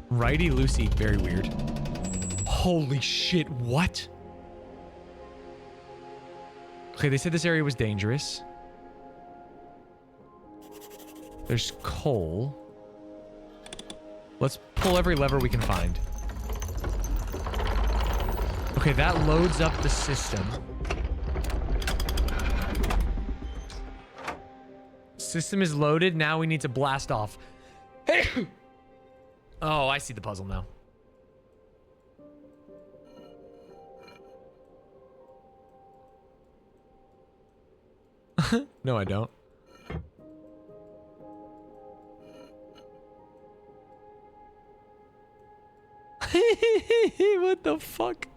Righty Lucy, very weird. Holy shit, what? Okay, they said this area was dangerous. There's coal. Let's pull every lever we can find. Okay, that loads up the system. System is loaded. Now we need to blast off. Oh, I see the puzzle now. No, I don't. What the fuck?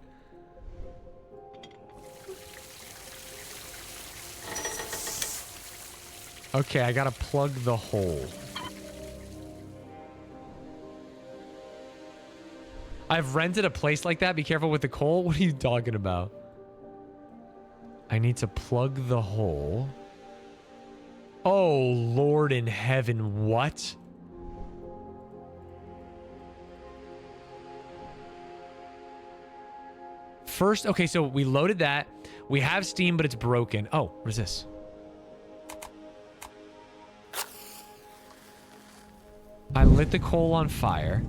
Okay, I gotta plug the hole. I've rented a place like that. Be careful with the coal. What are you talking about? I need to plug the hole. Oh, Lord in heaven. What? First, okay, so we loaded that. We have steam, but it's broken. Oh, what is this? I lit the coal on fire.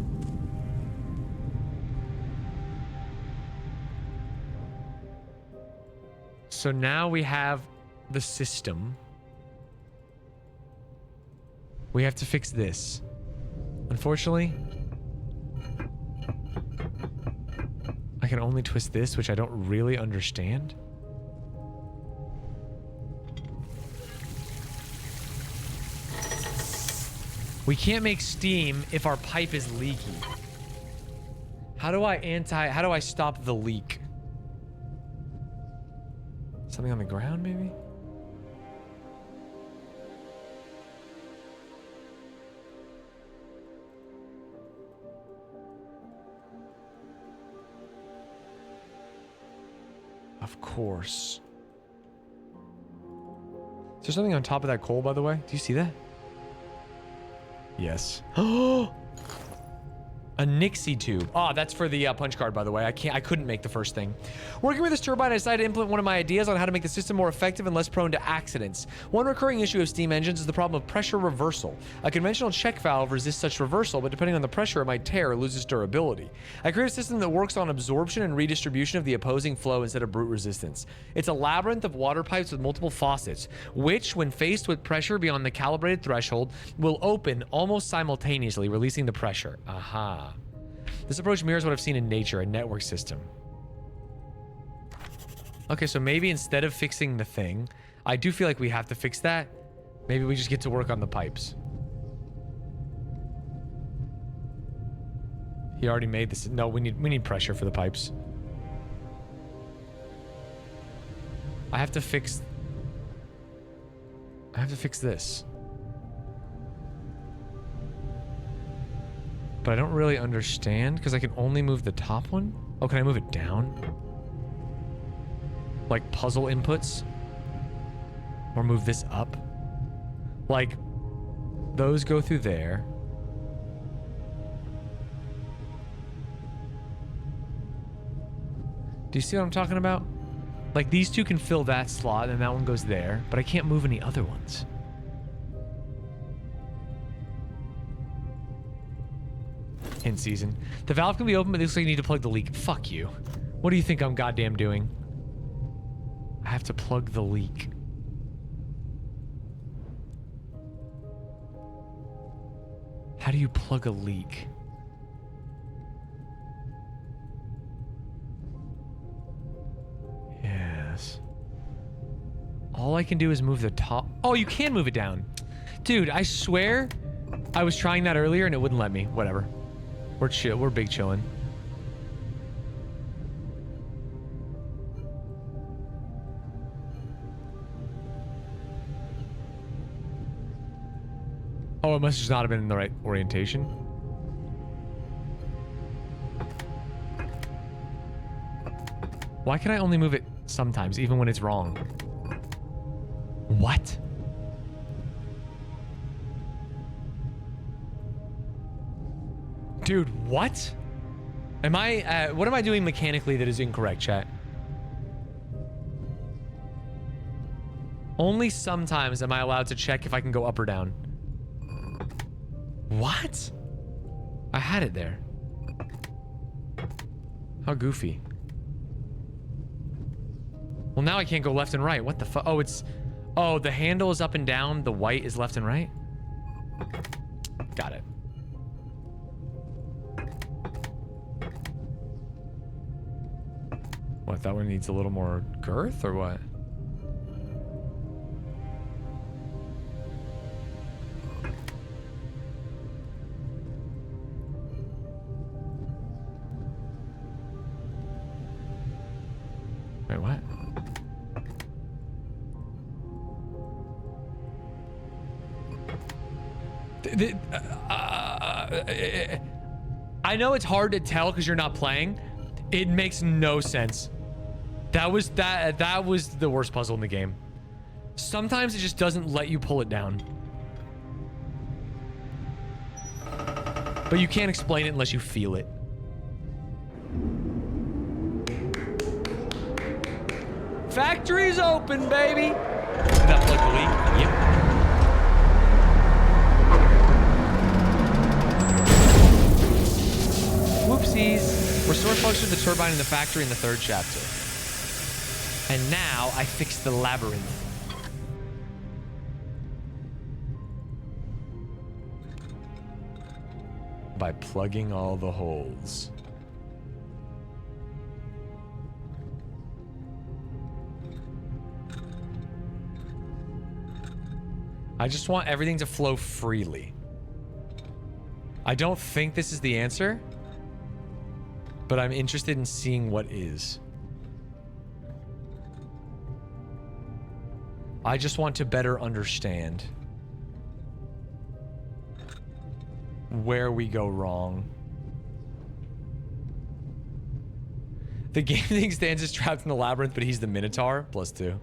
So now we have the system. We have to fix this. Unfortunately, I can only twist this, which I don't really understand. We can't make steam if our pipe is leaky. How do I stop the leak? Something on the ground, maybe? Of course. Is there something on top of that coal, by the way? Do you see that? Yes. Oh! A Nixie tube. Ah, that's for the punch card, by the way. I couldn't make the first thing. Working with this turbine, I decided to implement one of my ideas on how to make the system more effective and less prone to accidents. One recurring issue of steam engines is the problem of pressure reversal. A conventional check valve resists such reversal, but depending on the pressure, it might tear or lose its durability. I created a system that works on absorption and redistribution of the opposing flow instead of brute resistance. It's a labyrinth of water pipes with multiple faucets, which, when faced with pressure beyond the calibrated threshold, will open almost simultaneously, releasing the pressure. Aha. This approach mirrors what I've seen in nature, a network system. Okay, so maybe instead of fixing the thing, I do feel like we have to fix that. Maybe we just get to work on the pipes. He already made this. No, we need pressure for the pipes. I have to fix this. But I don't really understand because I can only move the top one. Oh, can I move it down? Like puzzle inputs? Or move this up? Like, those go through there. Do you see what I'm talking about? Like, these two can fill that slot and that one goes there, but I can't move any other ones. Hint season. The valve can be open, but it looks like you need to plug the leak. Fuck you. What do you think I'm goddamn doing? I have to plug the leak. How do you plug a leak? Yes. All I can do is move the top. Oh, you can move it down. Dude, I swear I was trying that earlier and it wouldn't let me. Whatever. We're chill. We're big chillin'. Oh, it must just not have been in the right orientation. Why can I only move it sometimes, even when it's wrong? What? Dude, what? What am I doing mechanically that is incorrect, chat? Only sometimes am I allowed to check if I can go up or down. What? I had it there. How goofy. Well, now I can't go left and right. What the fuck? Oh, oh, the handle is up and down. The white is left and right. Got it. What, that one needs a little more girth or what? Wait, what? I know it's hard to tell because you're not playing. It makes no sense. That was the worst puzzle in the game. Sometimes it just doesn't let you pull it down. But you can't explain it unless you feel it. Factory's open, baby. Did that plug the leak? Yep. Whoopsies. Restore function of the turbine in the factory in the 3rd chapter. And now I fixed the labyrinth. By plugging all the holes. I just want everything to flow freely. I don't think this is the answer, but I'm interested in seeing what is. I just want to better understand where we go wrong. The game thinks Stanz is trapped in the labyrinth, but he's the Minotaur. +2.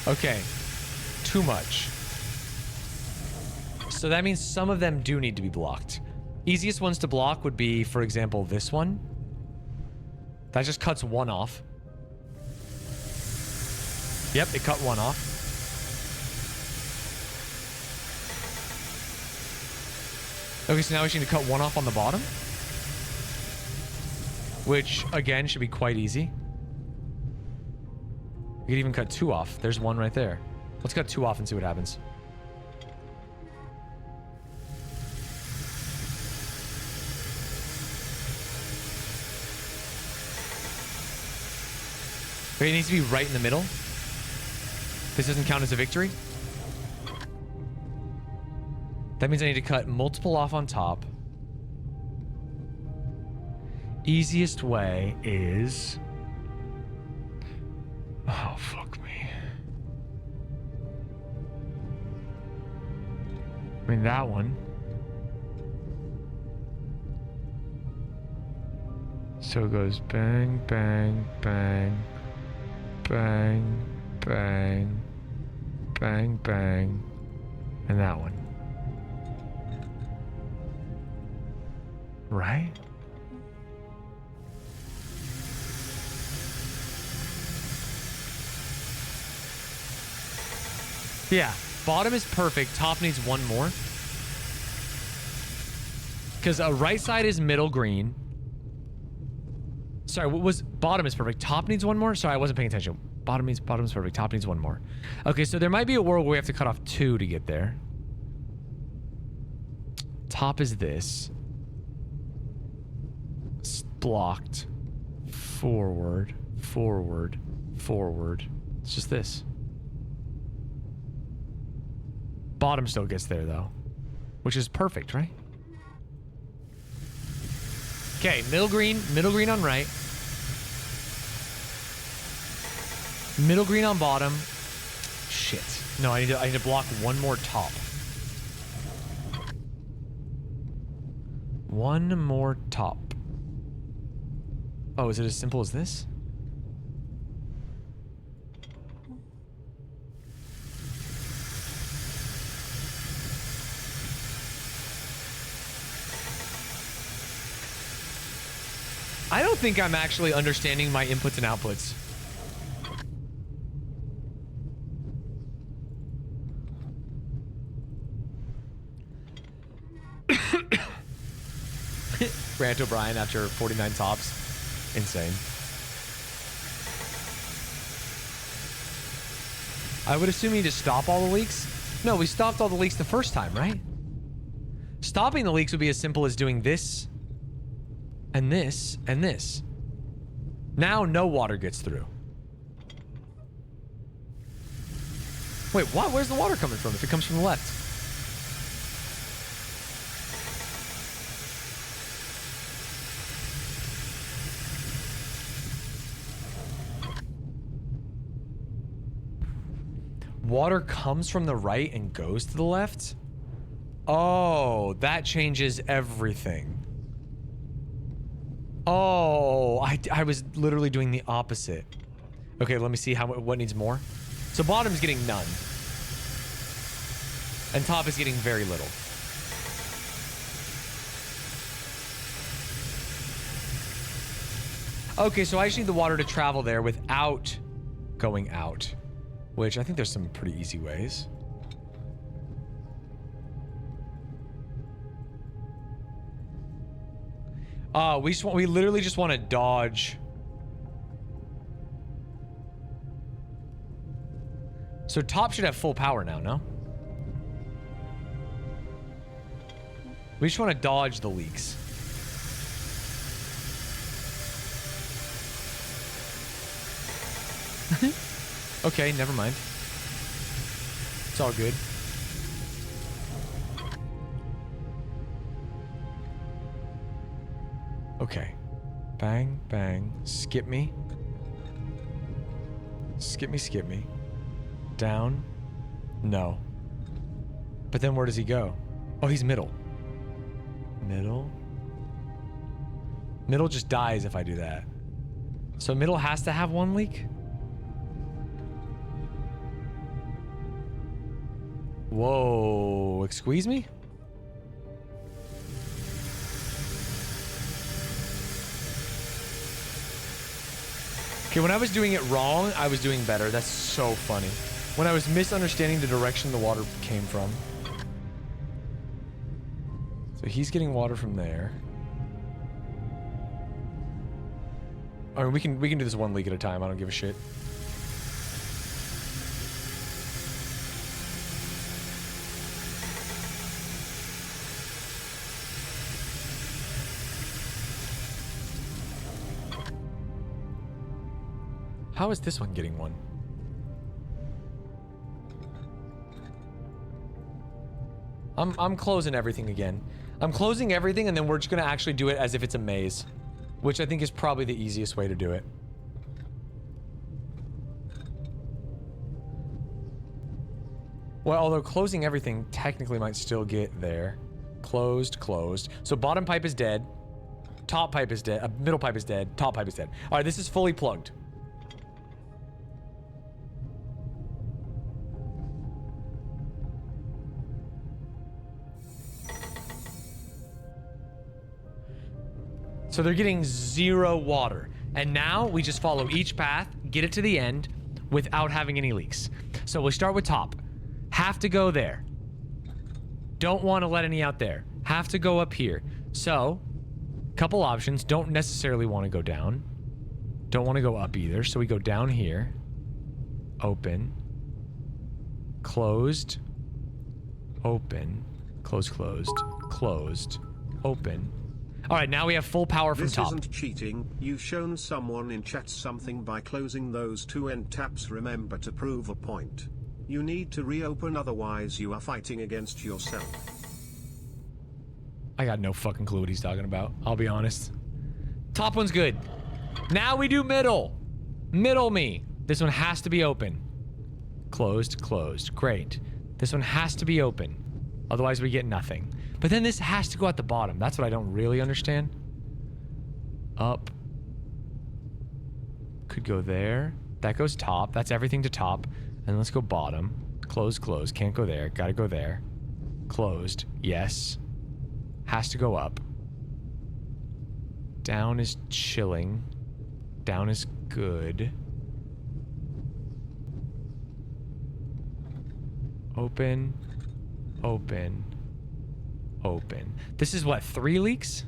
Okay. Too much. So that means some of them do need to be blocked. Easiest ones to block would be, for example, this one. That just cuts one off. Yep, it cut one off. Okay, so now we just need to cut one off on the bottom. Which, again, should be quite easy. We could even cut 2 off. There's one right there. Let's cut 2 off and see what happens. Okay, it needs to be right in the middle. This doesn't count as a victory. That means I need to cut multiple off on top. Easiest way is... Oh, fuck me. I mean, that one. So it goes bang, bang, bang, bang, bang, bang, bang, and that one. Right? Yeah, bottom is perfect. Top needs one more. Because right side is middle green. Sorry, what was... Bottom is perfect. Top needs one more? Sorry, I wasn't paying attention. Bottom's perfect. Top needs one more. Okay, so there might be a world where we have to cut off 2 to get there. Top is this. It's blocked. Forward. Forward. Forward. It's just this. Bottom still gets there, though. Which is perfect, right? Okay, middle green on right. Middle green on bottom. Shit. No, I need to block one more top. One more top. Oh, is it as simple as this? I don't think I'm actually understanding my inputs and outputs. Grant O'Brien after 49 tops. Insane. I would assume you need to stop all the leaks. No, we stopped all the leaks the first time, right? Stopping the leaks would be as simple as doing this, and this, and this. Now no water gets through. Wait, what? Where's the water coming from if it comes from the left? Water comes from the right and goes to the left? Oh, that changes everything. Oh, I was literally doing the opposite. Okay, let me see what needs more. So bottom's getting none. And top is getting very little. Okay, so I just need the water to travel there without going out. Which I think there's some pretty easy ways. We literally just want to dodge. So top should have full power now, no? We just want to dodge the leaks. Okay, never mind. It's all good. Okay. Bang, bang. Skip me. Skip me, skip me. Down. No. But then where does he go? Oh, he's middle. Middle. Middle just dies if I do that. So middle has to have one leak? Whoa, squeeze me? Okay, when I was doing it wrong, I was doing better. That's so funny. When I was misunderstanding the direction the water came from. So he's getting water from there. I mean, we can do this one leak at a time. I don't give a shit. How is this one getting one? I'm closing everything again. I'm closing everything and then we're just gonna actually do it as if it's a maze. Which I think is probably the easiest way to do it. Well, although closing everything technically might still get there. Closed, closed. So bottom pipe is dead. Top pipe is dead. Middle pipe is dead. Top pipe is dead. Alright, this is fully plugged. So they're getting 0 water. And now we just follow each path, get it to the end without having any leaks. So we start with top. Have to go there. Don't want to let any out there. Have to go up here. So, couple options. Don't necessarily want to go down. Don't want to go up either. So we go down here. Open. Closed. Open. Closed, closed. Closed. Open. Alright, now we have full power from top. This isn't cheating. You've shown someone in chat something by closing those 2 end taps. Remember to prove a point. You need to reopen, otherwise you are fighting against yourself. I got no fucking clue what he's talking about. I'll be honest. Top one's good. Now we do middle. Middle me. This one has to be open. Closed, closed. Great. This one has to be open. Otherwise we get nothing. But then this has to go at the bottom. That's what I don't really understand. Up. Could go there. That goes top. That's everything to top. And let's go bottom. Close, close. Can't go there. Gotta go there. Closed. Yes. Has to go up. Down is chilling. Down is good. Open. Open. Open. This is what, 3 leaks?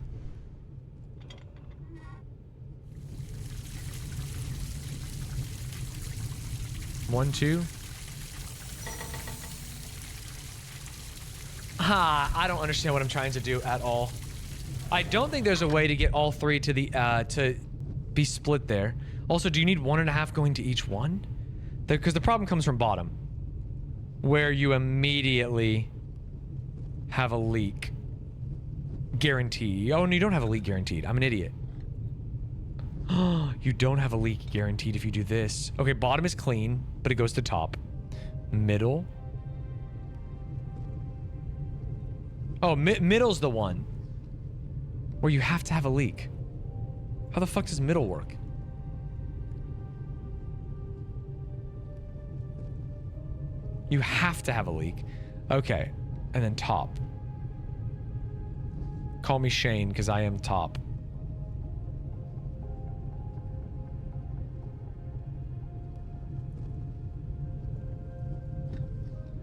One, two. I don't understand what I'm trying to do at all. I don't think there's a way to get all 3 to the to be split there. Also, do you need 1.5 going to each one? Because the problem comes from bottom, where you immediately have a leak. Guaranteed. Oh, no, you don't have a leak guaranteed. I'm an idiot. You don't have a leak guaranteed if you do this. Okay, bottom is clean, but it goes to top. Middle. Oh, middle's the one where you have to have a leak. How the fuck does middle work? You have to have a leak. Okay. And then top. Call me Shane, because I am top.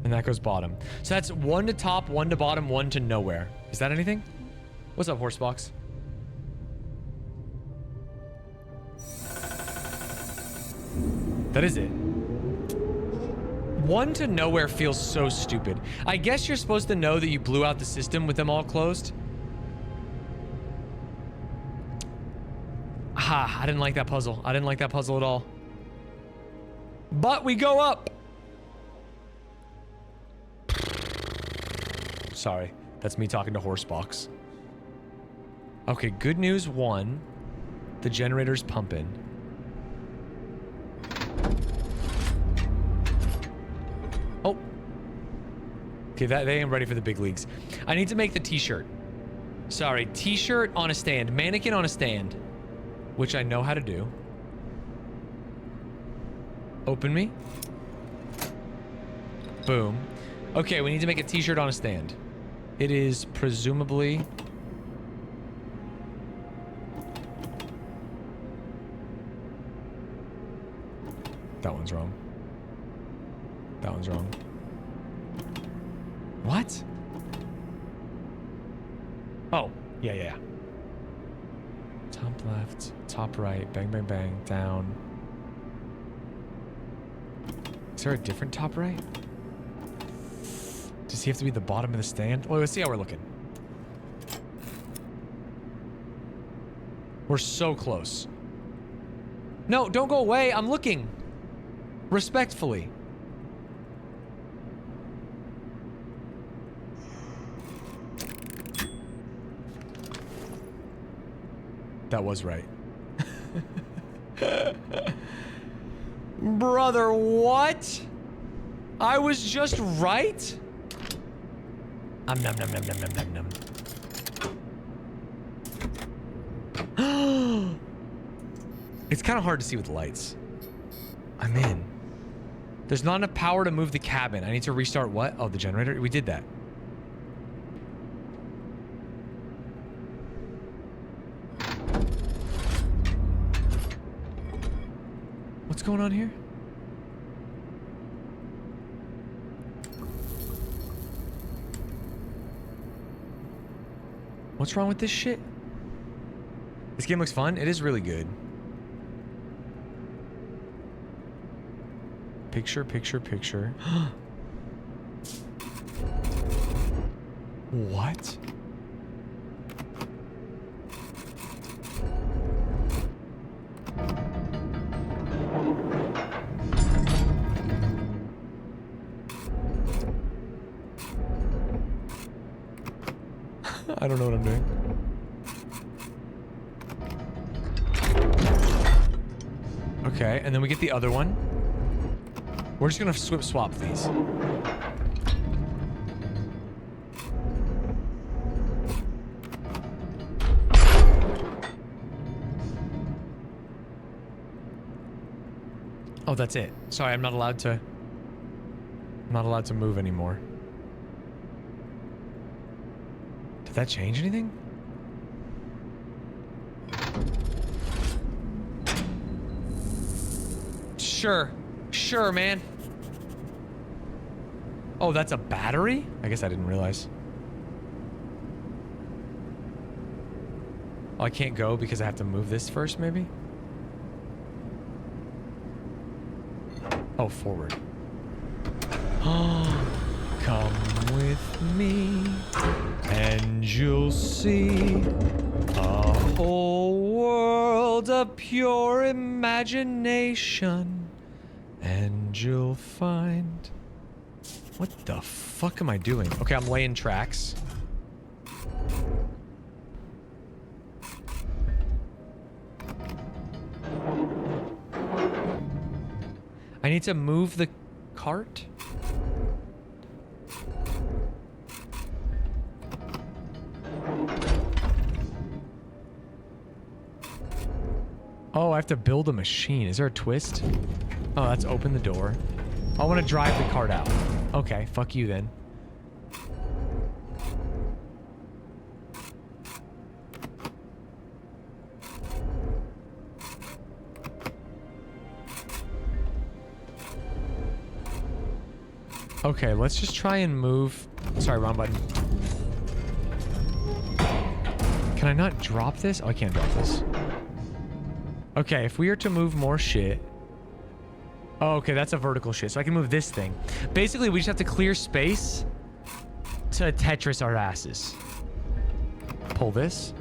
And that goes bottom. So that's 1 to top, 1 to bottom, 1 to nowhere. Is that anything? What's up, Horsebox? That is it. 1 to nowhere feels so stupid. I guess you're supposed to know that you blew out the system with them all closed. Ha, I didn't like that puzzle. I didn't like that puzzle at all. But we go up. Sorry, that's me talking to Horsebox. Okay, good news 1. The generator's pumping. Oh. Okay, they ain't ready for the big leagues. I need to make the t-shirt. Sorry, t-shirt on a stand. Mannequin on a stand. Which I know how to do. Open me. Boom. Okay, we need to make a t-shirt on a stand. It is presumably... That one's wrong. That one's wrong. What? Oh, yeah. Top left, top right, bang, bang, bang, down. Is there a different top right? Does he have to be the bottom of the stand? Well, let's see how we're looking. We're so close. No, don't go away. I'm looking. Respectfully. That was right. Brother, what? I was just right? Nom nom nom nom nom nom nom. It's kind of hard to see with the lights. I'm in. There's not enough power to move the cabin. I need to restart what? Oh, the generator? We did that. What's going on here? What's wrong with this shit? This game looks fun. It is really good. Picture, picture, picture. What? I don't know what I'm doing. Okay, and then we get the other one. We're just gonna swap these. Oh, that's it. Sorry, I'm not allowed to move anymore. Did that change anything? Sure, man. Oh, that's a battery? I guess I didn't realize. Oh, I can't go because I have to move this first, maybe? Oh, forward. Come with me and you'll see a whole world of pure imagination. And you'll find... What the fuck am I doing? Okay, I'm laying tracks. I need to move the cart? Oh, I have to build a machine. Is there a twist? Oh, that's open the door. I want to drive the cart out. Okay, fuck you then. Okay, let's just try and move. Sorry, wrong button. Can I not drop this? Oh, I can't drop this. Okay, if we are to move more shit. Oh, okay, that's a vertical shit. So I can move this thing. Basically, we just have to clear space to Tetris our asses. Pull this.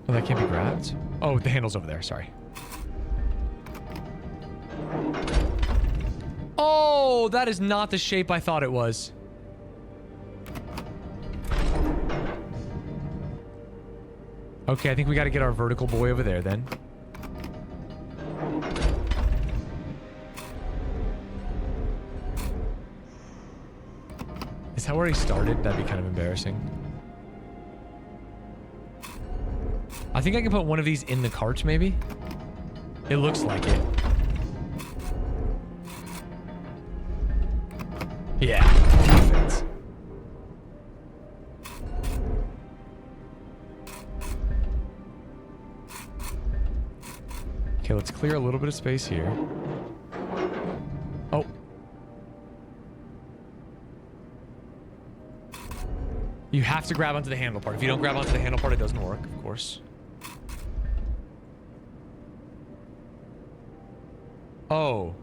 Oh, that can't be grabbed? Oh, the handle's over there. Sorry. Oh, that is not the shape I thought it was. Okay, I think we got to get our vertical boy over there then. Is that where he started? That'd be kind of embarrassing. I think I can put one of these in the cart, maybe? It looks like it. Yeah, perfect. Okay, let's clear a little bit of space here. Oh. You have to grab onto the handle part. If you don't grab onto the handle part, it doesn't work, of course. Oh.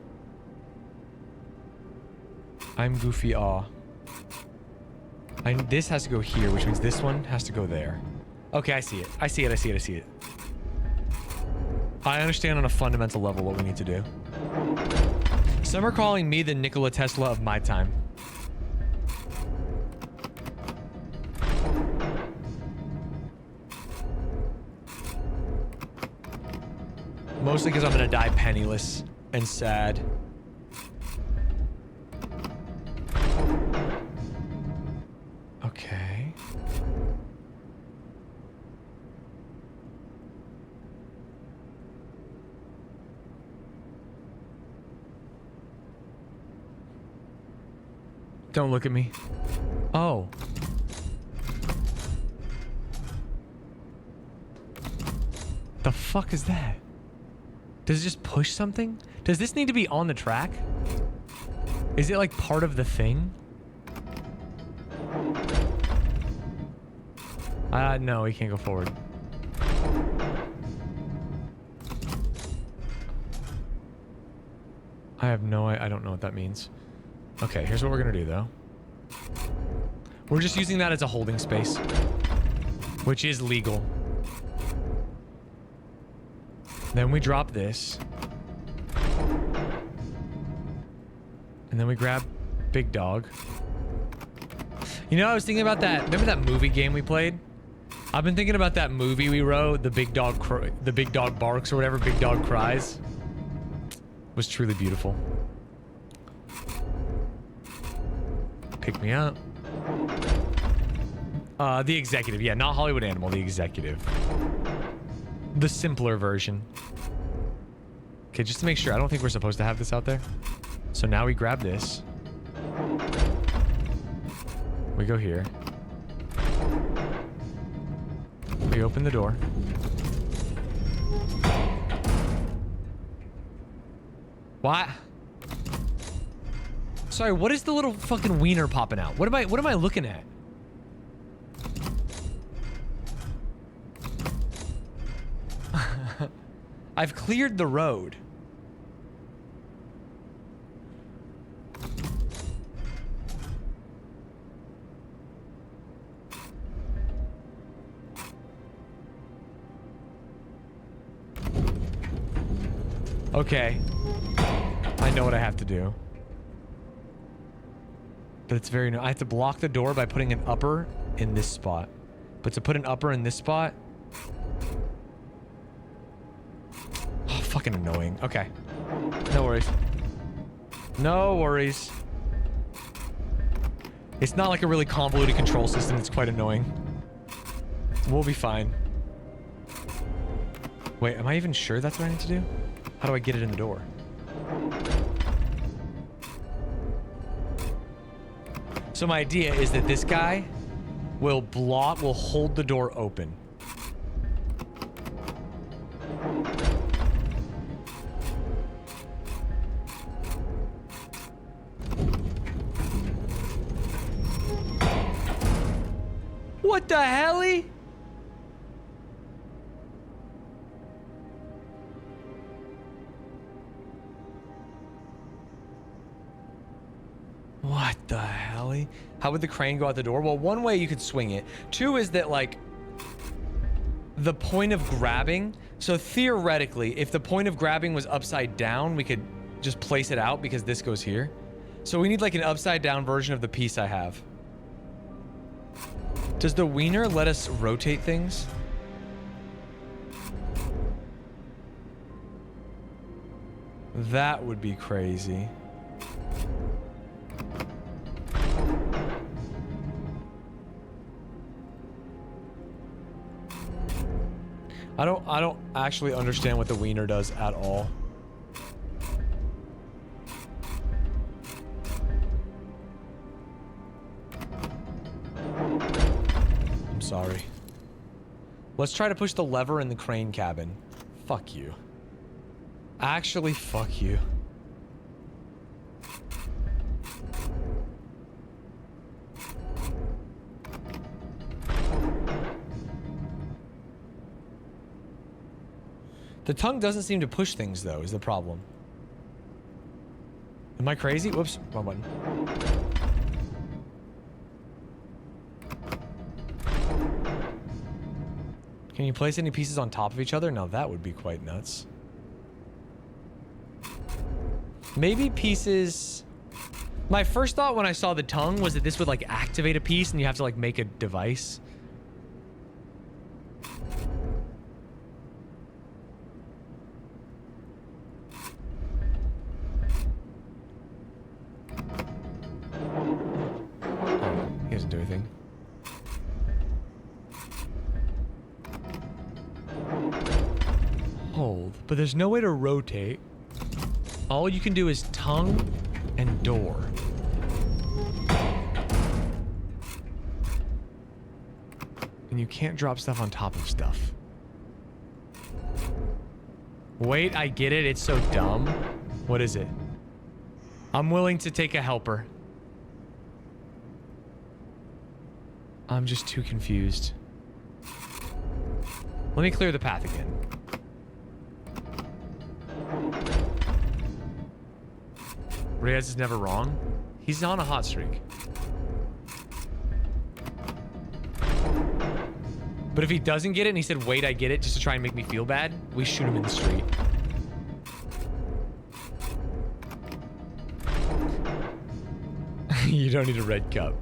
I'm goofy aw. This has to go here, which means this one has to go there. Okay, I see it. I see it, I see it, I see it. I understand on a fundamental level what we need to do. Some are calling me the Nikola Tesla of my time. Mostly because I'm gonna die penniless and sad. Okay. Don't look at me. Oh. The fuck is that? Does it just push something? Does this need to be on the track? Is it like part of the thing? No, he can't go forward. I don't know what that means. Okay, here's what we're gonna do though. We're just using that as a holding space, which is legal. Then we drop this. And then we grab Big Dog. You know, I was thinking about that. Remember that movie game we played? I've been thinking about that movie we wrote, the Big Dog Barks or whatever, Big Dog Cries. It was truly beautiful. Pick me up. The Executive. Yeah, not Hollywood Animal, the Executive. The simpler version. Okay, just to make sure, I don't think we're supposed to have this out there. So now we grab this. We go here. We open the door. What? Sorry, what is the little fucking wiener popping out? What am I looking at? I've cleared the road. Okay. I know what I have to do. But it's very... I have to block the door by putting an upper in this spot. But to put an upper in this spot... Oh, fucking annoying. Okay. No worries. No worries. It's not like a really convoluted control system. It's quite annoying. We'll be fine. Wait, am I even sure that's what I need to do? How do I get it in the door? So my idea is that this guy will hold the door open. What the helly? What the helly? How would the crane go out the door? Well, one way you could swing it. Two is that, like, the point of grabbing. So theoretically, if the point of grabbing was upside down, we could just place it out because this goes here. So we need like an upside down version of the piece I have. Does the wiener let us rotate things? That would be crazy. I don't actually understand what the wiener does at all. I'm sorry. Let's try to push the lever in the crane cabin. Fuck you. Actually, fuck you. The tongue doesn't seem to push things, though, is the problem. Am I crazy? Whoops, wrong button. Can you place any pieces on top of each other? Now that would be quite nuts. Maybe pieces... My first thought when I saw the tongue was that this would, like, activate a piece and you have to, like, make a device. He doesn't do anything. Hold, but there's no way to rotate. All you can do is tongue and door. And you can't drop stuff on top of stuff. Wait, I get it. It's so dumb. What is it? I'm willing to take a helper. I'm just too confused. Let me clear the path again. Reyes is never wrong. He's on a hot streak. But if he doesn't get it and he said, wait, I get it, just to try and make me feel bad, we shoot him in the street. You don't need a red cup.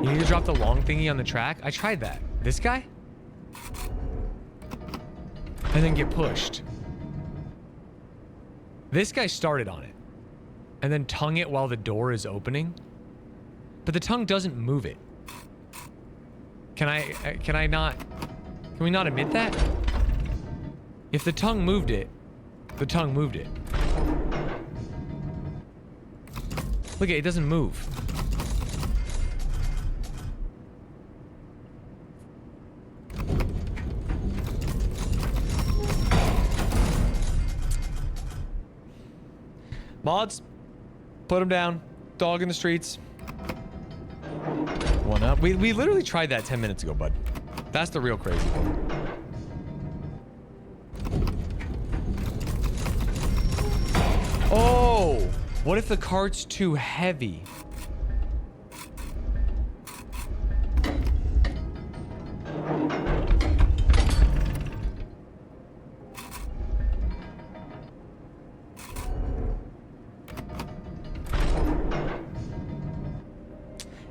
You need to drop the long thingy on the track? I tried that. This guy? And then get pushed. This guy started on it. And then tongue it while the door is opening. But the tongue doesn't move it. Can I not... Can we not admit that? If the tongue moved it, the tongue moved it. Look at it, it doesn't move. Mods, put him down. Dog in the streets. One up. We literally tried that 10 minutes ago, bud. That's the real crazy thing. Oh! What if the cart's too heavy?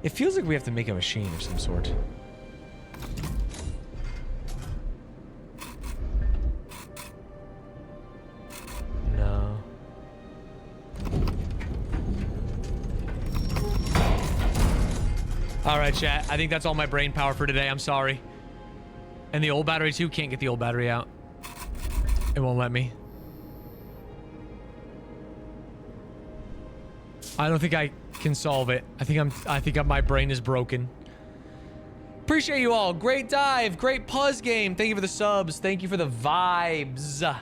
It feels like we have to make a machine of some sort. No. All right, chat. I think that's all my brain power for today. I'm sorry. And the old battery too. Can't get the old battery out. It won't let me. I don't think I can solve it. I think my brain is broken. Appreciate you all. Great dive. Great Puzz game. Thank you for the subs. Thank you for the vibes.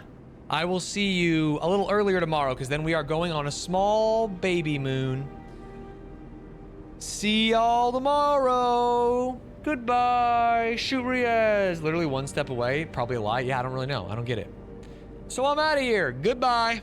I will see you a little earlier tomorrow because then we are going on a small baby moon. See y'all tomorrow. Goodbye. Shoot Riaz. Literally one step away. Probably a lie. Yeah, I don't really know. I don't get it. So I'm out of here. Goodbye.